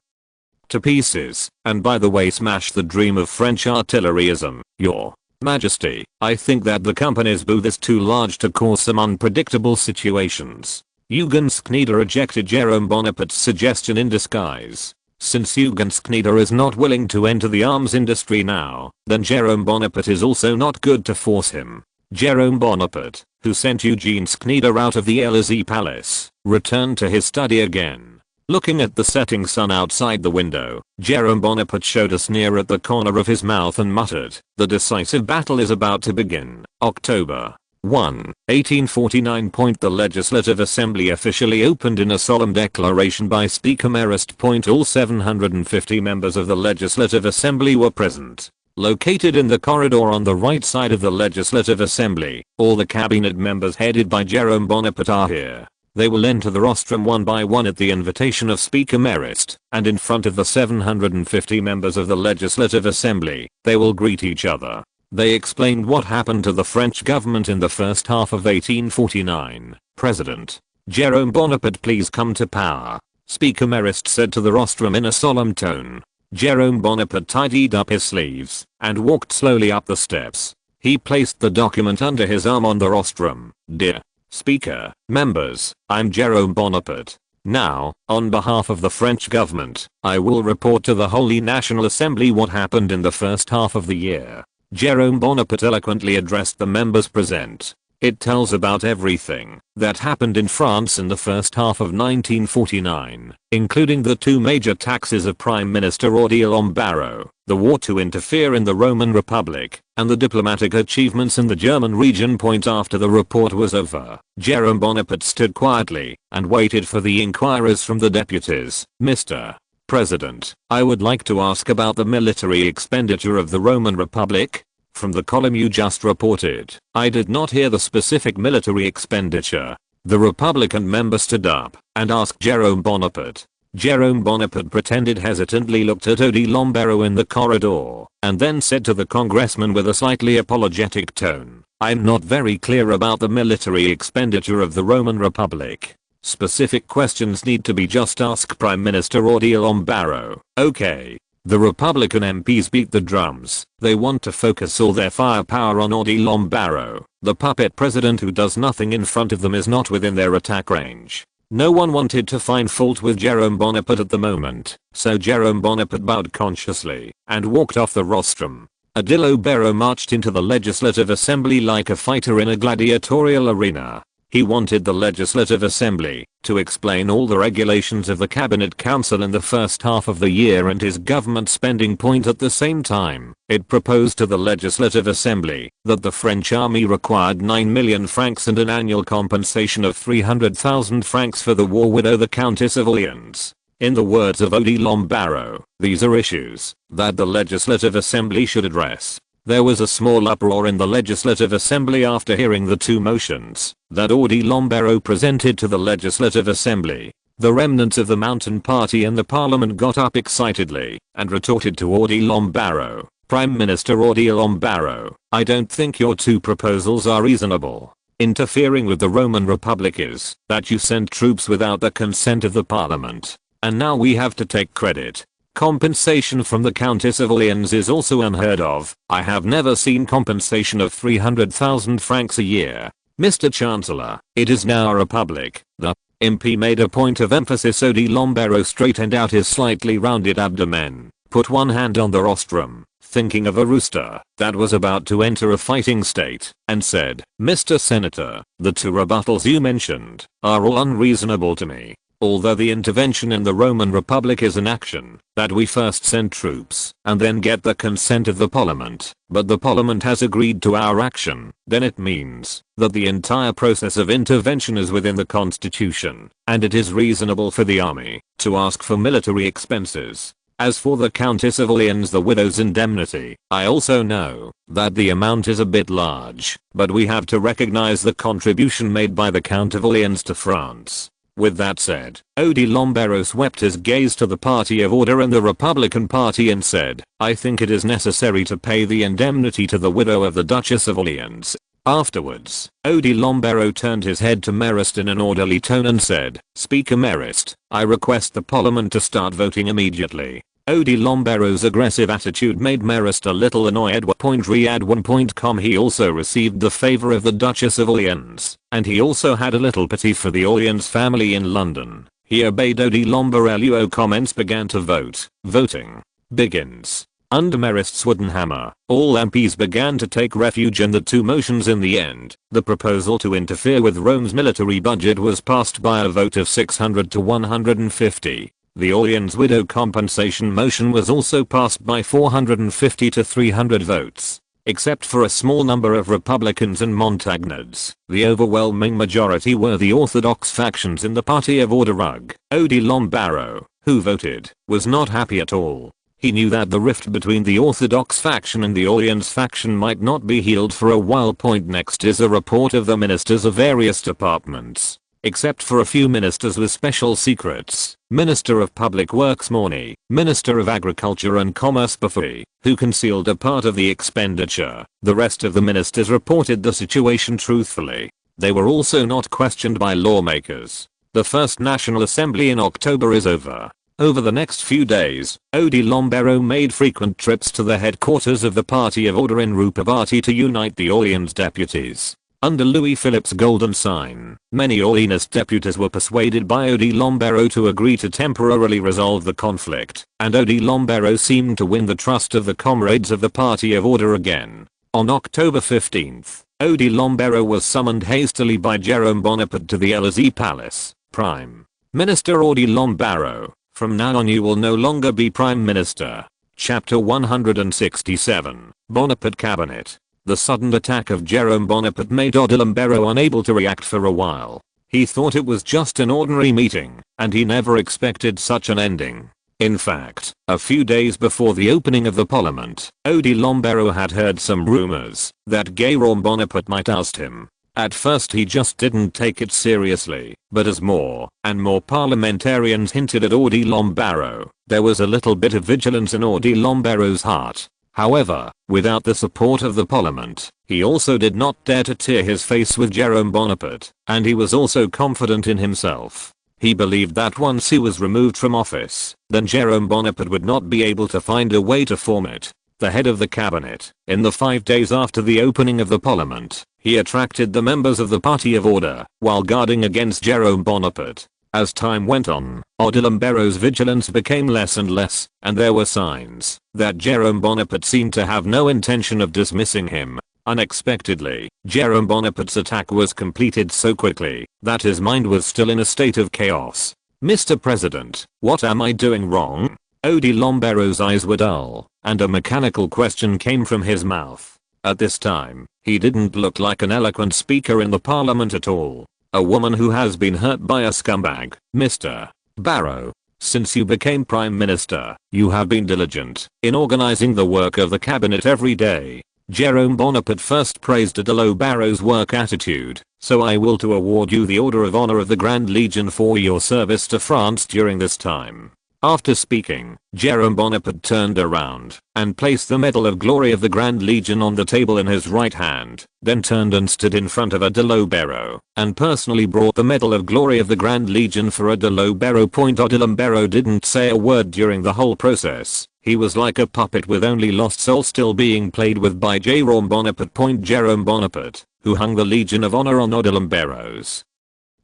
Speaker 1: to pieces, and by the way smashed the dream of French artilleryism. Your Majesty, I think that the company's booth is too large to cause some unpredictable situations. Eugen Schneider rejected Jerome Bonaparte's suggestion in disguise. Since Eugen Schneider is not willing to enter the arms industry now, then Jerome Bonaparte is also not good to force him. Jerome Bonaparte, who sent Eugene Schneider out of the Élysée Palace, returned to his study again. Looking at the setting sun outside the window, Jerome Bonaparte showed a sneer at the corner of his mouth and muttered, "The decisive battle is about to begin." October 1, 1849. The Legislative Assembly officially opened in a solemn declaration by Speaker Marist. All 750 members of the Legislative Assembly were present. Located in the corridor on the right side of the Legislative Assembly, all the cabinet members headed by Jerome Bonaparte are here. They will enter the rostrum one by one at the invitation of Speaker Marist, and in front of the 750 members of the Legislative Assembly, they will greet each other. They explained what happened to the French government in the first half of 1849. President Jerome Bonaparte, please come to power, Speaker Marist said to the rostrum in a solemn tone. Jerome Bonaparte tidied up his sleeves and walked slowly up the steps. He placed the document under his arm on the rostrum. Dear Speaker, members, I'm Jerome Bonaparte. Now, on behalf of the French government, I will report to the Holy National Assembly what happened in the first half of the year. Jerome Bonaparte eloquently addressed the members present. It tells about everything that happened in France in the first half of 1949, including the two major taxes of Prime Minister Odilon Barrot, the war to interfere in the Roman Republic, and the diplomatic achievements in the German region. After the report was over, Jerome Bonaparte stood quietly and waited for the inquiries from the deputies. Mr. President, I would like to ask about the military expenditure of the Roman Republic. From the column you just reported, I did not hear the specific military expenditure. The Republican member stood up and asked Jerome Bonaparte. Jerome Bonaparte pretended hesitantly, looked at Odilon Barrot in the corridor, and then said to the congressman with a slightly apologetic tone, I'm not very clear about the military expenditure of the Roman Republic. Specific questions need to be just asked Prime Minister Odilon Barrot. Okay. The Republican MPs beat the drums. They want to focus all their firepower on Odilon Barrot. The puppet president who does nothing in front of them is not within their attack range. No one wanted to find fault with Jerome Bonaparte at the moment, so Jerome Bonaparte bowed consciously and walked off the rostrum. Odilon Barrot marched into the Legislative Assembly like a fighter in a gladiatorial arena. He wanted the Legislative Assembly to explain all the regulations of the Cabinet Council in the first half of the year and his government spending. At the same time, it proposed to the Legislative Assembly that the French army required 9 million francs and an annual compensation of 300,000 francs for the war widow, the Countess of Orleans. In the words of Odilon Barrot, these are issues that the Legislative Assembly should address. There was a small uproar in the Legislative Assembly after hearing the two motions that Odilon Barrot presented to the Legislative Assembly. The remnants of the Mountain Party in the Parliament got up excitedly and retorted to Odilon Barrot. Prime Minister Odilon Barrot, I don't think your two proposals are reasonable. Interfering with the Roman Republic is that you sent troops without the consent of the Parliament. And now we have to take credit. Compensation from the Countess of Orleans is also unheard of. I have never seen compensation of 300,000 francs a year. Mr. Chancellor, it is now a republic. The MP made a point of emphasis. Odilon Barrot straightened out his slightly rounded abdomen, put one hand on the rostrum, thinking of a rooster that was about to enter a fighting state, and said, Mr. Senator, the two rebuttals you mentioned are all unreasonable to me. Although the intervention in the Roman Republic is an action that we first send troops and then get the consent of the Parliament, but the Parliament has agreed to our action, then it means that the entire process of intervention is within the Constitution, and it is reasonable for the army to ask for military expenses. As for the Countess of Orleans, the widow's indemnity, I also know that the amount is a bit large, but we have to recognize the contribution made by the Count of Orleans to France. With that said, Odilon Barrot swept his gaze to the Party of Order and the Republican Party and said, I think it is necessary to pay the indemnity to the widow of the Duchess of Orleans. Afterwards, Odilon Barrot turned his head to Marist in an orderly tone and said, Speaker Marist, I request the Parliament to start voting immediately. Odie Lombardo's aggressive attitude made Marist a little annoyed. Read1.com. He also received the favor of the Duchess of Orleans, and he also had a little pity for the Orleans family in London. He obeyed Odie Lombardo. Comments began to vote. Voting begins. Under Marist's wooden hammer, all MPs began to take refuge in the two motions. In the end, the proposal to interfere with Rome's military budget was passed by a vote of 600 to 150. The Orleans widow compensation motion was also passed by 450 to 300 votes. Except for a small number of Republicans and Montagnards, the overwhelming majority were the Orthodox factions in the Party of Order. Odie Lombardo, who voted, was not happy at all. He knew that the rift between the Orthodox faction and the Orleans faction might not be healed for a while. Next is a report of the ministers of various departments. Except for a few ministers with special secrets, Minister of Public Works Morny, Minister of Agriculture and Commerce Buffy, who concealed a part of the expenditure. The rest of the ministers reported the situation truthfully. They were also not questioned by lawmakers. The first National Assembly in October is over. Over the next few days, Odie Lombardo made frequent trips to the headquarters of the Party of Order in Rupavati to unite the Orleans deputies. Under Louis Philippe's golden sign, many Orleanist deputies were persuaded by Odie Lombardo to agree to temporarily resolve the conflict, and Odie Lombardo seemed to win the trust of the comrades of the Party of Order again. On October 15th, Odie Lombardo was summoned hastily by Jerome Bonaparte to the Élysée Palace. Prime Minister Odie Lombardo, from now on you will no longer be Prime Minister. Chapter 167, Bonaparte Cabinet. The sudden attack of Jerome Bonaparte made Odie Lombardo unable to react for a while. He thought it was just an ordinary meeting, and he never expected such an ending. In fact, a few days before the opening of the parliament, Odie Lombardo had heard some rumors that Jerome Bonaparte might oust him. At first he just didn't take it seriously, but as more and more parliamentarians hinted at Odie Lombardo, there was a little bit of vigilance in Odie Lombardo's heart. However, without the support of the parliament, he also did not dare to tear his face with Jerome Bonaparte, and he was also confident in himself. He believed that once he was removed from office, then Jerome Bonaparte would not be able to find a way to form it. The head of the cabinet, in the 5 days after the opening of the parliament, he attracted the members of the Party of Order while guarding against Jerome Bonaparte. As time went on, Odie Lombardo's vigilance became less and less, and there were signs that Jerome Bonaparte seemed to have no intention of dismissing him. Unexpectedly, Jerome Bonaparte's attack was completed so quickly that his mind was still in a state of chaos. Mr. President, what am I doing wrong? Odie Lombardo's eyes were dull, and a mechanical question came from his mouth. At this time, he didn't look like an eloquent speaker in the parliament at all. A woman who has been hurt by a scumbag. Mr. Barrow, since you became Prime Minister, you have been diligent in organizing the work of the cabinet every day. Jerome Bonaparte first praised Odie Lombardo's work attitude, so I will to award you the Order of Honor of the Grand Legion for your service to France during this time. After speaking, Jerome Bonaparte turned around and placed the Medal of Glory of the Grand Legion on the table in his right hand, then turned and stood in front of Odie Lombardo and personally brought the Medal of Glory of the Grand Legion for Odie Lombardo. Odie Lombardo didn't say a word during the whole process. He was like a puppet with only lost soul still being played with by Jerome Bonaparte. Jerome Bonaparte, who hung the Legion of Honor on Odie Lombardo's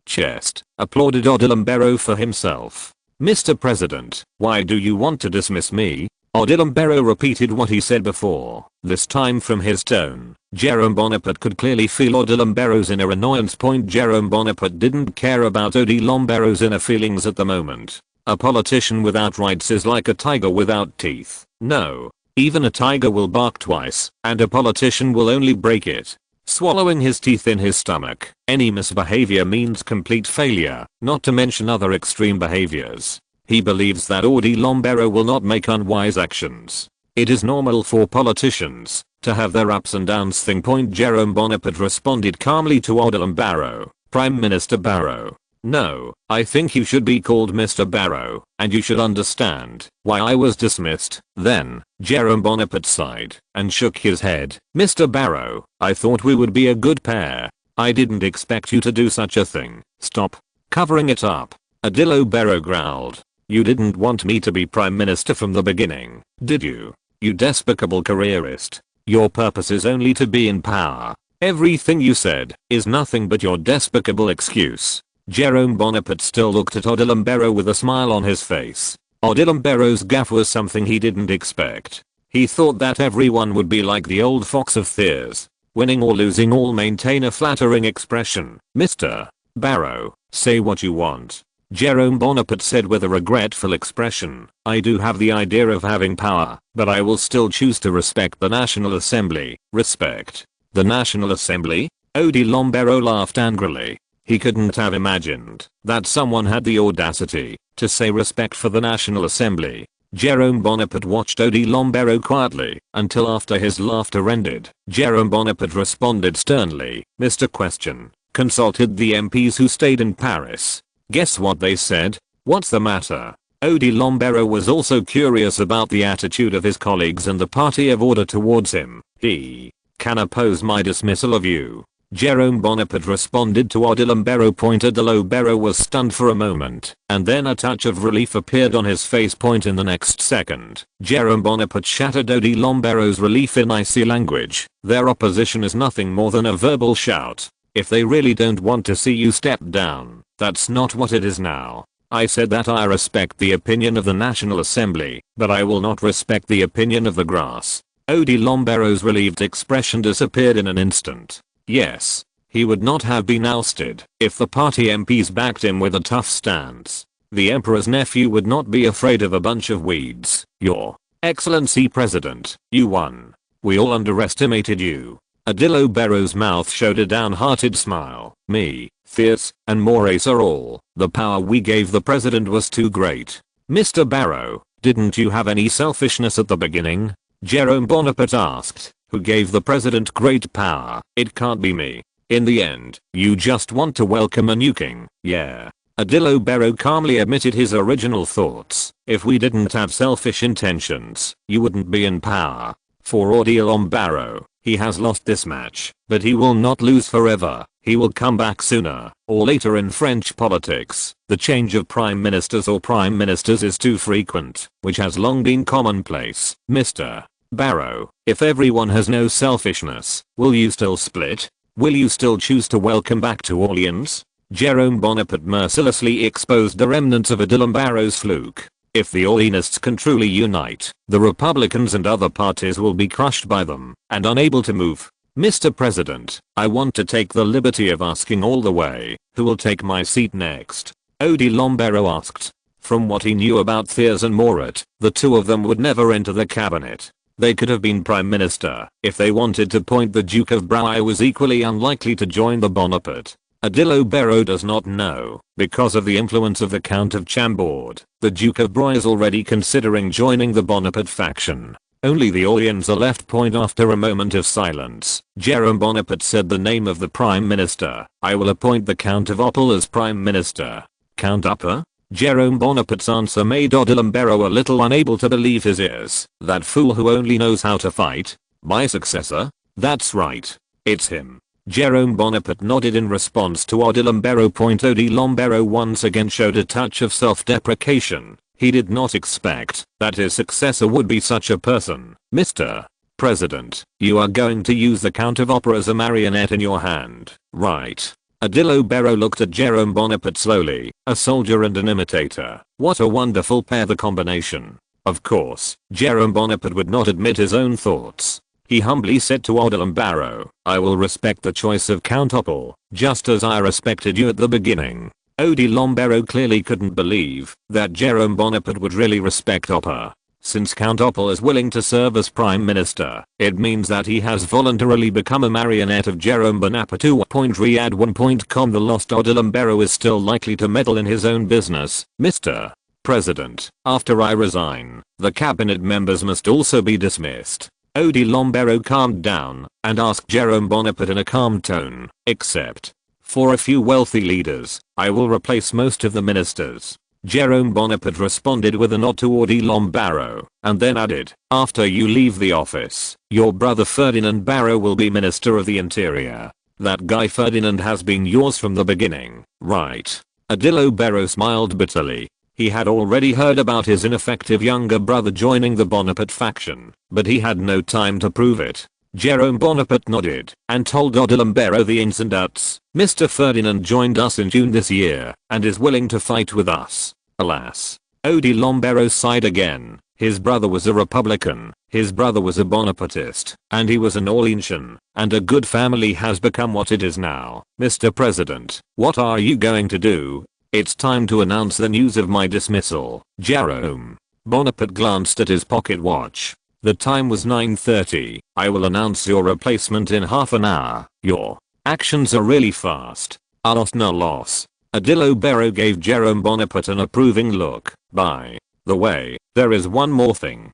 Speaker 1: chest, applauded Odie Lombardo for himself. Mr. President, why do you want to dismiss me? Odie Lombardo repeated what he said before, this time from his tone. Jerome Bonaparte could clearly feel Odie Lombardo's inner annoyance. Jerome Bonaparte didn't care about Odie Lombardo's inner feelings at the moment. A politician without rights is like a tiger without teeth. No, even a tiger will bark twice, and a politician will only break it, swallowing his teeth in his stomach. Any misbehavior means complete failure, not to mention other extreme behaviors. He believes that Odie Lombardo will not make unwise actions. It is normal for politicians to have their ups and downs thing. Jerome Bonaparte responded calmly to Odie Lombardo. Prime Minister Barrow. No, I think you should be called Mr. Barrow, and you should understand why I was dismissed. Then, Jerome Bonaparte sighed and shook his head. Mr. Barrow, I thought we would be a good pair. I didn't expect you to do such a thing. Stop covering it up. Odie Lombardo growled. You didn't want me to be prime minister from the beginning, did you? You despicable careerist. Your purpose is only to be in power. Everything you said is nothing but your despicable excuse. Jerome Bonaparte still looked at Odilon Barrow with a smile on his face. Odilon Barrow's gaffe was something he didn't expect. He thought that everyone would be like the old fox of Thiers. Winning or losing all maintain a flattering expression. Mr. Barrow, say what you want. Jerome Bonaparte said with a regretful expression. I do have the idea of having power, but I will still choose to respect the National Assembly. Respect the National Assembly? Odilon Barrow laughed angrily. He couldn't have imagined that someone had the audacity to say respect for the National Assembly. Jerome Bonaparte watched Odilon Barrow quietly until after his laughter ended. Jerome Bonaparte responded sternly, Mr. Question, consulted the MPs who stayed in Paris. Guess what they said? What's the matter? Odilon Barrow was also curious about the attitude of his colleagues and the party of order towards him. He can oppose my dismissal of you. Jerome Bonaparte responded to Odilon Barrow. Odilon Barrow was stunned for a moment, and then a touch of relief appeared on his face. In the next second, Jerome Bonaparte shattered Odilon Barrow's relief in icy language. Their opposition is nothing more than a verbal shout. If they really don't want to see you step down, that's not what it is now. I said that I respect the opinion of the National Assembly, but I will not respect the opinion of the grass. Odilon Barrow's relieved expression disappeared in an instant. Yes, he would not have been ousted if the party MPs backed him with a tough stance. The Emperor's nephew would not be afraid of a bunch of weeds. Your Excellency President, you won. We all underestimated you. Odilon Barrow's mouth showed a downhearted smile. Me, Thiers, and Maurice are all. The power we gave the president was too great. Mr. Barrow, didn't you have any selfishness at the beginning? Jerome Bonaparte asked. Who gave the president great power? It can't be me. In the end, you just want to welcome a new king. Yeah. Odilon Barrow calmly admitted his original thoughts. If we didn't have selfish intentions, you wouldn't be in power. For Odilon Barrow, he has lost this match, but he will not lose forever. He will come back sooner or later. In French politics, the change of prime ministers or prime ministers is too frequent, which has long been commonplace. Mr. Barrow, if everyone has no selfishness, will you still split? Will you still choose to welcome back to Orleans? Jerome Bonaparte mercilessly exposed the remnants of Odilon Barrow's fluke. If the Orleanists can truly unite, the Republicans and other parties will be crushed by them and unable to move. Mr. President, I want to take the liberty of asking all the way, who will take my seat next? Odilon Barrow asked. From what he knew about Thiers and Marat, the two of them would never enter the cabinet. They could have been prime minister if they wanted to. The Duke of Brouwer was equally unlikely to join the Bonaparte. Odilon Barrow does not know, because of the influence of the Count of Chambord. The Duke of Brouwer is already considering joining the Bonaparte faction. Only the Orleans are left. After a moment of silence, Jerome Bonaparte said the name of the prime minister. I will appoint the Count of Opel as prime minister. Count Upper? Jerome Bonaparte's answer made Odilon Barrow a little unable to believe his ears. That fool who only knows how to fight? My successor? That's right. It's him. Jerome Bonaparte nodded in response to Odilon Barrow. Odilon Barrow once again showed a touch of self-deprecation. He did not expect that his successor would be such a person. Mr. President, you are going to use the Count of Opera as a marionette in your hand, right? Odilon Barrow looked at Jerome Bonaparte slowly, a soldier and an imitator. What a wonderful pair, the combination. Of course, Jerome Bonaparte would not admit his own thoughts. He humbly said to Odilon Barrow, I will respect the choice of Count Opel, just as I respected you at the beginning. Odilon Barrow clearly couldn't believe that Jerome Bonaparte would really respect Opel. Since Count Opel is willing to serve as prime minister, it means that he has voluntarily become a marionette of Jerome Bonaparte. Riyadh1.com. The lost Odilon Barrow is still likely to meddle in his own business. Mr. President, after I resign, the cabinet members must also be dismissed. Odilon Barrow calmed down and asked Jerome Bonaparte in a calm tone, except for a few wealthy leaders, I will replace most of the ministers. Jerome Bonaparte responded with a nod to Odilon Barrow, and then added, after you leave the office, your brother Ferdinand Barrow will be Minister of the Interior. That guy Ferdinand has been yours from the beginning, right? Odilon Barrow smiled bitterly. He had already heard about his ineffective younger brother joining the Bonaparte faction, but he had no time to prove it. Jerome Bonaparte nodded and told Odi Lombero the ins and outs. Mr. Ferdinand joined us in June this year and is willing to fight with us. Alas. Odi Lombero sighed again. His brother was a Republican, his brother was a Bonapartist, and he was an Orleansian, and a good family has become what it is now. Mr. President, what are you going to do? It's time to announce the news of my dismissal. Jerome Bonaparte glanced at his pocket watch. The time was 9:30. I will announce your replacement in half an hour. Your actions are really fast. A loss no loss. Odi Lombero gave Jerome Bonaparte an approving look. By the way, there is one more thing.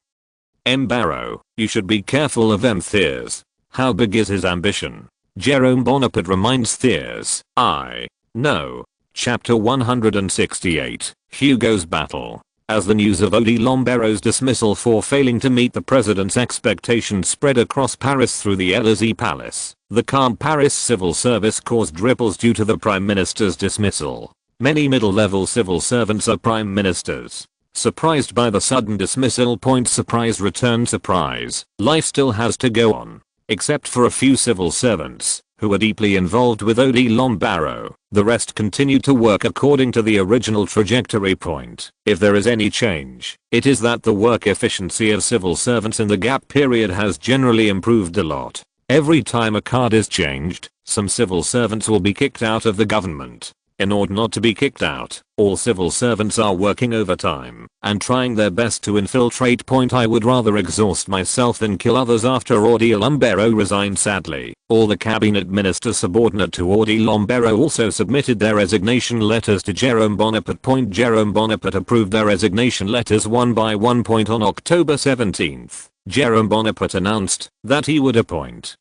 Speaker 1: Barrow, you should be careful of Thiers. How big is his ambition? Jerome Bonaparte reminds Thiers. I know. Chapter 168, Hugo's Battle. As the news of Odi Lombero's dismissal for failing to meet the president's expectations spread across Paris through the Élysée Palace, the calm Paris civil service caused ripples due to the prime minister's dismissal. Many middle-level civil servants are prime ministers. Surprised by the sudden dismissal. Surprise return surprise. Life still has to go on. Except for a few civil servants who are deeply involved with Odi Lombero, the rest continue to work according to the original trajectory point. If there is any change, it is that the work efficiency of civil servants in the gap period has generally improved a lot. Every time a card is changed, some civil servants will be kicked out of the government. In order not to be kicked out, all civil servants are working overtime and trying their best to infiltrate. I would rather exhaust myself than kill others after Odi Lombero resigned. Sadly, all the cabinet ministers subordinate to Odi Lombero also submitted their resignation letters to Jerome Bonaparte. Jerome Bonaparte approved their resignation letters one by one. On October 17th, Jerome Bonaparte announced that he would appoint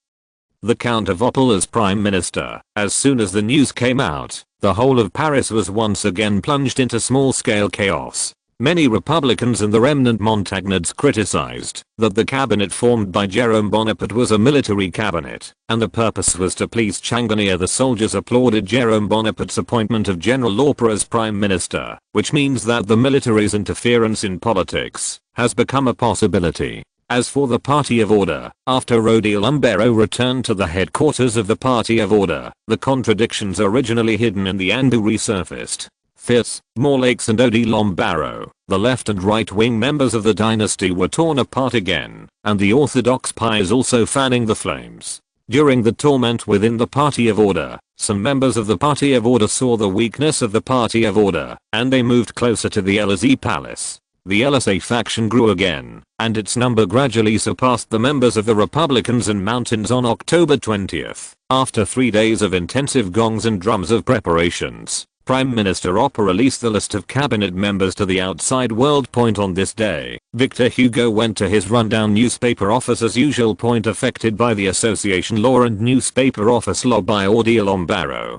Speaker 1: the Count of Opel as prime minister. As soon as the news came out, the whole of Paris was once again plunged into small-scale chaos. Many Republicans and the remnant Montagnards criticized that the cabinet formed by Jerome Bonaparte was a military cabinet, and the purpose was to please Changarnier. The soldiers applauded Jerome Bonaparte's appointment of General Lauper as prime minister, which means that the military's interference in politics has become a possibility. As for the Party of Order, after Odi Lombero returned to the headquarters of the Party of Order, the contradictions originally hidden in the Andu resurfaced. Thiers, Morlaix and Odi Lombero, the left and right-wing members of the dynasty, were torn apart again, and the orthodox pies also fanning the flames. During the torment within the Party of Order, some members of the Party of Order saw the weakness of the Party of Order, and they moved closer to the Élysée Palace. The LSA faction grew again, and its number gradually surpassed the members of the Republicans and Mountains. On October 20th, after 3 days of intensive gongs and drums of preparations, Prime Minister Oppa released the list of cabinet members to the outside world. On this day, Victor Hugo went to his rundown newspaper office as usual. Affected by the association law and newspaper office law by Odi Lombero.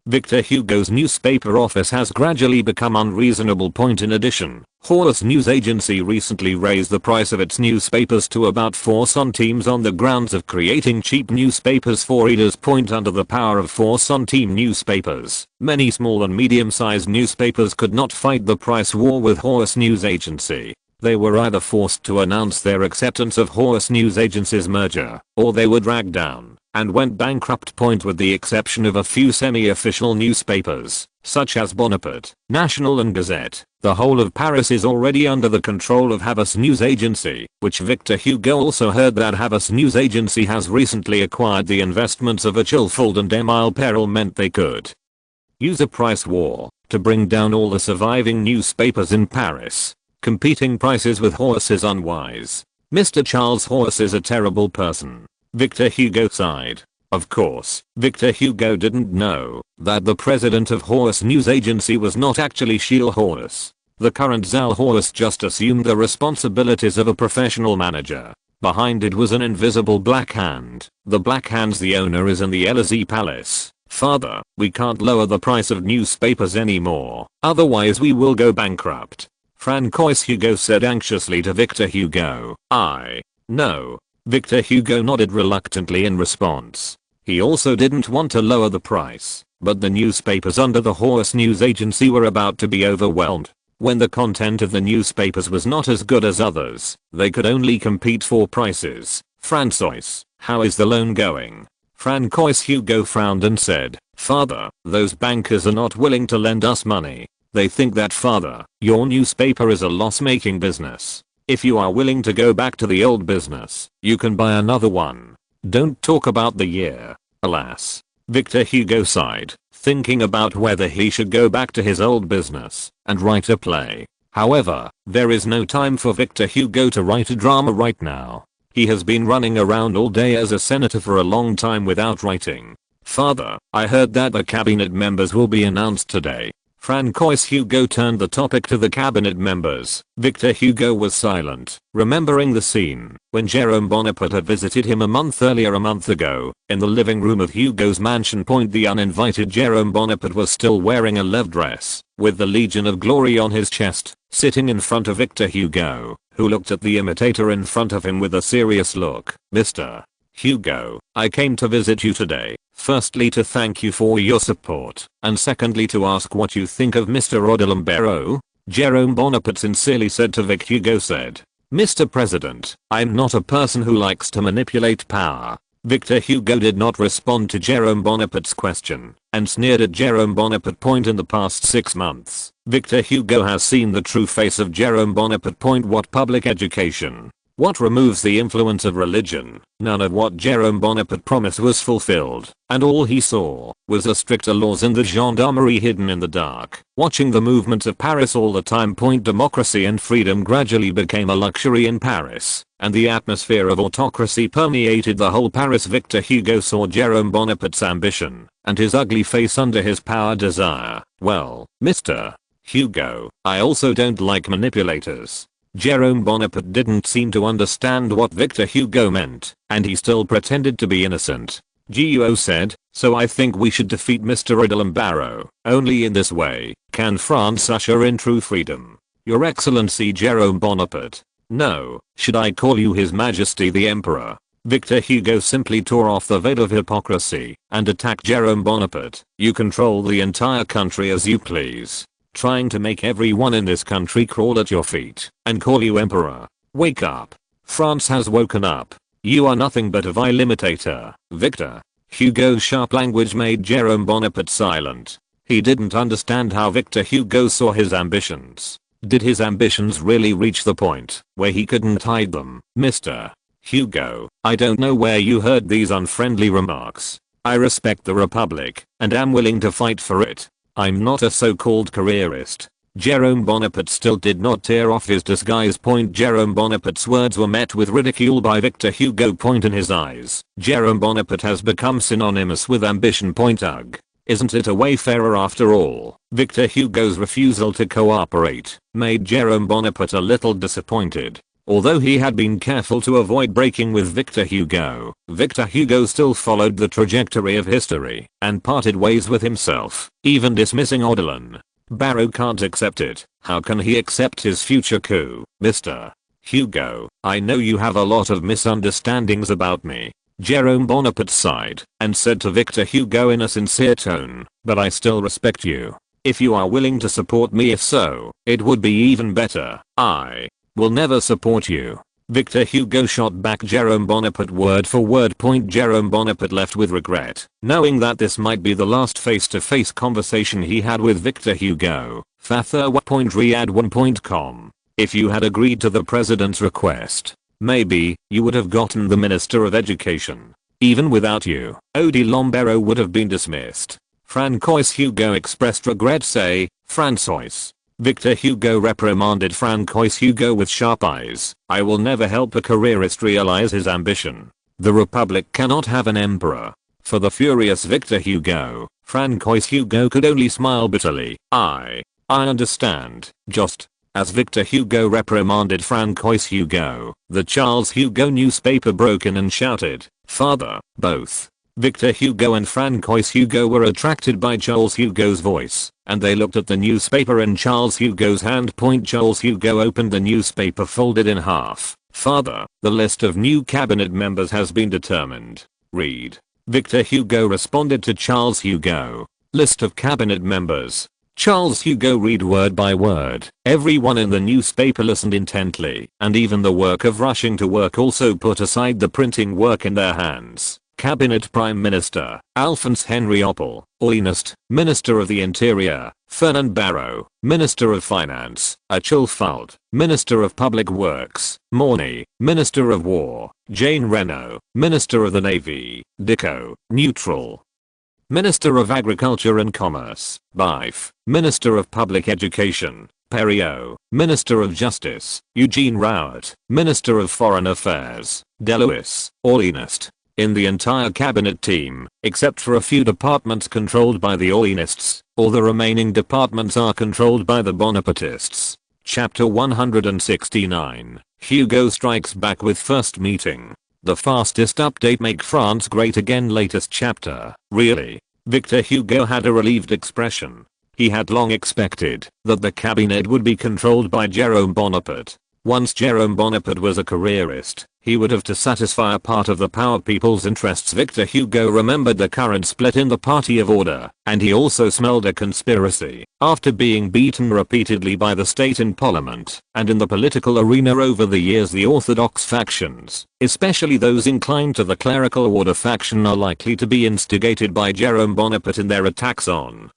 Speaker 1: Victor Hugo's newspaper office has gradually become unreasonable. In addition, Horus News Agency recently raised the price of its newspapers to about 4 centimes on the grounds of creating cheap newspapers for readers. Under the power of 4 centime newspapers, many small and medium-sized newspapers could not fight the price war with Horus News Agency. They were either forced to announce their acceptance of Horus News Agency's merger, or they were dragged down and went bankrupt. With the exception of a few semi-official newspapers, such as Bonaparte, National and Gazette, the whole of Paris is already under the control of Havas News Agency, which Victor Hugo also heard that Havas News Agency has recently acquired the investments of Achilfold and Emile Perel meant they could use a price war to bring down all the surviving newspapers in Paris. Competing prices with Horus is unwise. Mr. Charles Horus is a terrible person. Victor Hugo sighed. Of course, Victor Hugo didn't know that the president of Horus News Agency was not actually Sheila Horus. The current Zal Horus just assumed the responsibilities of a professional manager. Behind it was an invisible black hand. The black hand's the owner is in the Élysée Palace. Father, we can't lower the price of newspapers anymore, otherwise we will go bankrupt. Francois Hugo said anxiously to Victor Hugo. I know. Victor Hugo nodded reluctantly in response. He also didn't want to lower the price, but the newspapers under the Horus News Agency were about to be overwhelmed. When the content of the newspapers was not as good as others, they could only compete for prices. Francois, how is the loan going? Francois Hugo frowned and said, Father, those bankers are not willing to lend us money. They think that, Father, your newspaper is a loss-making business. If you are willing to go back to the old business, you can buy another one. Don't talk about the year. Alas. Victor Hugo sighed, thinking about whether he should go back to his old business and write a play. However, there is no time for Victor Hugo to write a drama right now. He has been running around all day as a senator for a long time without writing. Father, I heard that the cabinet members will be announced today. Francois Hugo turned the topic to the cabinet members. Victor Hugo was silent, remembering the scene when Jerome Bonaparte had visited him a month ago. In the living room of Hugo's mansion. The uninvited Jerome Bonaparte was still wearing a love dress, with the Legion of Glory on his chest, sitting in front of Victor Hugo, who looked at the imitator in front of him with a serious look. Mr. Hugo, I came to visit you today. Firstly to thank you for your support, and secondly to ask what you think of Mr. Odilon Barrot. Jerome Bonaparte sincerely said to Vic. Hugo said, Mr. President, I'm not a person who likes to manipulate power. Victor Hugo did not respond to Jerome Bonaparte's question, and sneered at Jerome Bonaparte. In the past 6 months, Victor Hugo has seen the true face of Jerome Bonaparte. What public education? What removes the influence of religion? None of what Jerome Bonaparte promised was fulfilled, and all he saw was the stricter laws and the gendarmerie hidden in the dark. Watching the movement of Paris all the time. Democracy and freedom gradually became a luxury in Paris, and the atmosphere of autocracy permeated the whole Paris. Victor Hugo saw Jerome Bonaparte's ambition and his ugly face under his power desire. Well, Mr. Hugo, I also don't like manipulators. Jerome Bonaparte didn't seem to understand what Victor Hugo meant, and he still pretended to be innocent. Guo said, so I think we should defeat Mr. Odilon Barrot. Only in this way can France usher in true freedom. Your Excellency Jerome Bonaparte. No, should I call you His Majesty the Emperor? Victor Hugo simply tore off the veil of hypocrisy and attacked Jerome Bonaparte. You control the entire country as you please, trying to make everyone in this country crawl at your feet and call you emperor. Wake up. France has woken up. You are nothing but a vile imitator. Victor Hugo's sharp language made Jerome Bonaparte silent. He didn't understand how Victor Hugo saw his ambitions. Did his ambitions really reach the point where he couldn't hide them? Mr. Hugo, I don't know where you heard these unfriendly remarks. I respect the Republic and am willing to fight for it. I'm not a so-called careerist. Jerome Bonaparte still did not tear off his disguise. Jerome Bonaparte's words were met with ridicule by Victor Hugo. In his eyes, Jerome Bonaparte has become synonymous with ambition. Ugh. Isn't it a wayfarer after all? Victor Hugo's refusal to cooperate made Jerome Bonaparte a little disappointed. Although he had been careful to avoid breaking with Victor Hugo still followed the trajectory of history and parted ways with himself, even dismissing Odilon Barrot can't accept it. How can he accept his future coup? Mr. Hugo, I know you have a lot of misunderstandings about me. Jerome Bonaparte sighed and said to Victor Hugo in a sincere tone, but I still respect you. If you are willing to support me, if so, it would be even better. I will never support you. Victor Hugo shot back Jerome Bonaparte word for word. Jerome Bonaparte left with regret, knowing that this might be the last face-to-face conversation he had with Victor Hugo. Father.Riyadh1.com. If you had agreed to the president's request, maybe you would have gotten the Minister of Education. Even without you, Odilon Barrot would have been dismissed. Francois Hugo expressed regret. Francois. Victor Hugo reprimanded Francois Hugo with sharp eyes. I will never help a careerist realize his ambition. The Republic cannot have an emperor. For the furious Victor Hugo, Francois Hugo could only smile bitterly. I understand. Just as Victor Hugo reprimanded Francois Hugo, the Charles Hugo newspaper broke in and shouted, Father, both Victor Hugo and Francois Hugo were attracted by Charles Hugo's voice, and they looked at the newspaper in Charles Hugo's hand. Charles Hugo opened the newspaper, folded in half. Father, the list of new cabinet members has been determined. Read. Victor Hugo responded to Charles Hugo. List of cabinet members. Charles Hugo read word by word. Everyone in the newspaper listened intently, and even the work of rushing to work also put aside the printing work in their hands. Cabinet Prime Minister, Alphonse Henry Oppel, Orleanist, Minister of the Interior, Fernand Barrot, Minister of Finance, Achille Fould, Minister of Public Works, Morny, Minister of War, Jane Reynaud, Minister of the Navy, Dicot, neutral. Minister of Agriculture and Commerce, Bife, Minister of Public Education, Perriot, Minister of Justice, Eugene Rouet, Minister of Foreign Affairs, Deluis, Orleanist. In the entire cabinet team, except for a few departments controlled by the Orleanists, all the remaining departments are controlled by the Bonapartists. Chapter 169, Hugo strikes back with first meeting. The fastest update, Make France Great Again. Latest chapter. Really? Victor Hugo had a relieved expression. He had long expected that the cabinet would be controlled by Jerome Bonaparte. Once Jerome Bonaparte was a careerist, he would have to satisfy a part of the power people's interests. Victor Hugo remembered the current split in the Party of Order, and he also smelled a conspiracy. After being beaten repeatedly by the state in parliament and in the political arena over the years, the orthodox factions, especially those inclined to the clerical order faction, are likely to be instigated by Jerome Bonaparte in their attacks on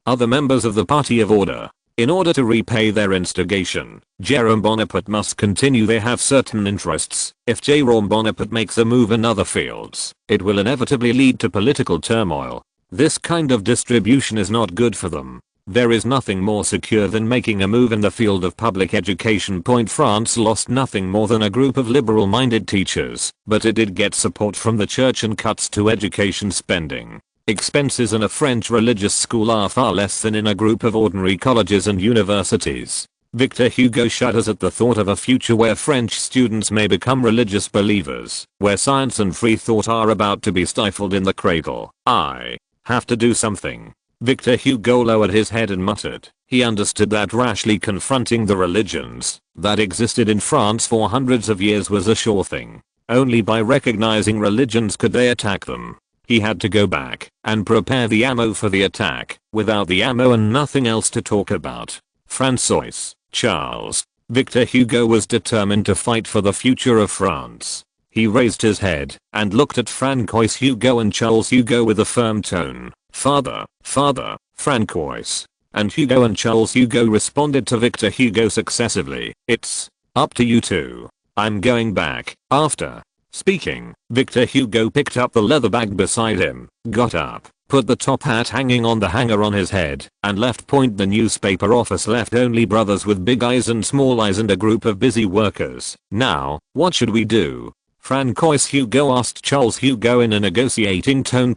Speaker 1: other members of the Party of Order. In order to repay their instigation, Jerome Bonaparte must continue. They have certain interests. If Jerome Bonaparte makes a move in other fields, it will inevitably lead to political turmoil. This kind of distribution is not good for them. There is nothing more secure than making a move in the field of public education. France lost nothing more than a group of liberal-minded teachers, but it did get support from the church and cuts to education spending. Expenses in a French religious school are far less than in a group of ordinary colleges and universities. Victor Hugo shudders at the thought of a future where French students may become religious believers, where science and free thought are about to be stifled in the cradle. I have to do something. Victor Hugo lowered his head and muttered. He understood that rashly confronting the religions that existed in France for hundreds of years was a sure thing. Only by recognizing religions could they attack them. He had to go back and prepare the ammo for the attack. Without the ammo and nothing else to talk about, François, Charles, Victor Hugo was determined to fight for the future of France. He raised his head and looked at François Hugo and Charles Hugo with a firm tone. Father, François. And Hugo and Charles Hugo responded to Victor Hugo successively. It's up to you two. I'm going back. After speaking, Victor Hugo picked up the leather bag beside him, got up, put the top hat hanging on the hanger on his head, and left. The newspaper office left only brothers with big eyes and small eyes and a group of busy workers. Now, what should we do? François Hugo asked Charles Hugo in a negotiating tone.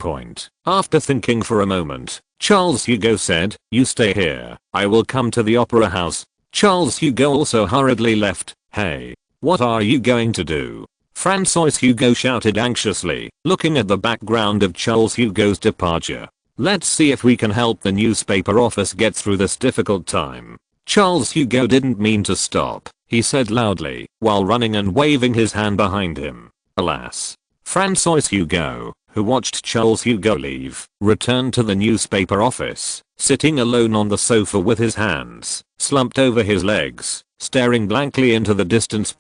Speaker 1: After thinking for a moment, Charles Hugo said, "You stay here. I will come to the opera house." Charles Hugo also hurriedly left. "Hey, what are you going to do?" François Hugo shouted anxiously, looking at the background of Charles Hugo's departure. "Let's see if we can help the newspaper office get through this difficult time." Charles Hugo didn't mean to stop, he said loudly, while running and waving his hand behind him. Alas. François Hugo, who watched Charles Hugo leave, returned to the newspaper office, sitting alone on the sofa with his hands slumped over his legs, staring blankly into the distance.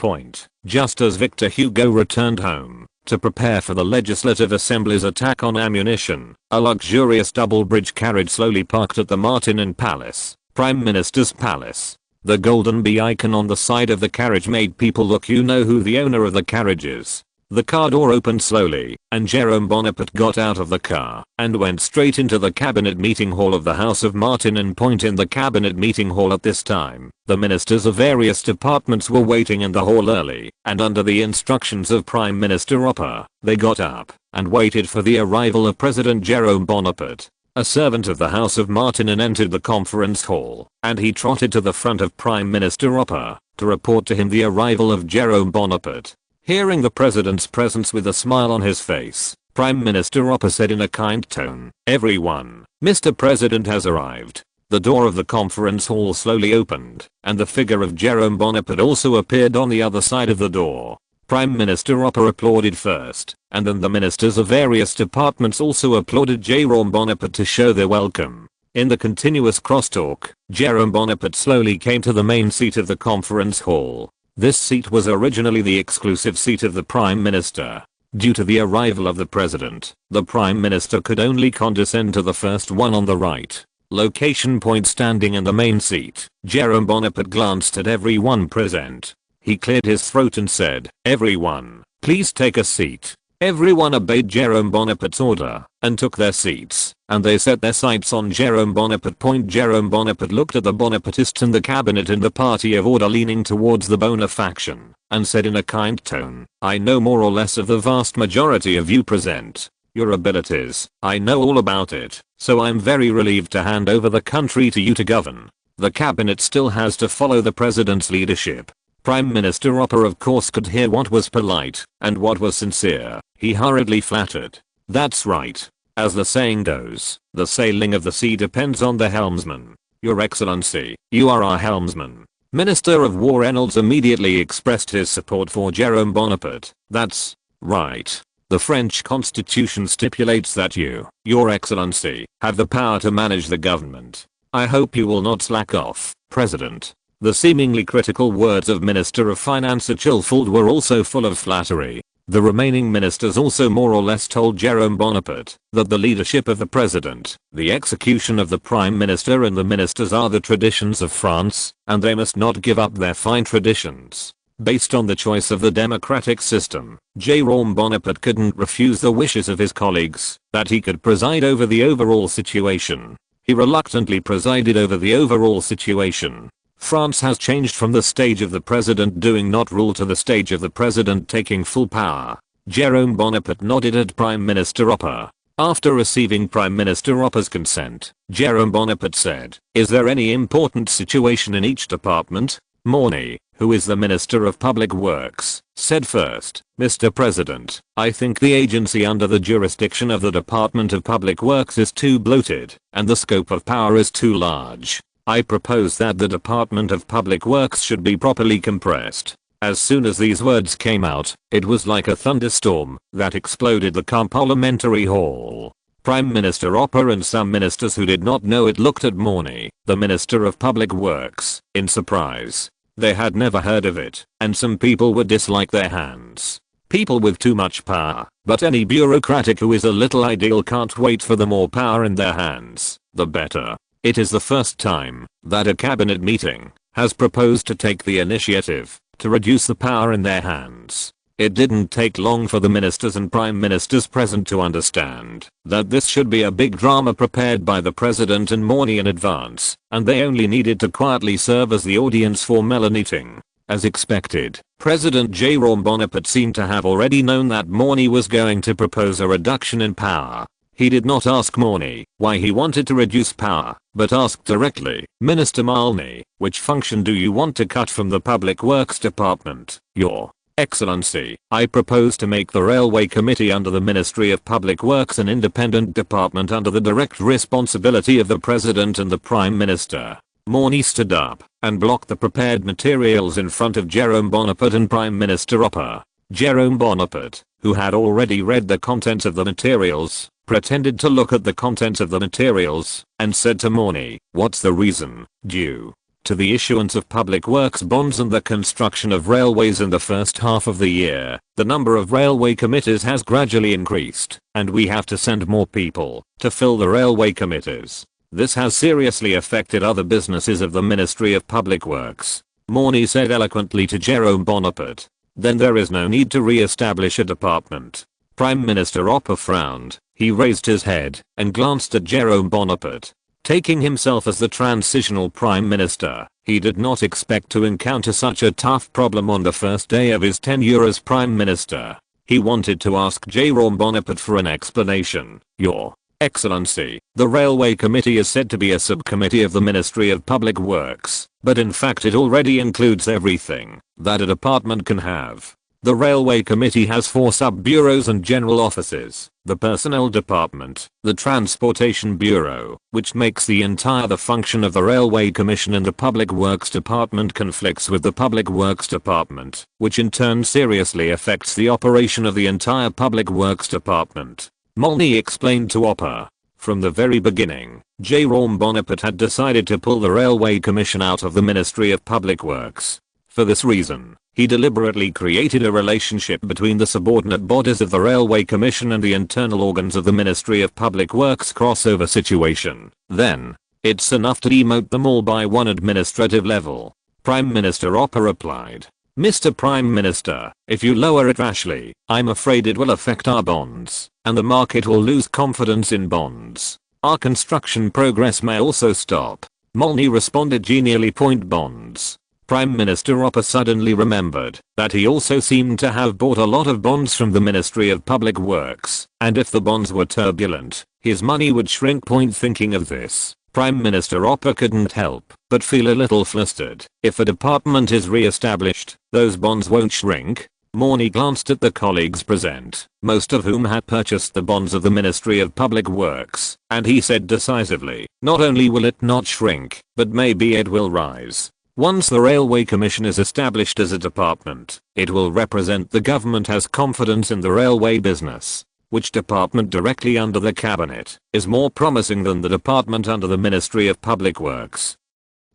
Speaker 1: Just as Victor Hugo returned home to prepare for the Legislative Assembly's attack on ammunition, a luxurious double-bridge carriage slowly parked at the Martin Palace, Prime Minister's palace. The golden bee icon on the side of the carriage made people look. You know who the owner of the carriage is. The car door opened slowly, and Jerome Bonaparte got out of the car and went straight into the cabinet meeting hall of the House of Martin. In the cabinet meeting hall at this time, the ministers of various departments were waiting in the hall early, and under the instructions of Prime Minister Oppel, they got up and waited for the arrival of President Jerome Bonaparte. A servant of the House of Martin entered the conference hall, and he trotted to the front of Prime Minister Oppel to report to him the arrival of Jerome Bonaparte. Hearing the president's presence with a smile on his face, Prime Minister Oppel said in a kind tone, "Everyone, Mr. President has arrived." The door of the conference hall slowly opened, and the figure of Jerome Bonaparte also appeared on the other side of the door. Prime Minister Oppel applauded first, and then the ministers of various departments also applauded Jerome Bonaparte to show their welcome. In the continuous crosstalk, Jerome Bonaparte slowly came to the main seat of the conference hall. This seat was originally the exclusive seat of the Prime Minister. Due to the arrival of the President, the Prime Minister could only condescend to the first one on the right. Location point standing in the main seat, Jerome Bonaparte glanced at everyone present. He cleared his throat and said, "Everyone, please take a seat." Everyone obeyed Jerome Bonaparte's order and took their seats, and they set their sights on Jerome Bonaparte. Jerome Bonaparte looked at the Bonapartists in the cabinet and the party of order leaning towards the Bona faction, and said in a kind tone, "I know more or less of the vast majority of you present. Your abilities, I know all about it, so I'm very relieved to hand over the country to you to govern. The cabinet still has to follow the president's leadership." Prime Minister Opper of course could hear what was polite and what was sincere. He hurriedly flattered. "That's right. As the saying goes, the sailing of the sea depends on the helmsman. Your Excellency, you are our helmsman." Minister of War Reynolds immediately expressed his support for Jerome Bonaparte. "That's right. The French constitution stipulates that you, Your Excellency, have the power to manage the government. I hope you will not slack off, President." The seemingly critical words of Minister of Finance Achilfold were also full of flattery. The remaining ministers also more or less told Jerome Bonaparte that the leadership of the president, the execution of the prime minister and the ministers are the traditions of France, and they must not give up their fine traditions. Based on the choice of the democratic system, Jerome Bonaparte couldn't refuse the wishes of his colleagues that he could preside over the overall situation. He reluctantly presided over the overall situation. France has changed from the stage of the president doing not rule to the stage of the president taking full power. Jerome Bonaparte nodded at Prime Minister Opper. After receiving Prime Minister Opper's consent, Jerome Bonaparte said, "Is there any important situation in each department?" Morny, who is the Minister of Public Works, said first, "Mr. President, I think the agency under the jurisdiction of the Department of Public Works is too bloated, and the scope of power is too large. I propose that the Department of Public Works should be properly compressed." As soon as these words came out, it was like a thunderstorm that exploded the parliamentary hall. Prime Minister Opper and some ministers who did not know it looked at Morny, the Minister of Public Works, in surprise. They had never heard of it, and some people would dislike their hands. People with too much power, but any bureaucratic who is a little ideal can't wait for the more power in their hands, the better. It is the first time that a cabinet meeting has proposed to take the initiative to reduce the power in their hands. It didn't take long for the ministers and prime ministers present to understand that this should be a big drama prepared by the president and Morny in advance, and they only needed to quietly serve as the audience for meeting. As expected, President Jerome Bonaparte seemed to have already known that Morny was going to propose a reduction in power. He did not ask Morny why he wanted to reduce power, but asked directly, "Minister Morny, which function do you want to cut from the Public Works Department?" "Your Excellency, I propose to make the Railway Committee under the Ministry of Public Works an independent department under the direct responsibility of the President and the Prime Minister." Morny stood up and blocked the prepared materials in front of Jerome Bonaparte and Prime Minister Opper. Jerome Bonaparte, who had already read the contents of the materials, pretended to look at the contents of the materials and said to Morny, "What's the reason? Due to the issuance of public works bonds and the construction of railways in the first half of the year, the number of railway committees has gradually increased, and we have to send more people to fill the railway committees. This has seriously affected other businesses of the Ministry of Public Works." Morny said eloquently to Jerome Bonaparte, "Then there is no need to re-establish a department." Prime Minister Opper frowned. He raised his head and glanced at Jerome Bonaparte. Taking himself as the transitional prime minister, he did not expect to encounter such a tough problem on the first day of his tenure as prime minister. He wanted to ask Jerome Bonaparte for an explanation. "Your Excellency, the Railway Committee is said to be a subcommittee of the Ministry of Public Works, but in fact it already includes everything that a department can have. The Railway Committee has 4 sub-bureaus and general offices, the Personnel Department, the Transportation Bureau, which makes the entire function of the Railway Commission, and the Public Works Department conflicts with the Public Works Department, which in turn seriously affects the operation of the entire Public Works Department." Morny explained to Opper. From the very beginning, Jerome Bonaparte had decided to pull the Railway Commission out of the Ministry of Public Works. For this reason, he deliberately created a relationship between the subordinate bodies of the Railway Commission and the internal organs of the Ministry of Public Works crossover situation. Then, it's enough to demote them all by one administrative level. Prime Minister Hopper replied, "Mr. Prime Minister, if you lower it rashly, I'm afraid it will affect our bonds, and the market will lose confidence in bonds. Our construction progress may also stop." Molney responded genially, "Point bonds." Prime Minister Hopper suddenly remembered that he also seemed to have bought a lot of bonds from the Ministry of Public Works, and if the bonds were turbulent, his money would shrink. Thinking of this, Prime Minister Hopper couldn't help but feel a little flustered. If a department is re-established, those bonds won't shrink. Morny glanced at the colleagues present, most of whom had purchased the bonds of the Ministry of Public Works, and he said decisively, "Not only will it not shrink, but maybe it will rise. Once the Railway Commission is established as a department, it will represent the government has confidence in the railway business. Which department directly under the cabinet is more promising than the department under the Ministry of Public Works?"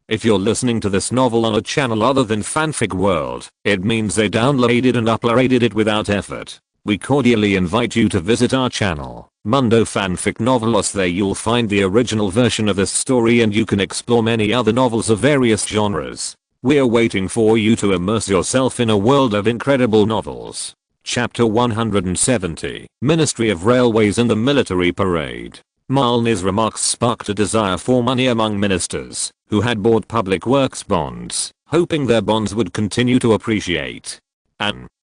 Speaker 1: If you're listening to this novel on a channel other than Fanfic World, it means they downloaded and uploaded it without effort. We cordially invite you to visit our channel, Mundo Fanfic Novelos. There you'll find the original version of this story and you can explore many other novels of various genres. We're waiting for you to immerse yourself in a world of incredible novels. Chapter 170, Ministry of Railways and the Military Parade. Molney's remarks sparked a desire for money among ministers, who had bought public works bonds, hoping their bonds would continue to appreciate.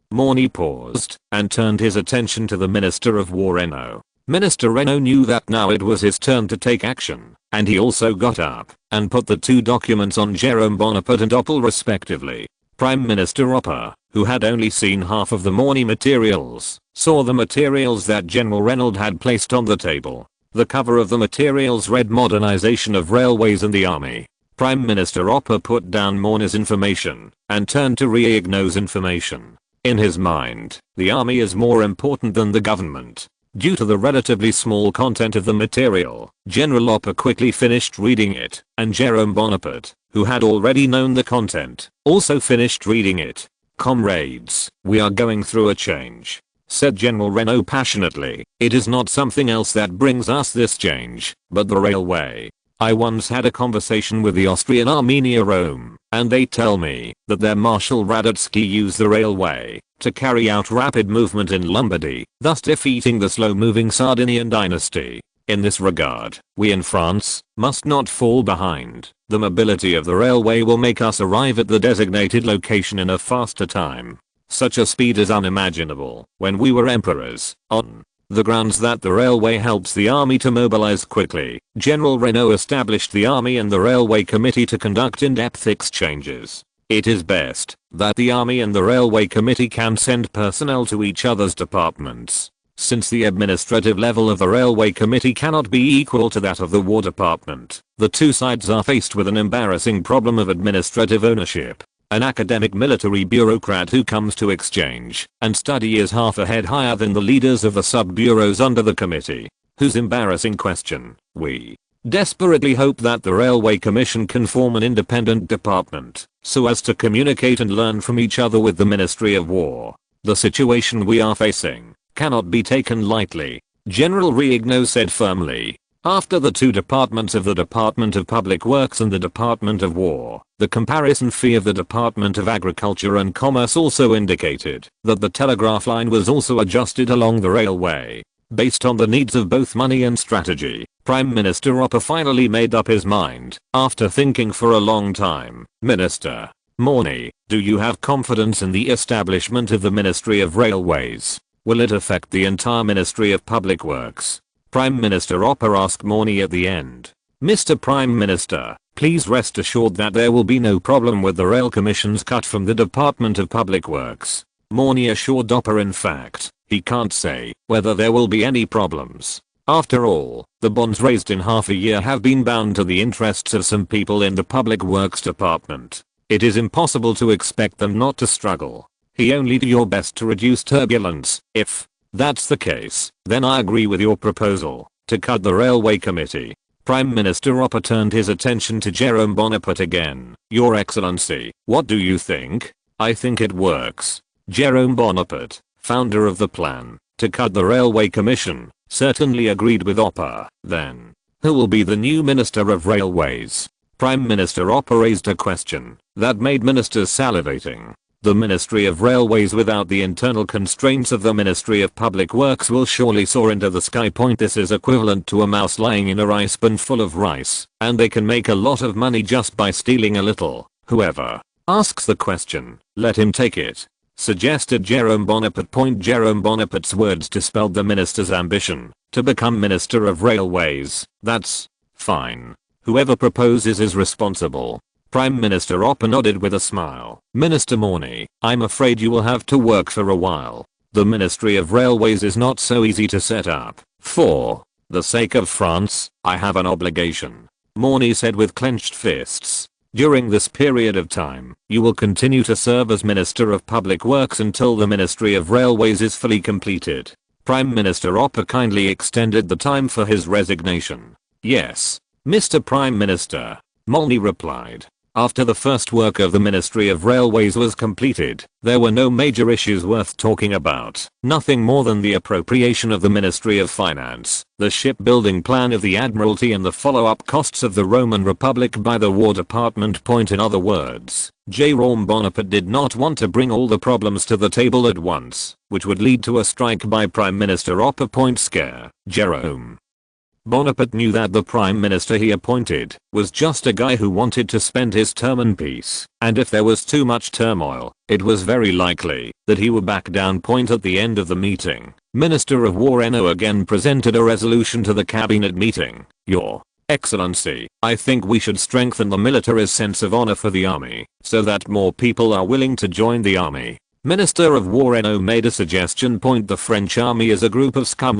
Speaker 1: Morny paused and turned his attention to the Minister of War Reno. Minister Reno knew that now it was his turn to take action, and he also got up and put the two documents on Jerome Bonaparte and Hopper respectively. Prime Minister Hopper, who had only seen half of the Morny materials, saw the materials that General Reynolds had placed on the table. The cover of the materials read "Modernization of Railways and the Army." Prime Minister Hopper put down Morny's information and turned to Reigno's information. In his mind, the army is more important than the government. Due to the relatively small content of the material, General Hopper quickly finished reading it, and Jerome Bonaparte, who had already known the content, also finished reading it. "Comrades, we are going through a change," said General Reno passionately. "It is not something else that brings us this change, but the railway. I once had a conversation with the Austrian Armenia Rome, and they tell me that their Marshal Radetzky used the railway to carry out rapid movement in Lombardy, thus defeating the slow-moving Sardinian dynasty. In this regard, we in France must not fall behind. The mobility of the railway will make us arrive at the designated location in a faster time. Such a speed is unimaginable when we were emperors. On the grounds that the railway helps the army to mobilize quickly, General Reno established the Army and the Railway Committee to conduct in-depth exchanges. It is best that the Army and the Railway Committee can send personnel to each other's departments, since the administrative level of the Railway Committee cannot be equal to that of the War Department. The two sides are faced with an embarrassing problem of administrative ownership. An academic military bureaucrat who comes to exchange and study is half a head higher than the leaders of the sub-bureaus under the committee. Whose embarrassing question. We desperately hope that the Railway Commission can form an independent department so as to communicate and learn from each other with the Ministry of War. The situation we are facing cannot be taken lightly, General Reigno said firmly. After the two departments of the Department of Public Works and the Department of War, the comparison fee of the Department of Agriculture and Commerce also indicated that the telegraph line was also adjusted along the railway. Based on the needs of both money and strategy, Prime Minister Hopper finally made up his mind, after thinking for a long time. "Minister Morny, do you have confidence in the establishment of the Ministry of Railways? Will it affect the entire Ministry of Public Works?" Prime Minister Hopper asked Morny at the end. "Mr. Prime Minister, please rest assured that there will be no problem with the Rail Commission's cut from the Department of Public Works." Morny assured Hopper in fact, he can't say whether there will be any problems. After all, the bonds raised in half a year have been bound to the interests of some people in the Public Works Department. It is impossible to expect them not to struggle. He only do your best to reduce turbulence. If that's the case, then I agree with your proposal to cut the Railway Committee. Prime Minister Oppa turned his attention to Jerome Bonaparte again. Your Excellency, what do you think? I think it works. Jerome Bonaparte, founder of the plan to cut the Railway Commission, certainly agreed with Oppa. Then, who will be the new Minister of Railways? Prime Minister Oppa raised a question that made ministers salivating. The Ministry of Railways without the internal constraints of the Ministry of Public Works will surely soar into the sky. This is equivalent to a mouse lying in a rice bin full of rice, and they can make a lot of money just by stealing a little. Whoever asks the question, let him take it, suggested Jerome Bonaparte. Jerome Bonaparte's words dispelled the minister's ambition to become Minister of Railways. That's fine. Whoever proposes is responsible. Prime Minister Oppa nodded with a smile. Minister Morny, I'm afraid you will have to work for a while. The Ministry of Railways is not so easy to set up. For the sake of France, I have an obligation, Morny said with clenched fists. During this period of time, you will continue to serve as Minister of Public Works until the Ministry of Railways is fully completed. Prime Minister Oppa kindly extended the time for his resignation. Yes, Mr. Prime Minister, Morny replied. After the first work of the Ministry of Railways was completed, there were no major issues worth talking about. Nothing more than the appropriation of the Ministry of Finance, the shipbuilding plan of the Admiralty and the follow-up costs of the Roman Republic by the War Department. In other words, Jerome Bonaparte did not want to bring all the problems to the table at once, which would lead to a strike by Prime Minister Oppa. Scare Jerome Bonaparte knew that the prime minister he appointed was just a guy who wanted to spend his term in peace, and if there was too much turmoil, it was very likely that he would back down. At the end of the meeting, Minister of War Eno again presented a resolution to the cabinet meeting. Your Excellency, I think we should strengthen the military's sense of honor for the army, so that more people are willing to join the army. Minister of War Eno made a suggestion. The French army is a group of scum,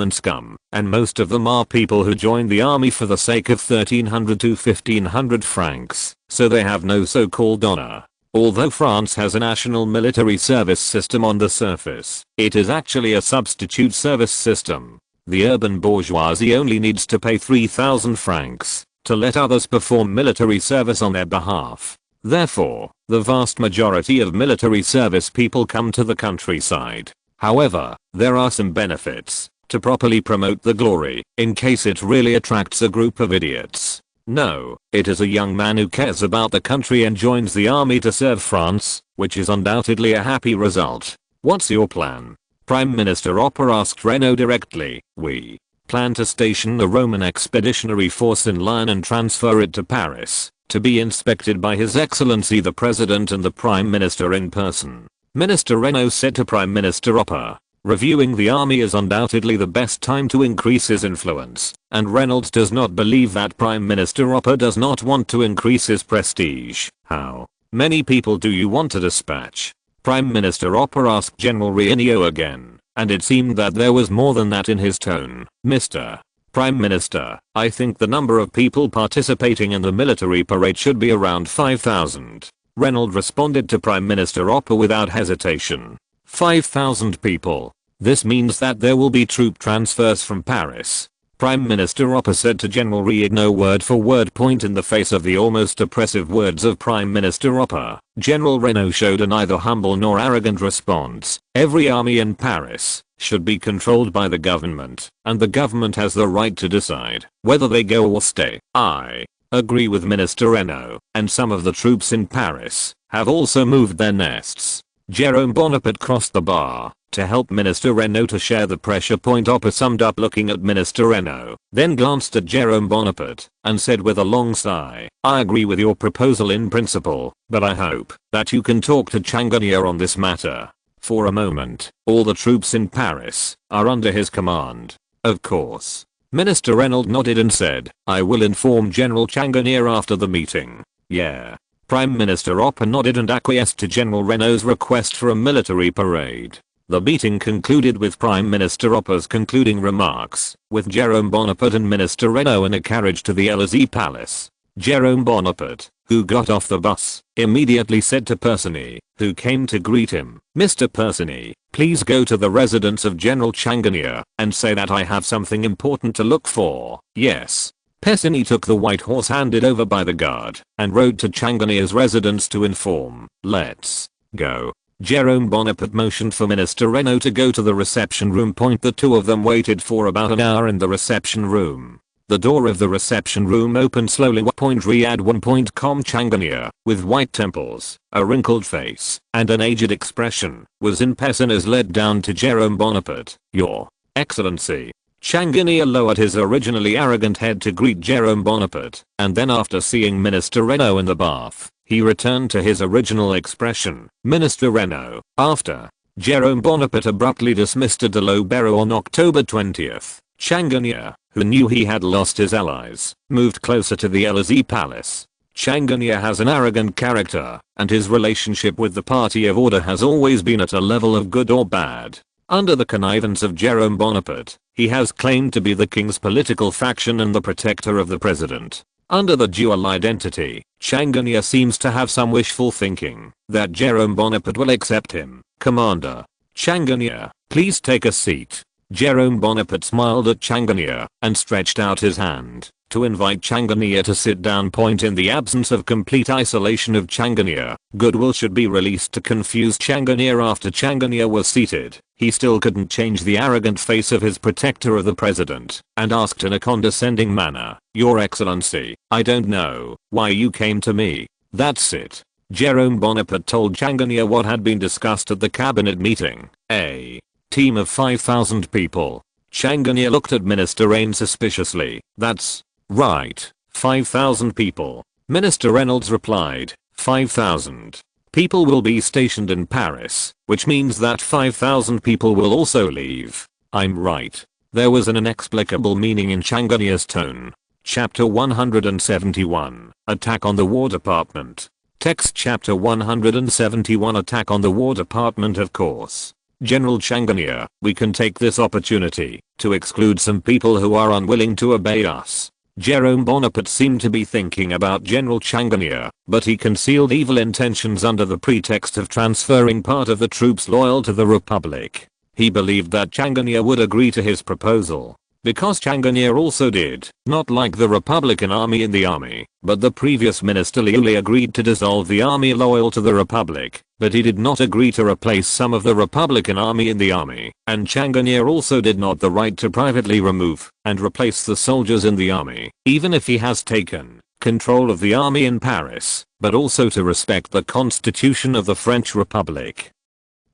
Speaker 1: and most of them are people who joined the army for the sake of 1300 to 1500 francs, so they have no so-called honor. Although France has a national military service system on the surface, it is actually a substitute service system. The urban bourgeoisie only needs to pay 3000 francs to let others perform military service on their behalf. Therefore, the vast majority of military service people come to the countryside. However, there are some benefits to properly promote the glory, in case it really attracts a group of idiots. No, it is a young man who cares about the country and joins the army to serve France, which is undoubtedly a happy result. What's your plan? Prime Minister Oppa asked Reno directly. We plan to station the Roman Expeditionary Force in Lyon and transfer it to Paris, to be inspected by His Excellency the President and the Prime Minister in person. Minister Reno said to Prime Minister Oppa. Reviewing the army is undoubtedly the best time to increase his influence, and Reynolds does not believe that Prime Minister Oppa does not want to increase his prestige. How many people do you want to dispatch? Prime Minister Oppa asked General Rienio again, and it seemed that there was more than that in his tone. Mr. Prime Minister, I think the number of people participating in the military parade should be around 5,000. Reynolds responded to Prime Minister Oppa without hesitation. 5,000 people. This means that there will be troop transfers from Paris. Prime Minister Oppa said to General Rienio word for word. In the face of the almost oppressive words of Prime Minister Oppa, General Reno showed a neither humble nor arrogant response. Every army in Paris should be controlled by the government, and the government has the right to decide whether they go or stay. I agree with Minister Reno, and some of the troops in Paris have also moved their nests. Jerome Bonaparte crossed the bar to help Minister Reno to share the pressure. Oppa summed up looking at Minister Reno, then glanced at Jerome Bonaparte, and said with a long sigh, I agree with your proposal in principle, but I hope that you can talk to Changanier on this matter. For a moment, all the troops in Paris are under his command. Of course. Minister Reynolds nodded and said, I will inform General Changanier after the meeting. Yeah. Prime Minister Oppa nodded and acquiesced to General Reno's request for a military parade. The meeting concluded with Prime Minister Oppa's concluding remarks, with Jerome Bonaparte and Minister Reno in a carriage to the Élysée Palace. Jerome Bonaparte, who got off the bus, immediately said to Persigny, who came to greet him, Mr. Persigny, please go to the residence of General Changanier and say that I have something important to look for. Yes. Pessinny took the white horse handed over by the guard and rode to Changania's residence to inform. Let's go. Jerome Bonaparte motioned for Minister Reynaud to go to the reception room. The two of them waited for about an hour in the reception room. The door of the reception room opened slowly. Riyadh1.com Changania, with white temples, a wrinkled face, and an aged expression, was in Pessinny's led down to Jerome Bonaparte. Your Excellency. Changania lowered his originally arrogant head to greet Jerome Bonaparte, and then after seeing Minister Reynaud in the bath, he returned to his original expression. Minister Reynaud. After Jerome Bonaparte abruptly dismissed de Lobero on October 20th, Changania, who knew he had lost his allies, moved closer to the Élysée Palace. Changania has an arrogant character, and his relationship with the Party of Order has always been at a level of good or bad. Under the connivance of Jerome Bonaparte, he has claimed to be the king's political faction and the protector of the president. Under the dual identity, Changania seems to have some wishful thinking that Jerome Bonaparte will accept him. Commander. Changania, please take a seat. Jerome Bonaparte smiled at Changania and stretched out his hand to invite Changania to sit down. In the absence of complete isolation of Changania, goodwill should be released to confuse Changania. After Changania was seated, he still couldn't change the arrogant face of his protector of the president, and asked in a condescending manner, Your Excellency, I don't know why you came to me. That's it. Jerome Bonaparte told Changania what had been discussed at the cabinet meeting. A team of 5,000 people. Changania looked at Minister Reynaud suspiciously. That's right, 5,000 people. Minister Reynolds replied, 5,000 people will be stationed in Paris, which means that 5,000 people will also leave. I'm right. There was an inexplicable meaning in Changania's tone. Chapter 171, Attack on the War Department. Text Chapter 171 Attack on the War Department. Of course, General Changania, we can take this opportunity to exclude some people who are unwilling to obey us. Jerome Bonaparte seemed to be thinking about General Changania, but he concealed evil intentions under the pretext of transferring part of the troops loyal to the Republic. He believed that Changania would agree to his proposal, because Changania also did not like the Republican army in the army, but the previous minister Liuli agreed to dissolve the army loyal to the Republic, but he did not agree to replace some of the Republican army in the army, and Changania also did not the right to privately remove and replace the soldiers in the army, even if he has taken control of the army in Paris, but also to respect the constitution of the French Republic.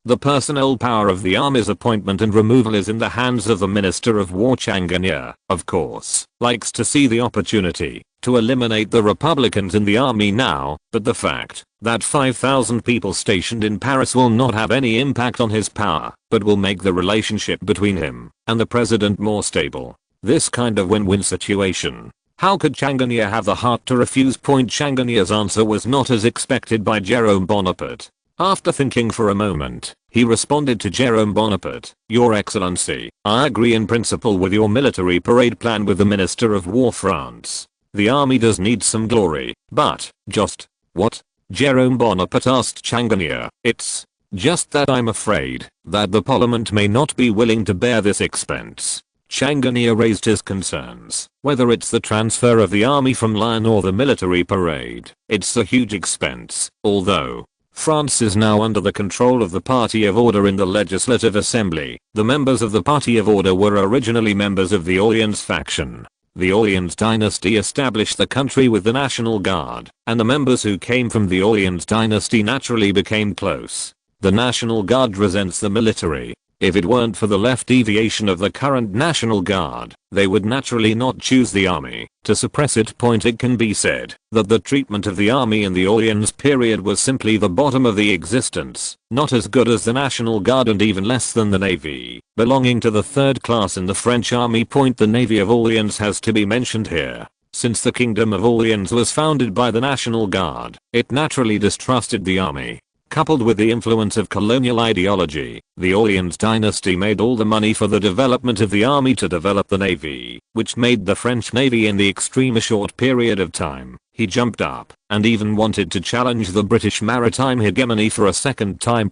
Speaker 1: The personnel power of the army's appointment and removal is in the hands of the Minister of War. Changania, of course, likes to see the opportunity to eliminate the Republicans in the army now, but the fact that 5,000 people stationed in Paris will not have any impact on his power, but will make the relationship between him and the president more stable. This kind of win-win situation. How could Changania have the heart to refuse? Changania's answer was not as expected by Jerome Bonaparte. After thinking for a moment, he responded to Jerome Bonaparte, Your Excellency, I agree in principle with your military parade plan with the Minister of War France. The army does need some glory, but, just what? Jerome Bonaparte asked Changania. It's just that I'm afraid that the parliament may not be willing to bear this expense. Changania raised his concerns. Whether it's the transfer of the army from Lyon or the military parade, it's a huge expense, although France is now under the control of the Party of Order in the Legislative Assembly. The members of the Party of Order were originally members of the Orleans faction. The Orleans dynasty established the country with the National Guard, and the members who came from the Orleans dynasty naturally became close. The National Guard resents the military. If it weren't for the left deviation of the current National Guard, they would naturally not choose the army to suppress it. It can be said that the treatment of the army in the Orleans period was simply the bottom of the existence, not as good as the National Guard and even less than the Navy, belonging to the third class in the French army. The Navy of Orleans has to be mentioned here. Since the Kingdom of Orleans was founded by the National Guard, it naturally distrusted the army. Coupled with the influence of colonial ideology, the Orleans dynasty made all the money for the development of the army to develop the navy, which made the French navy in the extreme a short period of time. He jumped up and even wanted to challenge the British maritime hegemony for a second time.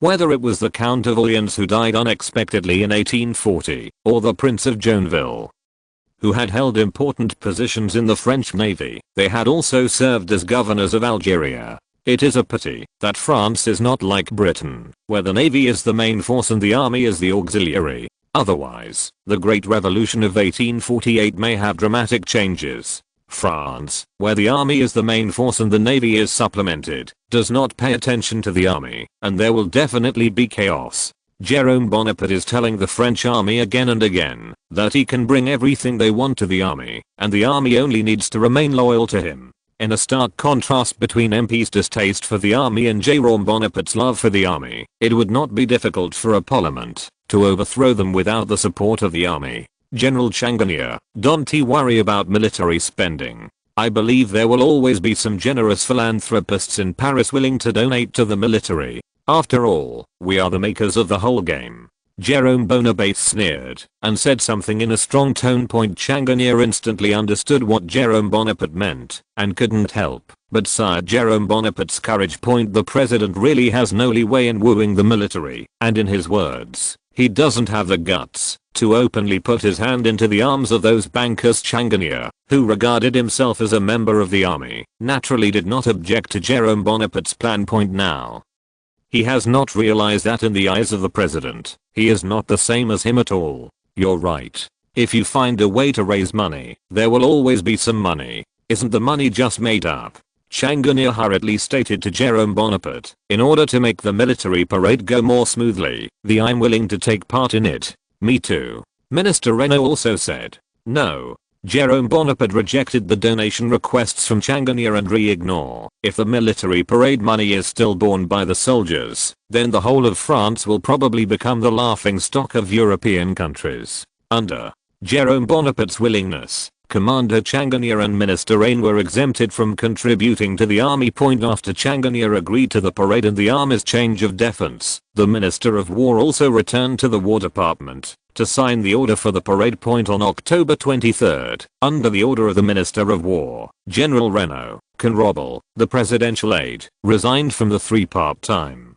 Speaker 1: Whether it was the Count of Orleans who died unexpectedly in 1840, or the Prince of Joinville, who had held important positions in the French Navy. They had also served as governors of Algeria. It is a pity that France is not like Britain, where the Navy is the main force and the army is the auxiliary. Otherwise, the Great Revolution of 1848 may have dramatic changes. France, where the army is the main force and the navy is supplemented, does not pay attention to the army, and there will definitely be chaos. Jerome Bonaparte is telling the French army again and again that he can bring everything they want to the army, and the army only needs to remain loyal to him. In a stark contrast between MP's distaste for the army and Jerome Bonaparte's love for the army, it would not be difficult for a parliament to overthrow them without the support of the army. General Changanier, don't worry about military spending. I believe there will always be some generous philanthropists in Paris willing to donate to the military. After all, we are the makers of the whole game. Jerome Bonaparte sneered and said something in a strong tone. Changanier instantly understood what Jerome Bonaparte meant and couldn't help but sigh. Jerome Bonaparte's courage. The president really has no leeway in wooing the military, and in his words, he doesn't have the guts to openly put his hand into the arms of those bankers. Changanier, who regarded himself as a member of the army, naturally did not object to Jerome Bonaparte's plan. Now, he has not realized that in the eyes of the president, he is not the same as him at all. You're right. If you find a way to raise money, there will always be some money. Isn't the money just made up? Changanier hurriedly stated to Jerome Bonaparte, in order to make the military parade go more smoothly, I'm willing to take part in it. Me too. Minister Reynaud also said. No. Jerome Bonaparte rejected the donation requests from Changanier and ignore. If the military parade money is still borne by the soldiers, then the whole of France will probably become the laughingstock of European countries. Under Jerome Bonaparte's willingness, Commander Changanier and Minister Reynaud were exempted from contributing to the army. After Changanier agreed to the parade and the army's change of defense, the Minister of War also returned to the War Department to sign the order for the parade. On October 23, under the order of the Minister of War, General Renaud Conrobel, the presidential aide, resigned from the three part-time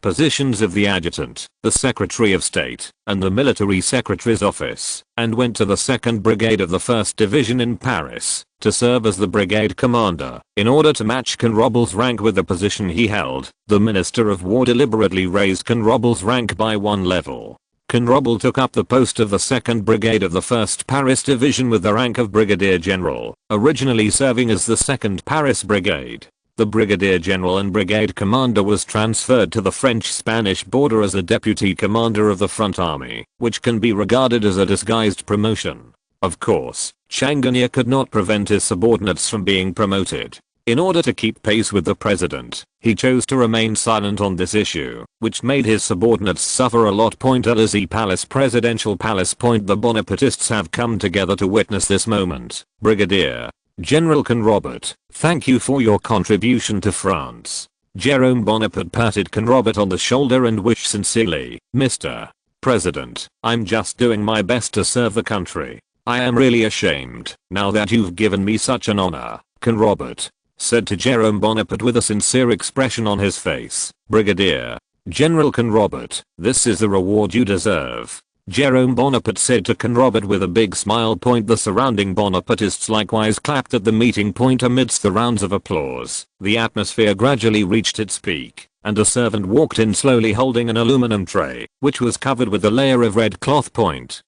Speaker 1: positions of the adjutant, the Secretary of State, and the Military Secretary's office, and went to the 2nd Brigade of the 1st Division in Paris to serve as the brigade commander. In order to match Conrobel's rank with the position he held, the Minister of War deliberately raised Conrobel's rank by one level. Conrobel took up the post of the 2nd Brigade of the 1st Paris Division with the rank of Brigadier General, originally serving as the 2nd Paris Brigade. The Brigadier General and Brigade Commander was transferred to the French-Spanish border as a deputy commander of the front army, which can be regarded as a disguised promotion. Of course, Changanier could not prevent his subordinates from being promoted. In order to keep pace with the president, he chose to remain silent on this issue, which made his subordinates suffer a lot. Élysée Palace, Presidential Palace. The Bonapartists have come together to witness this moment. Brigadier General Conrobert, thank you for your contribution to France. Jerome Bonaparte patted Conrobert on the shoulder and wished sincerely, Mr. President, I'm just doing my best to serve the country. I am really ashamed now that you've given me such an honor, Conrobert said to Jerome Bonaparte with a sincere expression on his face. Brigadier General Conrobert, this is the reward you deserve. Jerome Bonaparte said to Conrobert with a big smile. The surrounding Bonapartists likewise clapped at the meeting. Amidst the rounds of applause, the atmosphere gradually reached its peak, and a servant walked in slowly holding an aluminum tray, which was covered with a layer of red cloth.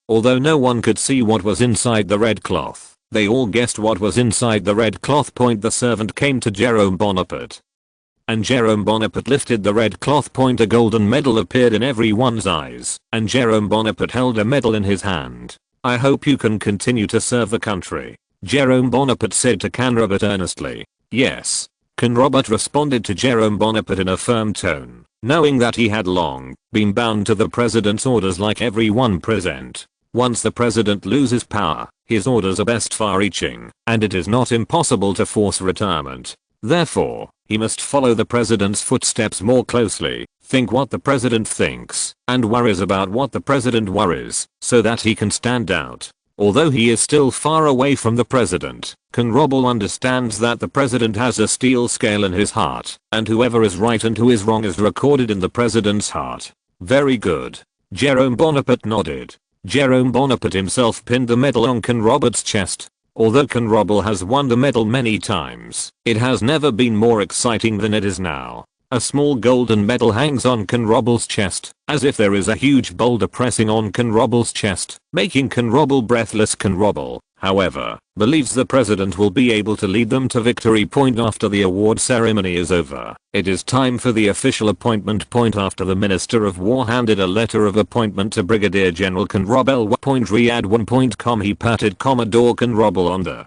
Speaker 1: Although no one could see what was inside the red cloth, they all guessed what was inside the red cloth. The servant came to Jerome Bonaparte, and Jerome Bonaparte lifted the red cloth. A golden medal appeared in everyone's eyes, and Jerome Bonaparte held a medal in his hand. I hope you can continue to serve the country, Jerome Bonaparte said to Conrobert earnestly. Yes. Conrobert responded to Jerome Bonaparte in a firm tone, knowing that he had long been bound to the president's orders like everyone present. Once the president loses power, his orders are best far-reaching, and it is not impossible to force retirement. Therefore, he must follow the president's footsteps more closely, think what the president thinks, and worries about what the president worries, so that he can stand out. Although he is still far away from the president, Conrobel understands that the president has a steel scale in his heart, and whoever is right and who is wrong is recorded in the president's heart. Very good. Jerome Bonaparte nodded. Jerome Bonaparte himself pinned the medal on Conrobert's chest. Although Conrobel has won the medal many times, it has never been more exciting than it is now. A small golden medal hangs on Conrobel's chest, as if there is a huge boulder pressing on Conrobel's chest, making Conrobel breathless. Conrobel, however, believes the president will be able to lead them to victory. After the award ceremony is over, it is time for the official appointment. After the Minister of War handed a letter of appointment to Brigadier General Conrobel. Riyadh1.com he patted Commodore Conrobel on the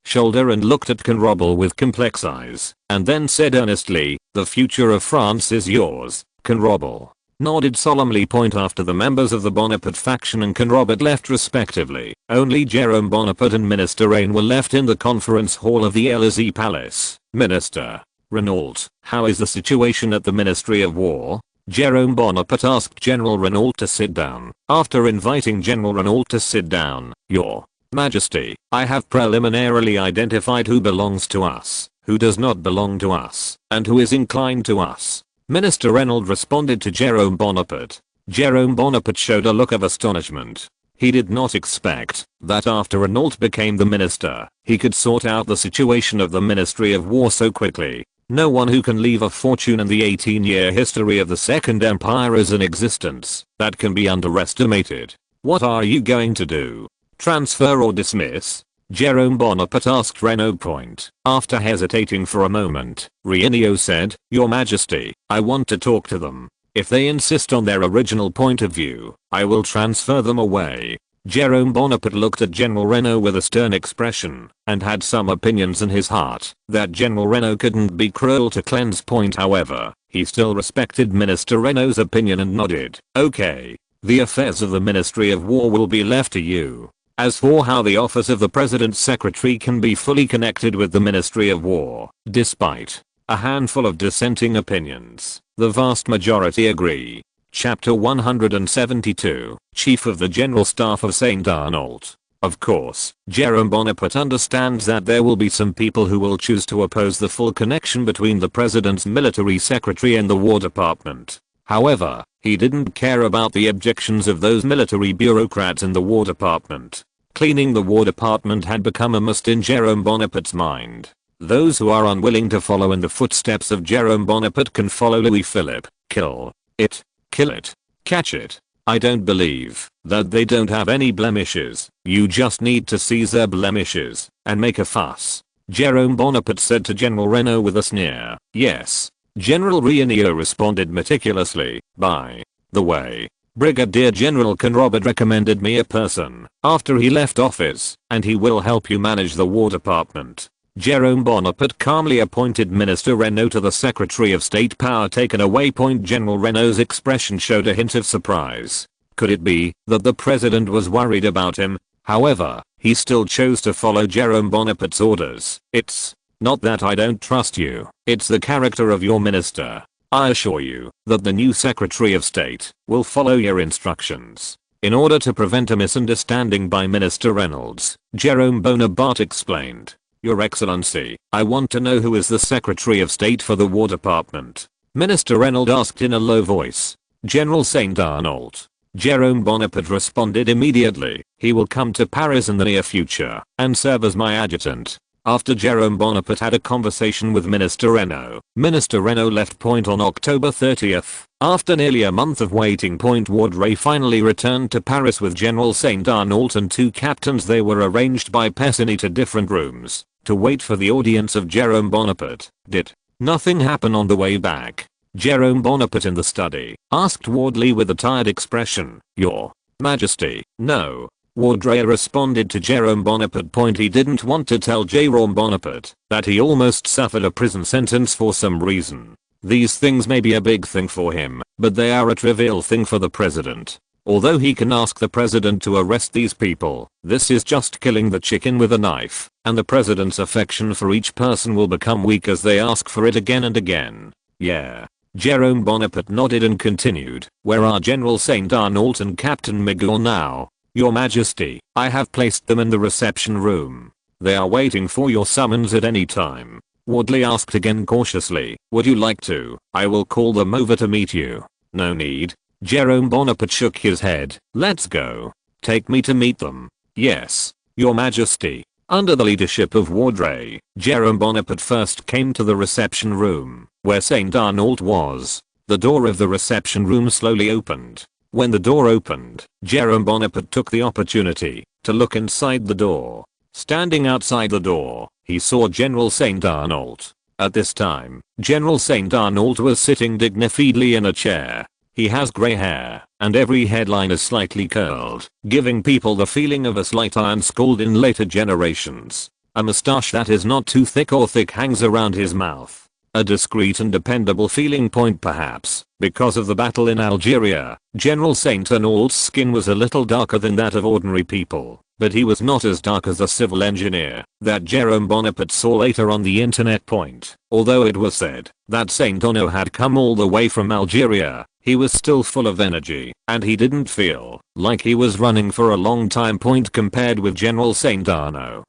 Speaker 1: shoulder and looked at Conrobel with complex eyes, and then said earnestly, "The future of France is yours." Conrobel nodded solemnly. After the members of the Bonaparte faction and Conrobert left respectively, only Jerome Bonaparte and Minister René were left in the conference hall of the Élysée Palace. Minister Renault, how is the situation at the Ministry of War? Jerome Bonaparte asked General Renault to sit down. After inviting General Renault to sit down, "Your Majesty, I have preliminarily identified who belongs to us, who does not belong to us, and who is inclined to us." Minister Renault responded to Jerome Bonaparte. Jerome Bonaparte showed a look of astonishment. He did not expect that after Renault became the minister, he could sort out the situation of the Ministry of War so quickly. No one who can leave a fortune in the 18-year history of the Second Empire is in existence that can be underestimated. What are you going to do? Transfer or dismiss? Jerome Bonaparte asked Renault. After hesitating for a moment, Renault said, "Your Majesty, I want to talk to them. If they insist on their original point of view, I will transfer them away." Jerome Bonaparte looked at General Renault with a stern expression, and had some opinions in his heart that General Renault couldn't be cruel to cleanse. However, he still respected Minister Renault's opinion and nodded. "Okay. The affairs of the Ministry of War will be left to you. As for how the office of the President's Secretary can be fully connected with the Ministry of War, despite a handful of dissenting opinions, the vast majority agree." Chapter 172, Chief of the General Staff of Saint Arnault. Of course, Jerome Bonaparte understands that there will be some people who will choose to oppose the full connection between the President's military secretary and the War Department. However, he didn't care about the objections of those military bureaucrats in the War Department. Cleaning the War Department had become a must in Jerome Bonaparte's mind. Those who are unwilling to follow in the footsteps of Jerome Bonaparte can follow Louis Philippe. Kill it. Kill it. Catch it. I don't believe that they don't have any blemishes. You just need to seize their blemishes and make a fuss. Jerome Bonaparte said to General Renault with a sneer. Yes. General Renault responded meticulously. By the way, Brigadier General Conrobert recommended me a person after he left office, and he will help you manage the War Department. Jerome Bonaparte calmly appointed Minister Renault to the Secretary of State. Power taken away. General Renault's expression showed a hint of surprise. Could it be that the president was worried about him? However, he still chose to follow Jerome Bonaparte's orders. "It's not that I don't trust you, it's the character of your minister. I assure you that the new Secretary of State will follow your instructions." In order to prevent a misunderstanding by Minister Reynolds, Jerome Bonaparte explained. "Your Excellency, I want to know who is the Secretary of State for the War Department." Minister Reynolds asked in a low voice. "General Saint Arnault." Jerome Bonaparte responded immediately. "He will come to Paris in the near future and serve as my adjutant." After Jerome Bonaparte had a conversation with Minister Renault, Minister Renault left. On October 30th, after nearly a month of waiting. Wardray finally returned to Paris with General Saint Arnault and two captains. They were arranged by Pessigny to different rooms to wait for the audience of Jerome Bonaparte. Did nothing happen on the way back? Jerome Bonaparte in the study asked Wardley with a tired expression. "Your Majesty, no." Wardray responded to Jerome Bonaparte. He didn't want to tell Jerome Bonaparte that he almost suffered a prison sentence for some reason. These things may be a big thing for him, but they are a trivial thing for the president. Although he can ask the president to arrest these people, this is just killing the chicken with a knife, and the president's affection for each person will become weak as they ask for it again and again. Yeah. Jerome Bonaparte nodded and continued. "Where are General Saint Arnault and Captain Miguel now?" "Your Majesty, I have placed them in the reception room. They are waiting for your summons at any time." Wardley asked again cautiously. "Would you like to? I will call them over to meet you." "No need. Jerome Bonaparte shook his head. Let's go. Take me to meet them. Yes, Your Majesty. Under the leadership of Vaudreuil, Jerome Bonaparte first came to the reception room, where Saint Arnault was. The door of the reception room slowly opened. When the door opened, Jerome Bonaparte took the opportunity to look inside the door. Standing outside the door, he saw General Saint Arnault. At this time, General Saint Arnault was sitting dignifiedly in a chair. He has grey hair, and every headline is slightly curled, giving people the feeling of a slight iron scald in later generations. A moustache that is not too thick or thick hangs around his mouth. A discreet and dependable feeling point perhaps, because of the battle in Algeria. General Saint Arnault's skin was a little darker than that of ordinary people, but he was not as dark as the civil engineer that Jerome Bonaparte saw later on the internet point. Although it was said that Saint Arnault had come all the way from Algeria, he was still full of energy, and he didn't feel like he was running for a long time point compared with General Saint Arnault,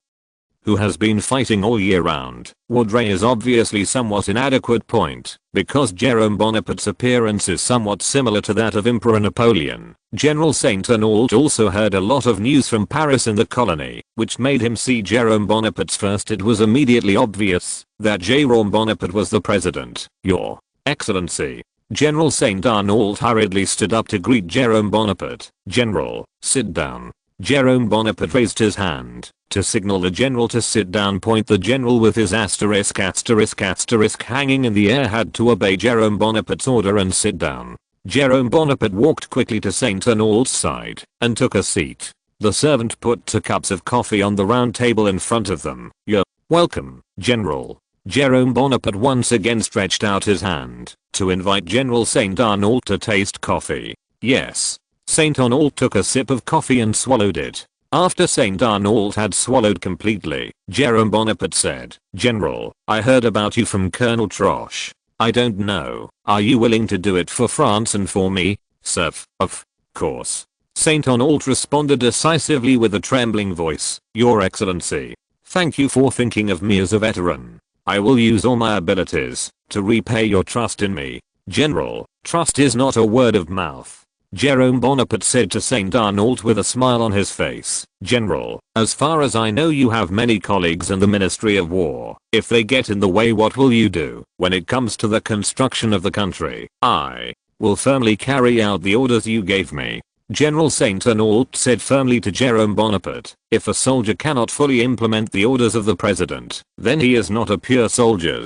Speaker 1: who has been fighting all year round. Vaudreuil is obviously somewhat inadequate point, because Jerome Bonaparte's appearance is somewhat similar to that of Emperor Napoleon. General Saint Arnault also heard a lot of news from Paris and the colony, which made him see Jerome Bonaparte's first. It was immediately obvious that Jerome Bonaparte was the president. Your Excellency. General Saint Arnault hurriedly stood up to greet Jerome Bonaparte. General, sit down. Jerome Bonaparte raised his hand to signal the general to sit down. The general with his asterisk hanging in the air had to obey Jerome Bonaparte's order and sit down. Jerome Bonaparte walked quickly to Saint Arnault's side and took a seat. The servant put 2 cups of coffee on the round table in front of them. You're welcome, General. Jerome Bonaparte once again stretched out his hand to invite General Saint Arnault to taste coffee. Yes. Saint Arnault took a sip of coffee and swallowed it. After Saint Arnault had swallowed completely, Jerome Bonaparte said, General, I heard about you from Colonel Troche. I don't know, are you willing to do it for France and for me? Sir, of course. Saint Arnault responded decisively with a trembling voice, Your Excellency. Thank you for thinking of me as a veteran. I will use all my abilities to repay your trust in me. General, trust is not a word of mouth. Jerome Bonaparte said to Saint Arnault with a smile on his face. General, as far as I know you have many colleagues in the Ministry of War. If they get in the way, what will you do? When it comes to the construction of the country, I will firmly carry out the orders you gave me. General Saint Arnault said firmly to Jerome Bonaparte, if a soldier cannot fully implement the orders of the president, then he is not a pure soldier.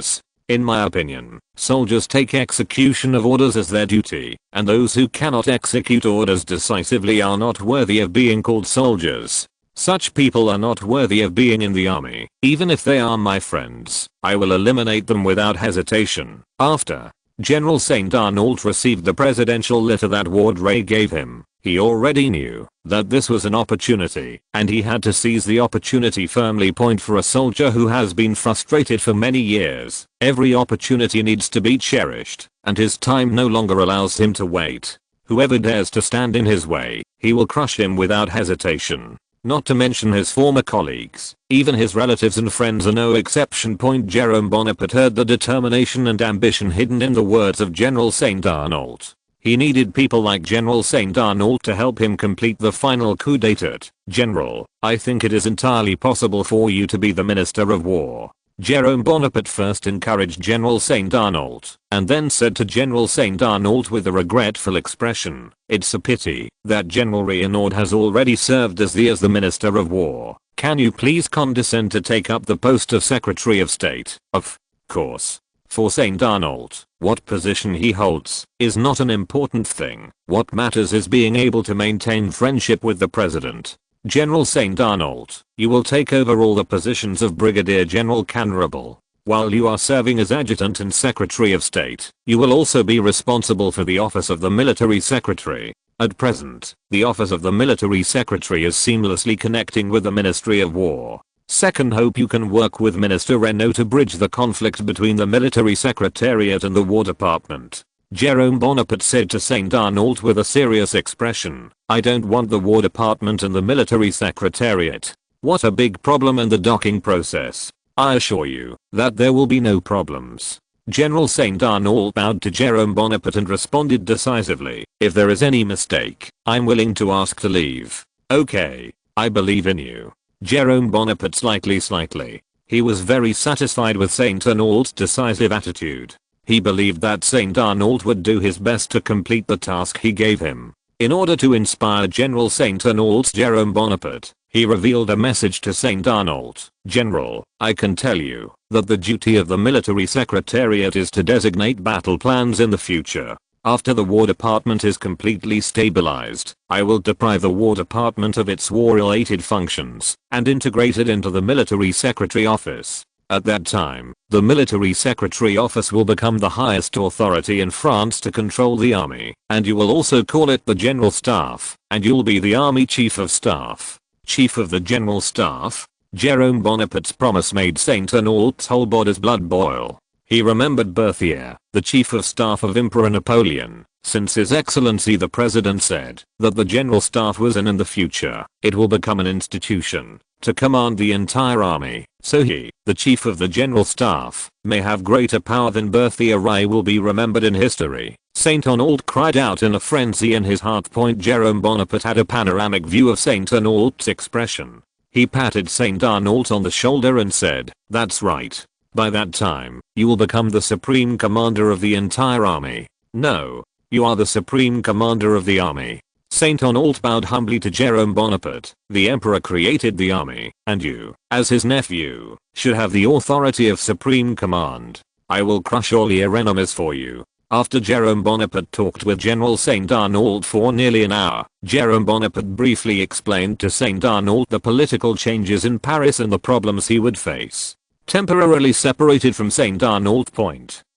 Speaker 1: In my opinion, soldiers take execution of orders as their duty, and those who cannot execute orders decisively are not worthy of being called soldiers. Such people are not worthy of being in the army. Even if they are my friends, I will eliminate them without hesitation. After General Saint Arnault received the presidential letter that Vaudreuil gave him, he already knew that this was an opportunity, and he had to seize the opportunity firmly. For a soldier who has been frustrated for many years, every opportunity needs to be cherished, and his time no longer allows him to wait. Whoever dares to stand in his way, he will crush him without hesitation. Not to mention his former colleagues, even his relatives and friends are no exception. Jerome Bonaparte heard the determination and ambition hidden in the words of General Saint Arnault. He needed people like General Saint Arnault to help him complete the final coup d'etat. General, I think it is entirely possible for you to be the Minister of War. Jerome Bonaparte first encouraged General Saint Arnault, and then said to General Saint Arnault with a regretful expression, it's a pity that General Reynaud has already served as the Minister of War. Can you please condescend to take up the post of Secretary of State? Of course. For Saint Arnault, what position he holds is not an important thing. What matters is being able to maintain friendship with the president. General Saint Arnault, you will take over all the positions of Brigadier General Canrable. While you are serving as Adjutant and Secretary of State, you will also be responsible for the office of the Military Secretary. At present, the office of the Military Secretary is seamlessly connecting with the Ministry of War. Second, hope you can work with Minister Reynaud to bridge the conflict between the Military Secretariat and the War Department. Jerome Bonaparte said to Saint Arnault with a serious expression, I don't want the War Department and the Military Secretariat. What a big problem in the docking process. I assure you that there will be no problems. General St. Arnault bowed to Jerome Bonaparte and responded decisively, "If there is any mistake, I'm willing to ask to leave." "Okay, I believe in you." Jerome Bonaparte slightly. He was very satisfied with St. Arnault's decisive attitude. He believed that St. Arnault would do his best to complete the task he gave him. In order to inspire General St. Arnault's Jerome Bonaparte, he revealed a message to St. Arnault. "General, I can tell you that the duty of the military secretariat is to designate battle plans in the future. After the War Department is completely stabilized, I will deprive the War Department of its war-related functions and integrate it into the Military Secretary Office. At that time, the Military Secretary Office will become the highest authority in France to control the army, and you will also call it the General Staff, and you'll be the Army Chief of Staff." Chief of the General Staff? Jerome Bonaparte's promise made St. Arnault's whole body's blood boil. He remembered Berthier, the Chief of Staff of Emperor Napoleon, since His Excellency the President said that the General Staff was in the future, it will become an institution to command the entire army, so he, the Chief of the General Staff, may have greater power than Berthier. I will be remembered in history. St. Arnault cried out in a frenzy in his heart. Jerome Bonaparte had a panoramic view of St. Arnault's expression. He patted St. Arnault on the shoulder and said, "That's right. By that time, you will become the supreme commander of the entire army." "No. You are the supreme commander of the army." St. Arnault bowed humbly to Jerome Bonaparte. "The emperor created the army, and you, as his nephew, should have the authority of supreme command. I will crush all your enemies for you." After Jerome Bonaparte talked with General St. Arnault for nearly an hour, Jerome Bonaparte briefly explained to St. Arnault the political changes in Paris and the problems he would face. Temporarily separated from St. Arnault.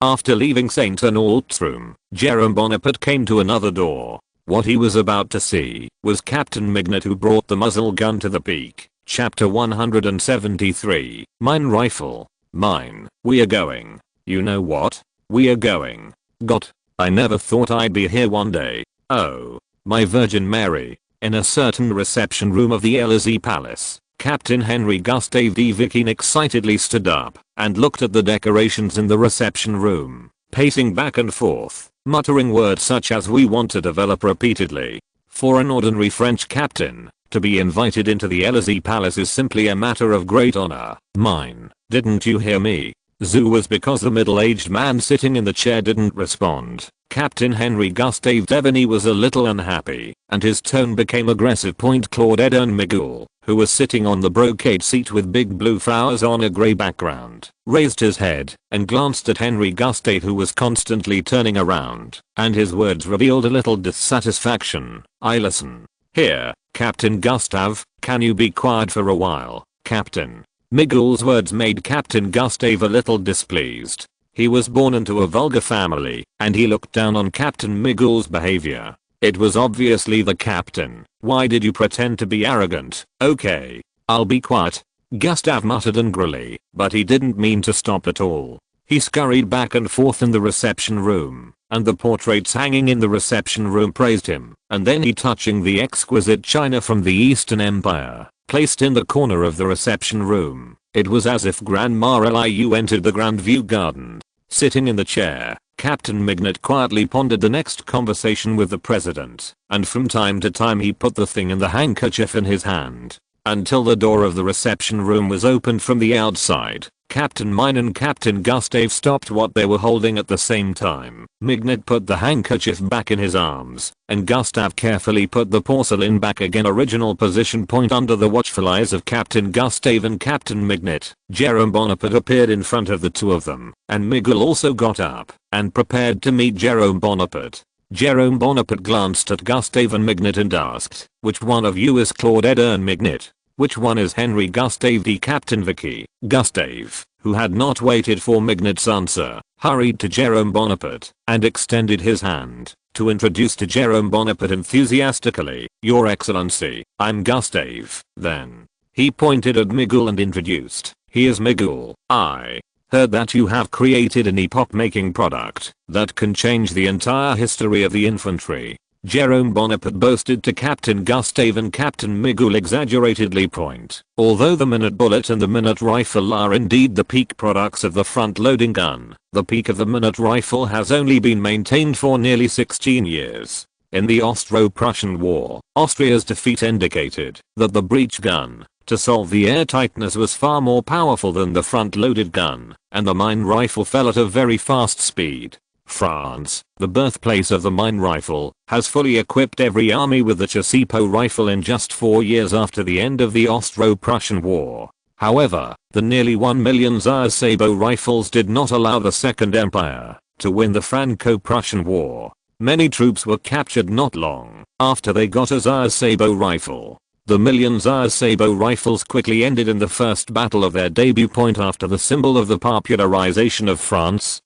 Speaker 1: After leaving St. Arnault's room, Jerome Bonaparte came to another door. What he was about to see was Captain Mignet, who brought the muzzle gun to the peak. Chapter 173. Mine rifle. Mine. "We are going. You know what? We are going. God, I never thought I'd be here one day. Oh, my Virgin Mary." In a certain reception room of the Élysée Palace, Captain Henry Gustave de Viquin excitedly stood up and looked at the decorations in the reception room, pacing back and forth, muttering words such as "we want to develop" repeatedly. For an ordinary French captain, to be invited into the Élysée Palace is simply a matter of great honor. "Mine, didn't you hear me?" Zoo was because the middle-aged man sitting in the chair didn't respond. Captain Henry Gustave Devaney was a little unhappy, and his tone became aggressive. Claude Edern Migul, who was sitting on the brocade seat with big blue flowers on a grey background, raised his head and glanced at Henry Gustave, who was constantly turning around, and his words revealed a little dissatisfaction. "I listen. Here, Captain Gustave, can you be quiet for a while, Captain?" Migul's words made Captain Gustave a little displeased. He was born into a vulgar family, and he looked down on Captain Migul's behavior. It was obviously the captain. "Why did you pretend to be arrogant?" "Okay, I'll be quiet," Gustave muttered angrily, but he didn't mean to stop at all. He scurried back and forth in the reception room, and the portraits hanging in the reception room praised him, and then he touching the exquisite china from the Eastern Empire, placed in the corner of the reception room. It was as if Grandma Liu entered the Grand View Garden. Sitting in the chair, Captain Mignet quietly pondered the next conversation with the president, and from time to time he put the thing in the handkerchief in his hand, until the door of the reception room was opened from the outside. Captain Mine and Captain Gustave stopped what they were holding at the same time. Mignet put the handkerchief back in his arms, and Gustave carefully put the porcelain back again, original position. Under the watchful eyes of Captain Gustave and Captain Mignet, Jerome Bonaparte appeared in front of the two of them, and Miguel also got up and prepared to meet Jerome Bonaparte. Jerome Bonaparte glanced at Gustave and Mignet and asked, "Which one of you is Claude Edern Mignet? Which one is Henry Gustave de Captain Vicky?" Gustave, who had not waited for Mignet's answer, hurried to Jerome Bonaparte and extended his hand to introduce to Jerome Bonaparte enthusiastically, "Your Excellency, I'm Gustave." Then he pointed at Miguel and introduced, "He is Miguel. I heard that you have created an epoch-making product that can change the entire history of the infantry." Jerome Bonaparte boasted to Captain Gustave and Captain Miguel exaggeratedly point. Although the minute bullet and the minute rifle are indeed the peak products of the front-loading gun, the peak of the minute rifle has only been maintained for nearly 16 years. In the Austro-Prussian War, Austria's defeat indicated that the breech gun, to solve the airtightness, was far more powerful than the front-loaded gun, and the mine rifle fell at a very fast speed. France, the birthplace of the mine rifle, has fully equipped every army with the Chassepot rifle in just 4 years after the end of the Austro-Prussian War. However, the nearly 1 million Sabot rifles did not allow the Second Empire to win the Franco-Prussian War. Many troops were captured not long after they got a Sabot rifle. The million Sabot rifles quickly ended in the first battle of their debut point after the symbol of the popularization of France,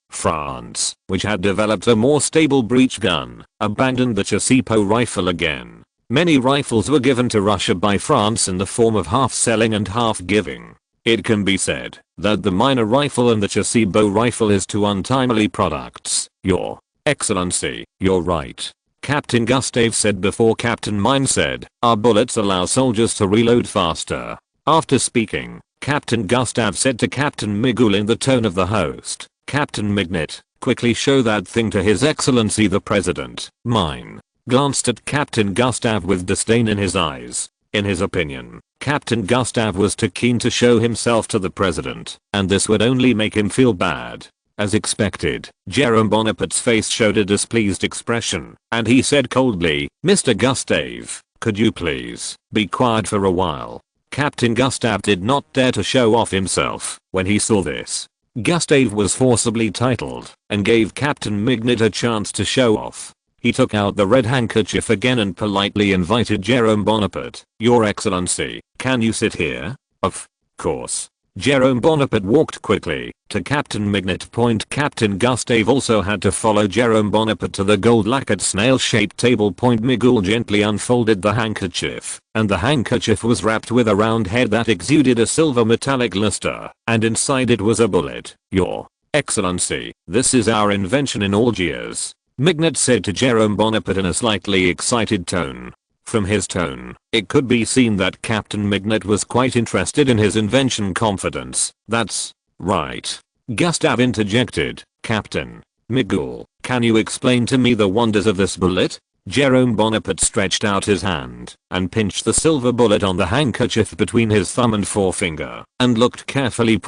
Speaker 1: which had developed a more stable breech gun, abandoned the Chassepot rifle again. Many rifles were given to Russia by France in the form of half selling and half giving. It can be said that the Miner rifle and the Chassepot rifle is two untimely products. Your Excellency, you're right, Captain Gustave said before Captain Mine said, our bullets allow soldiers to reload faster. After speaking, Captain Gustave said to Captain Miguel in the tone of the host, Captain Mignet, quickly show that thing to His Excellency the President. Mine glanced at Captain Gustave with disdain in his eyes. In his opinion, Captain Gustave was too keen to show himself to the President, and this would only make him feel bad. As expected, Jerome Bonaparte's face showed a displeased expression, and he said coldly, Mr. Gustave, could you please be quiet for a while? Captain Gustave did not dare to show off himself when he saw this. Gustave was forcibly titled and gave Captain Mignet a chance to show off. He took out the red handkerchief again and politely invited Jerome Bonaparte. Your Excellency, can you sit here? Of course. Jerome Bonaparte walked quickly to Captain Mignet. Captain Gustave also had to follow Jerome Bonaparte to the gold-lacquered snail-shaped table. Miguel gently unfolded the handkerchief, and the handkerchief was wrapped with a round head that exuded a silver metallic luster, and inside it was a bullet. Your Excellency, this is our invention in Algiers, Mignet said to Jerome Bonaparte in a slightly excited tone. From his tone, it could be seen that Captain Mignet was quite interested in his invention. Confidence. That's right, Gustave interjected. Captain Miguel, can you explain to me the wonders of this bullet? Jerome Bonaparte stretched out his hand and pinched the silver bullet on the handkerchief between his thumb and forefinger and looked carefully.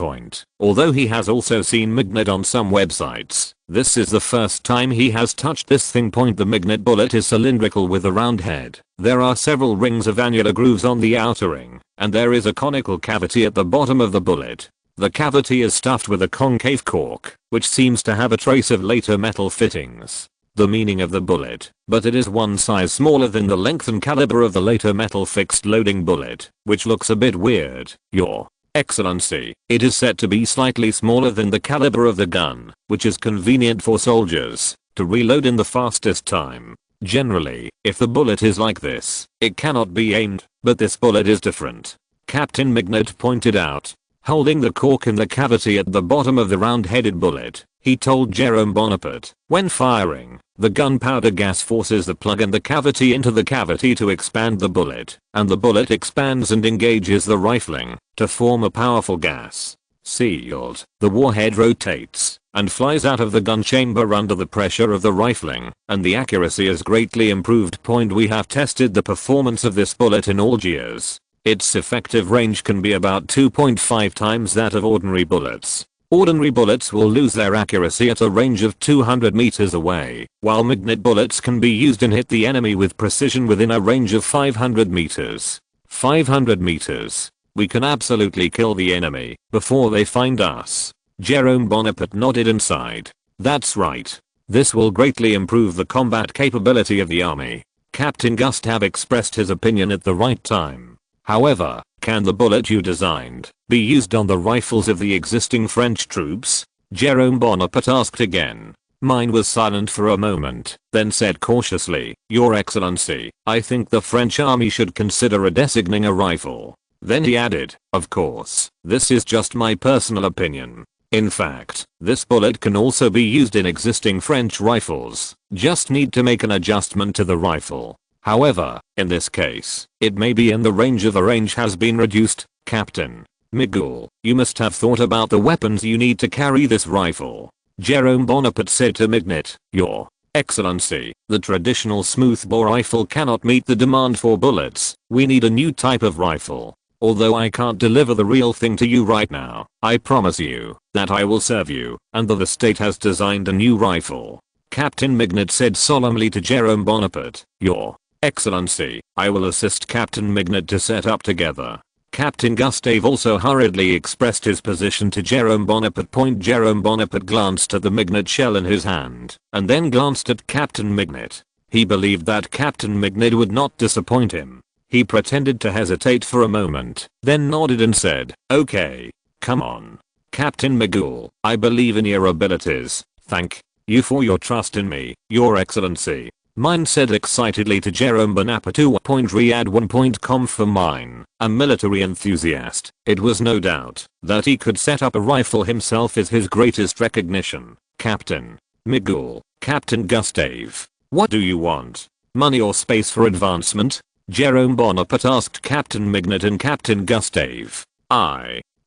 Speaker 1: Although he has also seen Mignet on some websites, this is the first time he has touched this thing. The Mignet bullet is cylindrical with a round head. There are several rings of annular grooves on the outer ring, and there is a conical cavity at the bottom of the bullet. The cavity is stuffed with a concave cork, which seems to have a trace of later metal fittings. The meaning of the bullet, but it is one size smaller than the length and caliber of the later metal fixed loading bullet, which looks a bit weird. Your Excellency, it is said to be slightly smaller than the caliber of the gun, which is convenient for soldiers to reload in the fastest time. Generally, if the bullet is like this, it cannot be aimed, but this bullet is different, Captain Mignet pointed out. Holding the cork in the cavity at the bottom of the round-headed bullet, he told Jerome Bonaparte, when firing, the gunpowder gas forces the plug in the cavity into the cavity to expand the bullet, and the bullet expands and engages the rifling to form a powerful gas. Sealed, the warhead rotates and flies out of the gun chamber under the pressure of the rifling, and the accuracy is greatly improved. We have tested the performance of this bullet in Algiers. Its effective range can be about 2.5 times that of ordinary bullets. Ordinary bullets will lose their accuracy at a range of 200 meters away, while Mignet bullets can be used and hit the enemy with precision within a range of 500 meters. 500 meters. We can absolutely kill the enemy before they find us. Jerome Bonaparte nodded and sighed. That's right. This will greatly improve the combat capability of the army. Captain Gustave expressed his opinion at the right time. However, can the bullet you designed be used on the rifles of the existing French troops? Jerome Bonaparte asked again. Mine was silent for a moment, then said cautiously, Your Excellency, I think the French army should consider designing a rifle. Then he added, of course, this is just my personal opinion. In fact, this bullet can also be used in existing French rifles, just need to make an adjustment to the rifle. However, in this case, it may be in the range of the range has been reduced. Captain Miguel, you must have thought about the weapons you need to carry this rifle. Jerome Bonaparte said to Mignet, Your Excellency, the traditional smoothbore rifle cannot meet the demand for bullets. We need a new type of rifle. Although I can't deliver the real thing to you right now, I promise you that I will serve you and that the state has designed a new rifle. Captain Mignet said solemnly to Jerome Bonaparte, Your Excellency, I will assist Captain Mignet to set up together. Captain Gustave also hurriedly expressed his position to Jerome Bonaparte. Jerome Bonaparte glanced at the Mignet shell in his hand and then glanced at Captain Mignet. He believed that Captain Mignet would not disappoint him. He pretended to hesitate for a moment, then nodded and said, Okay, come on. Captain Miguel, I believe in your abilities. Thank you for your trust in me, Your Excellency. Mine said excitedly to Jerome Bonaparte. Riyadh1.com for Mine, a military enthusiast. It was no doubt that he could set up a rifle himself is his greatest recognition. Captain Miguel, Captain Gustave, what do you want? Money or space for advancement? Jerome Bonaparte asked Captain Mignet and Captain Gustave.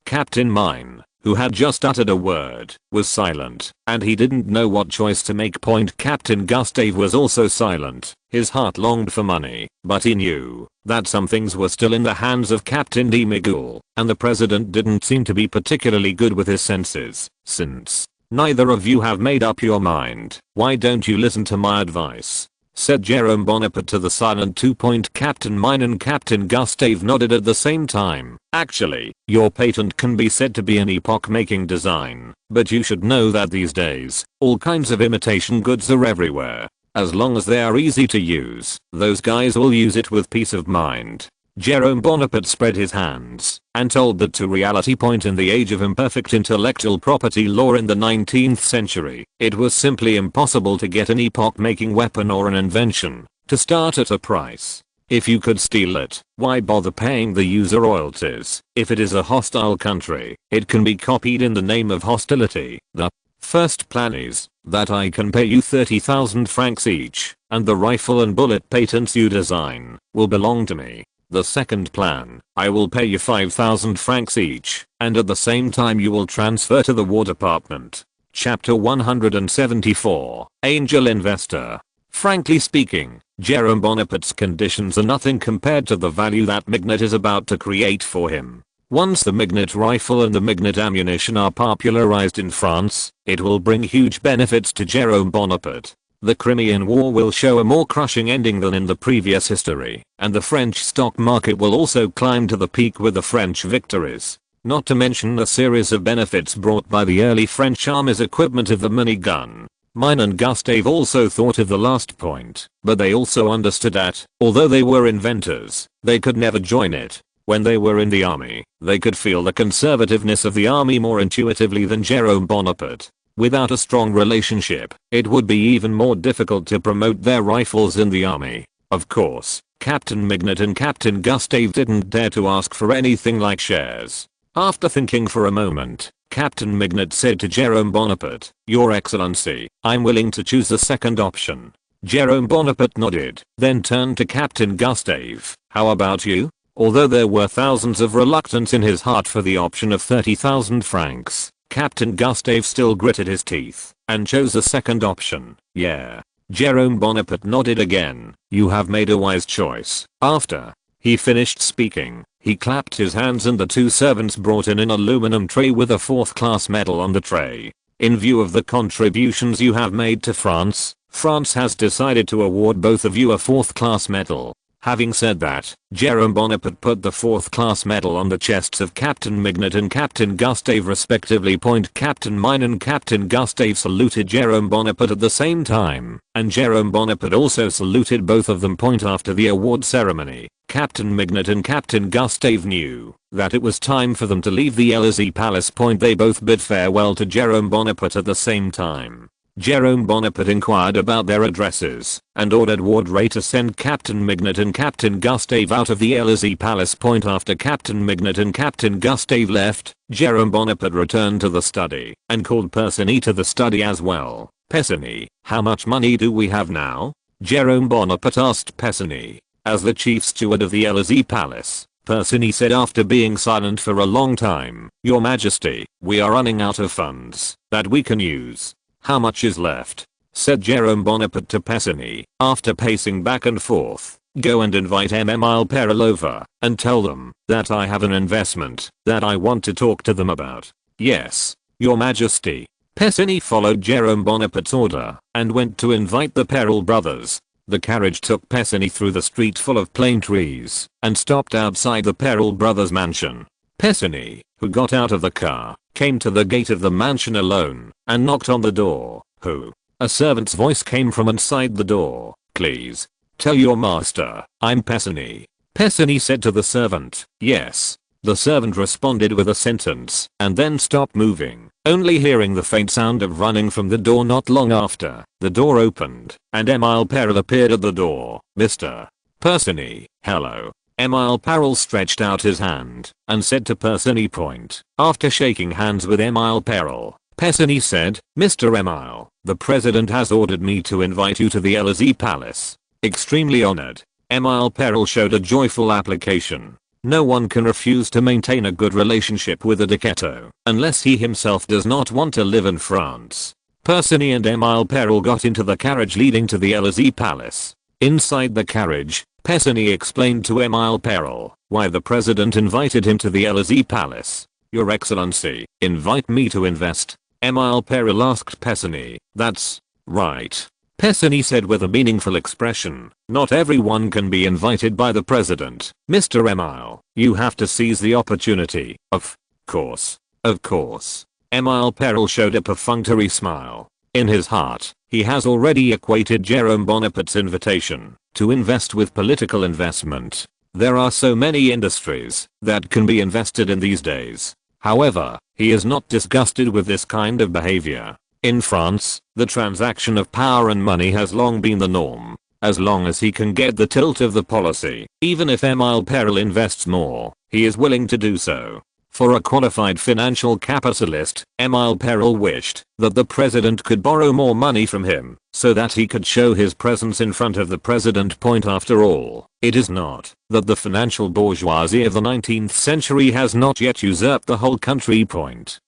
Speaker 1: Captain Mine, who had just uttered a word, was silent, and he didn't know what choice to make. Captain Gustave was also silent. His heart longed for money, but he knew that some things were still in the hands of Captain de Miguel, and the president didn't seem to be particularly good with his senses. Since neither of you have made up your mind, why don't you listen to my advice? Said Jerome Bonaparte to the silent two. Captain Mine and Captain Gustave nodded at the same time. Actually, your patent can be said to be an epoch-making design, but you should know that these days, all kinds of imitation goods are everywhere. As long as they are easy to use, those guys will use it with peace of mind. Jerome Bonaparte spread his hands and told that to reality. In the age of imperfect intellectual property law in the 19th century, it was simply impossible to get an epoch-making weapon or an invention to start at a price. If you could steal it, why bother paying the user royalties? If it is a hostile country, it can be copied in the name of hostility. The first plan is that I can pay you 30,000 francs each, and the rifle and bullet patents you design will belong to me. The second plan, I will pay you 5,000 francs each, and at the same time you will transfer to the War Department. Chapter 174, Angel Investor. Frankly speaking, Jerome Bonaparte's conditions are nothing compared to the value that Mignet is about to create for him. Once the Mignet rifle and the Mignet ammunition are popularized in France, it will bring huge benefits to Jerome Bonaparte. The Crimean War will show a more crushing ending than in the previous history, and the French stock market will also climb to the peak with the French victories. Not to mention a series of benefits brought by the early French army's equipment of the minigun. Mine and Gustave also thought of the last point, but they also understood that, although they were inventors, they could never join it. When they were in the army, they could feel the conservativeness of the army more intuitively than Jerome Bonaparte. Without a strong relationship, it would be even more difficult to promote their rifles in the army. Of course, Captain Mignet and Captain Gustave didn't dare to ask for anything like shares. After thinking for a moment, Captain Mignet said to Jerome Bonaparte, "Your Excellency, I'm willing to choose the second option." Jerome Bonaparte nodded, then turned to Captain Gustave. "How about you?" Although there were thousands of reluctance in his heart for the option of 30,000 francs, Captain Gustave still gritted his teeth and chose the second option. "Yeah." Jerome Bonaparte nodded again. "You have made a wise choice." After he finished speaking, he clapped his hands and the two servants brought in an aluminum tray with a fourth-class medal on the tray. "In view of the contributions you have made to France, France has decided to award both of you a fourth-class medal." Having said that, Jerome Bonaparte put the fourth-class medal on the chests of Captain Mignet and Captain Gustave respectively. Captain Mine and Captain Gustave saluted Jerome Bonaparte at the same time, and Jerome Bonaparte also saluted both of them. After the award ceremony, Captain Mignet and Captain Gustave knew that it was time for them to leave the Elysee Palace. They both bid farewell to Jerome Bonaparte at the same time. Jerome Bonaparte inquired about their addresses and ordered Wardray to send Captain Mignot and Captain Gustave out of the Élysée Palace. After Captain Mignot and Captain Gustave left, Jerome Bonaparte returned to the study and called Persigny to the study as well. Persigny, how much money do we have now? Jerome Bonaparte asked Persigny. As the chief steward of the Élysée Palace, Persigny said after being silent for a long time, Your Majesty, we are running out of funds that we can use. How much is left? Said Jerome Bonaparte to Persigny, after pacing back and forth. Go and invite Emile Perel over and tell them that I have an investment that I want to talk to them about. Yes, Your Majesty. Persigny followed Jerome Bonaparte's order and went to invite the Perel brothers. The carriage took Persigny through the street full of plane trees and stopped outside the Perel brothers' mansion. Persigny, who got out of the car, came to the gate of the mansion alone and knocked on the door. Who? A servant's voice came from inside the door. Please, tell your master, I'm Persigny. Persigny said to the servant, yes. The servant responded with a sentence and then stopped moving, only hearing the faint sound of running from the door. Not long after, the door opened and Emile Perel appeared at the door. Mr. Persigny, hello. Emile Perel stretched out his hand and said to Persigny. After shaking hands with Emile Perel, Persigny said, Mr. Emile, the president has ordered me to invite you to the Élysée Palace. Extremely honored. Emile Perel showed a joyful application. No one can refuse to maintain a good relationship with a dictator unless he himself does not want to live in France. Persigny and Emile Perel got into the carriage leading to the Élysée Palace. Inside the carriage, Persigny explained to Emile Perel why the president invited him to the Élysée Palace. Your Excellency, invite me to invest? Emile Perel asked Persigny. That's right. Persigny said with a meaningful expression. Not everyone can be invited by the president. Mr. Emile, you have to seize the opportunity. Of course. Of course. Emile Perel showed a perfunctory smile. In his heart, he has already equated Jerome Bonaparte's invitation to invest with political investment. There are so many industries that can be invested in these days. However, he is not disgusted with this kind of behavior. In France, the transaction of power and money has long been the norm. As long as he can get the tilt of the policy, even if Emile Perel invests more, he is willing to do so. For a qualified financial capitalist, Emile Perel wished that the president could borrow more money from him so that he could show his presence in front of the president. After all, it is not that the financial bourgeoisie of the 19th century has not yet usurped the whole country.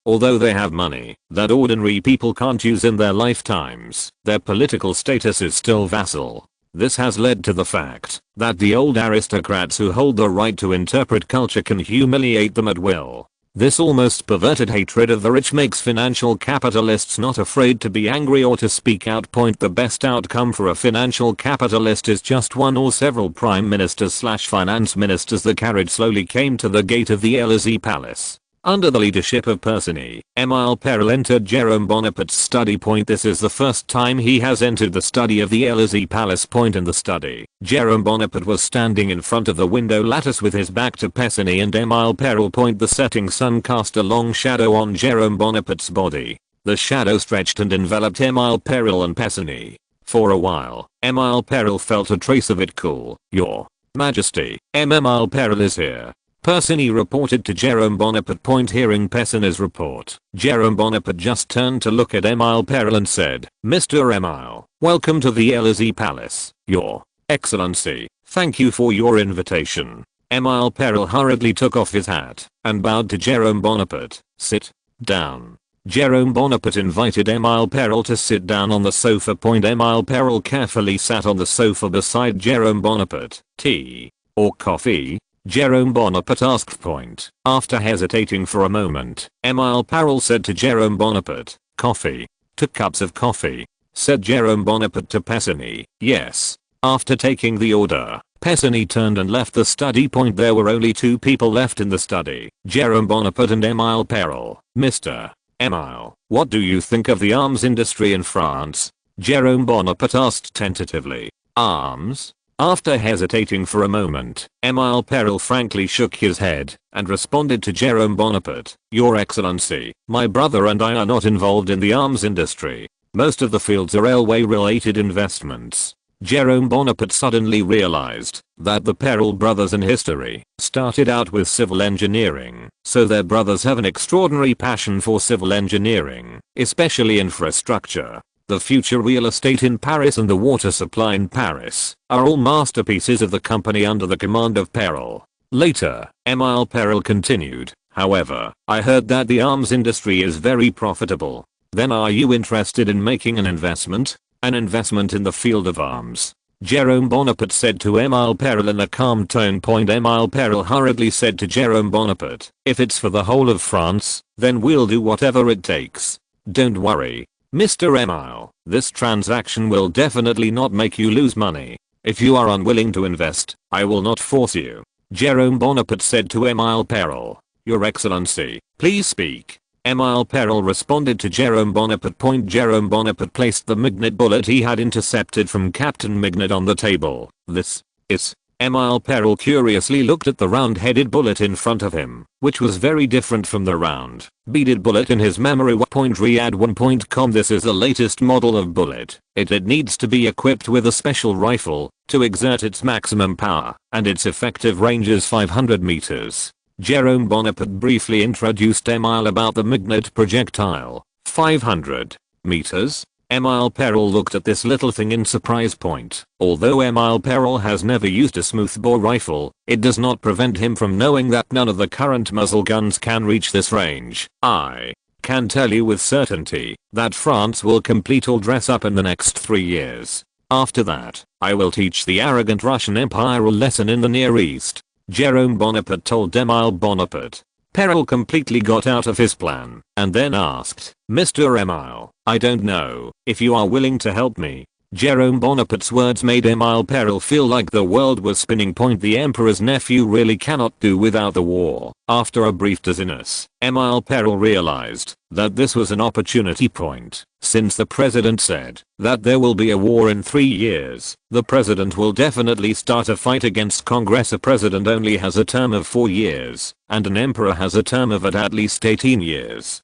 Speaker 1: Although they have money that ordinary people can't use in their lifetimes, their political status is still vassal. This has led to the fact that the old aristocrats who hold the right to interpret culture can humiliate them at will. This almost perverted hatred of the rich makes financial capitalists not afraid to be angry or to speak out. The best outcome for a financial capitalist is just one or several prime ministers/finance ministers. The carriage slowly came to the gate of the Élysée Palace. Under the leadership of Persigny, Emile Perel entered Jerome Bonaparte's study. This is the first time he has entered the study of the Élysée Palace. In the study, Jerome Bonaparte was standing in front of the window lattice with his back to Persigny and Emile Perel. The setting sun cast a long shadow on Jerome Bonaparte's body. The shadow stretched and enveloped Emile Perel and Persigny. For a while, Emile Perel felt a trace of it. Cool, Your Majesty, Emile Perel is here. Persigny reported to Jerome Bonaparte. Hearing Persigny's report, Jerome Bonaparte just turned to look at Emile Perel and said, Mr. Emile, welcome to the Élysée Palace, Your Excellency, thank you for your invitation. Emile Perel hurriedly took off his hat and bowed to Jerome Bonaparte. Sit down. Jerome Bonaparte invited Emile Perel to sit down on the sofa. Emile Perel carefully sat on the sofa beside Jerome Bonaparte. Tea or coffee? Jerome Bonaparte asked. After hesitating for a moment, Emile Perel said to Jerome Bonaparte, coffee. 2 cups of coffee, said Jerome Bonaparte to Persigny. Yes. After taking the order, Persigny turned and left the study. There were only 2 people left in the study, Jerome Bonaparte and Emile Perel. Mr. Emile, what do you think of the arms industry in France? Jerome Bonaparte asked tentatively. Arms? After hesitating for a moment, Emile Perel frankly shook his head and responded to Jerome Bonaparte, Your Excellency, my brother and I are not involved in the arms industry. Most of the fields are railway-related investments. Jerome Bonaparte suddenly realized that the Perel brothers in history started out with civil engineering, so their brothers have an extraordinary passion for civil engineering, especially infrastructure. The future real estate in Paris and the water supply in Paris are all masterpieces of the company under the command of Perel. Later, Émile Perel continued, however, I heard that the arms industry is very profitable. Then are you interested in making an investment? An investment in the field of arms? Jerome Bonaparte said to Émile Perel in a calm tone. Émile Perel hurriedly said to Jerome Bonaparte, if it's for the whole of France, then we'll do whatever it takes. Don't worry, Mr. Émile, this transaction will definitely not make you lose money. If you are unwilling to invest, I will not force you. Jerome Bonaparte said to Émile Perel, Your Excellency, please speak. Émile Perel responded to Jerome Bonaparte. Jerome Bonaparte placed the magnet bullet he had intercepted from Captain Magnet on the table. This is. Émile Perel curiously looked at the round-headed bullet in front of him, which was very different from the round, beaded bullet in his memory. Riyadh1.com. This is the latest model of bullet. It needs to be equipped with a special rifle to exert its maximum power, and its effective range is 500 meters. Jerome Bonaparte briefly introduced Émile about the magnet projectile. 500 meters? Émile Perel looked at this little thing in surprise. Although Émile Perel has never used a smoothbore rifle, it does not prevent him from knowing that none of the current muzzle guns can reach this range. I can tell you with certainty that France will complete all dress up in the next 3 years. After that, I will teach the arrogant Russian Empire a lesson in the Near East. Jerome Bonaparte told Émile Bonaparte. Perel completely got out of his plan and then asked, Mr. Émile, I don't know if you are willing to help me. Jerome Bonaparte's words made Émile Perel feel like the world was spinning. The emperor's nephew really cannot do without the war. After a brief dizziness, Émile Perel realized that this was an opportunity. Since the president said that there will be a war in 3 years, the president will definitely start a fight against Congress. A president only has a term of 4 years, and an emperor has a term of at least 18 years.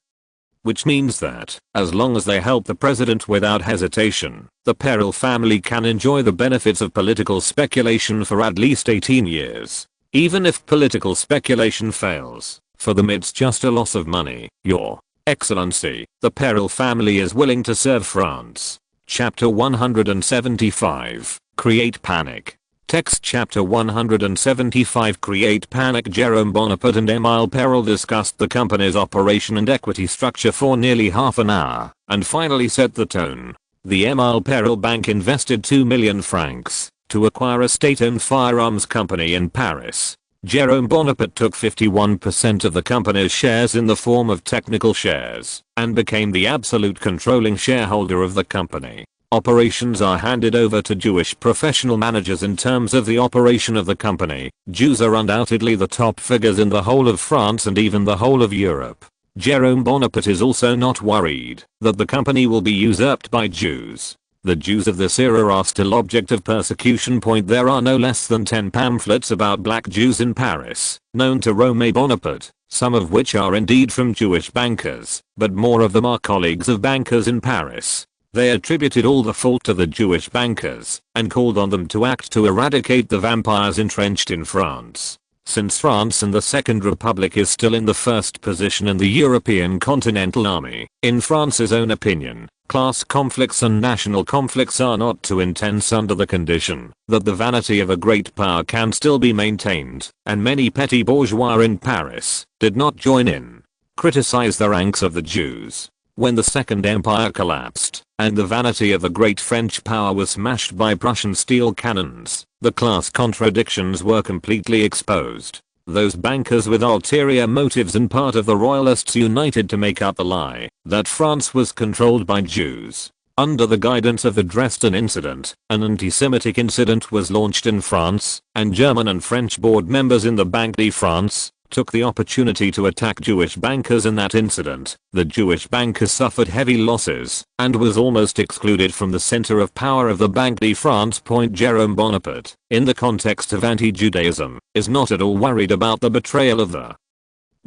Speaker 1: Which means that, as long as they help the president without hesitation, the Perel family can enjoy the benefits of political speculation for at least 18 years. Even if political speculation fails, for them it's just a loss of money. Your Excellency, the Perel family is willing to serve France. Chapter 175, Create Panic. Text Chapter 175 Create Panic. Jerome Bonaparte and Émile Perel discussed the company's operation and equity structure for nearly half an hour, and finally set the tone. The Émile Perel Bank invested 2 million francs to acquire a state-owned firearms company in Paris. Jerome Bonaparte took 51% of the company's shares in the form of technical shares, and became the absolute controlling shareholder of the company. Operations are handed over to Jewish professional managers. In terms of the operation of the company, Jews are undoubtedly the top figures in the whole of France and even the whole of Europe. Jerome Bonaparte is also not worried that the company will be usurped by Jews. The Jews of this era are still object of persecution. There are no less than 10 pamphlets about black Jews in Paris, known to Rome Bonaparte, some of which are indeed from Jewish bankers, but more of them are colleagues of bankers in Paris. They attributed all the fault to the Jewish bankers and called on them to act to eradicate the vampires entrenched in France. Since France and the Second Republic is still in the first position in the European Continental Army, in France's own opinion, class conflicts and national conflicts are not too intense under the condition that the vanity of a great power can still be maintained, and many petty bourgeois in Paris did not join in. Criticize the ranks of the Jews. When the Second Empire collapsed, and the vanity of the great French power was smashed by Prussian steel cannons, the class contradictions were completely exposed. Those bankers with ulterior motives and part of the royalists united to make up the lie that France was controlled by Jews. Under the guidance of the Dresden incident, an anti-Semitic incident was launched in France, and German and French board members in the Banque de France took the opportunity to attack Jewish bankers in that incident. The Jewish bankers suffered heavy losses and was almost excluded from the center of power of the Banque de France. Jerome Bonaparte, in the context of anti-Judaism, is not at all worried about the betrayal of the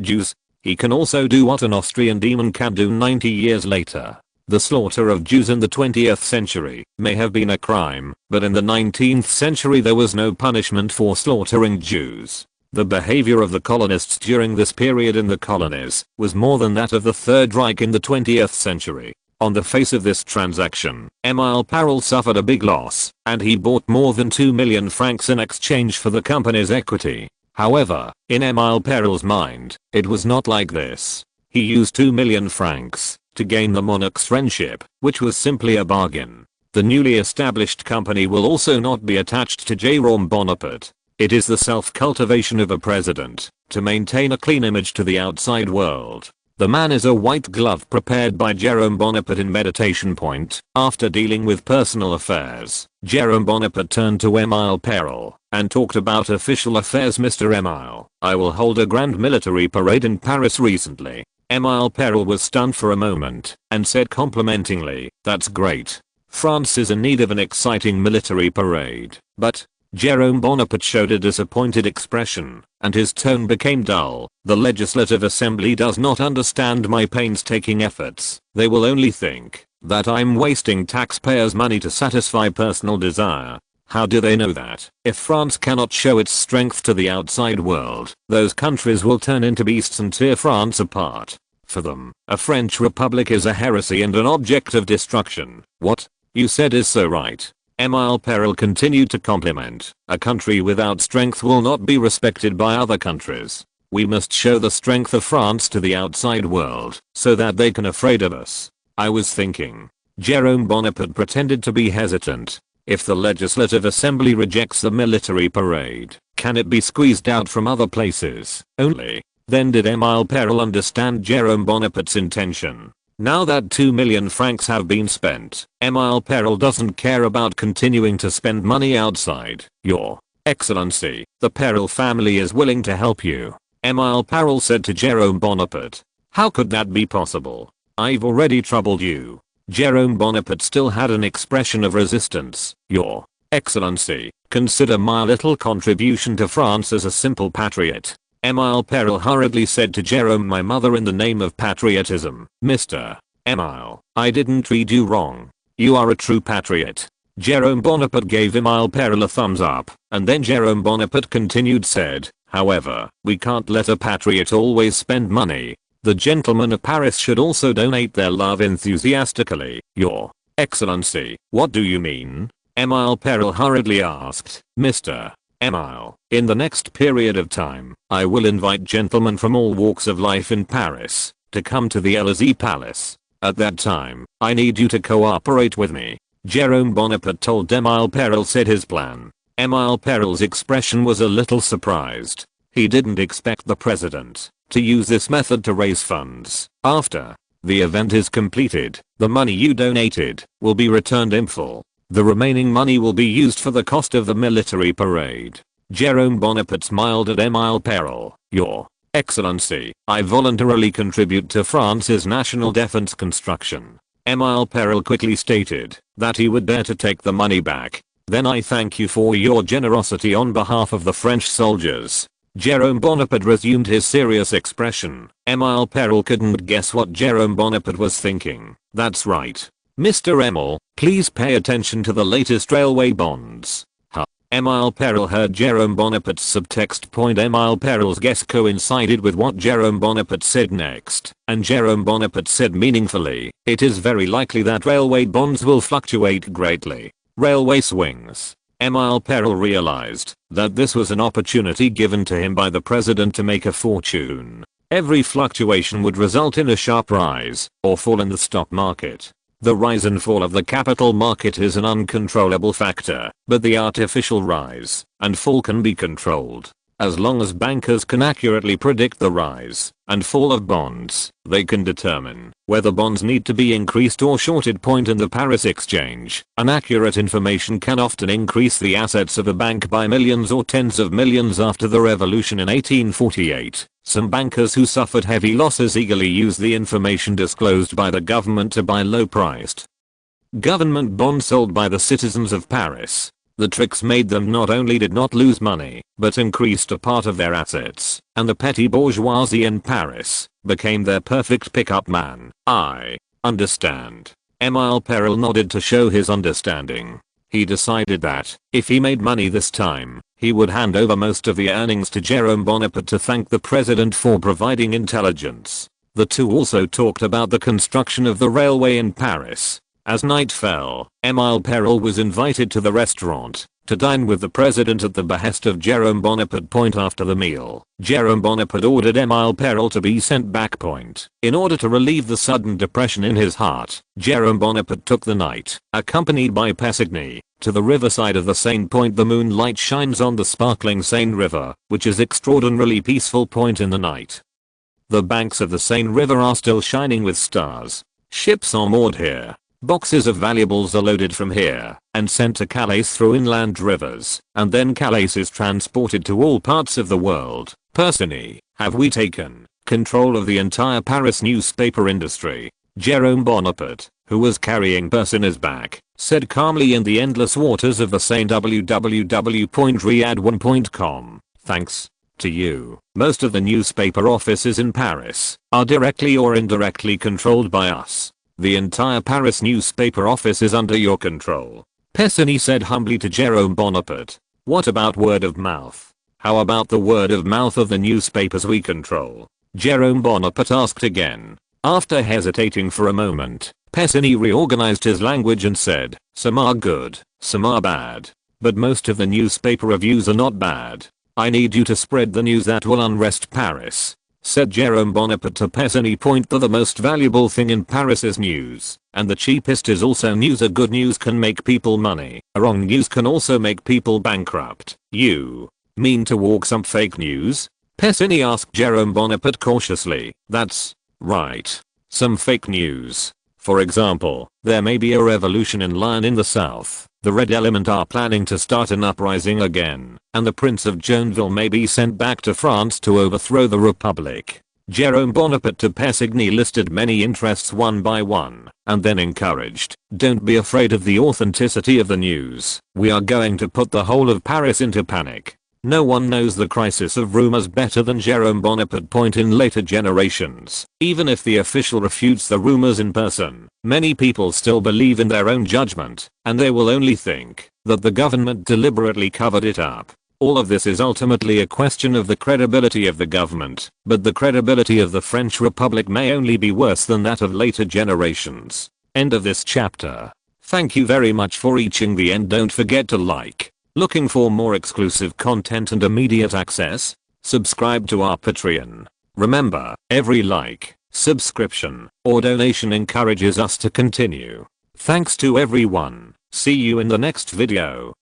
Speaker 1: Jews. He can also do what an Austrian demon can do 90 years later. The slaughter of Jews in the 20th century may have been a crime, but in the 19th century there was no punishment for slaughtering Jews. The behavior of the colonists during this period in the colonies was more than that of the Third Reich in the 20th century. On the face of this transaction, Emile Parel suffered a big loss, and he bought more than 2 million francs in exchange for the company's equity. However, in Emile Parel's mind, it was not like this. He used 2 million francs to gain the monarch's friendship, which was simply a bargain. The newly established company will also not be attached to Jérôme Bonaparte. It is the self-cultivation of a president to maintain a clean image to the outside world. The man is a white glove prepared by Jérôme Bonaparte in Meditation Point. After dealing with personal affairs, Jérôme Bonaparte turned to Emile Parel and talked about official affairs. Mr. Emile, I will hold a grand military parade in Paris recently. Emile Parel was stunned for a moment and said complimentingly, that's great. France is in need of an exciting military parade. But Jérôme Bonaparte showed a disappointed expression, and his tone became dull. The Legislative Assembly does not understand my painstaking efforts. They will only think that I'm wasting taxpayers' money to satisfy personal desire. How do they know that? If France cannot show its strength to the outside world, those countries will turn into beasts and tear France apart. For them, a French republic is a heresy and an object of destruction. What you said is so right. Emile Parel continued to compliment. A country without strength will not be respected by other countries. We must show the strength of France to the outside world so that they can afraid of us. I was thinking. Jérôme Bonaparte pretended to be hesitant. If the Legislative Assembly rejects the military parade, can it be squeezed out from other places? Only then did Emile Parel understand Jérôme Bonaparte's intention. Now that 2 million francs have been spent, Emile Parel doesn't care about continuing to spend money outside. Your Excellency, the Parel family is willing to help you. Emile Parel said to Jérôme Bonaparte. How could that be possible? I've already troubled you. Jérôme Bonaparte still had an expression of resistance. Your Excellency, consider my little contribution to France as a simple patriot. Emile Parel hurriedly said to Jérôme, my mother, in the name of patriotism. Mr. Emile, I didn't read you wrong. You are a true patriot. Jérôme Bonaparte gave Emile Parel a thumbs up, and then Jérôme Bonaparte continued said, however, we can't let a patriot always spend money. The gentlemen of Paris should also donate their love enthusiastically. Your Excellency, what do you mean? Emile Parel hurriedly asked. Mr. Emile, in the next period of time, I will invite gentlemen from all walks of life in Paris to come to the Élysée Palace. At that time, I need you to cooperate with me. Jérôme Bonaparte told Emile Parel said his plan. Emile Parel's expression was a little surprised. He didn't expect the president to use this method to raise funds. After the event is completed, the money you donated will be returned in full. The remaining money will be used for the cost of the military parade. Jérôme Bonaparte smiled at Emile Parel. Your Excellency, I voluntarily contribute to France's national defense construction. Emile Parel quickly stated that he would dare to take the money back. Then I thank you for your generosity on behalf of the French soldiers. Jérôme Bonaparte resumed his serious expression. Emile Parel couldn't guess what Jérôme Bonaparte was thinking. That's right. Mr. Emile, please pay attention to the latest railway bonds. Emile Parel heard Jérôme Bonaparte's subtext point. Emile Parel's guess coincided with what Jérôme Bonaparte said next, and Jérôme Bonaparte said meaningfully, it is very likely that railway bonds will fluctuate greatly. Railway swings. Emile Parel realized that this was an opportunity given to him by the president to make a fortune. Every fluctuation would result in a sharp rise or fall in the stock market. The rise and fall of the capital market is an uncontrollable factor, but the artificial rise and fall can be controlled. As long as bankers can accurately predict the rise and fall of bonds, they can determine whether bonds need to be increased or shorted. Point in the Paris exchange. Inaccurate information can often increase the assets of a bank by millions or tens of millions. After the revolution in 1848, some bankers who suffered heavy losses eagerly used the information disclosed by the government to buy low-priced government bonds sold by the citizens of Paris. The tricks made them not only did not lose money, but increased a part of their assets, and the petty bourgeoisie in Paris became their perfect pickup man. Understand? Emile Perel nodded to show his understanding. He decided that, if he made money this time, he would hand over most of the earnings to Jerome Bonaparte to thank the president for providing intelligence. The two also talked about the construction of the railway in Paris. As night fell, Emile Perel was invited to the restaurant to dine with the president at the behest of Jerome Bonaparte. After the meal, Jerome Bonaparte ordered Emile Perel to be sent back. In order to relieve the sudden depression in his heart, Jerome Bonaparte took the knight, accompanied by Pessigny, to the riverside of the Seine. The moonlight shines on the sparkling Seine River, which is extraordinarily peaceful. In the night, the banks of the Seine River are still shining with stars. Ships are moored here. Boxes of valuables are loaded from here and sent to Calais through inland rivers, and then Calais is transported to all parts of the world. Personally, have we taken control of the entire Paris newspaper industry? Jerome Bonaparte, who was carrying purse in his back, said calmly in the endless waters of the Seine. www.riyadh1.com. Thanks to you, most of the newspaper offices in Paris are directly or indirectly controlled by us. The entire Paris newspaper office is under your control. Pessigny said humbly to Jerome Bonaparte. What about word of mouth? How about the word of mouth of the newspapers we control? Jerome Bonaparte asked again. After hesitating for a moment, Pessigny reorganized his language and said, some are good, some are bad. But most of the newspaper reviews are not bad. I need you to spread the news that will unrest Paris, said Jerome Bonaparte to Pessigny. The most valuable thing in Paris is news, and the cheapest is also news. A good news can make people money. A wrong news can also make people bankrupt. You mean to walk some fake news? Pessigny asked Jerome Bonaparte cautiously. That's right. Some fake news. For example, there may be a revolution in Lyon in the south. The Red Element are planning to start an uprising again, and the Prince of Joinville may be sent back to France to overthrow the Republic. Jerome Bonaparte to Pessigny listed many interests one by one, and then encouraged, don't be afraid of the authenticity of the news. We are going to put the whole of Paris into panic. No one knows the crisis of rumors better than Jerome Bonaparte. In later generations, even if the official refutes the rumors in person, many people still believe in their own judgment, and they will only think that the government deliberately covered it up. All of this is ultimately a question of the credibility of the government, but the credibility of the French Republic may only be worse than that of later generations. End of this chapter. Thank you very much for reaching the end. Don't forget to like. Looking for more exclusive content and immediate access? Subscribe to our Patreon. Remember, every like, subscription, or donation encourages us to continue. Thanks to everyone. See you in the next video.